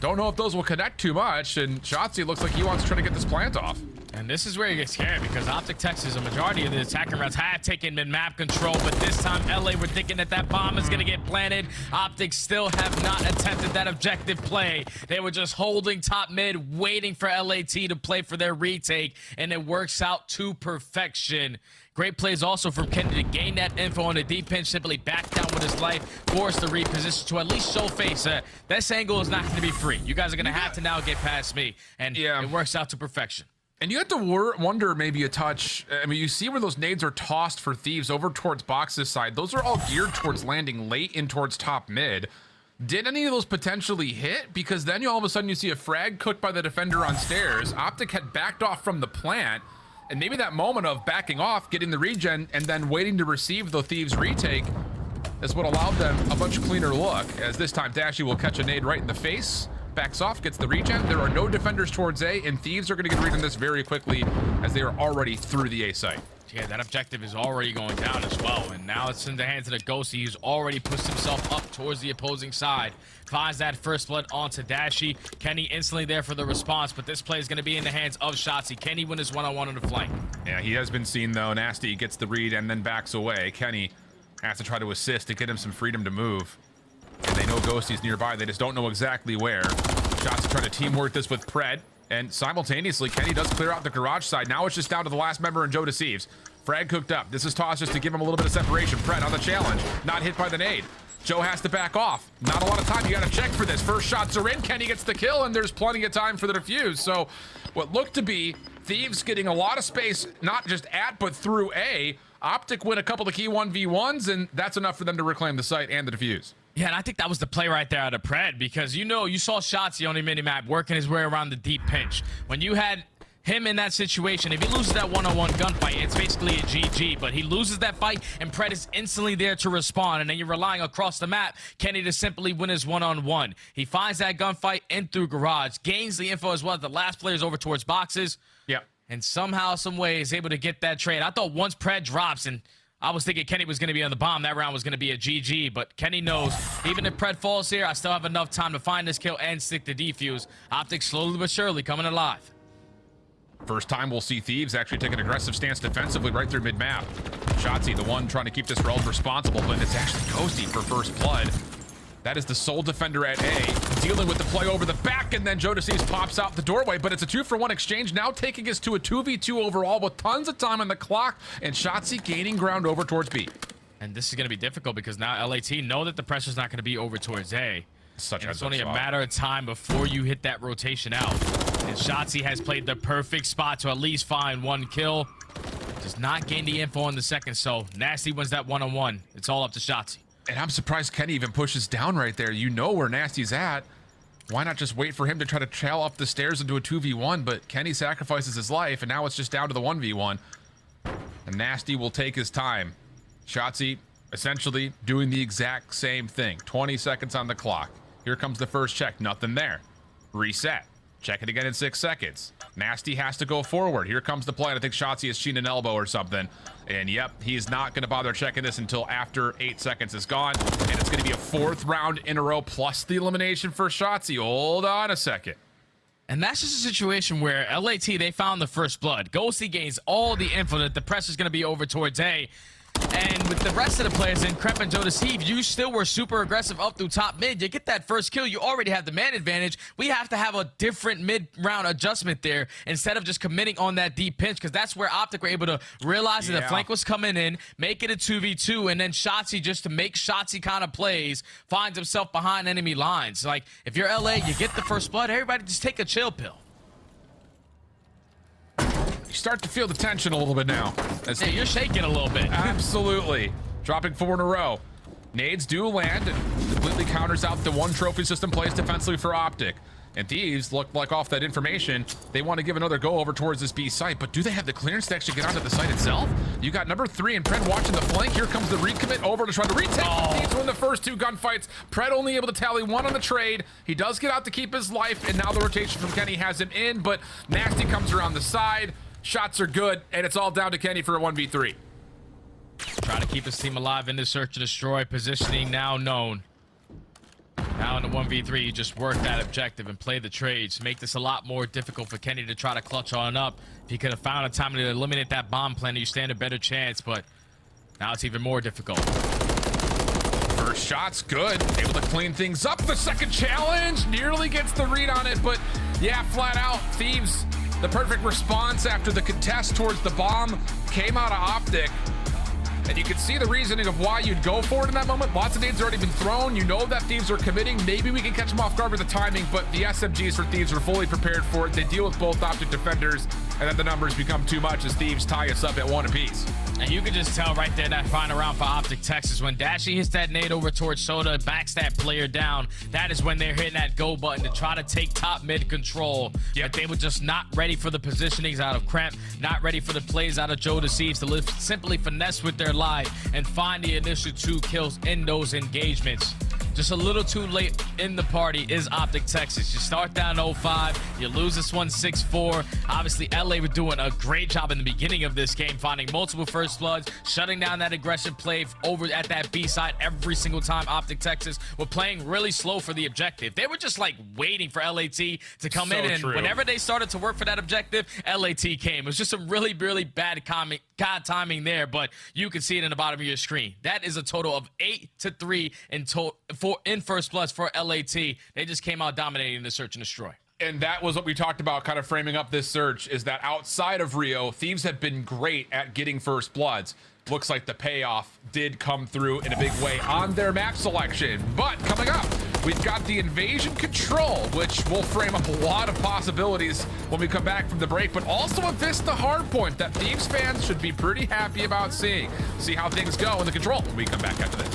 Don't know if those will connect too much, and Shotzi looks like he wants to try to get this plant off. And this is where you get scared because Optic Texas, a majority of the attacking rounds have taken mid-map control, but this time LA were thinking that bomb is going to get planted. Optic still have not attempted that objective play. They were just holding top mid, waiting for LAT to play for their retake, and it works out to perfection. Great plays also from Kenny to gain that info on the deep pinch, simply back down with his life, force the reposition to at least show face. This angle is not going to be free. You guys are going to have to now get past me, and it works out to perfection. And you have to wonder maybe a touch. I mean, you see where those nades are tossed for Thieves over towards Box's side. Those are all geared towards landing late in towards top mid. Did any of those potentially hit? Because then all of a sudden you see a frag cooked by the defender on stairs. Optic had backed off from the plant. And maybe that moment of backing off, getting the regen, and then waiting to receive the Thieves retake is what allowed them a much cleaner look. As this time Dashy will catch a nade right in the face. Backs off, gets the regen. There are no defenders towards A, and Thieves are going to get read on this very quickly as they are already through the A site. Yeah, that objective is already going down as well. And now it's in the hands of the Ghosty, who's already pushed himself up towards the opposing side. Finds that first blood onto Dashy. Kenny instantly there for the response, but this play is going to be in the hands of Shotzzy. Kenny win his one-on-one on the flank. Yeah, he has been seen, though. Nasty gets the read and then backs away. Kenny has to try to assist to get him some freedom to move. And they know Ghosty's nearby. They just don't know exactly where. Shotzzy trying to teamwork this with Pred. And simultaneously, Kenny does clear out the garage side. Now it's just down to the last member and Joe Deceives. Frag cooked up. This is tossed just to give him a little bit of separation. Pred on the challenge. Not hit by the nade. Joe has to back off. Not a lot of time. You got to check for this. First shots are in. Kenny gets the kill, and there's plenty of time for the defuse. So what looked to be Thieves getting a lot of space, not just at, but through A. Optic win a couple of key 1v1s, and that's enough for them to reclaim the site and the defuse. Yeah, and I think that was the play right there out of Pred, because you saw Shotzzy on the minimap working his way around the deep pinch. When you had him in that situation, if he loses that one-on-one gunfight, it's basically a GG, but he loses that fight, and Pred is instantly there to respond, and then you're relying across the map, Kenny to simply win his one-on-one. He finds that gunfight in through garage, gains the info as well. The last player's over towards boxes. Yeah. And somehow, some way, is able to get that trade. I thought once Pred drops, and I was thinking Kenny was going to be on the bomb, that round was going to be a GG, but Kenny knows, even if Pred falls here, I still have enough time to find this kill and stick the defuse. Optic slowly but surely coming alive. First time we'll see Thieves actually take an aggressive stance defensively right through mid-map. Shotzzy, the one trying to keep this round responsible, but it's actually Ghosty for first blood. That is the sole defender at A, dealing with the play over the back, and then Joe Deceives pops out the doorway, but it's a 2-for-1 exchange, now taking us to a 2v2 overall with tons of time on the clock, and Shotzzy gaining ground over towards B. And this is going to be difficult because now LAT know that the pressure's not going to be over towards A. It's only a matter of time before you hit that rotation out. And Shotzzy has played the perfect spot to at least find one kill. Does not gain the info on the second, so Nasty wins that one-on-one. It's all up to Shotzzy. And I'm surprised Kenny even pushes down right there. You know where Nasty's at. Why not just wait for him to try to trail up the stairs into a 2v1? But Kenny sacrifices his life, and now it's just down to the 1v1. And Nasty will take his time. Shotzzy essentially doing the exact same thing. 20 seconds on the clock. Here comes the first check. Nothing there. Reset. Check it again in 6 seconds. Nasty has to go forward. Here comes the play. I think Shotzzy has seen an elbow or something. And yep, he's not going to bother checking this until after 8 seconds is gone. And it's going to be a 4th round in a row plus the elimination for Shotzzy. Hold on a second. And that's just a situation where LAT, they found the first blood. Ghosty gains all the info that the pressure's going to be over towards A. And with the rest of the players in Crep and Joe Deceives, you still were super aggressive up through top mid. You get that first kill, you already have the man advantage. We have to have a different mid-round adjustment there instead of just committing on that deep pinch, because that's where Optic were able to realize that the flank was coming in, make it a 2v2, and then Shotzzy, just to make Shotzzy kind of plays, finds himself behind enemy lines. Like, if you're LA, you get the first blood, everybody just take a chill pill. You start to feel the tension a little bit now. Yeah, you're shaking a little bit. Absolutely. Dropping 4 in a row. Nades do land and completely counters out the one trophy system plays defensively for Optic. And Thieves look like off that information, they want to give another go over towards this B site, but do they have the clearance to actually get onto the site itself? You got number 3 and Pred watching the flank. Here comes the recommit over to try to retake. Thieves win the first 2 gunfights. Pred only able to tally 1 on the trade. He does get out to keep his life, and now the rotation from Kenny has him in, but Nasty comes around the side. Shots are good, and it's all down to Kenny for a 1v3. Trying to keep his team alive in the search and destroy. Positioning now known. Now in the 1v3, you just work that objective and play the trades. Make this a lot more difficult for Kenny to try to clutch on up. If he could have found a time to eliminate that bomb planner, you stand a better chance, but now it's even more difficult. First shot's good. Able to clean things up. The second challenge nearly gets the read on it, but yeah, flat out, Thieves. The perfect response after the contest towards the bomb came out of Optic. And you can see the reasoning of why you'd go for it in that moment. Lots of nades already been thrown. You know that Thieves are committing. Maybe we can catch them off guard with the timing, but the SMGs for Thieves are fully prepared for it. They deal with both Optic defenders, and then the numbers become too much as Thieves tie us up at 1 apiece. And you can just tell right there that final round for Optic Texas, when Dashy hits that nade over towards Soda, backs that player down, that is when they're hitting that go button to try to take top mid control. But they were just not ready for the positionings out of Cramp, not ready for the plays out of Joe Deceives to simply finesse with their life and find the initial 2 kills in those engagements. just a little too late in the party is Optic Texas. You start down 0-5, you lose this one 6-4. Obviously, LA were doing a great job in the beginning of this game, finding multiple first bloods, shutting down that aggressive play over at that B side every single time. Optic Texas were playing really slow for the objective. They were just like waiting for LAT to come in, and whenever they started to work for that objective, LAT came. It was just some really, really bad timing there, but you can see it in the bottom of your screen. That is a total of 8-3 in first bloods for LAT. They just came out dominating the search and destroy. And that was what we talked about kind of framing up this search, is that outside of Rio, Thieves have been great at getting first bloods. Looks like the payoff did come through in a big way on their map selection. But coming up, we've got the invasion control, which will frame up a lot of possibilities when we come back from the break, but also a Vista hardpoint that Thieves fans should be pretty happy about seeing. See how things go in the control when we come back after this.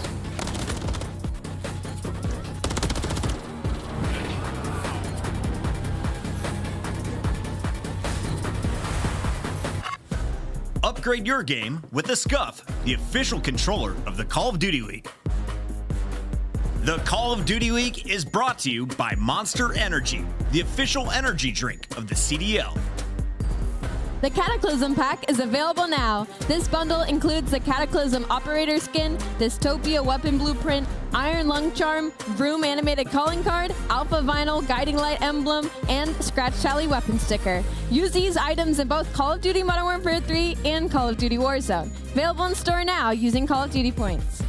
Upgrade your game with the Scuff, the official controller of the Call of Duty League. The Call of Duty League is brought to you by Monster Energy, the official energy drink of the CDL. The Cataclysm Pack is available now. This bundle includes the Cataclysm Operator Skin, Dystopia Weapon Blueprint, Iron Lung Charm, Vroom Animated Calling Card, Alpha Vinyl Guiding Light Emblem, and Scratch Tally Weapon Sticker. Use these items in both Call of Duty Modern Warfare 3 and Call of Duty Warzone. Available in store now using Call of Duty points.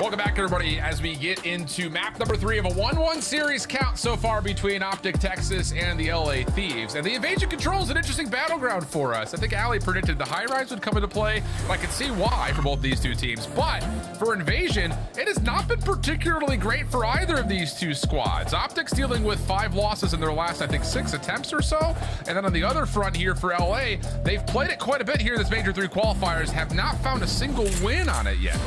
Welcome back, everybody, as we get into map number 3 of a 1-1 series count so far between Optic Texas and the LA Thieves. And the Invasion Control is an interesting battleground for us. I think Ali predicted the Highrise would come into play, and I can see why for both these two teams. But for Invasion, it has not been particularly great for either of these two squads. Optic's dealing with 5 losses in their last, I think, 6 attempts or so. And then on the other front here for LA, they've played it quite a bit here in this Major 3 qualifiers, have not found a single win on it yet.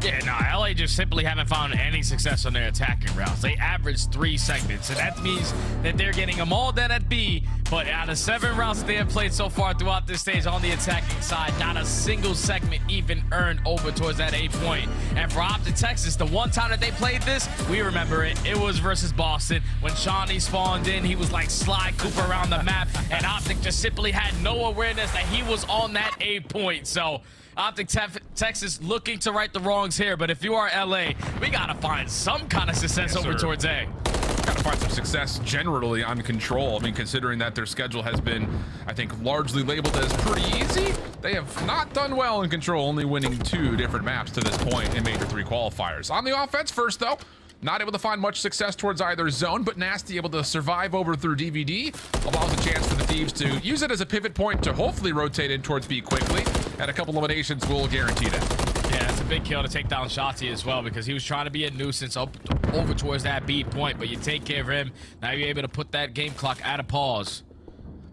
Yeah, no, LA just simply haven't found any success on their attacking routes. They averaged 3 segments, and that means that they're getting them all done at B, but out of 7 rounds that they have played so far throughout this stage on the attacking side, not a single segment even earned over towards that A point. And for Optic Texas, the one time that they played this, we remember it, it was versus Boston. When Shawnee spawned in, he was like Sly Cooper around the map, and Optic just simply had no awareness that he was on that A point. So Optic Texas looking to right the wrongs here, but if you are LA, we gotta find some kind of success over towards A. Gotta find some success generally on Control. I mean, considering that their schedule has been, I think, largely labeled as pretty easy, they have not done well in Control, only winning 2 different maps to this point in Major 3 qualifiers. On the offense first, though, not able to find much success towards either zone, but Nasty able to survive over through DVD. Allows a chance for the Thieves to use it as a pivot point to hopefully rotate in towards B quickly. And a couple eliminations will guarantee that. Yeah, it's a big kill to take down Shotzi as well, because he was trying to be a nuisance up over towards that B point, but you take care of him. Now you're able to put that game clock at a pause.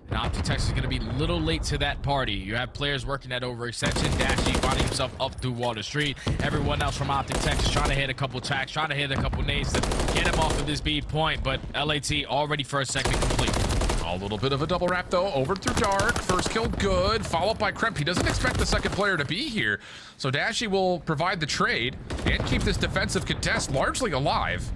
And Optic Texas is going to be a little late to that party. You have players working that overextension. Dashy finding himself up through Water Street. Everyone else from Optic Texas trying to hit a couple tracks, trying to hit a couple nades to get him off of this B point, but LAT already first second complete. A little bit of a double wrap, though, over through Dark. First kill good, followed by Kremp. He doesn't expect the second player to be here, so Dashy will provide the trade and keep this defensive contest largely alive.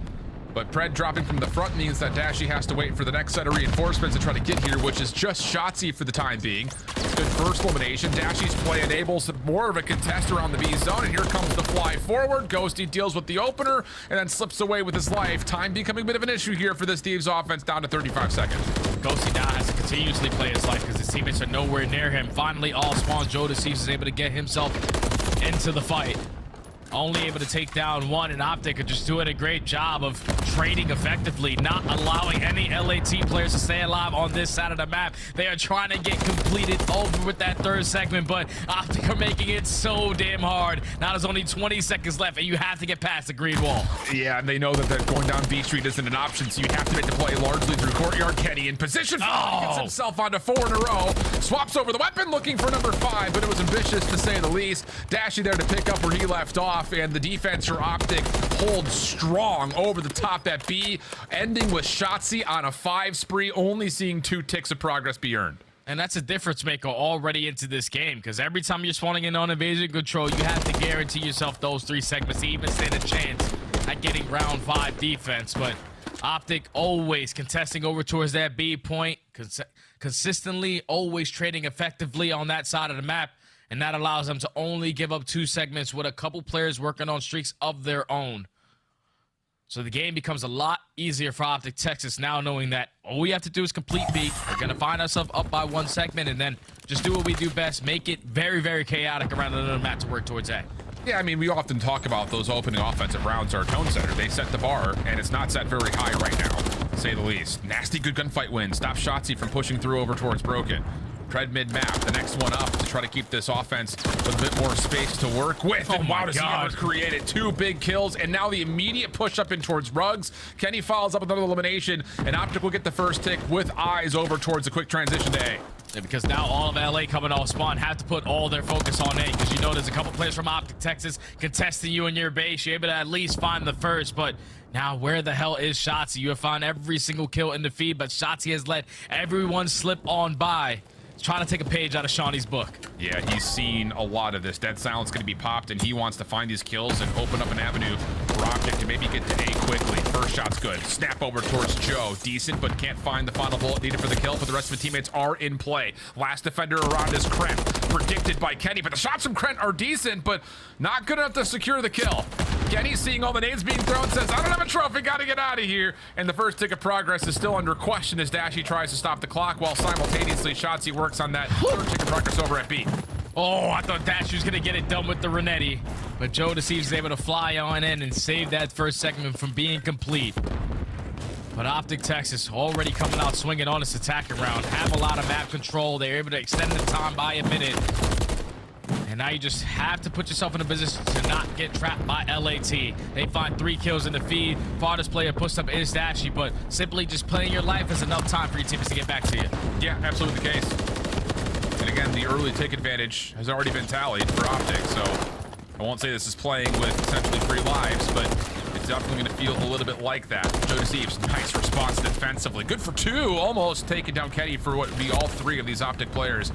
But Pred dropping from the front means that Dashy has to wait for the next set of reinforcements to try to get here, which is just Shotzi for the time being. Good first elimination. Dashy's play enables more of a contest around the B zone, and here comes the fly forward. Ghosty deals with the opener and then slips away with his life. Time becoming a bit of an issue here for this Thieves offense, down to 35 seconds. Ghosty now has to continuously play his life because his teammates are nowhere near him. Finally, all spawn Joe Thieves is able to get himself into the fight. Only able to take down one, and Optic are just doing a great job of trading effectively, not allowing any LAT players to stay alive on this side of the map. They are trying to get completed over with that 3rd segment, but Optic are making it so damn hard. Now there's only 20 seconds left, and you have to get past the green wall. Yeah, and they know that going down B Street isn't an option, so you have to make the play largely through Courtyard. Kenny in position, gets himself onto 4 in a row, swaps over the weapon, looking for number 5, but it was ambitious to say the least. Dashy there to pick up where he left off. And the defense for Optic holds strong over the top at B, ending with Shotzi on a 5 spree, only seeing 2 ticks of progress be earned. And that's a difference maker already into this game, because every time you're spawning in on Invasion Control, you have to guarantee yourself those 3 segments to even stand a chance at getting round 5 defense. But Optic always contesting over towards that B point, consistently always trading effectively on that side of the map. And that allows them to only give up 2 segments with a couple players working on streaks of their own. So the game becomes a lot easier for Optic Texas now, knowing that all we have to do is complete B. We're going to find ourselves up by 1 segment and then just do what we do best, make it very, very chaotic around another map to work towards A. Yeah, I mean, we often talk about those opening offensive rounds are tone setter. They set the bar, and it's not set very high right now, to say the least. Nasty good gunfight win. Stop Shotzi from pushing through over towards Broken. Tread mid-map, the next one up to try to keep this offense with a bit more space to work with. And wow, does he ever created 2 big kills, and now the immediate push up in towards Rugs. Kenny follows up with another elimination, and Optic will get the first tick with eyes over towards a quick transition to A. Yeah, because now all of LA coming off spawn have to put all their focus on A, because you know there's a couple players from Optic Texas contesting you in your base. You're able to at least find the first, but now where the hell is Shotzi? You have found every single kill in the feed, but Shotzi has let everyone slip on by. Trying to take a page out of Shawnee's book. Yeah, he's seen a lot of this. Dead Silence going to be popped, and he wants to find these kills and open up an avenue for Optic to maybe get to A quickly. First shot's good. Snap over towards Joe. Decent, but can't find the final bullet needed for the kill, but the rest of the teammates are in play. Last defender around is Krent, predicted by Kenny, but the shots from Krent are decent, but not good enough to secure the kill. Kenny, seeing all the nades being thrown, says, I don't have a trophy, gotta get out of here. And the first tick of progress is still under question as Dashy tries to stop the clock, while simultaneously Shotzi works on that third tick of progress over at B. Oh, I thought Dash was going to get it done with the Renetti. But Joe Deceives is able to fly on in and save that first segment from being complete. But Optic Texas already coming out swinging on this attacking round. Have a lot of map control. They're able to extend the time by a minute. And now you just have to put yourself in a position to not get trapped by LAT. They find 3 kills in the feed. Farthest player pushed up is Dashy, but simply just playing your life is enough time for your teammates to get back to you. Yeah, absolutely the case. And again, the early take advantage has already been tallied for Optic, so I won't say this is playing with essentially 3 lives, but it's definitely going to feel a little bit like that. Joe Deceives, nice response defensively. Good for 2, almost taking down Kenny for what would be all 3 of these Optic players.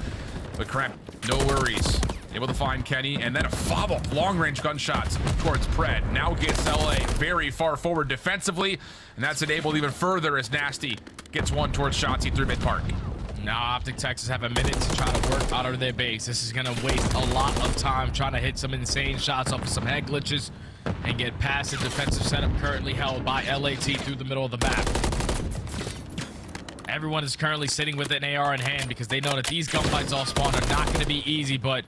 But Kremp, no worries. Able to find Kenny, and then a follow-up long-range gunshots towards Pred. Now gets LA very far forward defensively, and that's enabled even further as Nasty gets one towards Shotzi through mid-park. Now Optic Texas have a minute to try to work out of their base. This is going to waste a lot of time trying to hit some insane shots off of some head glitches and get past the defensive setup currently held by LAT through the middle of the map. Everyone is currently sitting with an AR in hand because they know that these gunfights all spawn are not going to be easy, but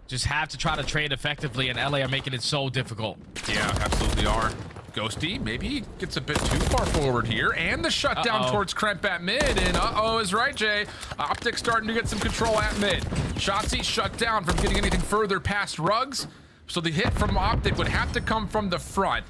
just have to try to trade effectively, and LA are making it so difficult. Yeah, absolutely are. Ghosty, maybe he gets a bit too far forward here, and the shutdown towards Kremp at mid, and is right, Jay. Optic starting to get some control at mid. Shotzi shut down from getting anything further past Rugs, so the hit from Optic would have to come from the front.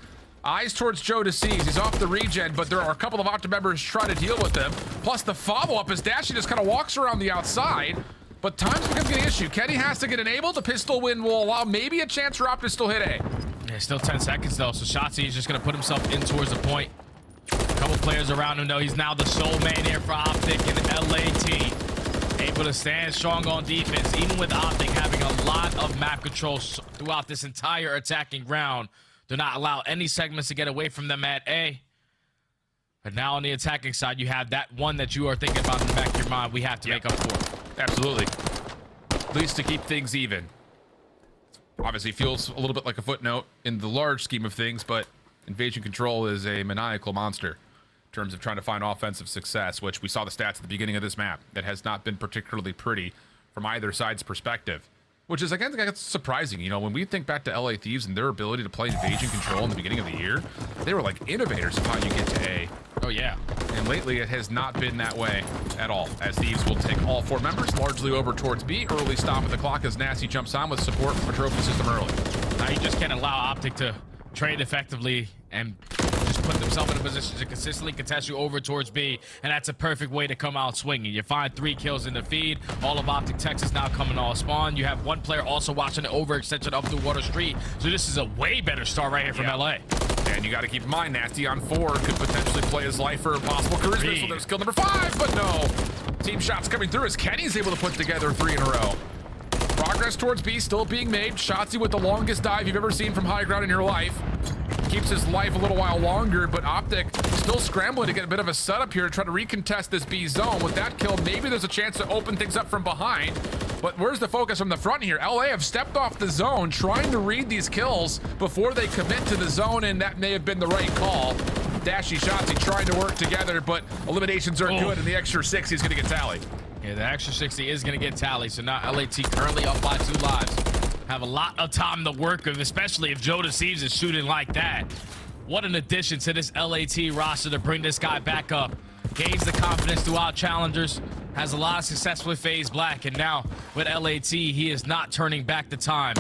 Eyes towards Joe Deceives. He's off the regen, but there are a couple of Optic members trying to deal with him. Plus the follow-up as Dashy just kind of walks around the outside. But time's becoming an issue. Kenny has to get enabled. The pistol win will allow maybe a chance for Optic to still hit A. Yeah, still 10 seconds though, so Shotzi is just going to put himself in towards the point. A couple players around him though. He's now the sole man here for Optic and LAT. Able to stand strong on defense, even with Optic having a lot of map control throughout this entire attacking round. Do not allow any segments to get away from them at A. But now on the attacking side, you have that one that you are thinking about in the back of your mind. We have to make up for. Absolutely. At least to keep things even. Obviously feels a little bit like a footnote in the large scheme of things, but Invasion Control is a maniacal monster in terms of trying to find offensive success, which we saw the stats at the beginning of this map. That has not been particularly pretty from either side's perspective. Which is, again, that's surprising. You know, when we think back to LA Thieves and their ability to play Invasion Control in the beginning of the year, they were like innovators of how you get to A. Oh, yeah. And lately, it has not been that way at all, as Thieves will take all 4 members largely over towards B. Early stop at the clock as Nasty jumps on with support from a trophy system early. Now you just can't allow Optic to trade effectively and just put themselves in a position to consistently contest you over towards B, and that's a perfect way to come out swinging. You find 3 kills in the feed. All of Optic Texas now coming all spawn. You have one player also watching the overextension up through Water Street, so this is a way better start right here from LA. And you got to keep in mind, Nasty on 4 could potentially play his life for a possible charisma, so there's skill number 5, but no. Team shots coming through as Kenny's able to put together 3 in a row. Progress towards B still being made. Shotzi with the longest dive you've ever seen from high ground in your life. Keeps his life a little while longer, but Optic still scrambling to get a bit of a setup here to try to recontest this B zone. With that kill, maybe there's a chance to open things up from behind. But where's the focus from the front here? LA have stepped off the zone, trying to read these kills before they commit to the zone, and that may have been the right call. Dashy, Shotzi trying to work together, but eliminations are good, and the extra 6 he's going to get tallied. Yeah, the extra 60 is going to get tallied, so now LAT currently up by 2 lives. Have a lot of time to work with, especially if Joe Deceives is shooting like that. What an addition to this LAT roster to bring this guy back up. Gains the confidence throughout challengers. Has a lot of success with FaZe Black, and now with LAT, he is not turning back the time.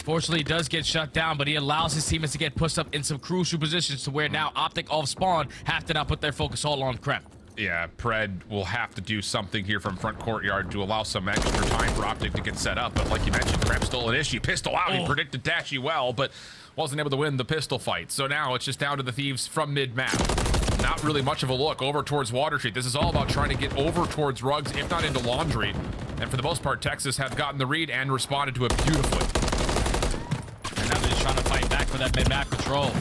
Fortunately, he does get shut down, but he allows his teammates to get pushed up in some crucial positions to where now Optic off spawn have to now put their focus all on Kremp. Yeah, Pred will have to do something here from front courtyard to allow some extra time for Optic to get set up. But like you mentioned, Kremp's still an issue. Pistol out, he predicted Dashy well, but wasn't able to win the pistol fight. So now it's just down to the Thieves from mid-map. Not really much of a look over towards Water Street. This is all about trying to get over towards Rugs, if not into Laundry. And for the most part, Texas have gotten the read and responded to it beautifully. And now they're just trying to fight back for that mid-map control.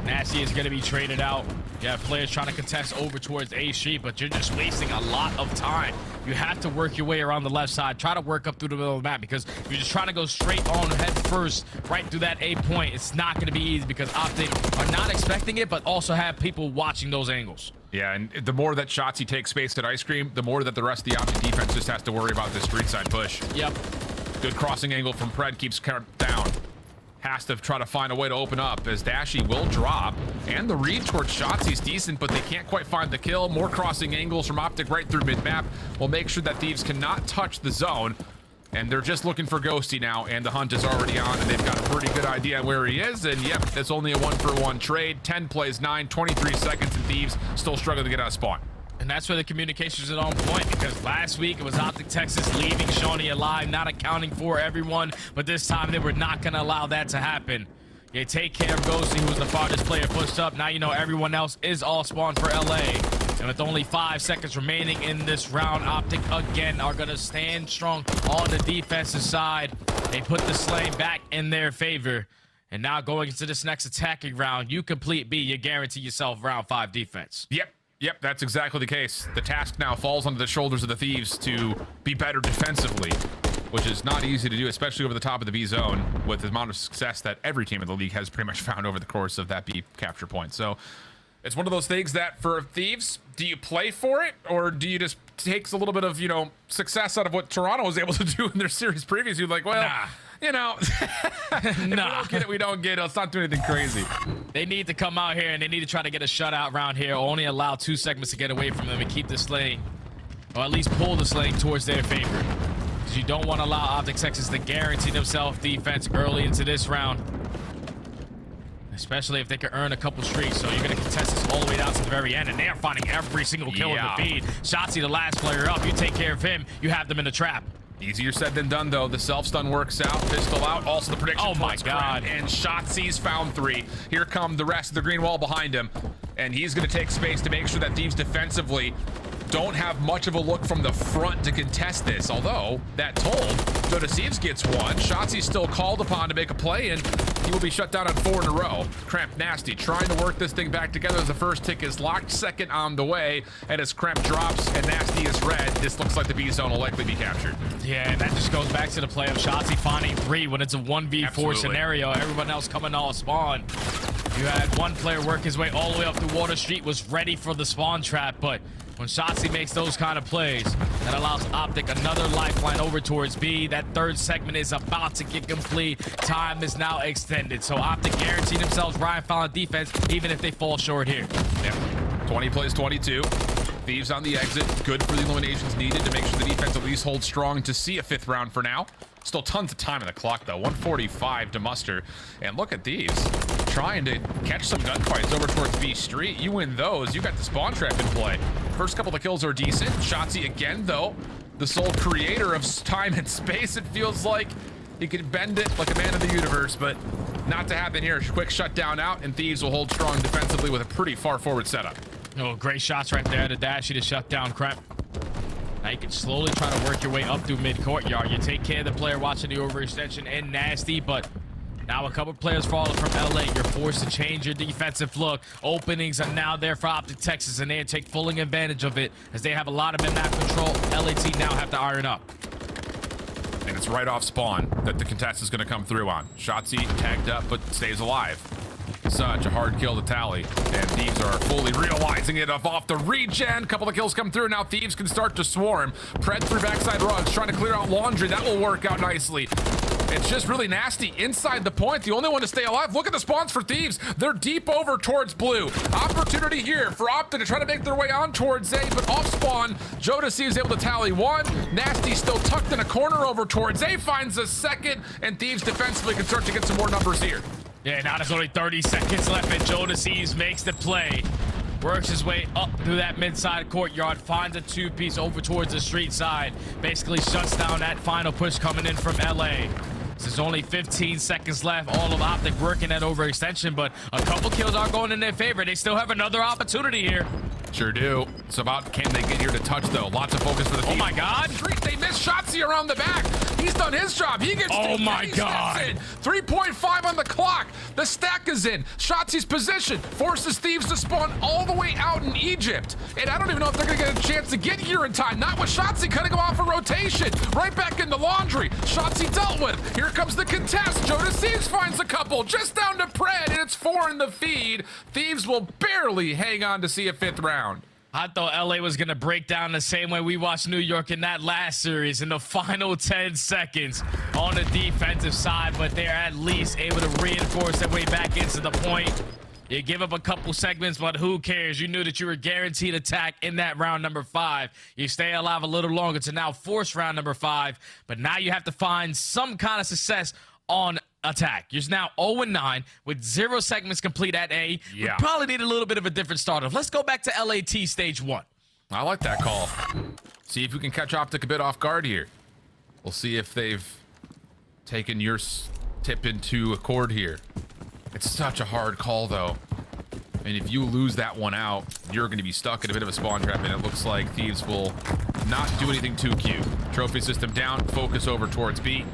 Nasty is going to be traded out. You have players trying to contest over towards A Street, but you're just wasting a lot of time. You have to work your way around the left side. Try to work up through the middle of the map, because if you're just trying to go straight on head first right through that A point, it's not going to be easy because Optic are not expecting it, but also have people watching those angles. Yeah, and the more that Shotzzy takes space at Ice Cream, the more that the rest of the Optic defense just has to worry about this street side push. Yep. Good crossing angle from Pred, keeps down. Has to try to find a way to open up as Dashy will drop. And the read towards Shotzi's decent, but they can't quite find the kill. More crossing angles from Optic right through mid-map will make sure that Thieves cannot touch the zone. And they're just looking for Ghosty now, and the hunt is already on, and they've got a pretty good idea where he is. And yep, it's only a 1-for-1 trade. 10 plays 9, 23 seconds, and Thieves still struggling to get out of spawn. And that's where the communications are on point, because last week it was Optic Texas leaving Shawnee alive, not accounting for everyone, but this time they were not going to allow that to happen. You take care of Ghosty, who was the farthest player pushed up. Now you know everyone else is all spawned for LA. And with only 5 seconds remaining in this round, Optic again are going to stand strong on the defensive side. They put the slaying back in their favor. And now going into this next attacking round, you complete B, you guarantee yourself round 5 defense. Yep, that's exactly the case. The task now falls onto the shoulders of the Thieves to be better defensively, which is not easy to do, especially over the top of the B zone with the amount of success that every team in the league has pretty much found over the course of that B capture point. So it's one of those things that for Thieves, do you play for it, or do you just take a little bit of, success out of what Toronto was able to do in their series previous? You're like, well, nah. If we don't get it, we don't get it. Let's not do anything crazy. They need to come out here, and they need to try to get a shutout round here. Only allow 2 segments to get away from them and keep the slaying, or at least pull the slaying towards their favor. Because you don't want to allow Optic Texas to guarantee themselves defense early into this round. Especially if they can earn a couple streaks. So you're going to contest this all the way down to the very end, and they are finding every single kill in the feed. Shotzzy, the last player up. You take care of him, you have them in the trap. Easier said than done, though. The self-stun works out. Pistol out. Also the prediction. Oh, my God. And Shotzi's found 3. Here come the rest of the green wall behind him. And he's going to take space to make sure that Thieves defensively don't have much of a look from the front to contest this. Although, that told, Joe Deceives gets 1. Shotzi's still called upon to make a play, and he will be shut down on 4 in a row. Cramp Nasty trying to work this thing back together as the first tick is locked. Second on the way, and as Cramp drops and Nasty is red, this looks like the B zone will likely be captured. Yeah, and that just goes back to the play of Shotzi finding 3 when it's a 1v4 scenario. Everyone else coming all spawn. You had one player work his way all the way up to Water Street, was ready for the spawn trap, but when Shotzi makes those kind of plays, that allows Optic another lifeline over towards B. That 3rd segment is about to get complete. Time is now extended. So Optic guaranteed themselves Ryan Fallon defense, even if they fall short here. Yep. 20 plays 22. Thieves on the exit. Good for the eliminations needed to make sure the defense at least holds strong to see a 5th round for now. Still tons of time on the clock, though. 1:45 to muster. And look at Thieves trying to catch some gunfights over towards B Street. You win those, you got the spawn trap in play. First couple of kills are decent. Shotzzy again, though, the sole creator of time and space. It feels like he could bend it like a man of the universe, but not to happen here. Quick shutdown out, and Thieves will hold strong defensively with a pretty far forward setup. Oh, great shots right there to Dashy to shut down Cramp. Now you can slowly try to work your way up through mid-courtyard. You take care of the player watching the overextension and Nasty, but now a couple players falling from LA. You're forced to change your defensive look. Openings are now there for Optic Texas, and they take full advantage of it as they have a lot of mid-map control. LAT now have to iron up. And it's right off spawn that the contest is going to come through on. Shotzi tagged up, but stays alive. Such a hard kill to tally, and Thieves are fully realizing it off the regen. Couple of kills come through. Now Thieves can start to swarm. Pred through backside rugs, trying to clear out Laundry. That will work out nicely. It's just really Nasty inside the point, the only one to stay alive. Look at the spawns for Thieves. They're deep over towards blue. Opportunity here for Optic to try to make their way on towards A, but off spawn, Joe Deceives able to tally 1. Nasty still tucked in a corner over towards A, finds a 2nd, and Thieves defensively can start to get some more numbers here. Yeah, now there's only 30 seconds left, and Joe Deceives makes the play. Works his way up through that mid-side courtyard, finds a 2-piece over towards the street side. Basically shuts down that final push coming in from LA. There's only 15 seconds left. All of Optic working that overextension, but a couple kills are going in their favor. They still have another opportunity here. Sure do. It's about can they get here to touch, though. Lots of focus for the Thieves. Oh, my God. They miss Shotzi around the back. He's done his job. He gets Oh my God. 3.5 on the clock. The stack is in. Shotzi's position forces Thieves to spawn all the way out in Egypt. And I don't even know if they're going to get a chance to get here in time. Not with Shotzi cutting him off a rotation. Right back in the laundry. Shotzi dealt with. Here comes the contest. Jonas Thieves finds a couple. Just down to Pred, and it's 4 in the feed. Thieves will barely hang on to see a 5th round. I thought LA was going to break down the same way we watched New York in that last series in the final 10 seconds on the defensive side, but they're at least able to reinforce their way back into the point. You give up a couple segments, but who cares? You knew that you were guaranteed attack in that round number 5. You stay alive a little longer to now force round number 5, but now you have to find some kind of success on attack. You're now 0-9 with 0 segments complete at A. Yeah. We probably need a little bit of a different start off. Let's go back to LAT stage 1. I like that call. See if we can catch Optic a bit off guard here. We'll see if they've taken your tip into accord here. It's such a hard call, though. And if you lose that one out, you're going to be stuck in a bit of a spawn trap, and it looks like Thieves will not do anything too cute. Trophy system down, focus over towards B.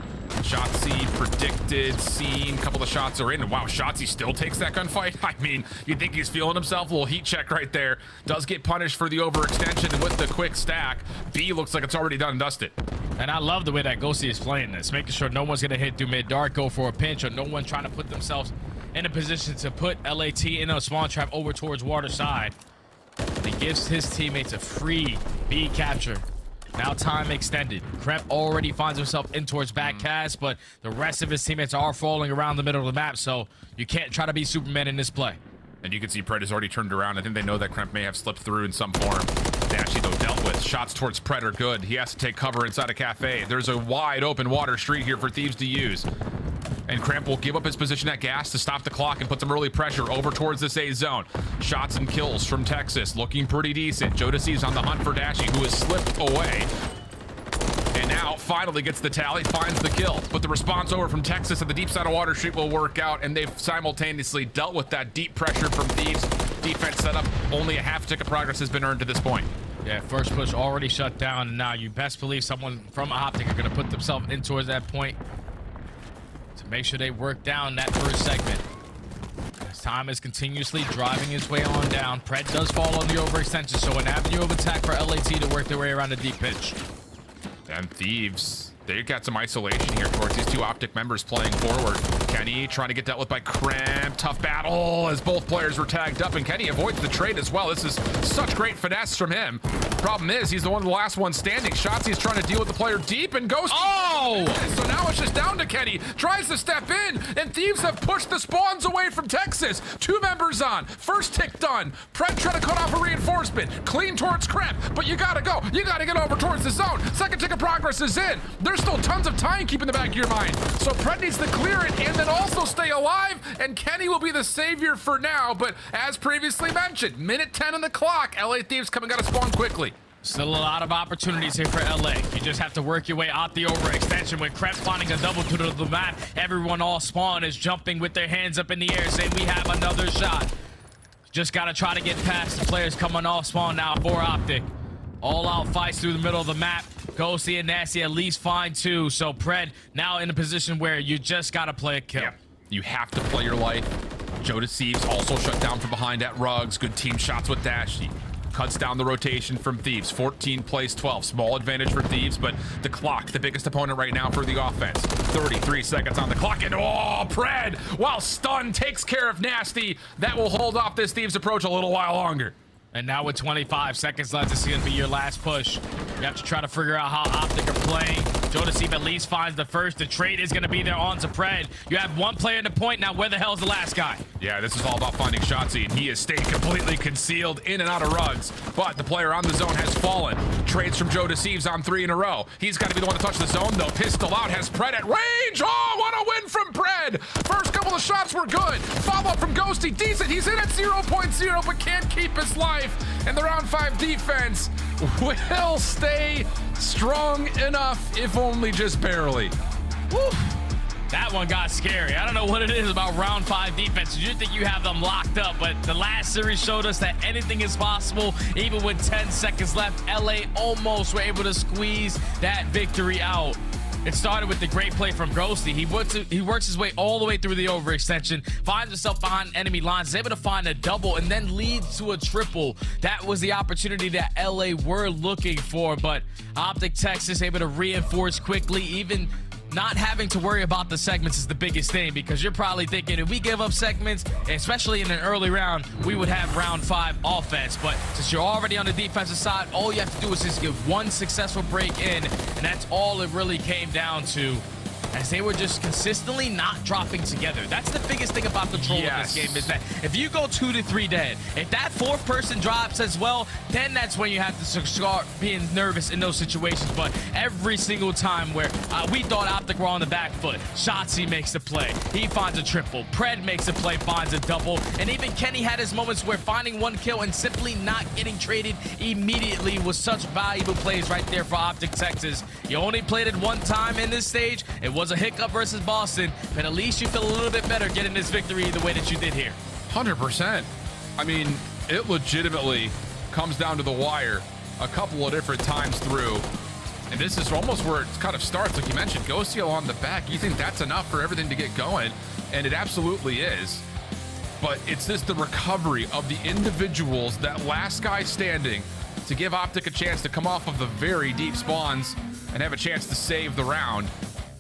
Shotzi predicted, seen, a couple of shots are in. Wow, Shotzi still takes that gunfight. I mean, you'd think he's feeling himself. A little heat check right there. Does get punished for the overextension, and with the quick stack, B looks like it's already done and dusted. And I love the way that Ghosty is playing this, making sure no one's going to hit through mid-dark, go for a pinch, or no one trying to put themselves in a position to put LAT in a spawn trap over towards water side. And he gives his teammates a free B capture. Now time extended. Kremp already finds himself in towards back cast, but the rest of his teammates are falling around the middle of the map, so you can't try to be Superman in this play. And you can see Pred has already turned around. I think they know that Kremp may have slipped through in some form. They actually, though, dealt with. Shots towards Pred are good. He has to take cover inside a cafe. There's a wide open water street here for Thieves to use. And Kremp will give up his position at gas to stop the clock and put some early pressure over towards this A zone. Shots and kills from Texas, looking pretty decent. Jodeci's on the hunt for Dashy, who has slipped away. And now finally gets the tally, finds the kill. But the response over from Texas at the deep side of Water Street will work out, and they've simultaneously dealt with that deep pressure from Thieves. Defense setup, only a half tick of progress has been earned to this point. Yeah, first push already shut down, and now you best believe someone from Optic are going to put themselves in towards that point to make sure they work down that first segment. As time is continuously driving its way on down, Pred does fall on the overextension, so an avenue of attack for LAT to work their way around the deep pitch. And Thieves, they got some isolation here towards these 2 Optic members playing forward. Kenny trying to get dealt with by Kremp. Tough battle as both players were tagged up, and Kenny avoids the trade as well. This is such great finesse from him. Problem is, he's the last one standing. Shotzi is trying to deal with the player deep, and goes. Oh! So now it's just down to Kenny. Tries to step in, and Thieves have pushed the spawns away from Texas. 2 members on. First tick done. Pred trying to cut off a reinforcement. Clean towards Kremp, but you gotta go. You gotta get over towards the zone. Second tick of progress is in. There's still tons of time keep in the back of your mind. So Pred needs to clear it and then also stay alive, and Kenny will be the savior for now. But as previously mentioned, minute 10 on the clock. LA Thieves coming out of spawn quickly. Still a lot of opportunities here for LA. You just have to work your way out the overextension. With Kremp finding a double to the map, everyone all spawn is jumping with their hands up in the air saying we have another shot. Just got to try to get past the players coming off spawn now for Optic. All out fights through the middle of the map. Ghosty and Nasty at least find 2. So Pred now in a position where you just got to play a kill. Yeah, you have to play your life. Jodeci also shut down from behind at Ruggs. Good team shots with Dashy. Cuts down the rotation from Thieves. 14 plays 12. Small advantage for Thieves, but the clock, the biggest opponent right now for the offense. 33 seconds on the clock, and Pred, while stunned, takes care of Nasty. That will hold off this Thieves approach a little while longer. And now with 25 seconds left, this is going to be your last push. You have to try to figure out how Optic are playing. Jodeci at least finds the first. The trade is going to be there on to Pred. You have 1 player in the point. Now where the hell is the last guy? Yeah, this is all about finding Shotzi, and he has stayed completely concealed in and out of Ruggs. But the player on the zone has fallen. Trades from Jodeci on 3 in a row. He's got to be the one to touch the zone, though. Pistol out, has Pred at range. Oh, what a win from Pred. First couple of shots were good. Follow-up from Ghosty, decent. He's in at 0.0, but can't keep his life. And the round 5 defense will stay strong enough, if only just barely. Woo. That one got scary. I don't know what it is about round 5 defense. You think you have them locked up, but the last series showed us that anything is possible. Even with 10 seconds left, LA almost were able to squeeze that victory out. It started with the great play from Ghosty. He works his way all the way through the overextension, finds himself behind enemy lines, is able to find a double, and then leads to a triple. That was the opportunity that LA were looking for, but Optic Texas able to reinforce quickly. Even not having to worry about the segments is the biggest thing, because you're probably thinking if we give up segments, especially in an early round, we would have round 5 offense. But since you're already on the defensive side, all you have to do is just get one successful break in, and that's all it really came down to, as they were just consistently not dropping together. That's the biggest thing about control of this game, is that if you go 2 to 3 dead, if that 4th person drops as well, then that's when you have to start being nervous in those situations. But every single time where we thought Optic were on the back foot, Shotzi makes the play, he finds a triple, Pred makes a play, finds a double, and even Kenny had his moments where finding 1 kill and simply not getting traded immediately was such valuable plays right there for Optic Texas. You only played it 1 time in this stage. It was a hiccup versus Boston, but at least you feel a little bit better getting this victory the way that you did here. 100%. I mean, it legitimately comes down to the wire a couple of different times through. And this is almost where it kind of starts. Like you mentioned, Ghosty on the back. You think that's enough for everything to get going, and it absolutely is. But it's just the recovery of the individuals, that last guy standing, to give Optic a chance to come off of the very deep spawns and have a chance to save the round.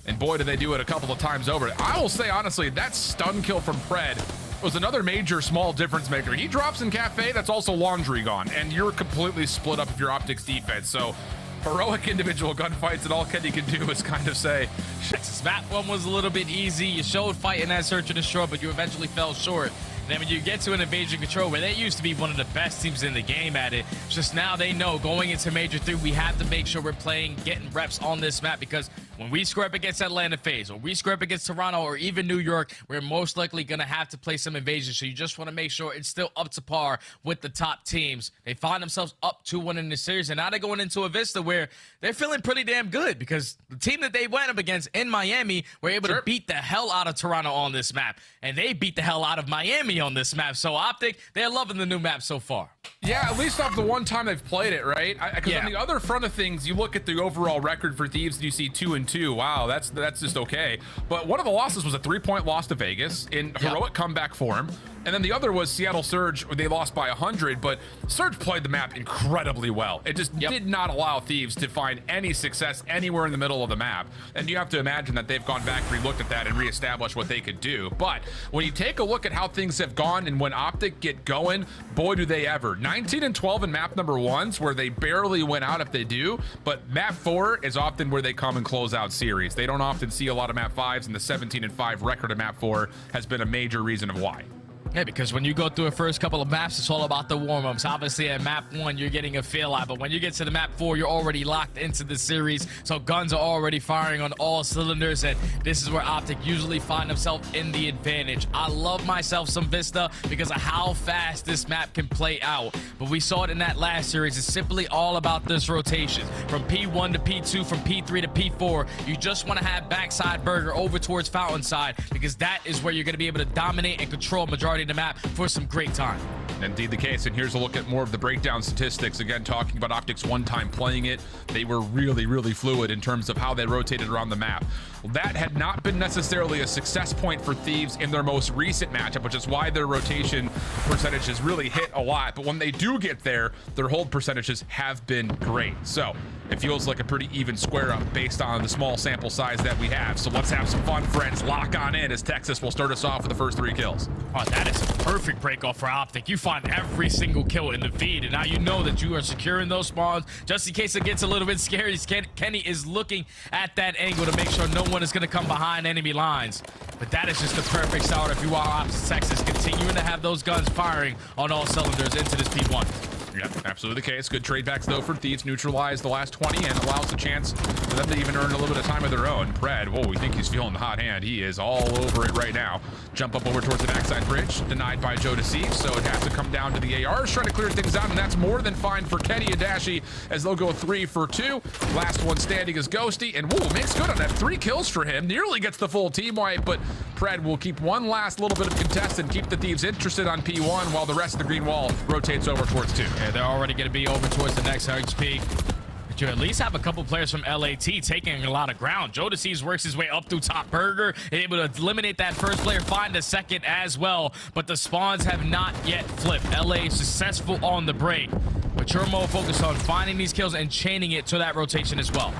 And boy, did they do it a couple of times over. I will say, honestly, that stun kill from Pred was another major small difference maker. He drops in Cafe, that's also laundry gone, and you're completely split up if you're Optic's defense. So heroic individual gunfights, and all Kenny can do is kind of say, Texas map 1 was a little bit easy. You showed fight in that search and destroy, but you eventually fell short. And then when you get to an invasion control, where they used to be one of the best teams in the game at it, just now they know going into Major 3, we have to make sure we're playing, getting reps on this map, because when we score up against Atlanta FaZe, or we score up against Toronto, or even New York, we're most likely going to have to play some invasion. So you just want to make sure it's still up to par with the top teams. They find themselves up 2-1 in the series, and now they're going into a Vista where they're feeling pretty damn good, because the team that they went up against in Miami were able to beat the hell out of Toronto on this map, and they beat the hell out of Miami on this map. So Optic, they're loving the new map so far. Yeah, at least off the 1 time they've played it, right? Because on the other front of things, you look at the overall record for Thieves and you see 2-2. Wow, that's just okay. But one of the losses was a 3-point loss to Vegas in heroic comeback form. And then the other was Seattle Surge, where they lost by 100, but Surge played the map incredibly well. It just did not allow Thieves to find any success anywhere in the middle of the map. And you have to imagine that they've gone back, re-looked at that, and reestablished what they could do. But when you take a look at how things have gone and when Optic get going, boy, do they ever. 19-12 in map number 1s, where they barely win out if they do, but map 4 is often where they come and close out series. They don't often see a lot of map 5s, and the 17-5 record of map 4 has been a major reason of why. Yeah, because when you go through the first couple of maps, it's all about the warm-ups. Obviously, at map 1, you're getting a feel-out, but when you get to the map 4, you're already locked into the series, so guns are already firing on all cylinders, and this is where Optic usually find themselves in the advantage. I love myself some Vista because of how fast this map can play out, but we saw it in that last series. It's simply all about this rotation. From P1 to P2, from P3 to P4, you just want to have backside burger over towards fountain side, because that is where you're going to be able to dominate and control majority of the map for some great time. Indeed the case, and here's a look at more of the breakdown statistics. Again, talking about Optic's 1 time playing it, they were really fluid in terms of how they rotated around the map. Well, that had not been necessarily a success point for Thieves in their most recent matchup, which is why their rotation percentages really hit a lot. But when they do get there, their hold percentages have been great. So it feels like a pretty even square up based on the small sample size that we have. So let's have some fun, friends. Lock on in as Texas will start us off with the first 3 kills. Oh, that is a perfect break off for Optic. You find every single kill in the feed, and now you know that you are securing those spawns. Just in case it gets a little bit scary, Kenny is looking at that angle to make sure no one is going to come behind enemy lines. But that is just the perfect start if you are Optic Texas, continuing to have those guns firing on all cylinders into this P1. Yep, absolutely the case. Good trade backs, though, for Thieves. Neutralize the last 20 and allows the chance for them to even earn a little bit of time of their own. Pred, whoa, we think he's feeling the hot hand. He is all over it right now. Jump up over towards the backside bridge. Denied by Joe Deceive, so it has to come down to the ARs. Trying to clear things out, and that's more than fine for Kenny and Dashi as they'll go 3 for 2. Last one standing is Ghosty, and whoa, makes good on that. 3 kills for him. Nearly gets the full team wipe, but Pred will keep one last little bit of contest and keep the Thieves interested on P1 while the rest of the green wall rotates over towards 2. Yeah, they're already going to be over towards the next HP. But you at least have a couple players from LAT taking a lot of ground. Joe Deceives works his way up through top Burger, able to eliminate that first player, find a second as well. But the spawns have not yet flipped. LA is successful on the break. But you're more focused on finding these kills and chaining it to that rotation as well.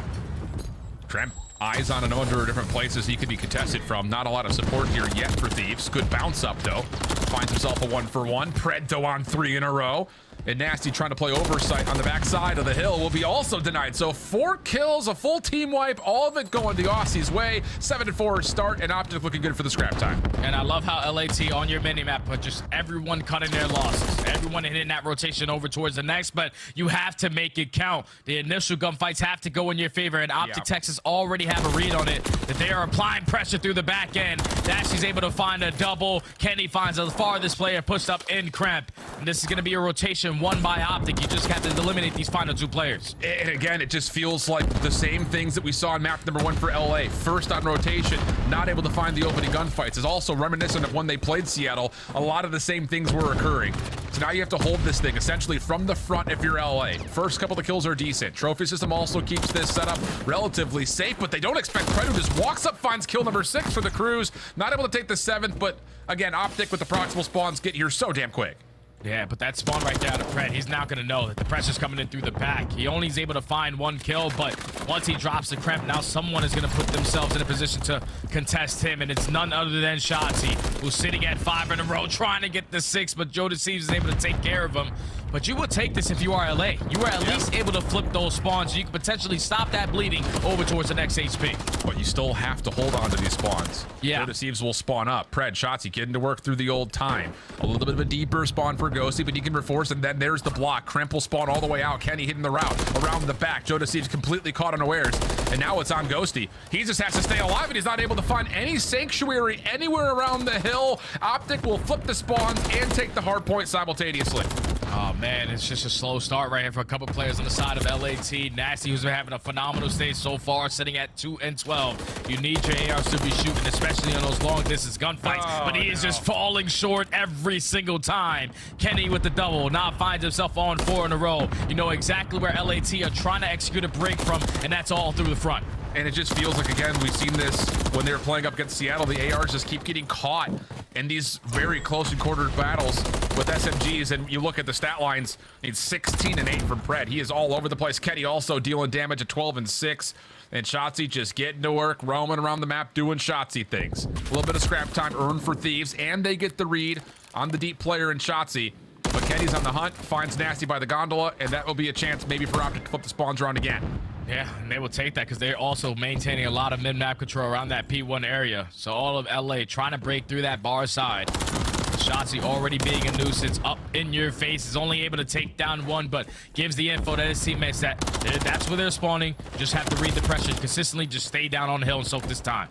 Trent, eyes on a number of different places he could be contested from. Not a lot of support here yet for Thieves. Good bounce up, though. Finds himself a 1-for-1. Preddo on 3 in a row. And Nasty trying to play oversight on the backside of the hill will be also denied. So 4 kills, a full team wipe, all of it going the Aussies' way. 7-4 start, and Optic looking good for the scrap time. And I love how LAT on your minimap, but just everyone cutting their losses. Everyone hitting that rotation over towards the next, but you have to make it count. The initial gunfights have to go in your favor, and Optic Texas already have a read on it, that they are applying pressure through the back end. Nasty's able to find a double. Kenny finds the farthest player pushed up in Cramp. And this is going to be a rotation won by Optic. You just have to eliminate these final 2 players. And again, it just feels like the same things that we saw in map number 1 for LA. First on rotation, not able to find the opening gunfights. Is also reminiscent of when they played Seattle. A lot of the same things were occurring. So now you have to hold this thing essentially from the front if you're LA. First couple of kills are decent. Trophy system also keeps this setup relatively safe, but they don't expect Predator. Just walks up, finds kill number 6 for the Crews. Not able to take the 7th, but again, Optic with the proximal spawns get here so damn quick. Yeah, but that spawn right there to Pred, he's now going to know that the pressure's coming in through the back. He only is able to find 1 kill, but once he drops the Cramp, now someone is going to put themselves in a position to contest him, and it's none other than Shotzi, who's sitting at 5 in a row trying to get the 6, but Joe Deceives is able to take care of him. But you will take this if you are LA. You are at least able to flip those spawns, so you can potentially stop that bleeding over towards the next HP. But you still have to hold on to these spawns. Yeah. Joe Deceives will spawn up. Pred, Shotzi getting to work through the old time. A little bit of a deeper spawn for Ghosty, but he can reforce, and then there's the block. Crimp will spawn all the way out. Kenny hitting the route around the back. Joe Deceives completely caught unawares, and now it's on Ghosty. He just has to stay alive, and he's not able to find any sanctuary anywhere around the hill. Optic will flip the spawns and take the hard point simultaneously. Oh man, it's just a slow start right here for a couple players on the side of LAT. Nasty, who's been having a phenomenal stage so far, sitting at 2 and 12. You need your ARs to be shooting, especially on those long distance gunfights, but he is just falling short every single time. Kenny with the double, now finds himself on 4 in a row. You know exactly where LAT are trying to execute a break from, and that's all through the front. And it just feels like, again, we've seen this when they were playing up against Seattle. The ARs just keep getting caught in these very close and quartered battles with SMGs. And you look at the stat lines, needs 16 and 8 from Pred. He is all over the place. Kenny also dealing damage at 12 and 6. And Shotzi just getting to work, roaming around the map, doing Shotzi things. A little bit of scrap time earned for Thieves, and they get the read on the deep player in Shotzi. But Kenny's on the hunt, finds Nasty by the gondola, and that will be a chance maybe for Optic to flip the spawns around again. Yeah, and they will take that because they're also maintaining a lot of mid-map control around that P1 area. So all of LA trying to break through that bar side. Shotzi already being a nuisance up in your face, is only able to take down 1, but gives the info to his teammates that that's where they're spawning. Just have to read the pressure consistently, just stay down on the hill and soak this time.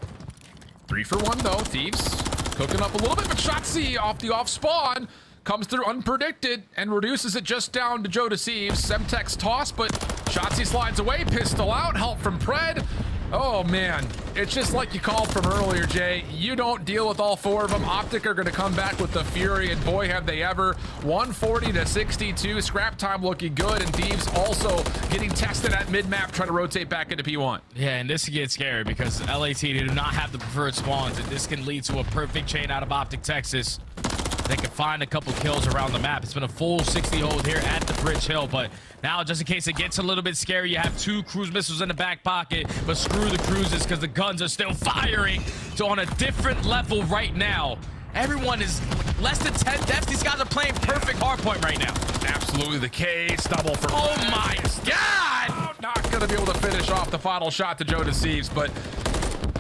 3 for 1 though. Thieves cooking up a little bit, but Shotzi off the off spawn comes through unpredicted and reduces it just down to Joe Deceives. Semtex toss, but Shotzi slides away. Pistol out, help from Pred. Oh man, it's just like you called from earlier, Jay. You don't deal with all 4 of them. Optic are going to come back with the fury, and boy have they ever. 140 to 62, scrap time looking good, and Thieves also getting tested at mid-map, trying to rotate back into P1. Yeah, and this gets scary because LAT do not have the preferred spawns, and this can lead to a perfect chain out of Optic Texas. They can find a couple kills around the map. It's been a full 60 hold here at the Bridge Hill, but now just in case it gets a little bit scary, you have 2 cruise missiles in the back pocket, but screw the cruises because the guns are still firing. So on a different level right now, everyone is less than 10 deaths. These guys are playing perfect hardpoint right now. Absolutely the case, double for... Oh my God! Not going to be able to finish off the final shot to Joe Deceives, but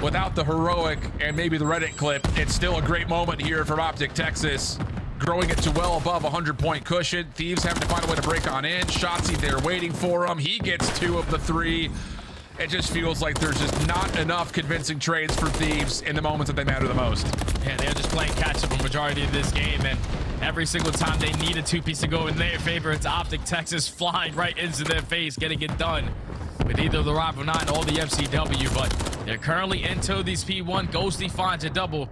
without the heroic and maybe the Reddit clip, it's still a great moment here for Optic Texas, growing it to well above 100-point cushion. Thieves having to find a way to break on in. Shotzi there waiting for him. He gets 2 of the 3. It just feels like there's just not enough convincing trades for Thieves in the moments that they matter the most. Yeah, they're just playing catch-up for majority of this game, and every single time they need a 2-piece to go in their favor, it's Optic Texas flying right into their face, getting it done with either the Rival 9 or the MCW, but they're currently into these P1. Ghosty finds a double.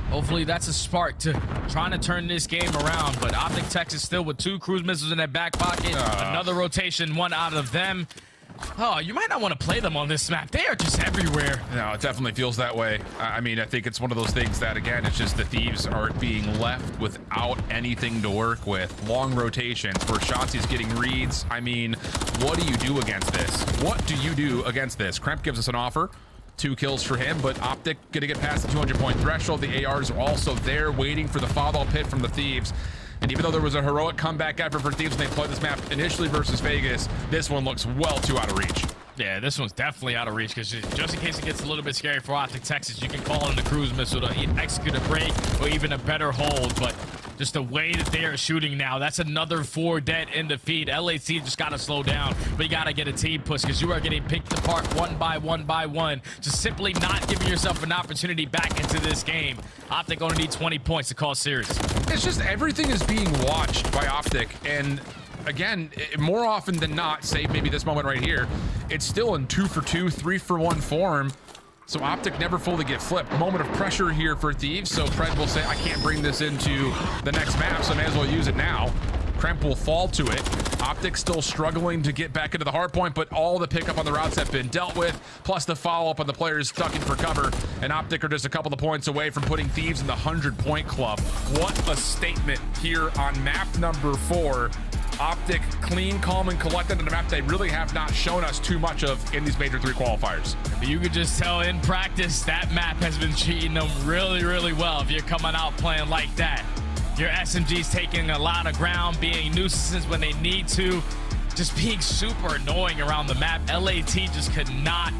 Hopefully that's a spark to trying to turn this game around, but Optic Texas still with 2 cruise missiles in their back pocket. Another rotation, 1 out of them. Oh, you might not want to play them on this map. They are just everywhere. No, it definitely feels that way. I mean, I think it's one of those things that, again, it's just the Thieves are being left without anything to work with. Long rotations where Shotzi's getting reads. I mean, what do you do against this? What do you do against this? Kremp gives us an offer. 2 kills for him, but Optic gonna get past the 200-point threshold. The ARs are also there waiting for the follow pit from the Thieves. And even though there was a heroic comeback effort for Thieves when they played this map initially versus Vegas, this one looks well too out of reach. Yeah, this one's definitely out of reach because just in case it gets a little bit scary for Optic Texas, you can call in the cruise missile to execute a break or even a better hold. But just the way that they are shooting now, that's another 4 dead in the feed. LAC just got to slow down, but you got to get a team push because you are getting picked apart one by one, just simply not giving yourself an opportunity back into this game. Optic only need 20 points to call series. It's just everything is being watched by Optic, and again, more often than not, save maybe this moment right here, it's still in 2 for 2, 3 for 1 form. So Optic never fully get flipped. Moment of pressure here for Thieves. So Pred will say, I can't bring this into the next map, so I may as well use it now. Kremp will fall to it. Optic still struggling to get back into the hard point, but all the pickup on the routes have been dealt with, plus the follow-up on the players stuck in for cover. And Optic are just a couple of points away from putting Thieves in the 100-point club. What a statement here on map number 4. Optic clean, calm, and collected on a map they really have not shown us too much of in these Major 3 qualifiers. But you could just tell in practice that map has been treating them really, really well if you're coming out playing like that. Your SMG's taking a lot of ground, being nuisances when they need to, just being super annoying around the map. LAT just could not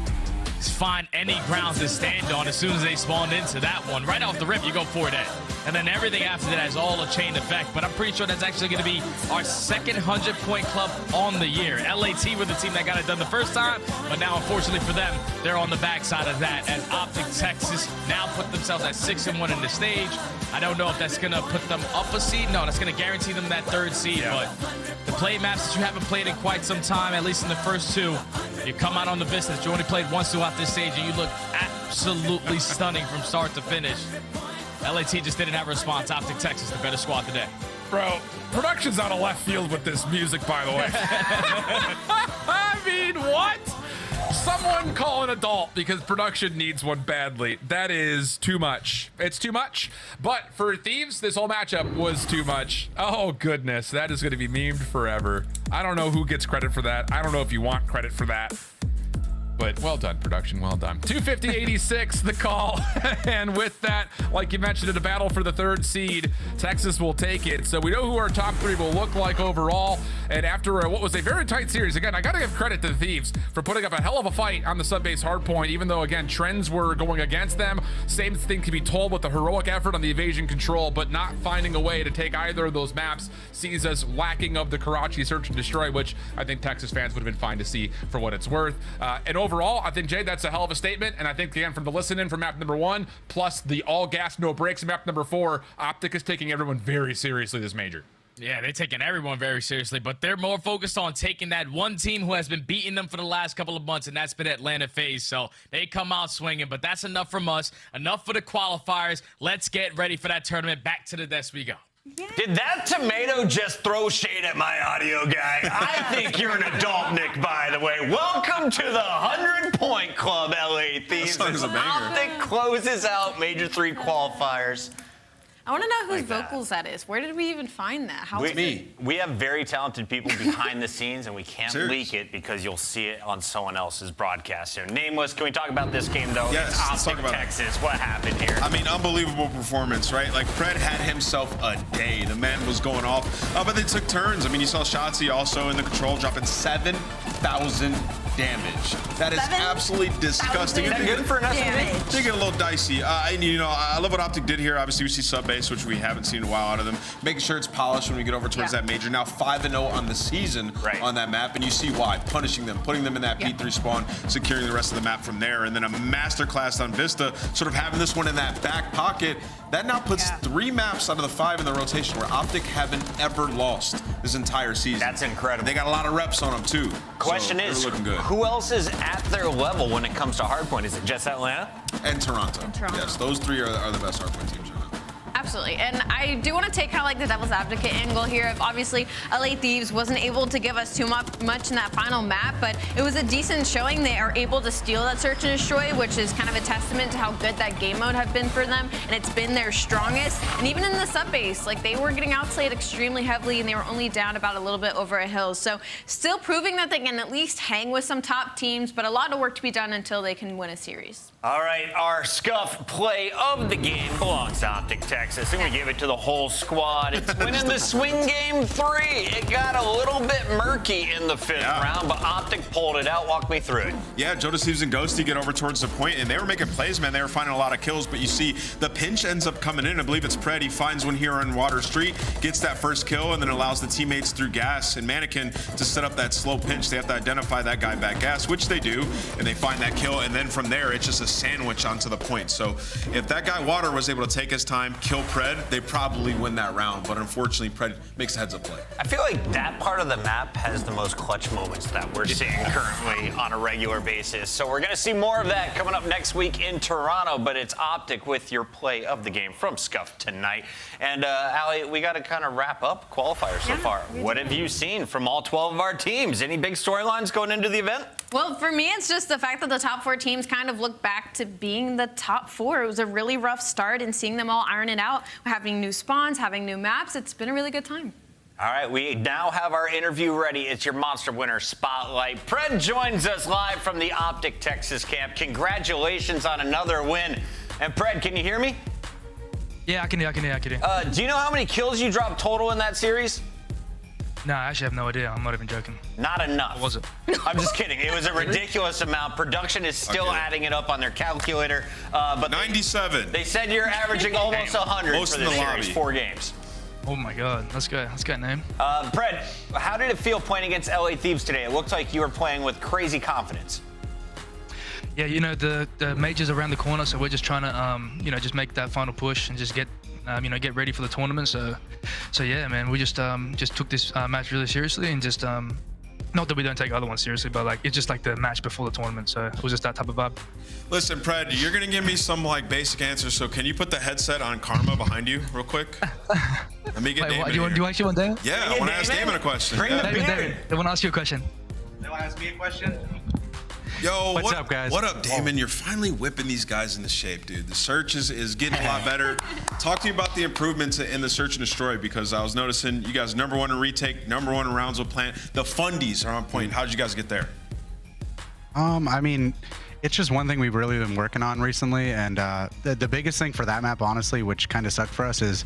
find any grounds to stand on as soon as they spawned into that one. Right off the rip, you go 4 dead. And then everything after that is all a chain effect. But I'm pretty sure that's actually going to be our second 100-point club on the year. LAT were the team that got it done the first time, but now, unfortunately for them, they're on the backside of that. As Optic Texas now put themselves at 6-1 in the stage. I don't know if that's going to put them up a seed. No, that's going to guarantee them that 3rd seed. Yeah. But the play maps that you haven't played in quite some time, at least in the first 2, you come out on the Vista. You only played once throughout this stage, and you look absolutely stunning from start to finish. LAT just didn't have a response. Optic Texas, the better squad today. Bro, production's out of left field with this music, by the way. I mean, what? Someone call an adult because production needs one badly. That is too much. It's too much. But for Thieves, this whole matchup was too much. Oh, goodness. That is going to be memed forever. I don't know who gets credit for that. I don't know if you want credit for that. But well done, production, well done. 250-86, the call. And with that, like you mentioned, in a battle for the 3rd seed, Texas will take it. So we know who our top 3 will look like overall. And after what was a very tight series, again, I got to give credit to the Thieves for putting up a hell of a fight on the sub-base hardpoint, even though, again, trends were going against them. Same thing can be told with the heroic effort on the evasion control, but not finding a way to take either of those maps sees us lacking of the Karachi search and destroy, which I think Texas fans would have been fine to see for what it's worth. And overall, I think, Jay, that's a hell of a statement. And I think, again, from the listen-in from map number 1, plus the all-gas, no-breaks map number 4, Optic is taking everyone very seriously this major. Yeah, they're taking everyone very seriously, but they're more focused on taking that one team who has been beating them for the last couple of months, and that's been Atlanta FaZe. So they come out swinging, but that's enough from us. Enough for the qualifiers. Let's get ready for that tournament. Back to the desk we go. Did that tomato just throw shade at my audio guy? I think you're an adult, Nick, by the way. Welcome to the 100-point club, LA Thieves. Optic closes out Major 3 qualifiers. I want to know whose vocals that is. Where did we even find that? How is it? We have very talented people behind the scenes, and we can't leak it because you'll see it on someone else's broadcast soon. Nameless, can we talk about this game, though? Yes, it's Optic Texas. What happened here? I mean, unbelievable performance, right? Like, Fred had himself a day. The man was going off. But they took turns. I mean, you saw Shotzi also in the control dropping 7,000 damage. That is absolutely disgusting. Is that good for an SMG? They get a little dicey. You know, I love what Optic did here. Obviously, we see sub-base, which we haven't seen in a while out of them. Making sure it's polished when we get over towards that major. Now 5-0 on the season on that map, and you see why. Punishing them, putting them in that P3 spawn, securing the rest of the map from there, and then a masterclass on Vista, sort of having this one in that back pocket. That now puts 3 maps out of the 5 in the rotation where Optic haven't ever lost this entire season. That's incredible. They got a lot of reps on them, too. Question is, who else is at their level when it comes to hardpoint? Is it just Atlanta? And Toronto. Yes, those 3 are the best hardpoint teams right now. Absolutely. And I do want to take kind of like the devil's advocate angle here of obviously LA Thieves wasn't able to give us too much in that final map, but it was a decent showing. They are able to steal that search and destroy, which is kind of a testament to how good that game mode have been for them, and it's been their strongest. And even in the sub base, like they were getting outplayed extremely heavily, and they were only down about a little bit over a hill. So still proving that they can at least hang with some top teams, but a lot of work to be done until they can win a series. All right, our Scuff play of the game belongs to Optic Texas, and we give it to the whole squad. It's winning the swing game 3. It got a little bit murky in the 5th round, but Optic pulled it out. Walk me through it. Yeah, Jonas, Thieves, and Ghosty get over towards the point, and they were making plays, man. They were finding a lot of kills, but you see the pinch ends up coming in. I believe it's Pred. He finds one here on Water Street, gets that first kill, and then allows the teammates through gas and Mannequin to set up that slow pinch. They have to identify that guy back gas, which they do, and they find that kill, and then from there, it's just a sandwich onto the point. So if that guy Water was able to take his time, kill Pred, they probably win that round. But unfortunately, Pred makes a heads-up play. I feel like that part of the map has the most clutch moments that we're seeing currently on a regular basis. So we're going to see more of that coming up next week in Toronto, but it's Optic with your play of the game from Scuff tonight. And Allie, we got to kind of wrap up qualifiers so far. What have you seen from all 12 of our teams? Any big storylines going into the event? Well, for me, it's just the fact that the top 4 teams kind of look back to being the top 4. It was a really rough start, and seeing them all iron it out, having new spawns, having new maps, it's been a really good time. All right, we now have our interview ready. It's your Monster Winner Spotlight. Pred joins us live from the Optic Texas camp. Congratulations on another win. And Pred, can you hear me? Yeah, I can hear. Do you know how many kills you dropped total in that series? No, I actually have no idea. I'm not even joking. Not enough. What was it? I'm just kidding. It was a ridiculous amount. Production is still adding it up on their calculator. But 97. They said you're averaging almost 100 Most for in this the series, lobby. 4 games. Oh my God, let's go. Let's get name. Pred, how did it feel playing against LA Thieves today? It looked like you were playing with crazy confidence. Yeah, you know, the major's around the corner, so we're just trying to, just make that final push and just get, get ready for the tournament. So yeah, man, we just took this match really seriously and just, not that we don't take other ones seriously, but like it's just like the match before the tournament. So it was just that type of vibe. Listen, Pred, you're gonna give me some like basic answers. So can you put the headset on Karma behind you real quick? Let me get Damon. Do you actually want Damon? Yeah, I want to ask Damon a question. David, I want to ask you a question. They want to ask me a question? Yo, What's up, guys? What up, Damon? You're finally whipping these guys into shape, dude. The search is getting a lot better. Talk to me about the improvements in the search and destroy, because I was noticing you guys #1 in retake, #1 in rounds with plant. The fundies are on point. How did you guys get there? I mean, it's just one thing we've really been working on recently, and the biggest thing for that map, honestly, which kind of sucked for us, is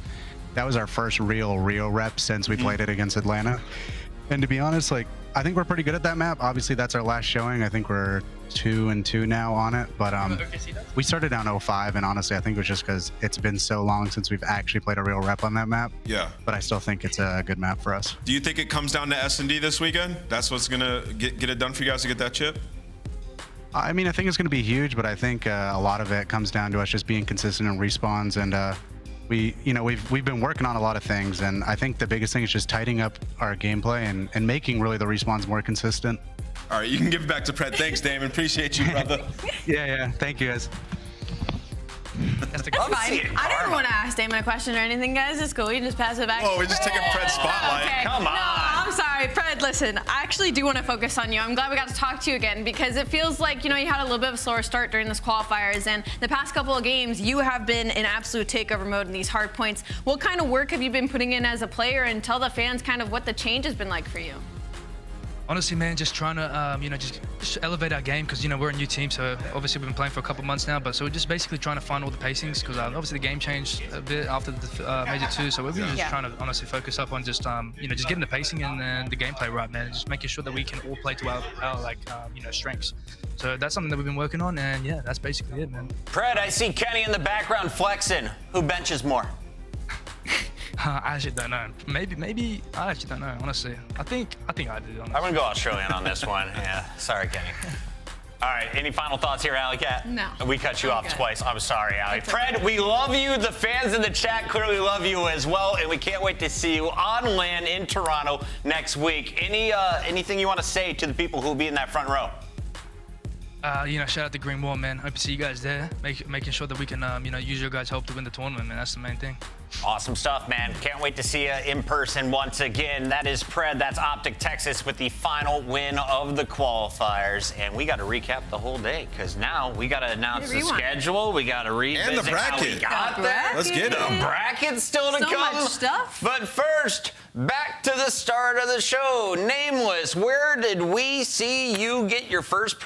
that was our first real rep since we played it against Atlanta. And to be honest, like, I think we're pretty good at that map. Obviously, that's our last showing. I think we're 2-2 now on it. But we started down 0-5, and honestly, I think it was just because it's been so long since we've actually played a real rep on that map. Yeah. But I still think it's a good map for us. Do you think it comes down to S&D this weekend? That's what's gonna get it done for you guys to get that chip? I mean, I think it's going to be huge, but I think a lot of it comes down to us just being consistent in respawns, and we've been working on a lot of things, and I think the biggest thing is just tightening up our gameplay and making really the respawns more consistent. All right, you can give it back to Pred. Thanks, Damon. Appreciate you, brother. Yeah. Thank you, guys. That's fine. I didn't want to ask Damon a question or anything, guys. It's cool. You just pass it back. Oh, we're just taking Pred's spotlight. Okay. Come on. No, I'm sorry. Pred, listen, I actually do want to focus on you. I'm glad we got to talk to you again, because it feels like, you had a little bit of a slower start during this qualifiers, and the past couple of games, you have been in absolute takeover mode in these hard points. What kind of work have you been putting in as a player, and tell the fans kind of what the change has been like for you? Honestly, man, just trying to, just elevate our game, because, we're a new team, so obviously we've been playing for a couple months now, but so we're just basically trying to find all the pacings, because obviously the game changed a bit after the Major 2, so we're really just trying to honestly focus up on just, just getting the pacing and then the gameplay right, man, and just making sure that we can all play to our strengths. So that's something that we've been working on, and yeah, that's basically it, man. Pred, I see Kenny in the background flexing. Who benches more? I actually don't know. Maybe I actually don't know, honestly. I think I do, honestly. I'm gonna go Australian on this one. Yeah, sorry, Kenny. All right, any final thoughts here, Alley Cat? No. We cut you off twice. I'm sorry, Alley. Pred, we love you. The fans in the chat clearly love you as well, and we can't wait to see you on land in Toronto next week. Anything you want to say to the people who will be in that front row? You know, shout out to Green Wall, man. Hope to see you guys there. Making sure that we can, you know, use your guys' help to win the tournament, man. That's the main thing. Awesome stuff, man. Can't wait to see you in person once again. That is Pred. That's Optic Texas with the final win of the qualifiers. And we got to recap the whole day because now we got to announce the schedule. We got to revisit and the bracket. How we got there. Let's get it. The bracket's still to come. So much stuff. But first, back to the start of the show. Nameless, where did we see you get your first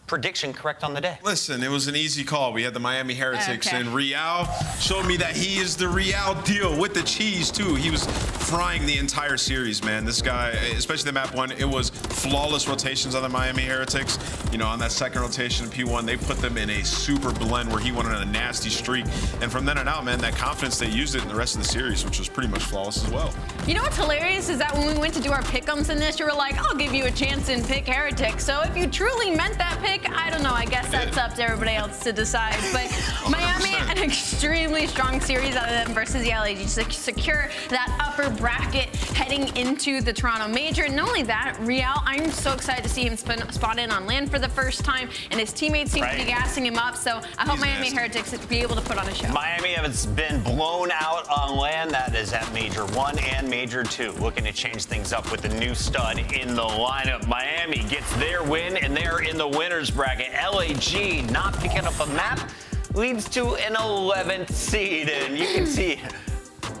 prediction correct on the day? Listen, it was an easy call. We had the Miami Heretics, and Real showed me that he is the Real deal with the cheese, too. He was frying the entire series, man. This guy, especially the map one, it was flawless rotations on the Miami Heretics. You know, on that second rotation in P1, they put them in a super blend where he went on a nasty streak. And from then on out, man, that confidence, they used it in the rest of the series, which was pretty much flawless as well. You know what's hilarious is that when we went to do our pick'ems in this, you were like, I'll give you a chance and pick Heretics. So if you truly meant that pick, I don't know. I guess that's up to everybody else to decide. But Miami, an extremely strong series out of them versus the LAG to secure that upper bracket heading into the Toronto Major. And not only that, Real, I'm so excited to see him spot in on land for the first time, and his teammates seem to be gassing him up. So I hope Miami Heretics be able to put on a show. Miami has been blown out on land. That is at Major 1 and Major 2. Looking to change things up with the new stud in the lineup. Miami gets their win, and they're in the winner's bracket. LAG not picking up a map leads to an 11th seed, and you can see.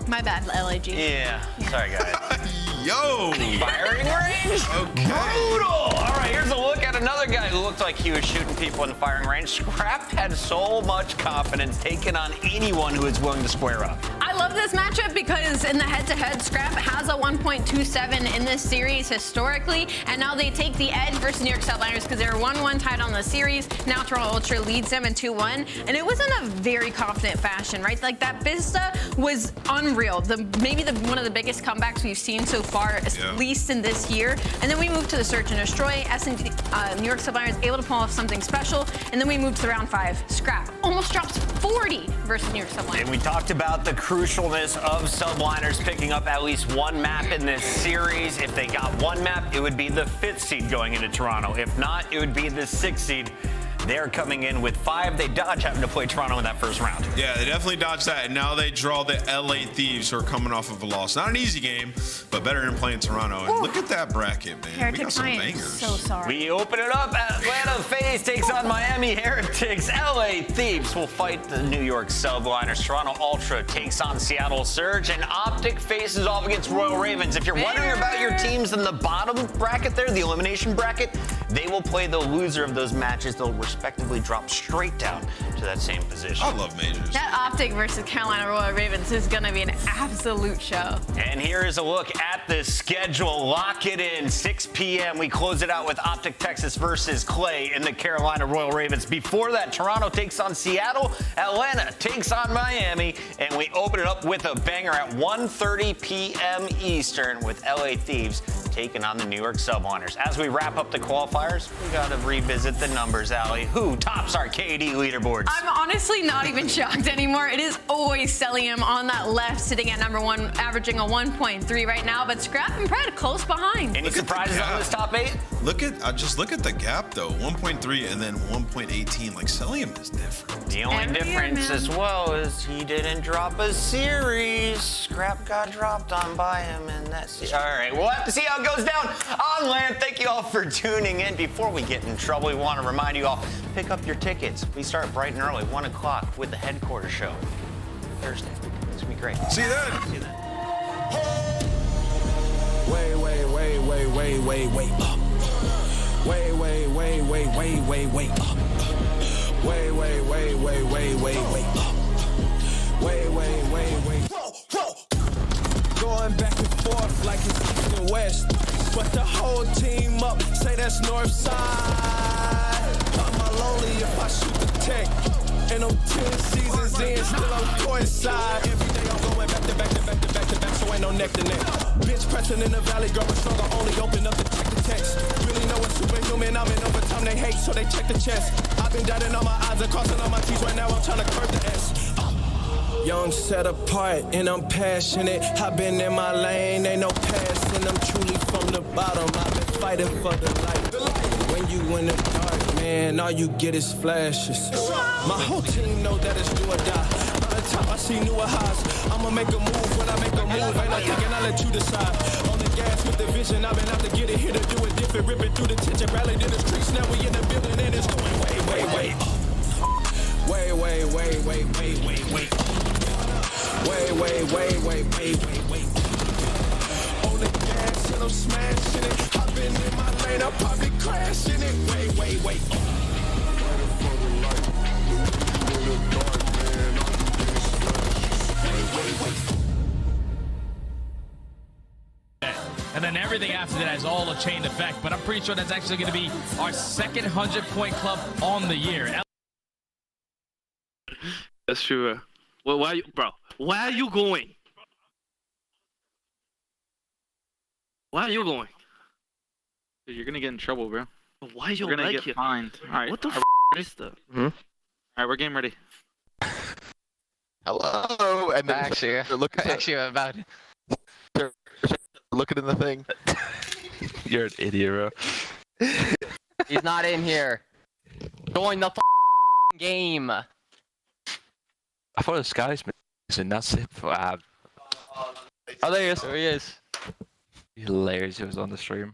My bad, LAG. Yeah. Sorry, guys. Yo! Firing range? Okay. Brutal! All right, here's a look at another guy who looked like he was shooting people in the firing range. Scrap had so much confidence taking on anyone who is willing to square up. I love this matchup because in the head-to-head, Scrap has a 1.27 in this series historically, and now they take the edge versus New York Subliners because they're 1-1 tied on the series. Now Toronto Ultra leads them in 2-1, and it was in a very confident fashion, right? Like that Vista was unreal. Maybe one of the biggest comebacks we've seen so far, at least in this year. And then we moved to the Search and Destroy. New York Subliners able to pull off something special, and then we moved to the round 5. Scrap almost drops 40 versus New York Subliners. And we talked about the crucialness of Subliners picking up at least one map in this series. If they got one map, it would be the 5th seed going into Toronto. If not, it would be the 6th seed. They're coming in with 5. They dodge having to play Toronto in that first round. Yeah, they definitely dodged that. And now they draw the LA Thieves, who are coming off of a loss. Not an easy game, but better than playing Toronto. And look at that bracket, man. Heretics, we got some I am bangers. so sorry. We open it up. Atlanta FaZe takes on Miami Heretics. LA Thieves will fight the New York Subliners. Toronto Ultra takes on Seattle Surge. And Optic faces off against Royal Ravens. If you're wondering about your teams in the bottom bracket there, the elimination bracket, they will play the loser of those matches. They'll respectively drop straight down to that same position. I love majors. That Optic versus Carolina Royal Ravens is going to be an absolute show. And here is a look at the schedule. Lock it in, 6 p.m. We close it out with Optic Texas versus Clay and the Carolina Royal Ravens. Before that, Toronto takes on Seattle, Atlanta takes on Miami, and we open it up with a banger at 1:30 p.m. Eastern with LA Thieves taking on the New York Subliners. As we wrap up the qualifiers, we got to revisit the numbers, Allie. Who tops our KD leaderboards? I'm honestly not even shocked anymore. It is always Celium on that left, sitting at number 1, averaging a 1.3 right now, but Scrap and Pred close behind. Any surprises on this top 8? Just look at the gap though. 1.3 and then 1.18. Like Celium is different. The only difference as well is he didn't drop a series. Scrap got dropped on by him in that series. All right, we'll have to see how it goes down on land. Thank you all for tuning in. Before we get in trouble, we want to remind you all, pick up your tickets. We start bright and early, 1 o'clock with the headquarters show Thursday. It's gonna be great. See you then. See you then. Wait up. Wait up. Wait up. Going back and forth like it's east and west, but the whole team up, say that's north side. I'm lonely if I shoot the tech, and I'm 10 seasons in, still on court side. Every day I'm going back to back, so ain't no neck to neck. Bitch pressing in the valley, growing stronger, only open up to check the text. Really know it's superhuman, I'm in overtime, they hate, so they check the chest. I've been dotting on my eyes and crossing on my T's, right now I'm trying to curve the S. Young, set apart, and I'm passionate. I've been in my lane, ain't no passing. I'm truly from the bottom. I've been fighting for the light. When you in the dark, man, all you get is flashes. My whole team know that it's do or die. On the top, I see newer highs. I'ma make a move when I make a move. Ain't no thinking, I let you decide. On the gas with the vision, I've been out to get it, here to do it different. Ripping through the tension, rallied in the streets. Now we in the building and it's going way, way, way. Way, way, way, way, way, way, way. Way, way, way, way, way, way, way. On the gas and I'm smashing it. I've been in my lane, I'm probably crashing it. Way, way, way. And then everything after that has all a chain effect. But I'm pretty sure that's actually going to be our second 100-point club on the year. That's true. Well, why are you, bro? Where are you going? Where are you going? Dude, you're gonna get in trouble, bro. Why are you We're gonna like get it? fined. All right. What the f is that? All right, we're game ready. Hello, and then Actually, about looking in the thing. You're an idiot, bro. he's not in here. Join the game. I thought the guy's missing. That's it. Oh, there he is. There he is. Hilarious. He was on the stream.